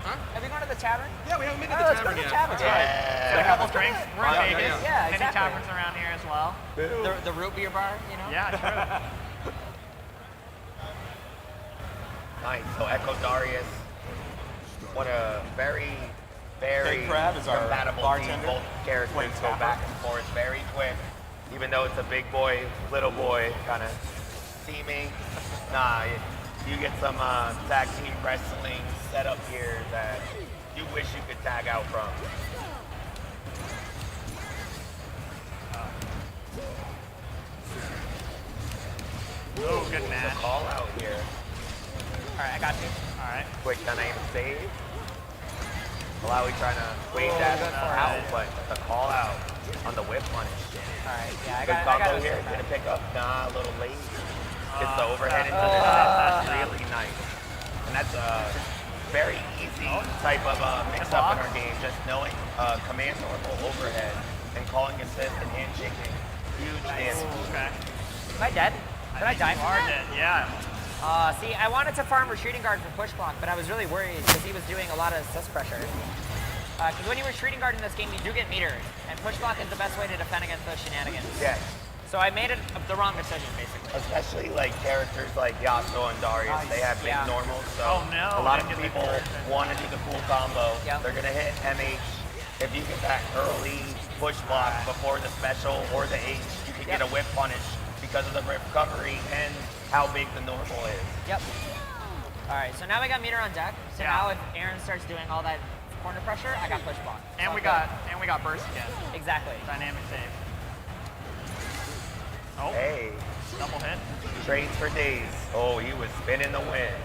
Speaker 6: Huh?
Speaker 11: Have we gone to the tavern?
Speaker 6: Yeah, we haven't been to
Speaker 11: Oh,
Speaker 6: the
Speaker 11: let's go
Speaker 6: tavern
Speaker 11: to the
Speaker 6: yet.
Speaker 11: tavern.
Speaker 6: That's right.
Speaker 15: Get a couple drinks. We're in
Speaker 12: Yeah,
Speaker 15: Vegas.
Speaker 11: yeah,
Speaker 15: Many
Speaker 11: exactly.
Speaker 15: taverns around here as well.
Speaker 11: The root beer bar, you know?
Speaker 15: Yeah, true.
Speaker 12: Nice. So Echo Darius, what a very
Speaker 14: Crab is our
Speaker 12: compatible team.
Speaker 14: bartender.
Speaker 12: Both characters go back and forth very quick. Even though it's a big boy, little boy kind of teaming. Nah, you get some tag team wrestling setup here that you wish you could tag out from.
Speaker 15: Oh, good
Speaker 12: The
Speaker 15: match.
Speaker 12: call out here.
Speaker 11: All right, I got you.
Speaker 15: All right.
Speaker 12: Quick 10-8 save. Alawi trying to wait that
Speaker 11: good for
Speaker 12: out,
Speaker 11: it.
Speaker 12: but the call out on the whip punish.
Speaker 11: All right, yeah, I
Speaker 12: Good
Speaker 11: got
Speaker 12: combo
Speaker 11: it.
Speaker 12: here. Gonna pick up. Nah, a little late. Gets the overhead into the set. That's really nice. And that's a very easy type of mix-up in our game. Just knowing command normal overhead and calling assist and handshaking. Huge damage.
Speaker 15: Okay.
Speaker 11: Am I dead? Did I die
Speaker 15: You
Speaker 11: from
Speaker 15: are
Speaker 11: that?
Speaker 15: dead, yeah.
Speaker 11: See, I wanted to farm retreating guard for push block, but I was really worried because he was doing a lot of assist pressure. Because when you retreating guard in this game, you do get metered, and push block is the best way to defend against those shenanigans.
Speaker 12: Yeah.
Speaker 11: So I made it the wrong decision, basically.
Speaker 12: Especially like characters like Yasuo and Darius, they have big normals, so a lot of people want to do the full combo. They're gonna hit MH. If you get that early push block before the special or the H, you can get a whip punish because of the recovery and how big the normal is.
Speaker 11: Yep. All right, so now we got meter on deck. So now if Aaron starts doing all that corner pressure, I got push block.
Speaker 15: And we got burst again.
Speaker 11: Exactly.
Speaker 15: Dynamic save. Oh.
Speaker 12: Hey.
Speaker 15: Double hit.
Speaker 12: Trades for days. Oh, he was spinning the wind.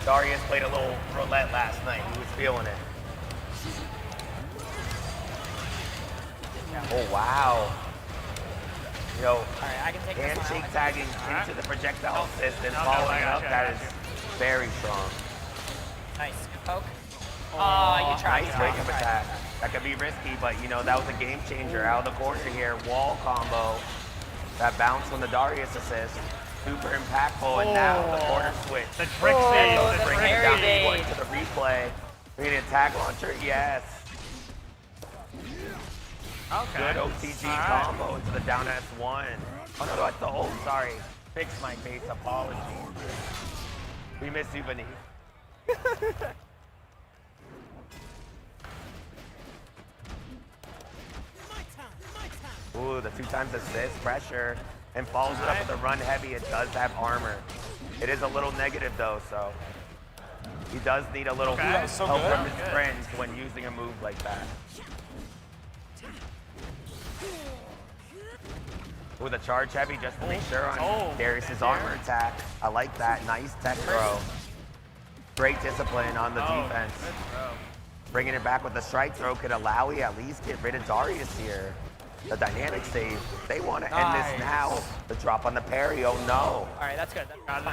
Speaker 12: Darius played a little roulette last night. He was feeling it. Oh, wow. You know,
Speaker 11: I can take
Speaker 12: handshake tagging into the projectile assist and following up, that is very strong.
Speaker 11: Nice. Good poke. Oh, you tried.
Speaker 12: Nice wake-up attack. That could be risky, but you know, that was a game changer. Out of the corner here, wall combo. That bounce from the Darius assist. Super impactful, and now the corner switch.
Speaker 15: The trick save.
Speaker 12: Bring it down to the replay. Bring an attack launcher, yes.
Speaker 15: Okay.
Speaker 12: Good OTG combo into the down S1. Oh no, that's the old, sorry. Fix my face, apologies. We miss you, Beneath. Ooh, the 2x assist, pressure, and follows it up with a run heavy. It does have armor. It is a little negative though, so he does need a little help from his friends when using a move like that. With a charge heavy just to make sure on Darius's armor attack. I like that. Nice tech throw. Great discipline on the defense. Bringing it back with the strike throw could allow you at least get rid of Darius here. The dynamic save. They want to end this now. The drop on the parry. Oh no.
Speaker 11: All right, that's good.
Speaker 15: One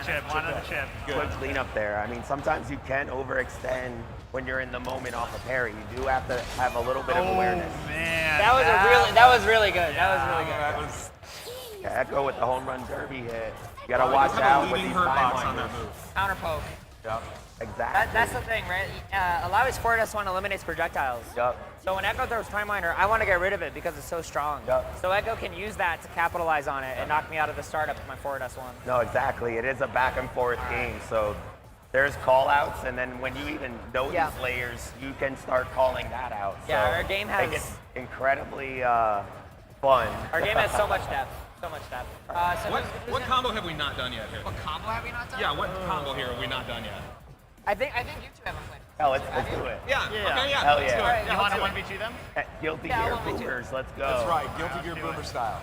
Speaker 15: on the chip.
Speaker 12: Good cleanup there. I mean, sometimes you can overextend when you're in the moment off a parry. You do have to have a little bit of awareness.
Speaker 15: Man,
Speaker 11: that was really good. That was really good.
Speaker 12: Echo with the home run derby hit. You gotta watch out with these time moves.
Speaker 11: Counter poke.
Speaker 12: Yep. Exactly.
Speaker 11: That's the thing, right? Allowy's forward S1 eliminates projectiles.
Speaker 12: Yep.
Speaker 11: So when Echo throws Time Miner, I want to get rid of it because it's so strong.
Speaker 12: Yep.
Speaker 11: So Echo can use that to capitalize on it and knock me out of the startup with my forward S1.
Speaker 12: No, exactly. It is a back and forth game. So there's call outs, and then when you even know these layers, you can start calling that out. So
Speaker 11: our game has...
Speaker 12: it gets incredibly fun.
Speaker 11: Our game has so much depth. So much depth. So
Speaker 16: what combo have we not done yet here?
Speaker 11: What combo have we not done?
Speaker 16: Yeah, what combo here have we not done yet?
Speaker 11: I think you two haven't played.
Speaker 12: Hell, let's do it.
Speaker 16: Yeah. Okay, yeah.
Speaker 12: Hell
Speaker 16: let's
Speaker 12: yeah.
Speaker 16: do it.
Speaker 15: You want to 1v2 them?
Speaker 12: Guilty Gear Boomers, let's go.
Speaker 17: That's right, Guilty Gear Boomer style.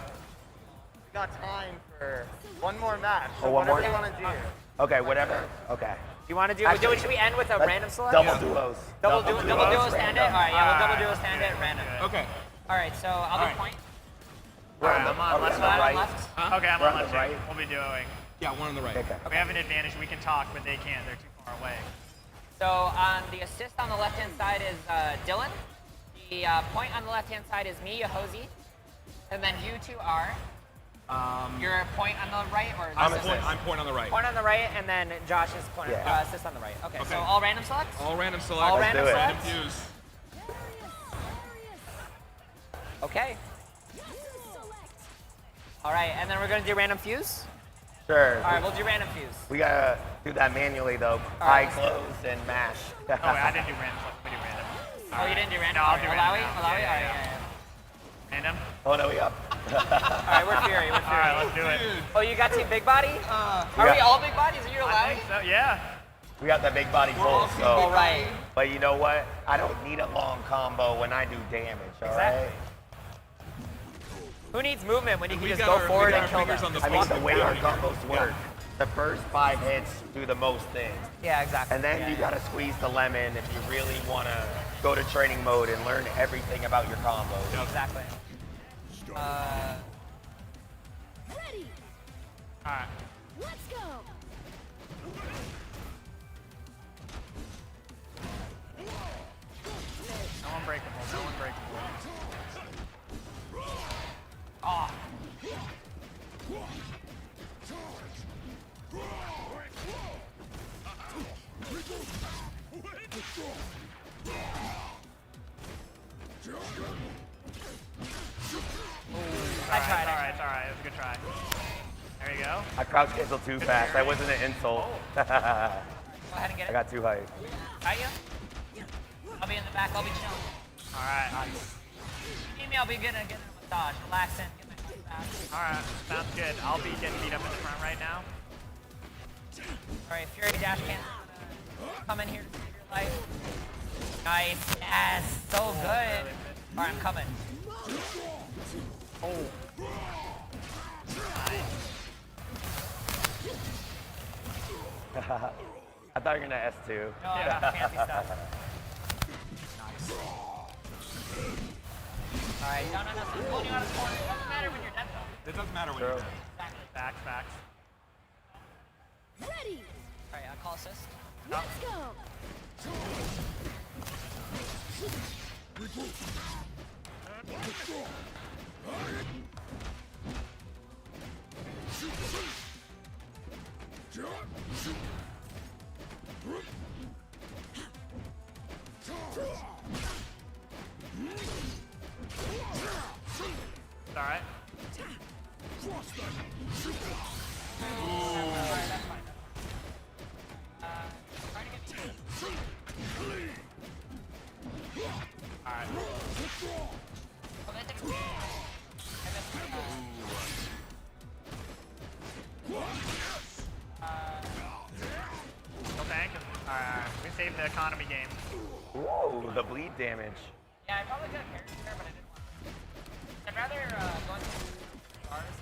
Speaker 3: We got time for one more match.
Speaker 12: So one more?
Speaker 3: Whatever you want to do.
Speaker 12: Okay, whatever. Okay.
Speaker 11: You want to do?
Speaker 12: Actually,
Speaker 11: Should we end with a random select?
Speaker 12: Double duos.
Speaker 11: Double duo stand it. All right, yeah, we'll double duo stand it random.
Speaker 16: Okay.
Speaker 11: All right, so I'll do point.
Speaker 15: I'm on left
Speaker 11: side.
Speaker 15: Huh? Okay, I'm on left right. We'll be duoing.
Speaker 16: Yeah, one on the right.
Speaker 12: Okay.
Speaker 15: We have an advantage. We can talk, but they can't. They're too far away.
Speaker 11: So on the assist on the left-hand side is Dylan. The point on the left-hand side is me, Yahozi. And then you two are? Your point on the right or
Speaker 16: I'm point on the right.
Speaker 11: Point on the right, and then Josh is point assist on the right. Okay, so all random selects?
Speaker 16: All random selects.
Speaker 11: All random selects?
Speaker 16: Random fuse.
Speaker 11: Okay. All right, and then we're going to do random fuse?
Speaker 12: Sure.
Speaker 11: All right, we'll do random fuse.
Speaker 12: We gotta do that manually though. Eye close and mash.
Speaker 15: Oh wait, I didn't do random. We do random.
Speaker 11: Oh, you didn't do random?
Speaker 15: No, I'll do random.
Speaker 11: Alawi? All right, yeah.
Speaker 15: Random?
Speaker 12: Oh no, we up.
Speaker 11: All right, we're Fury.
Speaker 15: All right, let's do it.
Speaker 11: Oh, you got team big body? Are we all big bodies? Are you
Speaker 15: I
Speaker 11: Alawi?
Speaker 15: think so, yeah.
Speaker 12: We got that big body pull, so.
Speaker 11: All right.
Speaker 12: But you know what? I don't need a long combo when I do damage, all right?
Speaker 11: Who needs movement when you can just go forward and kill them?
Speaker 12: I mean, the way our combos work, the first 5 hits do the most things.
Speaker 11: Yeah, exactly.
Speaker 12: And then you gotta squeeze the lemon if you really wanna go to training mode and learn everything about your combos.
Speaker 11: Yeah, exactly.
Speaker 8: Ready.
Speaker 15: All right.
Speaker 8: Let's go.
Speaker 15: No unbreakable. No unbreakable.
Speaker 11: Oh. I tried.
Speaker 15: All right, it's all right. It was a good try. There you go.
Speaker 12: I crouch canceled too fast. That wasn't an insult.
Speaker 11: Go ahead and get
Speaker 12: I
Speaker 11: it.
Speaker 12: got too hyped.
Speaker 11: Are you? I'll be in the back. I'll be chilling.
Speaker 15: All right.
Speaker 11: If you need me, I'll be getting a massage. Relaxing. Get my feet back.
Speaker 15: All right. Sounds good. I'll be getting beat up in the front right now.
Speaker 11: All right, Fury Dash Can't come in here to save your life. Nice. Yes. So good. All right, I'm coming.
Speaker 15: Oh.
Speaker 12: I thought you were gonna S2.
Speaker 11: No, I got fancy stuff.
Speaker 15: Nice.
Speaker 11: All right, no, I'm pulling you out of the corner. It doesn't matter when you're dead, though.
Speaker 16: It doesn't matter when you're dead.
Speaker 15: Facts.
Speaker 8: Ready.
Speaker 11: All right, I'll call assist.
Speaker 8: Let's go.
Speaker 15: It's all right. All right. No tank. All right. We saved the economy game.
Speaker 12: Whoa, the bleed damage.
Speaker 11: Yeah, I probably could have carried there, but I didn't want to. I'd rather go into bars.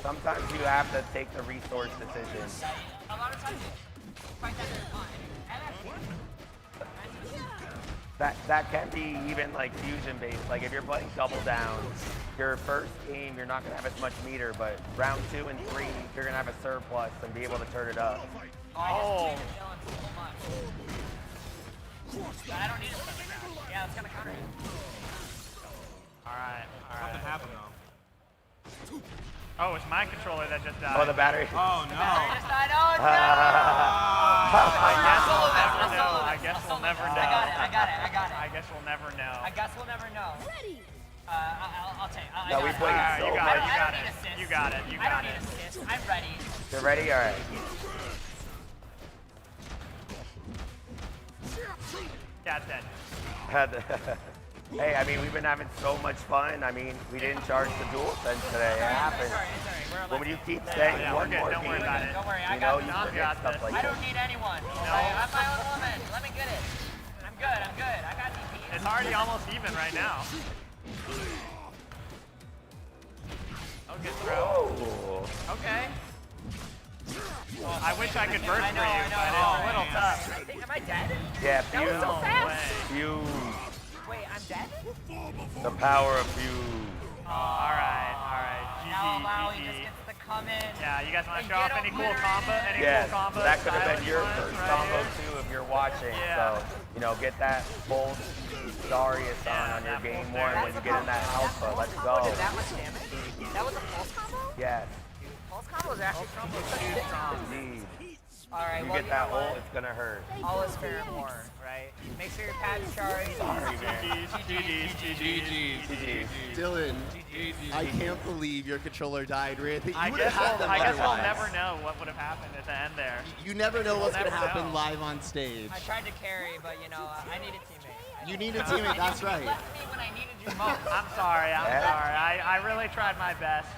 Speaker 12: Sometimes you have to take the resource decision.
Speaker 11: A lot of times, fight that they're fine.
Speaker 12: That can be even like fusion based. Like if you're playing double down, your first game you're not gonna have as much meter, but round 2 and 3 you're gonna have a surplus and be able to turn it up.
Speaker 11: Oh. I don't need a stuff like that. Yeah, it's gonna counter it.
Speaker 15: All right.
Speaker 16: Something happened though.
Speaker 15: Oh, it's my controller that just died.
Speaker 12: Oh, the battery.
Speaker 16: Oh no.
Speaker 11: I just died. Oh no!
Speaker 15: I guess we'll never know.
Speaker 11: I got it.
Speaker 15: I guess we'll never know.
Speaker 11: I guess we'll never know.
Speaker 8: Ready.
Speaker 11: I'll take.
Speaker 12: No, we played so
Speaker 15: You
Speaker 12: much.
Speaker 15: got it. You got it.
Speaker 11: I don't need assist. I'm ready.
Speaker 12: You're ready? All right.
Speaker 15: Yeah, it's dead.
Speaker 12: Hey, I mean, we've been having so much fun. I mean, we didn't charge the dual sense today. It happens. But when you keep saying one more
Speaker 15: Don't worry
Speaker 12: game,
Speaker 15: about it.
Speaker 11: Don't worry, I
Speaker 12: you
Speaker 11: got
Speaker 12: know,
Speaker 11: this.
Speaker 12: you
Speaker 11: I'll
Speaker 12: forget
Speaker 15: got
Speaker 12: stuff
Speaker 15: this.
Speaker 12: like
Speaker 11: I
Speaker 12: that.
Speaker 11: don't need anyone.
Speaker 15: No.
Speaker 11: I'm my own woman. Let me get it. I'm good. I got DP.
Speaker 15: It's already almost even right now. Oh, good throw.
Speaker 12: Ooh.
Speaker 15: Okay. I wish I could burst
Speaker 11: I know,
Speaker 15: for you, but it's a little tough.
Speaker 11: Am I dead?
Speaker 12: Yeah,
Speaker 11: That was so fast.
Speaker 12: Fuse.
Speaker 11: Wait, I'm dead?
Speaker 12: The power of Fuse.
Speaker 15: All right.
Speaker 11: Now Maui
Speaker 15: GG.
Speaker 11: just gets to come in.
Speaker 15: Yeah, you guys want to
Speaker 11: and
Speaker 15: show off
Speaker 11: get
Speaker 15: any
Speaker 11: a
Speaker 15: cool
Speaker 11: winner
Speaker 15: combo?
Speaker 11: in.
Speaker 15: Any
Speaker 12: Yes,
Speaker 15: cool combos?
Speaker 12: that could have been your
Speaker 15: Silent
Speaker 12: first
Speaker 15: ones,
Speaker 12: combo
Speaker 15: right?
Speaker 12: too if you're watching.
Speaker 15: Yeah.
Speaker 12: So, you know, get that full Darius on your
Speaker 15: that
Speaker 12: game
Speaker 15: full
Speaker 12: one
Speaker 15: there.
Speaker 12: when you get in that alpha. Let's
Speaker 11: Combo
Speaker 12: go.
Speaker 11: did that much damage? That was a pulse combo?
Speaker 12: Yes.
Speaker 11: Pulse combo is actually strong.
Speaker 12: Indeed.
Speaker 11: All right,
Speaker 12: You
Speaker 11: well,
Speaker 12: get that
Speaker 11: know what?
Speaker 12: ult, it's gonna hurt.
Speaker 11: All is fair and more, right? Make sure your pad's charged.
Speaker 12: GG.
Speaker 1: Dylan, I can't believe your controller died, Randy.
Speaker 15: I guess we'll never know what would have happened at the end there.
Speaker 1: You never know what's going to
Speaker 15: never
Speaker 1: happen
Speaker 15: know.
Speaker 1: live on stage.
Speaker 11: I tried to carry, but you know, I need a teammate.
Speaker 1: You need a teammate, that's right.
Speaker 11: You left me when I needed you most.
Speaker 15: I'm sorry. I really tried my best.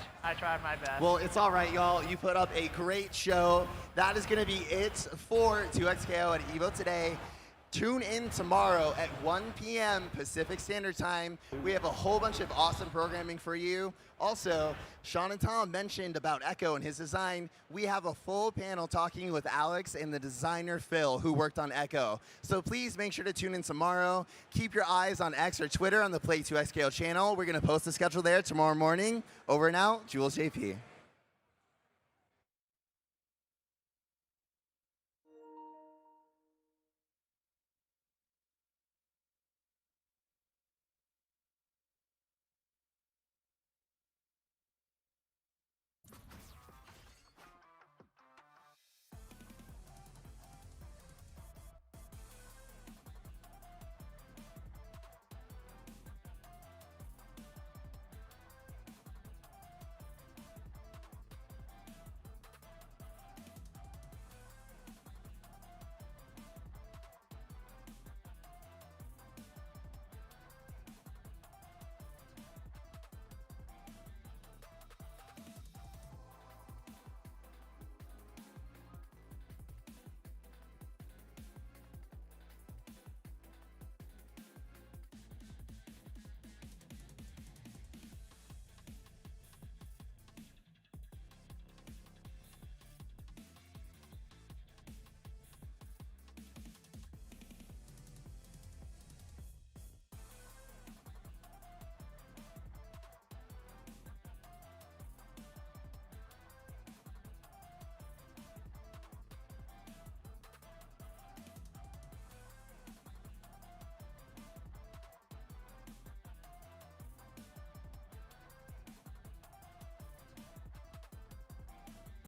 Speaker 1: Well, it's all right, y'all. You put up a great show. That is going to be it for 2XKO at Evo today. Tune in tomorrow at 1 p.m. Pacific Standard Time. We have a whole bunch of awesome programming for you. Also, Shaun and Tom mentioned about Echo and his design. We have a full panel talking with Alex and the designer Phil, who worked on Echo. So please make sure to tune in tomorrow. Keep your eyes on X or Twitter on the Play 2XKO channel. We're going to post the schedule there tomorrow morning. Over and out, Jules JP.